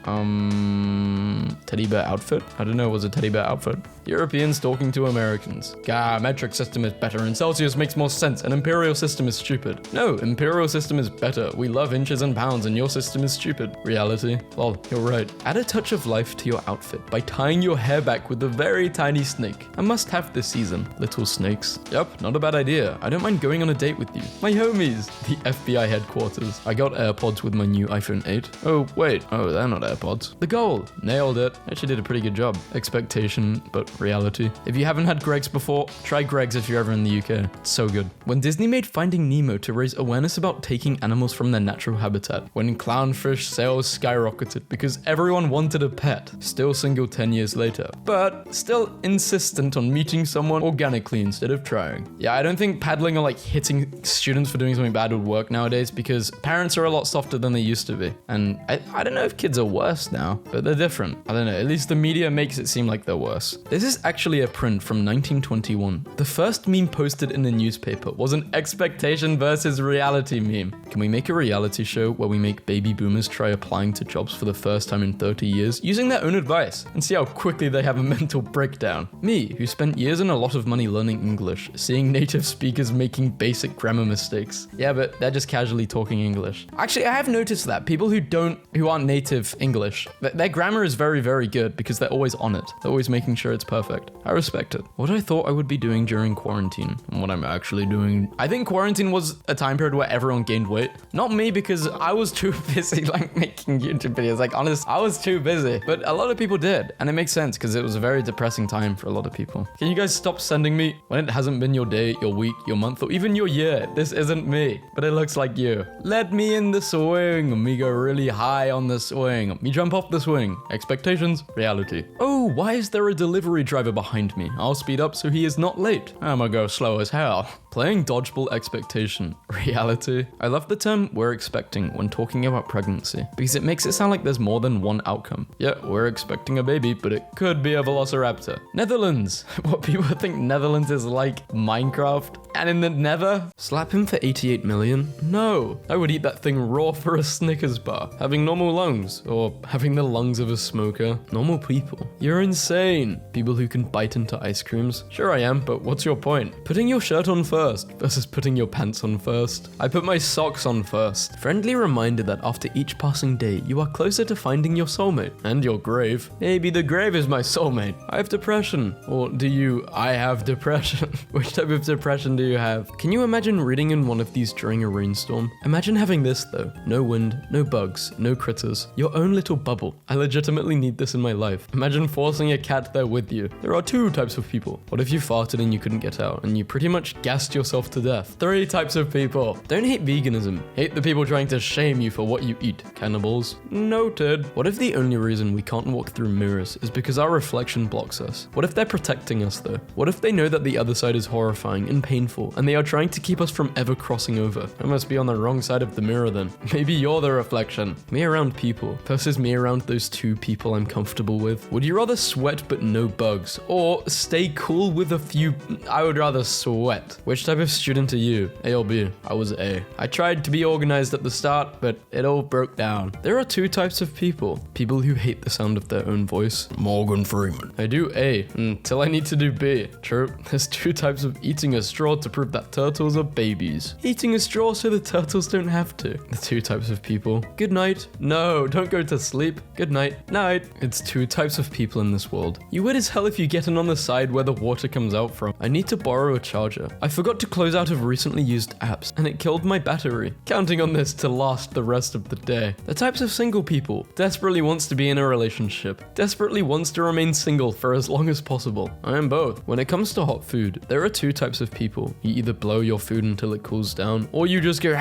Teddy bear outfit? I don't know, was a teddy bear outfit? Europeans talking to Americans. Metric system is better, and Celsius makes more sense, and imperial system is stupid. No, imperial system is better. We love inches and pounds and your system is stupid. Reality. Lol, you're right. Add a touch of life to your outfit by tying your hair back with a very tiny snake. A must have this season. Little snakes. Yep, not a bad idea. I don't mind going on a date with you. My homies. The FBI headquarters. I got AirPods with my new iPhone 8. Oh, wait. Oh, they're not AirPods. The goal. Nailed it. Actually did a pretty good job. Expectation, but reality. If you haven't had Greg's before, try Greg's if you're ever in the UK. It's so good. When Disney made Finding Nemo to raise awareness about taking animals from their natural habitat, when clownfish sales skyrocketed because everyone wanted a pet, still single 10 years later, but still insistent on meeting someone organically instead of trying. Yeah, I don't think paddling or like hitting students for doing something bad would work nowadays because parents are a lot softer than they used to be. And I don't know if kids are worse now, but they're different. I don't know, at least the media makes it seem like they're worse. This is actually a print from 1921. The first meme posted in the newspaper was an expectation versus reality meme. Can we make a reality show where we make baby boomers try applying to jobs for the first time in 30 years using their own advice and see how quickly they have a mental breakdown? Me, who spent years and a lot of money learning English, seeing native speakers making basic grammar mistakes. Yeah, but they're just casually talking English. Actually, I have noticed that people who aren't native English, their grammar is very, very good because they're always on it. They're always making sure it's perfect. I respect it. What I thought I would be doing during quarantine and what I'm actually doing. I think quarantine was a time period where everyone gained weight. Not me, because I was too busy like making YouTube videos. Like honest, I was too busy. But a lot of people did. And it makes sense because it was a very depressing time for a lot of people. Can you guys stop sending me when it hasn't been your day, your week, your month, or even your year? This isn't me, but it looks like you. Let me in the swing. Me go really high on the swing. Me jump off the swing. Expectations, reality. Oh, why is there a delivery driver behind me? I'll speed up so he is not late. I'm gonna go slow as hell. Playing dodgeball, expectation, reality. I love the term we're expecting when talking about pregnancy because it makes it sound like there's more than one outcome. Yeah, we're expecting a baby, but it could be a velociraptor. Netherlands. What people think Netherlands is like Minecraft. And in the nether, slap him for 88 million? No, I would eat that thing raw for a Snickers bar. Having normal lungs, or having the lungs of a smoker. Normal people. You're insane. People who can bite into ice creams. Sure I am, but what's your point? Putting your shirt on first versus putting your pants on first. I put my socks on first. Friendly reminder that after each passing day, you are closer to finding your soulmate. And your grave. Maybe the grave is my soulmate. I have depression. Or do you? I have depression. Which type of depression do you have? Can you imagine reading in one of these during a rainstorm? Imagine having this though. No wind, no bugs, no critters. Your own little bubble. I legitimately need this in my life. Imagine forcing a cat there with you. There are two types of people. What if you farted and you couldn't get out and you pretty much gassed digest yourself to death. 3 types of people. Don't hate veganism. Hate the people trying to shame you for what you eat. Cannibals. Noted. What if the only reason we can't walk through mirrors is because our reflection blocks us? What if they're protecting us though? What if they know that the other side is horrifying and painful and they are trying to keep us from ever crossing over? I must be on the wrong side of the mirror then. Maybe you're the reflection. Me around people versus me around those 2 people I'm comfortable with. Would you rather sweat but no bugs, or stay cool with a few? I would rather sweat. Which type of student are you? A or B? I was A. I tried to be organized at the start, but it all broke down. There are 2 types of people. People who hate the sound of their own voice. Morgan Freeman. I do A until I need to do B. True. There's 2 types of eating a straw to prove that turtles are babies. Eating a straw so the turtles don't have to. The 2 types of people. Good night. No, don't go to sleep. Good night. Night. It's 2 types of people in this world. You would as hell if you get in on the side where the water comes out from. I need to borrow a charger. I forgot to close out of recently used apps and it killed my battery. Counting on this to last the rest of the day. The types of single people. Desperately wants to be in a relationship. Desperately wants to remain single for as long as possible. I am both. When it comes to hot food, there are 2 types of people. You either blow your food until it cools down, or you just go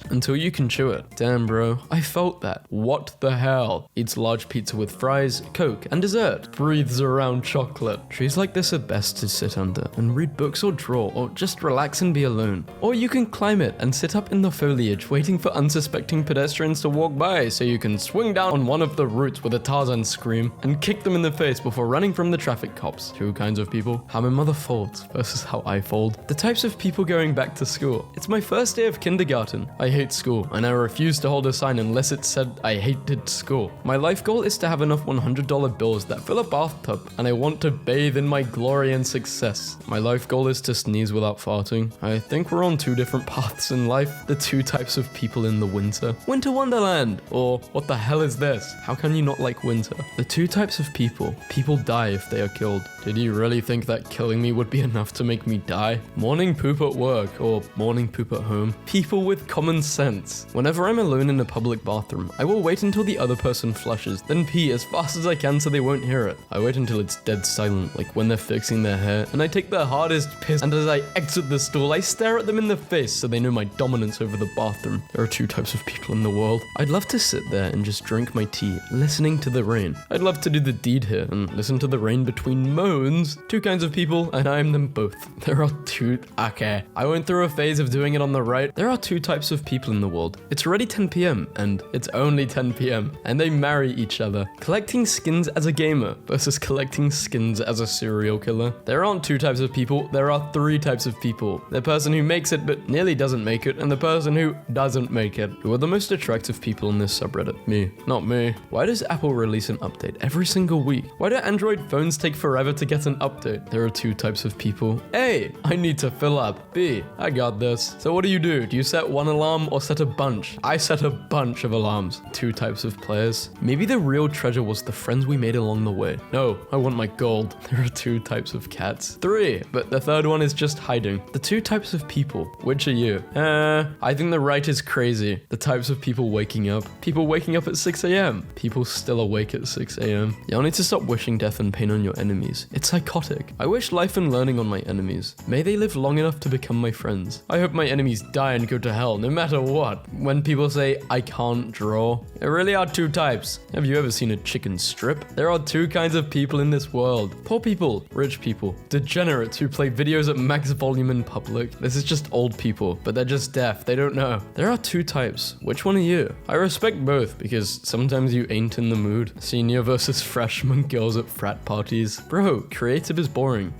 until you can chew it. Damn bro, I felt that. What the hell? Eats large pizza with fries, coke, and dessert. Breathes around chocolate. Trees like this are best to sit under and read books or draw or just relax and be alone. Or you can climb it and sit up in the foliage waiting for unsuspecting pedestrians to walk by so you can swing down on one of the roots with a Tarzan scream and kick them in the face before running from the traffic cops. 2 kinds of people. How my mother folds versus how I fold. The types of people going back to school. It's my first day of kindergarten. I hate school and I refuse to hold a sign unless it said I hated school. My life goal is to have enough $100 bills that fill a bathtub and I want to bathe in my glory and success. My life goal is to sneeze without farting. I think we're on 2 different paths in life. The 2 types of people in the winter. Winter Wonderland! Or what the hell is this? How can you not like winter? The 2 types of people. People die if they are killed. Did you really think that killing me would be enough to make me die? Morning poop at work or morning poop at home. People with common sense. Whenever I'm alone in a public bathroom, I will wait until the other person flushes, then pee as fast as I can so they won't hear it. I wait until it's dead silent, like when they're fixing their hair, and I take the hardest piss, and as I exit the stool, I stare at them in the face so they know my dominance over the bathroom. There are 2 types of people in the world. I'd love to sit there and just drink my tea, listening to the rain. I'd love to do the deed here and listen to the rain between moans. 2 kinds of people, and I am them both. There are 2... Okay. I went through a phase of doing it on the right. There are 2 types of people in the world. It's already 10 p.m. and it's only 10 p.m. and they marry each other. Collecting skins as a gamer versus collecting skins as a serial killer. There aren't 2 types of people, there are 3 types of people. The person who makes it but nearly doesn't make it, and the person who doesn't make it. Who are the most attractive people in this subreddit? Me. Not me. Why does Apple release an update every single week? Why do Android phones take forever to get an update? There are 2 types of people. A. I need to fill up. B. I got this. So what do? Do you set 1 alarm or set a bunch? I set a bunch of alarms. 2 types of players. Maybe the real treasure was the friends we made along the way. No, I want my gold. There are 2 types of cats. 3, but the 3rd one is just hiding. The 2 types of people. Which are you? I think the right is crazy. The types of people waking up. People waking up at 6 a.m. People still awake at 6 a.m. Y'all need to stop wishing death and pain on your enemies. It's psychotic. I wish life and learning on my enemies. May they live long enough to become my friends. I hope my enemies die and go to hell, no matter what. When people say, I can't draw, there really are 2 types. Have you ever seen a chicken strip? There are 2 kinds of people in this world. Poor people, rich people, degenerates who play videos at max volume in public. This is just old people, but they're just deaf, they don't know. There are 2 types. Which one are you? I respect both, because sometimes you ain't in the mood. Senior versus freshman girls at frat parties. Bro, creative is boring.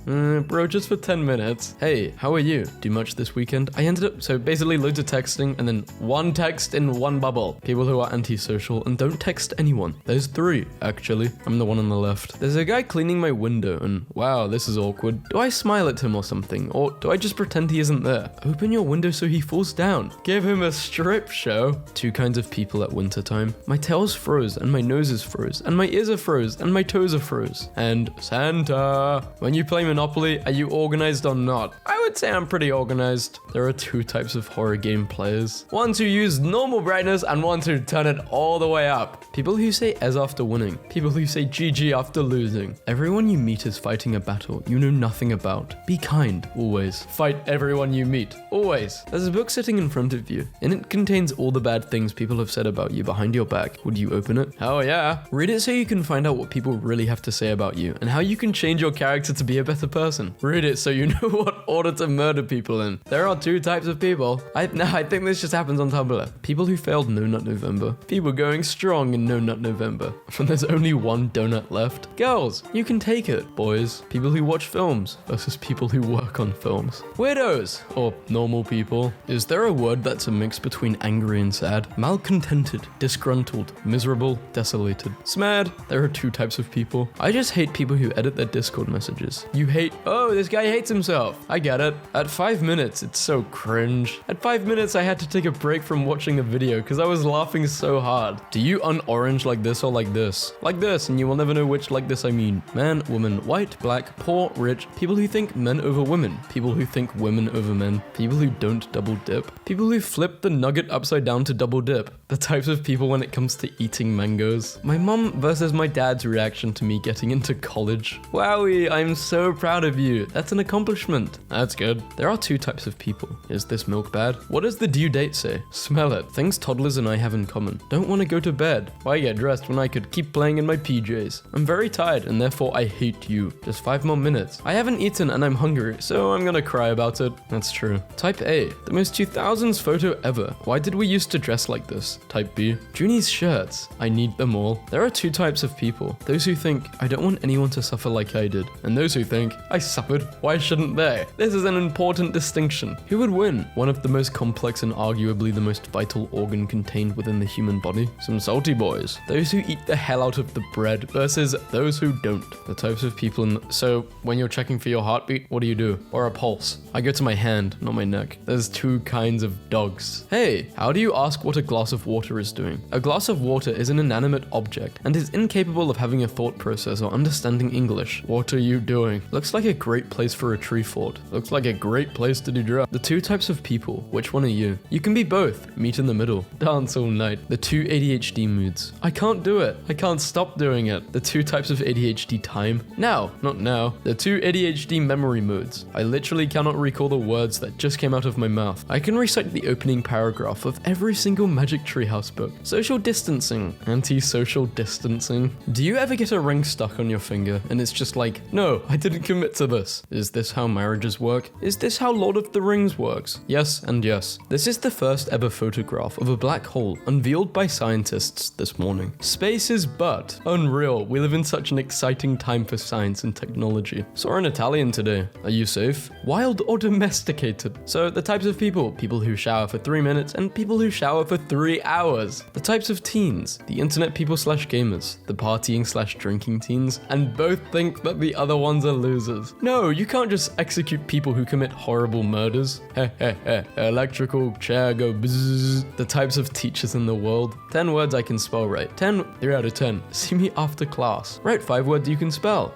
Bro, just for 10 minutes. Hey, how are you? Do much this weekend? I ended up, so basically loads of texting and then 1 text in 1 bubble. People who are antisocial and don't text anyone. There's 3, actually. I'm the one on the left. There's a guy cleaning my window and wow, this is awkward. Do I smile at him or something? Or do I just pretend he isn't there? Open your window so he falls down. Give him a strip show. 2 kinds of people at wintertime. My tail's froze and my nose is froze and my ears are froze and my toes are froze. And Santa. When you play Monopoly, are you organized or not? I would say I'm pretty organized. There are two types of horror game players. Ones who use normal brightness and ones who turn it all the way up. People who say Ez after winning. People who say GG after losing. Everyone you meet is fighting a battle you know nothing about. Be kind, always. Fight everyone you meet, always. There's a book sitting in front of you, and it contains all the bad things people have said about you behind your back. Would you open it? Oh yeah. Read it so you can find out what people really have to say about you, and how you can change your character to be a better person. Read it so you know what order to murder people in. There are two types of people. I think this just happens on Tumblr. People who failed No Nut November. People going strong in No Nut November. When there's only one donut left. Girls, you can take it. Boys, people who watch films versus people who work on films. Weirdos, or normal people. Is there a word that's a mix between angry and sad? Malcontented, disgruntled, miserable, desolated. Smad. There are two types of people. I just hate people who edit their Discord messages. You hate, oh, this guy hates himself. I get it. At 5 minutes, it's so cringe. At 5 minutes, I had to take a break from watching a video because I was laughing so hard. Do you un-orange like this or like this? Like this, and you will never know which like this I mean. Man, woman, white, black, poor, rich, people who think men over women, people who think women over men, people who don't double dip, people who flip the nugget upside down to double dip, the types of people when it comes to eating mangoes. My mum versus my dad's reaction to me getting into college. Wowie, I'm so proud of you. That's an accomplishment. That's good. There are two types of people. Is this milk bad? What does the due date say? Smell it. Things toddlers and I have in common. Don't want to go to bed. Why get dressed when I could keep playing in my PJs? I'm very tired and therefore I hate you. Just 5 more minutes. I haven't eaten and I'm hungry, so I'm gonna cry about it. That's true. Type A. The most 2000s photo ever. Why did we used to dress like this? Type B. Junie's shirts. I need them all. There are two types of people. Those who think, I don't want anyone to suffer like I did. And those who think, I suffered, why shouldn't they? This is an important distinction. Who would win? One of the most complex and arguably the most vital organ contained within the human body? Some salty boys. Those who eat the hell out of the bread versus those who don't. The types of people so when you're checking for your heartbeat, what do you do? Or a pulse? I go to my hand, not my neck. There's two kinds of dogs. Hey, how do you ask what a glass of water is doing? A glass of water is an inanimate object and is incapable of having a thought process or understanding English. What are you doing? Looks like a great place for a tree fort. Looks like a great place to do drugs. The two types of people, which one are you? You can be both. Meet in the middle. Dance all night. The two ADHD moods. I can't do it. I can't stop doing it. The two types of ADHD time. Now, not now. The two ADHD memory modes. I literally cannot recall the words that just came out of my mouth. I can recite the opening paragraph of every single Magic Treehouse book. Social distancing. Anti-social distancing. Do you ever get a ring stuck on your finger and it's just like, no, I didn't commit to this. Is this how marriages work? Is this how Lord of the Rings works? Yes and yes. This is the first ever photograph of a black hole unveiled by scientists this morning. Space is but unreal. We live in such an exciting time for science and technology. Saw an Italian today. Are you safe? Wild or domesticated? So the types of people who shower for 3 minutes and people who shower for 3 hours. The types of teens, the internet people / gamers, the partying / drinking teens, and both think that the other ones are losers. No, you can't just execute people who commit horrible murders. Heh heh heh, electrical chair go bzzz. The types of teachers in the world. 10 words I can spell right. 10, 3 out of 10. See me after class. Write 5 words you can spell.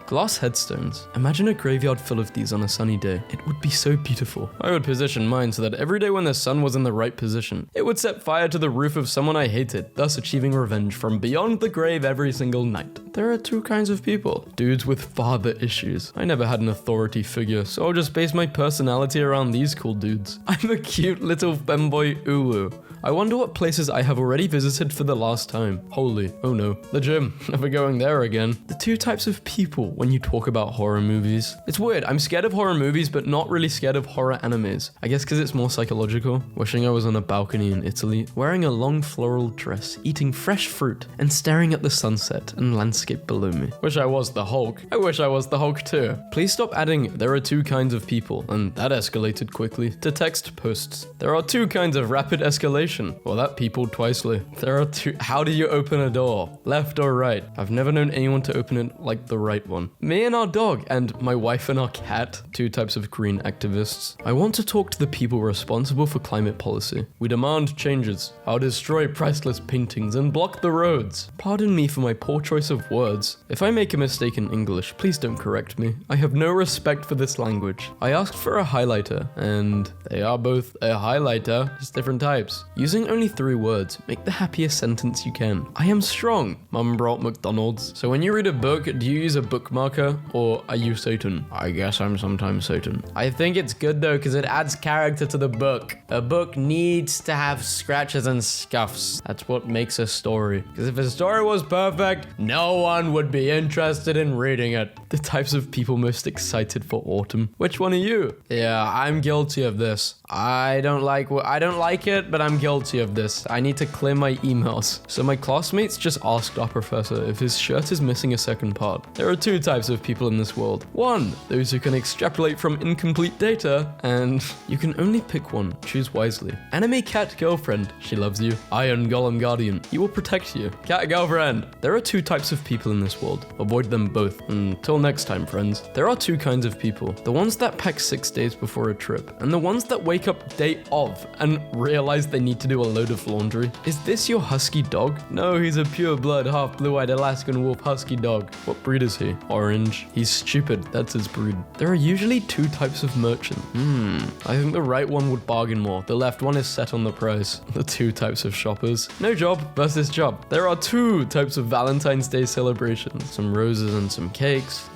Glass headstones. Imagine a graveyard full of these on a sunny day. It would be so beautiful. I would position mine so that every day when the sun was in the right position, it would set fire to the roof of someone I hated, thus achieving revenge from beyond the grave every single night. There are two kinds of people. Dudes with father issues. I never had an authority figure, so I'll just base my personality around these cool dudes. I'm a cute little femboy ulu. I wonder what places I have already visited for the last time. Holy, oh no. The gym, never going there again. The two types of people when you talk about horror movies. It's weird, I'm scared of horror movies, but not really scared of horror animes. I guess because it's more psychological. Wishing I was on a balcony in Italy, wearing a long floral dress, eating fresh fruit, and staring at the sunset and landscape below me. Wish I was the Hulk. I wish I was the Hulk too. Please stop adding, there are two kinds of people, and that escalated quickly, to text posts. There are two kinds of rapid escalation. Well, that peopled twicely. There are two. How do you open a door? Left or right? I've never known anyone to open it like the right one. Me and our dog, and my wife and our cat. Two types of green activists. I want to talk to the people responsible for climate policy. We demand changes. I'll destroy priceless paintings and block the roads. Pardon me for my poor choice of enough words. If I make a mistake in English, please don't correct me. I have no respect for this language. I asked for a highlighter, and they are both a highlighter, just different types. Using only 3 words, make the happiest sentence you can. I am strong. Mum brought McDonald's. So when you read a book, do you use a bookmarker, or are you Satan? I guess I'm sometimes Satan. I think it's good though, because it adds character to the book. A book needs to have scratches and scuffs. That's what makes a story. Because if a story was perfect, no one would be interested in reading it. The types of people most excited for autumn. Which one are you? Yeah, I'm guilty of this. I don't like it, but I'm guilty of this. I need to clear my emails. So my classmates just asked our professor if his shirt is missing a second part. There are 2 types of people in this world. 1, those who can extrapolate from incomplete data, and you can only pick one. Choose wisely. Anime cat girlfriend, she loves you. Iron golem guardian, he will protect you. Cat girlfriend. There are 2 types of people in this world. Avoid them both. Until next time, friends. There are 2 kinds of people. The ones that pack 6 days before a trip, and the ones that wake up day of and realize they need to do a load of laundry. Is this your husky dog? No, he's a pure blood, half blue-eyed Alaskan wolf husky dog. What breed is he? Orange. He's stupid. That's his breed. There are usually 2 types of merchant. I think the right one would bargain more. The left one is set on the price. The 2 types of shoppers. No job versus job. There are 2 types of Valentine's Day celebrations. Some roses and some cakes.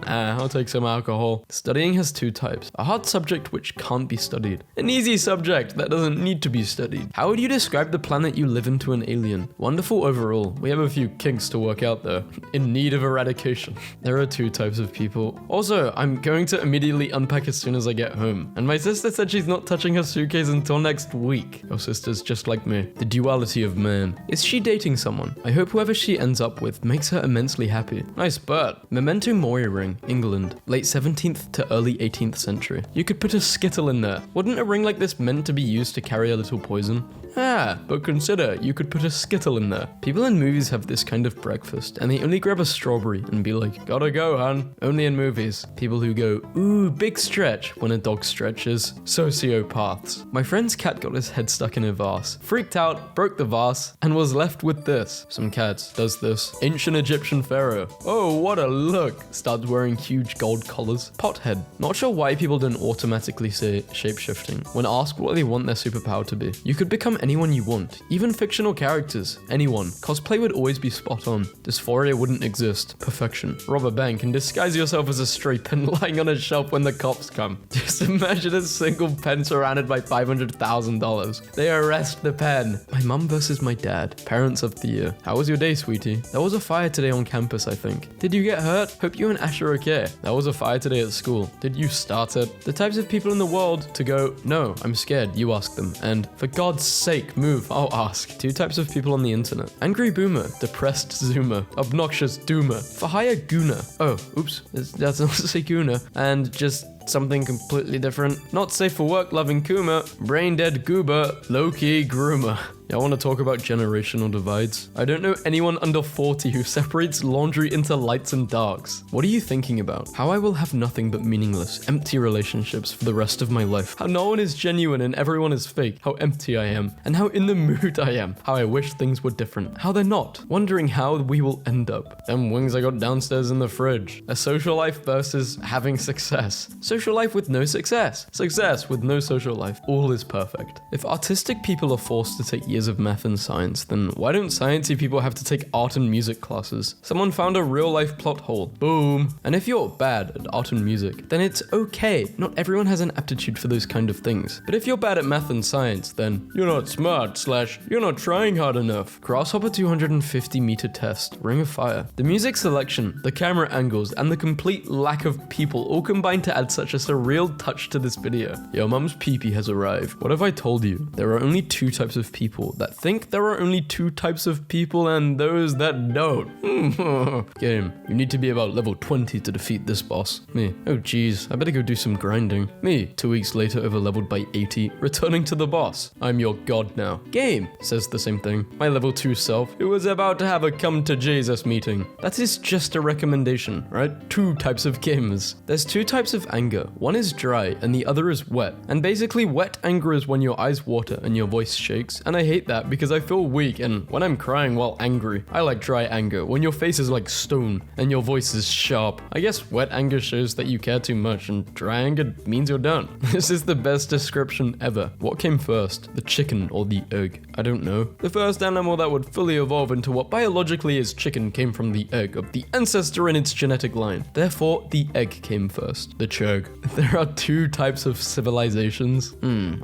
I'll take some alcohol. Studying has 2 types. A hard subject which can't be studied. An easy subject that doesn't need to be studied. How would you describe the planet you live in to an alien? Wonderful overall. We have a few kinks to work out though. In need of eradication. There are 2 types of people. Also, I'm going to immediately unpack as soon as I get home. And my sister said she's not touching her suitcase until next week. Your sister's just like me. The duality of man. Is she dating someone? I hope whoever she ends up with makes her immensely happy. Nice bird. Memento Mori ring, England. Late 17th to early 18th century. You could put a skittle in there. Wouldn't a ring like this meant to be used to carry a little poison? But consider, you could put a skittle in there. People in movies have this kind of breakfast, and they only grab a strawberry and be like, gotta go, hun. Only in movies. People who go, ooh, big stretch, when a dog stretches. Sociopaths. My friend's cat got his head stuck in a vase, freaked out, broke the vase, and was left with this. Some cats does this. Ancient Egyptian pharaoh. Oh, what a look. Starts wearing huge gold collars. Pothead. Not sure why people don't automatically say shape-shifting when asked what they want their superpower to be. You could become anyone you want, even fictional characters, anyone. Cosplay would always be spot on. Dysphoria wouldn't exist. Perfection. Rob a bank and disguise yourself as a stray pen lying on a shelf when the cops come. Just imagine a single pen surrounded by $500,000. They arrest the pen. My mum versus my dad. Parents of the year. How was your day, sweetie? There was a fire today on campus, I think. Did you get hurt? Hope you and Ash are okay. There was a fire today at school. Did you start it? The types of people in the world to go, no, I'm scared, you ask them. And for God's sake, move, I'll ask. 2 types of people on the internet. Angry boomer, depressed zoomer, obnoxious doomer, for hire gooner. Oh, oops, that's not to say gooner. And just something completely different. Not safe for work loving Kuma, brain dead goober, low-key groomer. Y'all want to talk about generational divides? I don't know anyone under 40 who separates laundry into lights and darks. What are you thinking about? How I will have nothing but meaningless, empty relationships for the rest of my life. How no one is genuine and everyone is fake. How empty I am. And how in the mood I am. How I wish things were different. How they're not. Wondering how we will end up. Them wings I got downstairs in the fridge. A social life versus having success. Social life with no success. Success with no social life. All is perfect. If artistic people are forced to take years of math and science, then why don't sciencey people have to take art and music classes? Someone found a real life plot hole. Boom. And if you're bad at art and music, then it's okay. Not everyone has an aptitude for those kind of things. But if you're bad at math and science, then you're not smart / you're not trying hard enough. Grasshopper 250-meter test. Ring of Fire. The music selection, the camera angles, and the complete lack of people all combine to add such a surreal touch to this video. Your mum's pee-pee has arrived. What have I told you? There are only 2 types of people that think there are only 2 types of people and those that don't. Game. You need to be about level 20 to defeat this boss. Me. Oh geez, I better go do some grinding. Me. 2 weeks later over leveled by 80, returning to the boss. I'm your god now. Game. Says the same thing. My level 2 self, who was about to have a come to Jesus meeting. That is just a recommendation, right? 2 types of games. There's 2 types of anger. One is dry and the other is wet. And basically wet anger is when your eyes water and your voice shakes. And I hate hate that because I feel weak, and when I'm crying while angry, I like dry anger. When your face is like stone and your voice is sharp. I guess wet anger shows that you care too much, and dry anger means you're done. This is the best description ever. What came first, the chicken or the egg? I don't know. The first animal that would fully evolve into what biologically is chicken came from the egg of the ancestor in its genetic line. Therefore, the egg came first. The churg. There are two types of civilizations.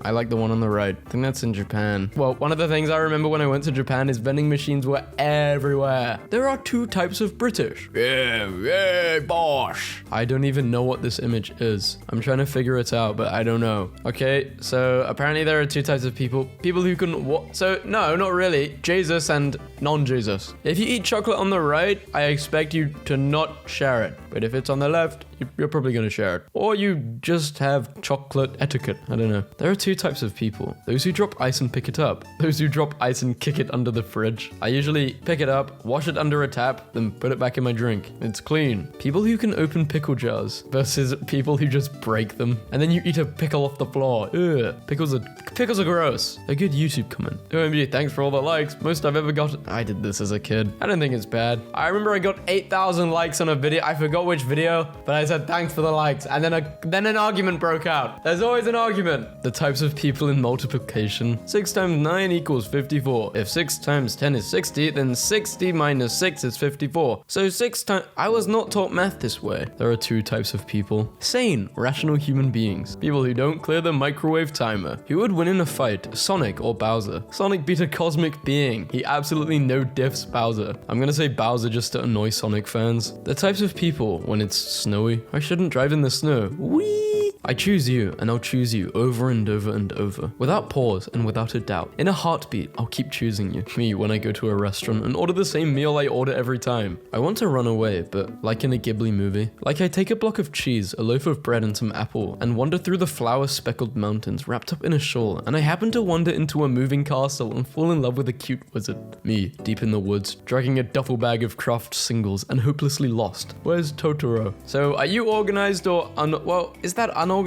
I like the one on the right. I think that's in Japan. Well, one of the things I remember when I went to Japan is vending machines were everywhere. There are two types of British. Yeah, bosh. I don't even know what this image is. I'm trying to figure it out, but I don't know. Okay, so apparently there are two types of people. People who can so no, not really. Jesus and non-Jesus. If you eat chocolate on the right, I expect you to not share it. But if it's on the left, you're probably going to share it. Or you just have chocolate etiquette. I don't know. There are two types of people. Those who drop ice and pick it up. Those who drop ice and kick it under the fridge. I usually pick it up, wash it under a tap, then put it back in my drink. It's clean. People who can open pickle jars versus people who just break them. And then you eat a pickle off the floor. Ugh. Pickles are gross. A good YouTube comment. OMG, thanks for all the likes. Most I've ever got. I did this as a kid. I don't think it's bad. I remember I got 8,000 likes on a video. I forgot which video, but I said thanks for the likes, and then an argument broke out. There's always an argument. The types of people in multiplication. 6 times 9 equals 54. If 6 times 10 is 60, then 60 minus 6 is 54. So 6 times... I was not taught math this way. There are two types of people. Sane, rational human beings. People who don't clear the microwave timer. Who would win in a fight, Sonic or Bowser? Sonic beat a cosmic being. He absolutely no diffs Bowser. I'm gonna say Bowser just to annoy Sonic fans. The types of people when it's snowy. I shouldn't drive in the snow. Whee! I choose you, and I'll choose you over and over and over. Without pause and without a doubt. In a heartbeat, I'll keep choosing you. Me when I go to a restaurant and order the same meal I order every time. I want to run away, but like in a Ghibli movie. Like I take a block of cheese, a loaf of bread and some apple, and wander through the flower-speckled mountains wrapped up in a shawl, and I happen to wander into a moving castle and fall in love with a cute wizard. Me, deep in the woods, dragging a duffel bag of craft singles and hopelessly lost. Where's Totoro? So, are you organized or well, is that unorganized?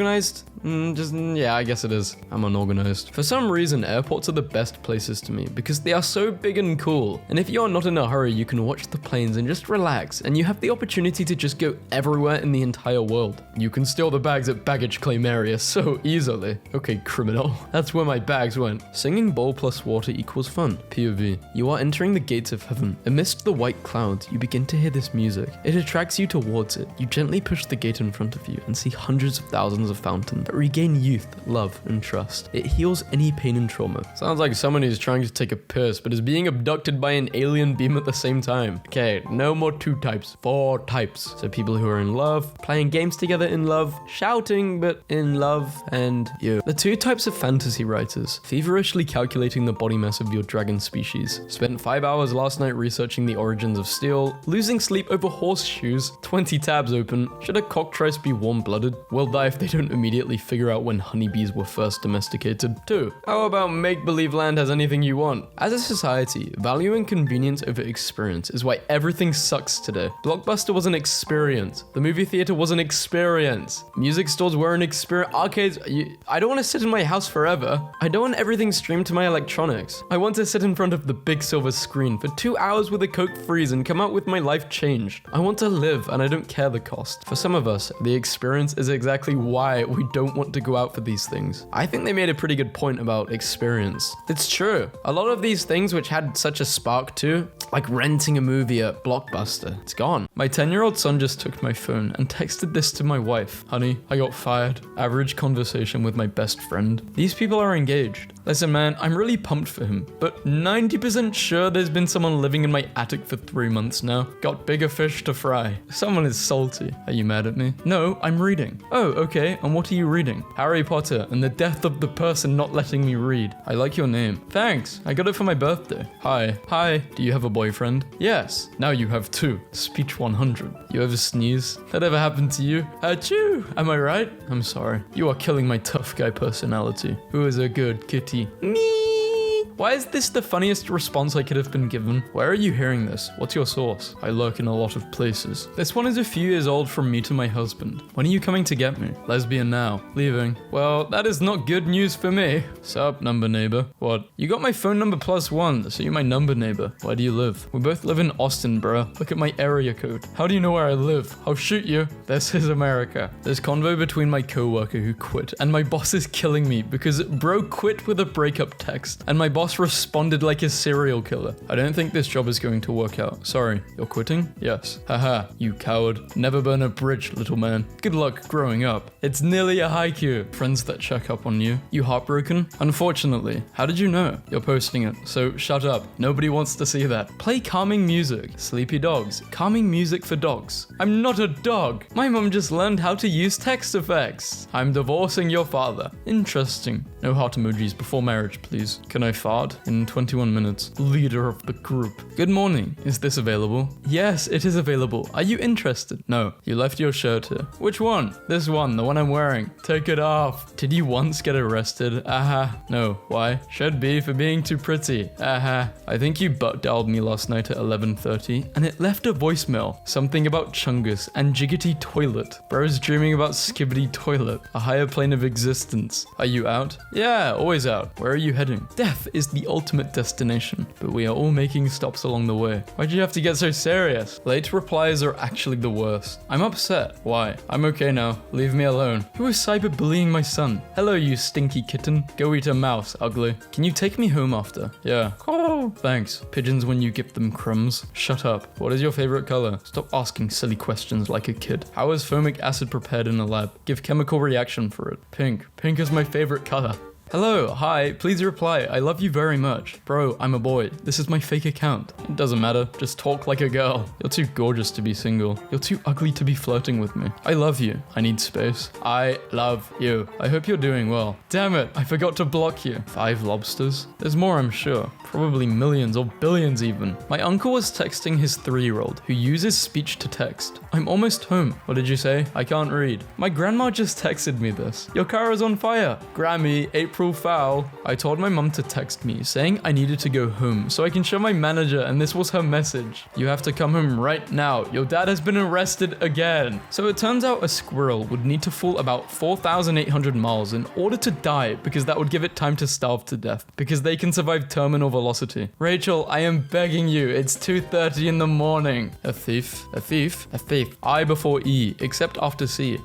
Yeah, I guess it is. I'm unorganized. For some reason, airports are the best places to me because they are so big and cool. And if you're not in a hurry, you can watch the planes and just relax, and you have the opportunity to just go everywhere in the entire world. You can steal the bags at baggage claim area so easily. Okay, criminal. That's where my bags went. Singing bowl plus water equals fun. POV. You are entering the gates of heaven. Amidst the white clouds, you begin to hear this music. It attracts you towards it. You gently push the gate in front of you and see hundreds of thousands of fountains that regain youth, love, and trust. It heals any pain and trauma. Sounds like someone who's trying to take a piss but is being abducted by an alien beam at the same time. Okay, no more 2 types, 4 types. So people who are in love, playing games together in love, shouting but in love, and you. The 2 types of fantasy writers. Feverishly calculating the body mass of your dragon species. Spent 5 hours last night researching the origins of steel. Losing sleep over horseshoes. 20 tabs open. Should a cockatrice be warm-blooded? Will die if they don't immediately figure out when honeybees were first domesticated. 2. How about make-believe land has anything you want? As a society, valuing convenience over experience is why everything sucks today. Blockbuster was an experience. The movie theater was an experience. Music stores were an experience. Arcades, I don't want to sit in my house forever. I don't want everything streamed to my electronics. I want to sit in front of the big silver screen for 2 hours with a Coke freeze and come out with my life changed. I want to live and I don't care the cost. For some of us, the experience is exactly why we don't want to go out for these things. I think they made a pretty good point about experience. It's true. A lot of these things which had such a spark to, like renting a movie at Blockbuster, it's gone. My 10-year-old son just took my phone and texted this to my wife. Honey, I got fired. Average conversation with my best friend. These people are engaged. Listen man, I'm really pumped for him, but 90% sure there's been someone living in my attic for 3 months now. Got bigger fish to fry. Someone is salty. Are you mad at me? No, I'm reading. Oh, okay, and what are you reading? Harry Potter and the death of the person not letting me read. I like your name. Thanks, I got it for my birthday. Hi. Hi, do you have a boyfriend? Yes. Now you have 2. Speech 100. You ever sneeze? That ever happened to you? Achoo! Am I right? I'm sorry. You are killing my tough guy personality. Who is a good kitty? Me. Why is this the funniest response I could have been given? Where are you hearing this? What's your source? I lurk in a lot of places. This one is a few years old from me to my husband. When are you coming to get me? Lesbian now. Leaving. Well, that is not good news for me. Sup, number neighbor? What? You got my phone number +1, so you're my number neighbor. Where do you live? We both live in Austin, bruh. Look at my area code. How do you know where I live? I'll shoot you. This is America. There's convo between my coworker who quit and my boss is killing me because bro quit with a breakup text and my boss responded like a serial killer. I don't think this job is going to work out. Sorry, you're quitting? Yes. Haha, you coward. Never burn a bridge, little man. Good luck growing up. It's nearly a haiku. Friends that check up on you. You heartbroken? Unfortunately. How did you know? You're posting it, so shut up. Nobody wants to see that. Play calming music. Sleepy dogs. Calming music for dogs. I'm not a dog. My mom just learned how to use text effects. I'm divorcing your father. Interesting. No heart emojis before marriage, please. Can I fart? In 21 minutes. Leader of the group. Good morning. Is this available? Yes, it is available. Are you interested? No. You left your shirt here. Which one? This one, the one I'm wearing. Take it off. Did you once get arrested? Aha. No. Why? Should be for being too pretty. Aha. I think you butt dialed me last night at 11:30 and it left a voicemail. Something about Chungus and Jiggity Toilet. Bro's dreaming about Skibbity Toilet. A higher plane of existence. Are you out? Yeah, always out. Where are you heading? Death is the ultimate destination, but we are all making stops along the way. Why'd you have to get so serious? Late replies are actually the worst. I'm upset. Why? I'm okay now. Leave me alone. Who is cyberbullying my son? Hello, you stinky kitten. Go eat a mouse, ugly. Can you take me home after? Yeah. Oh, thanks. Pigeons when you give them crumbs. Shut up. What is your favorite color? Stop asking silly questions like a kid. How is fomic acid prepared in a lab? Give chemical reaction for it. Pink. Pink is my favorite color. Hello, hi, please reply. I love you very much. Bro, I'm a boy. This is my fake account. It doesn't matter. Just talk like a girl. You're too gorgeous to be single. You're too ugly to be flirting with me. I love you. I need space. I love you. I hope you're doing well. Damn it, I forgot to block you. 5 lobsters? There's more, I'm sure. Probably millions or billions even. My uncle was texting his 3-year-old who uses speech to text. I'm almost home. What did you say? I can't read. My grandma just texted me this. Your car is on fire. Grammy, April foul. I told my mum to text me saying I needed to go home so I can show my manager and this was her message. You have to come home right now. Your dad has been arrested again. So it turns out a squirrel would need to fall about 4,800 miles in order to die because that would give it time to starve to death because they can survive terminal velocity. Rachel, I am begging you. It's 2:30 in the morning. A thief? A thief? A thief. I before E, except after C.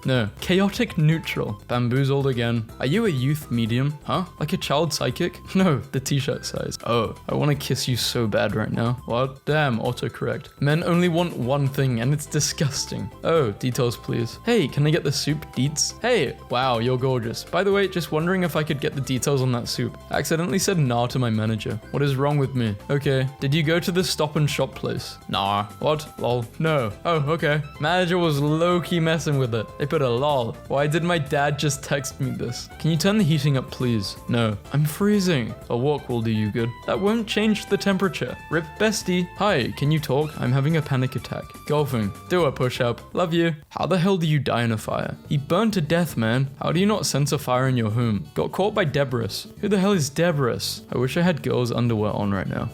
No. Chaotic neutral. Bamboozled again. Are you a youth medium? Huh? Like a child psychic? No, the t-shirt size. Oh, I want to kiss you so bad right now. What? Damn, autocorrect. Men only want one thing and it's disgusting. Oh, details please. Hey, can I get the soup deets? Hey, wow, you're gorgeous. By the way, just wondering if I could get the details on that soup. Accidentally said nah to my manager. What is wrong with me? Okay, did you go to the Stop and Shop place? Nah. What? Lol. No. Oh, okay. Manager was low-key messing with it. They put a lol. Why did my dad just text me this? Can you turn the heating up, please? No. I'm freezing. A walk will do you good. That won't change the temperature. Rip bestie. Hi, can you talk? I'm having a panic attack. Golfing. Do a push-up. Love you. How the hell do you die in a fire? He burned to death, man. How do you not sense a fire in your home? Got caught by Debris. Who the hell is Debris? I wish I had girls' underwear on right now.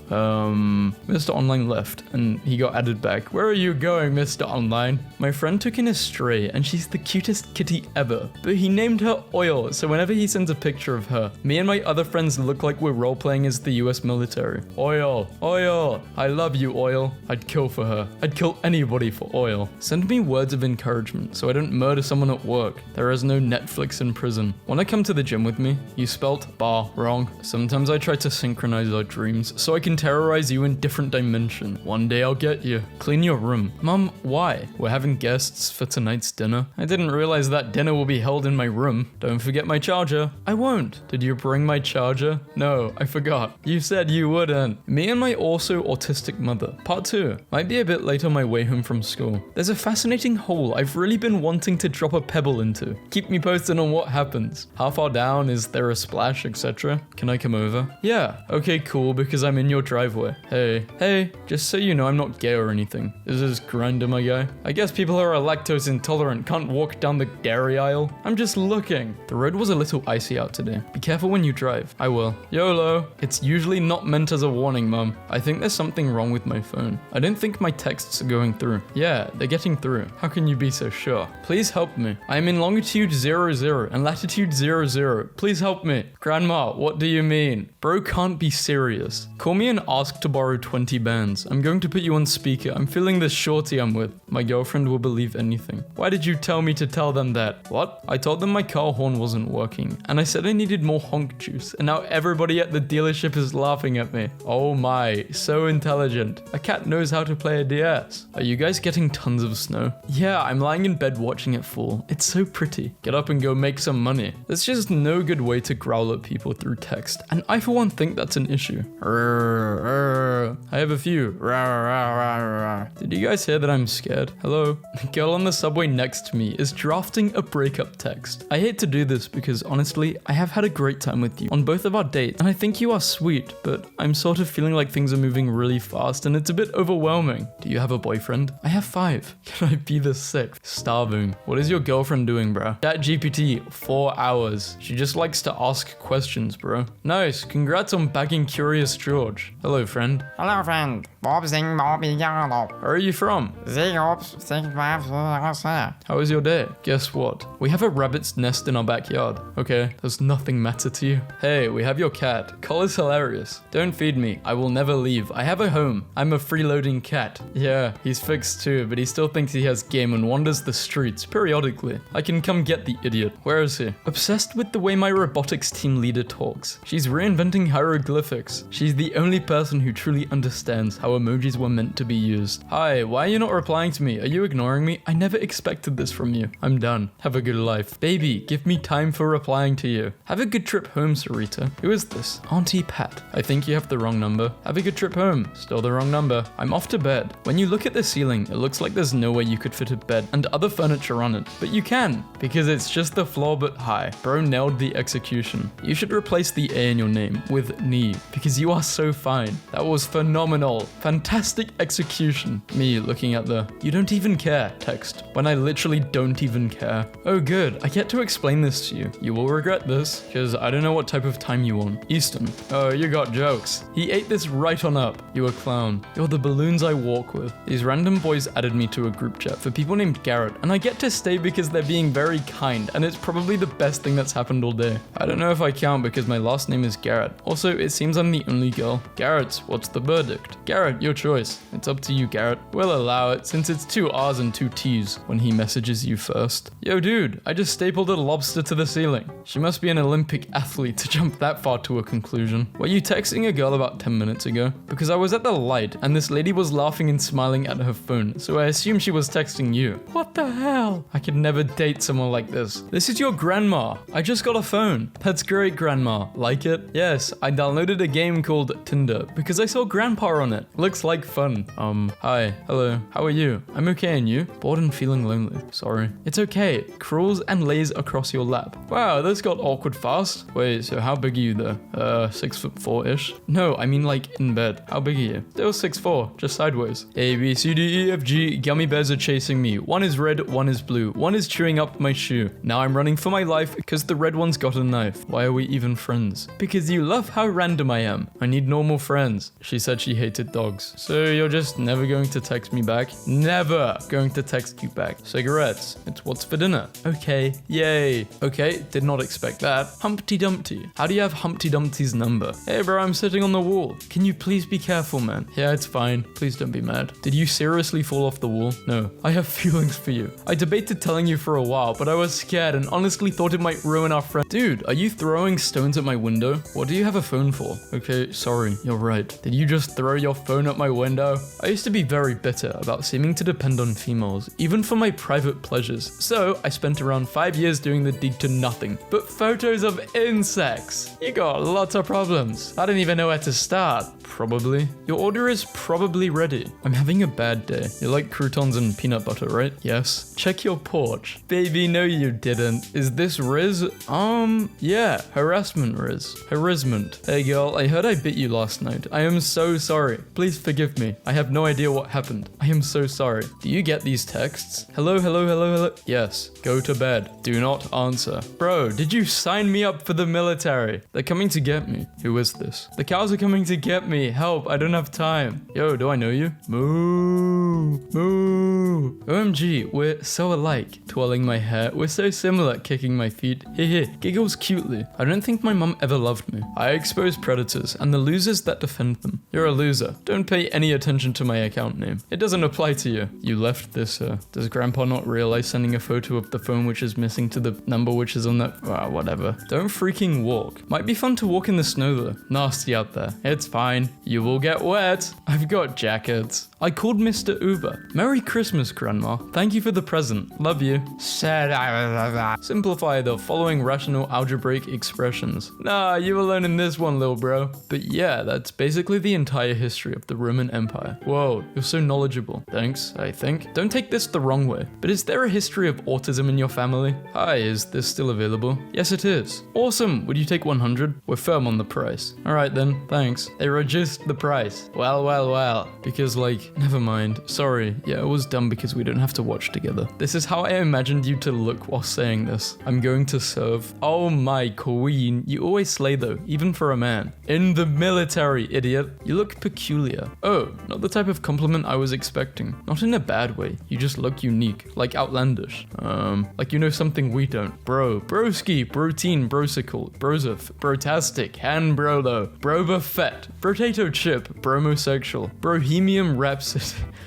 Mr. Online left, and he got added back. Where are you going, Mr. Online? My friend took in a stray, and she's the cutest kitty ever. But he named her Oil, so whenever he sends a picture of her, me and my other friends look like we're role-playing as the US military. Oil. Oil. I love you, Oil. I'd kill for her. I'd kill anybody for Oil. Send me words of encouragement so I don't murder someone at work. There is no Netflix in prison. Wanna come to the gym with me? You spelt bar wrong. Sometimes I try to synchronize our dreams so I can terrorize you in different dimension. One day I'll get you. Clean your room. Mom, why? We're having guests for tonight's dinner. I didn't realize that dinner will be held in my room. Don't forget my charger. I won't. Did you bring my charger? No, I forgot. You said you wouldn't. Me and my also autistic mother. Part 2. Might be a bit late on my way home from school. There's a fascinating hole I've really been wanting to drop a pebble into. Keep me posted on what happens. How far down? Is there a splash, etc.? Can I come over? Yeah. Okay, cool, because I'm in your driveway. Hey, just so you know, I'm not gay or anything. This is Grindr, my guy. I guess people who are lactose intolerant can't walk down the dairy aisle. I'm just looking. The road was a little icy out today. Be careful when you drive. I will. YOLO. It's usually not meant as a warning, Mum. I think there's something wrong with my phone. I don't think my texts are going through. Yeah, they're getting through. How can you be so sure? Please help me. I am in longitude 00 and latitude 00. Please help me. Grandma, what do you mean? Bro can't be serious. Call me and ask to borrow 20 bands. I'm going to put you on speaker. I'm feeling this shorty I'm with. My girlfriend will believe anything. Why did you tell me to tell them that? What? I told them my car horn wasn't working, and I said I needed more honk juice, and now everybody at the dealership is laughing at me. Oh my, so intelligent. A cat knows how to play a DS. Are you guys getting tons of snow? Yeah, I'm lying in bed watching it fall. It's so pretty. Get up and go make some money. There's just no good way to growl at people through text, and I for one think that's an issue. I have a few. Did you guys hear that I'm scared? Hello? The girl on the subway next to me is drafting a breakup text. I hate to do this because honestly, I have had a great time with you on both of our dates, and I think you are sweet, but I'm sort of feeling like things are moving really fast and it's a bit overwhelming. Do you have a boyfriend? I have 5. Can I be the 6th? Starving. What is your girlfriend doing, bro? ChatGPT, 4 hours. She just likes to ask questions, bro. Nice. Congrats on bagging Curious George. Hello, friend. Hello, friend. Where are you from? How was your day? Guess what? We have a rabbit's nest in our backyard. Okay, does nothing matter to you? Hey, we have your cat. Cole is hilarious. Don't feed me. I will never leave. I have a home. I'm a freeloading cat. Yeah, he's fixed too, but he still thinks he has game and wanders the streets periodically. I can come get the idiot. Where is he? Obsessed with the way my robotics team leader talks. She's reinventing hieroglyphics. She's the only person who truly understands how emojis were meant to be used. Hi, why are you not replying to me? Are you ignoring me? I never expected this from you. I'm done. Have a good life. Baby, give me time for replying to you. Have a good trip home, Sarita. Who is this? Auntie Pat. I think you have the wrong number. Have a good trip home. Still the wrong number. I'm off to bed. When you look at the ceiling, it looks like there's no way you could fit a bed and other furniture on it. But you can, because it's just the floor but high. Bro nailed the execution. You should replace the A in your name with Knee, because you are so fine. That was phenomenal. Fantastic execution. Me looking at the "you don't even care" text when I literally don't even care. Oh good, I get to explain this to you. You will regret this, because I don't know what type of time you want. Easton. Oh, you got jokes. He ate this right on up. You a clown. You're the balloons I walk with. These random boys added me to a group chat for people named Garrett, and I get to stay because they're being very kind, and it's probably the best thing that's happened all day. I don't know if I count because my last name is Garrett. Also, it seems I'm the only girl. Garrett, what's the verdict? Garrett, your choice. It's up to you, Garrett. We'll allow it since it's 2 R's and 2 T's when he messages you first. Yo dude, I just stapled a lobster to the ceiling. She must be an Olympic athlete to jump that far to a conclusion. Were you texting a girl about 10 minutes ago? Because I was at the light and this lady was laughing and smiling at her phone, so I assumed she was texting you. What the hell? I could never date someone like this. This is your grandma. I just got a phone. That's great, grandma. Like it? Yes, I downloaded a game called Tinder because I saw grandpa on it. Looks like fun. Hi. Hello. How are you? I'm okay, and you? Bored and feeling lonely. Sorry. It's okay. Crawls and lays across your lap. Wow, this got awkward fast. Wait, so how big are you though? 6'4"-ish? No, I mean like in bed. How big are you? Still 6'4", just sideways. A, B, C, D, E, F, G. Gummy bears are chasing me. One is red, one is blue. One is chewing up my shoe. Now I'm running for my life because the red one's got a knife. Why are we even friends? Because you love how random I am. I need normal friends. She said she hated dogs. So you're just never going to text me back? Never going to text you back. Cigarettes. It's what's for dinner. Okay. Yay. Okay, did not expect that. Humpty Dumpty. How do you have Humpty Dumpty's number? Hey bro, I'm sitting on the wall. Can you please be careful, man? Yeah, it's fine. Please don't be mad. Did you seriously fall off the wall? No. I have feelings for you. I debated telling you for a while, but I was scared and honestly thought it might ruin our friend. Dude, are you throwing stones at my window? What do you have a phone for? Okay, sorry. You're right. Did you just throw your phone at my window? I used to be very bitter about seeming to depend on females, even for my private pleasures. So I spent around 5 years doing the deed to nothing but photos of insects. You got lots of problems. I don't even know where to start. Probably. Your order is probably ready. I'm having a bad day. You like croutons and peanut butter, right? Yes. Check your porch. Baby, no you didn't. Is this Riz? Yeah. Harassment Riz. Harassment. Hey girl, I heard I bit you last night. I am so sorry. Please forgive me. I have no idea what happened. I am so sorry. Do you get these texts? Hello, hello, hello, hello. Yes. Go to bed. Do not answer. Bro, did you sign me up for the military? They're coming to get me. Who is this? The cows are coming to get me. Help, I don't have time. Yo, do I know you? Moo. Moo. OMG, we're so alike. Twirling my hair. We're so similar. Kicking my feet. Hehe. Giggles cutely. I don't think my mum ever loved me. I expose predators and the losers that defend them. You're a loser. Don't pay any attention to my account name. It doesn't apply to you. You left this, Does Grandpa not realize sending a photo of the phone which is missing to the number which is on that? Whatever. Don't freaking walk. Might be fun to walk in the snow though. Nasty out there. It's fine. You will get wet. I've got jackets. I called Mr. Uber. Merry Christmas, Grandma. Thank you for the present. Love you. Simplify the following rational algebraic expressions. Nah, you alone in this one, little bro. But yeah, that's basically the entire history of the Roman Empire. Whoa, you're so knowledgeable. Thanks, I think. Don't take this the wrong way, but is there a history of autism in your family? Hi, is this still available? Yes, it is. Awesome. Would you take 100? We're firm on the price. All right then, thanks. They reduced the price. Well. Because never mind. Sorry. Yeah, it was dumb because we don't have to watch together. This is how I imagined you to look while saying this. I'm going to serve. Oh my queen. You always slay though, even for a man. In the military, idiot. You look peculiar. Oh, not the type of compliment I was expecting. Not in a bad way. You just look unique. Like outlandish. Like you know something we don't. Bro. Broski. Broteen. Brosicle. Brosif. Brotastic. Han Brolo. Broba Fett. Potato Chip. Bromosexual. Brohemium Rhapsody.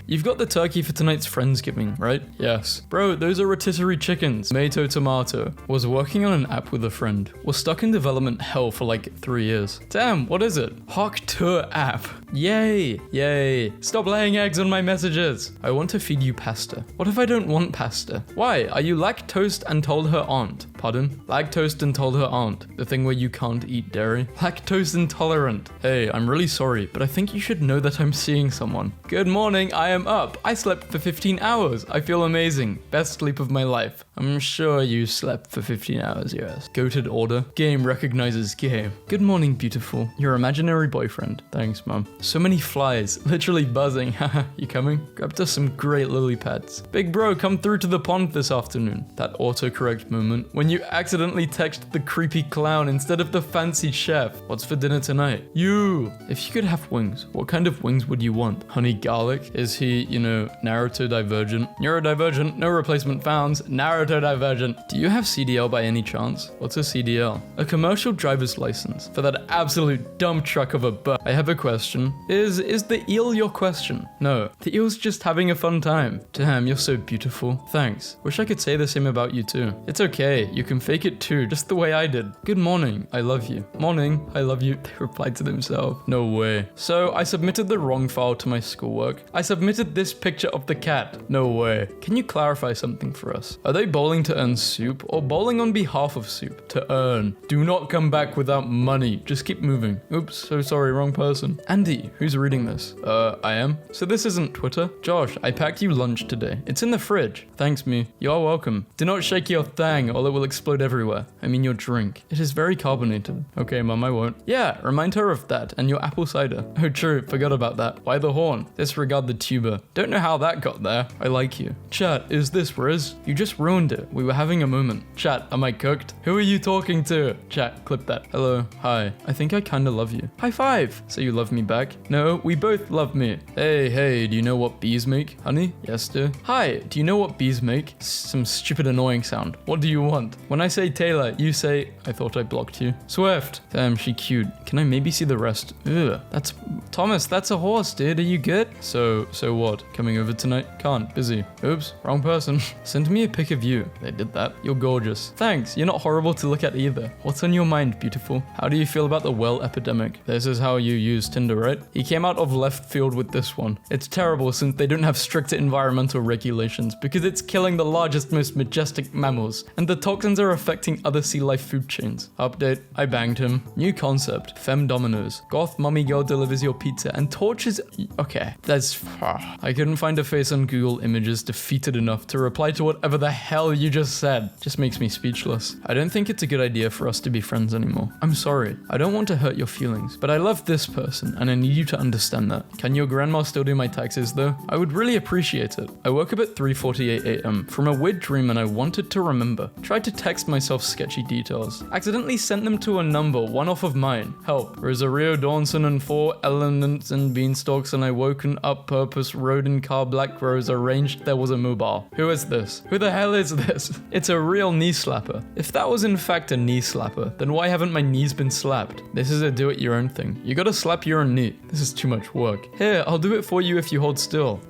You've got the turkey for tonight's Friendsgiving, right? Yes. Bro, those are rotisserie chickens. Tomato. Was working on an app with a friend. Was stuck in development hell for 3 years. Damn, what is it? Hawk Tour app. Yay. Stop laying eggs on my messages. I want to feed you pasta. What if I don't want pasta? Why? Are you lactose and told her aunt? Pardon? Lactose and told her aunt. The thing where you can't eat dairy? Lactose intolerant. Hey, I'm really sorry, but I think you should know that I'm seeing someone. Good morning, I am up. I slept for 15 hours. I feel amazing. Best sleep of my life. I'm sure you slept for 15 hours, yes. Goated order. Game recognizes game. Good morning, beautiful. Your imaginary boyfriend. Thanks, mom. So many flies. Literally buzzing. Haha, you coming? Grabbed us some great lily pads. Big bro, come through to the pond this afternoon. That autocorrect moment when you accidentally text the creepy clown instead of the fancy chef. What's for dinner tonight? You. If you could have wings, what kind of wings would you want? Honey garlic? Is he, Naruto divergent? Neurodivergent, no replacement found. Naruto divergent. Do you have CDL by any chance? What's a CDL? A commercial driver's license for that absolute dumb truck of a butt. I have a question. Is the eel your question? No, the eel's just having a fun time. Damn, you're so beautiful. Thanks. Wish I could say the same about you too. It's okay, you can fake it too, just the way I did. Good morning, I love you. Morning, I love you. They replied to themselves. No way. So I submitted the wrong file to my schoolwork. I submitted this picture of the cat. No way. Can you clarify something for us? Are they bowling to earn soup or bowling on behalf of soup? To earn. Do not come back without money. Just keep moving. Oops, so sorry, wrong person. Andy, who's reading this? I am. So this isn't Twitter? Josh, I packed you lunch today. It's in the fridge. Thanks, me. You are welcome. Do not shake your thang or it will explode everywhere. I mean your drink. It is very carbonated. Okay, mum, I won't. Yeah, remind her of that and your apple cider. Oh, true. Forgot about that. Why the horn? Disregard the tuber. Don't know how that got there. I like you. Chat, is this Riz? You just ruined it. We were having a moment. Chat, am I cooked? Who are you talking to? Chat, clip that. Hello. Hi. I think I kinda love you. High five. So you love me back? No, we both love me. Hey, do you know what bees make? Honey? Yes, dear. Hi, do you know what bees make? Some stupid annoying sound. What do you want? When I say Taylor, you say, I thought I blocked you. Swift. Damn, she cute. Can I maybe see the rest? Ugh, that's, Thomas, that's a horse, dude. Are you good? So what? Coming over tonight? Can't. Busy. Oops, wrong person. Send me a pic of you. They did that. You're gorgeous. Thanks. You're not horrible to look at either. What's on your mind, beautiful? How do you feel about the well epidemic? This is how you use Tinder, right? He came out of left field with this one. It's terrible since they don't have stricter environmental regulations because it's killing the largest, most majestic mammals, and the toxins are affecting other sea life food chains. Update. I banged him. New concept. Femme Dominoes. Goth mommy girl delivers your pizza and torches. Okay. That's. I couldn't find a face on Google Images defeated enough to reply to whatever the hell you just said. Just makes me speechless. I don't think it's a good idea for us to be friends anymore. I'm sorry. I don't want to hurt your feelings, but I love this person and I need you to understand that. Can your grandma still do my taxes though? I would really appreciate it. I woke up at 3:48 a.m. from a weird dream and I wanted to remember. Tried to to text myself sketchy details. Accidentally sent them to a number, one off of mine. Help. Rosario Dawson and 4 elements and beanstalks, and I woken up purpose, road and car, black rose, arranged there was a mobile. Who is this? Who the hell is this? It's a real knee slapper. If that was in fact a knee slapper, then why haven't my knees been slapped? This is a do-it-your-own thing. You gotta slap your own knee. This is too much work. Here, I'll do it for you if you hold still.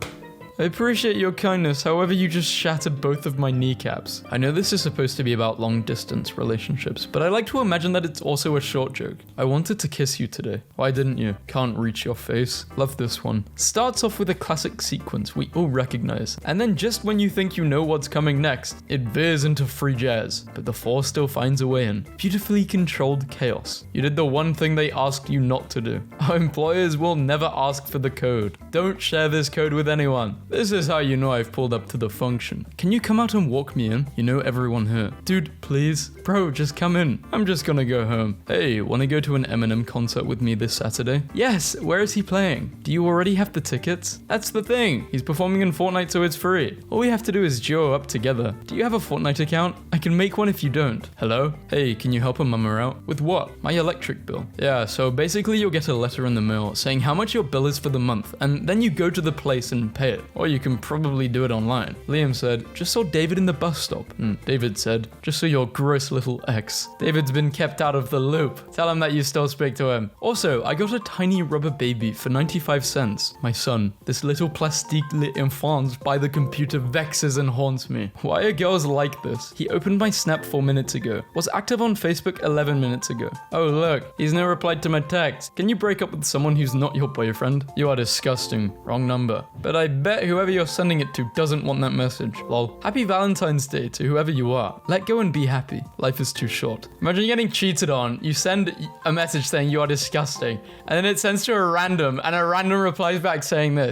I appreciate your kindness, however you just shattered both of my kneecaps. I know this is supposed to be about long distance relationships, but I like to imagine that it's also a short joke. I wanted to kiss you today. Why didn't you? Can't reach your face. Love this one. Starts off with a classic sequence we all recognize, and then just when you think you know what's coming next, it veers into free jazz, but the 4 still finds a way in. Beautifully controlled chaos. You did the one thing they asked you not to do. Our employers will never ask for the code. Don't share this code with anyone. This is how you know I've pulled up to the function. Can you come out and walk me in? You know everyone here. Dude, please? Bro, just come in. I'm just gonna go home. Hey, wanna go to an Eminem concert with me this Saturday? Yes, where is he playing? Do you already have the tickets? That's the thing. He's performing in Fortnite, so it's free. All we have to do is duo up together. Do you have a Fortnite account? I can make one if you don't. Hello? Hey, can you help a mama out? With what? My electric bill. Yeah, so basically you'll get a letter in the mail saying how much your bill is for the month, and then you go to the place and pay it. Or you can probably do it online. Liam said, just saw David in the bus stop. David said, just saw your gross little ex. David's been kept out of the loop. Tell him that you still speak to him. Also, I got a tiny rubber baby for 95 cents. My son, this little plastique l'enfant by the computer vexes and haunts me. Why are girls like this? He opened my Snap 4 minutes ago. Was active on Facebook 11 minutes ago. Oh look, he's now replied to my text. Can you break up with someone who's not your boyfriend? You are disgusting. Wrong number. But I bet whoever you're sending it to doesn't want that message. Lol. Happy Valentine's Day to whoever you are. Let go and be happy. Life is too short. Imagine getting cheated on. You send a message saying you are disgusting, and then it sends to a random, and a random replies back saying this.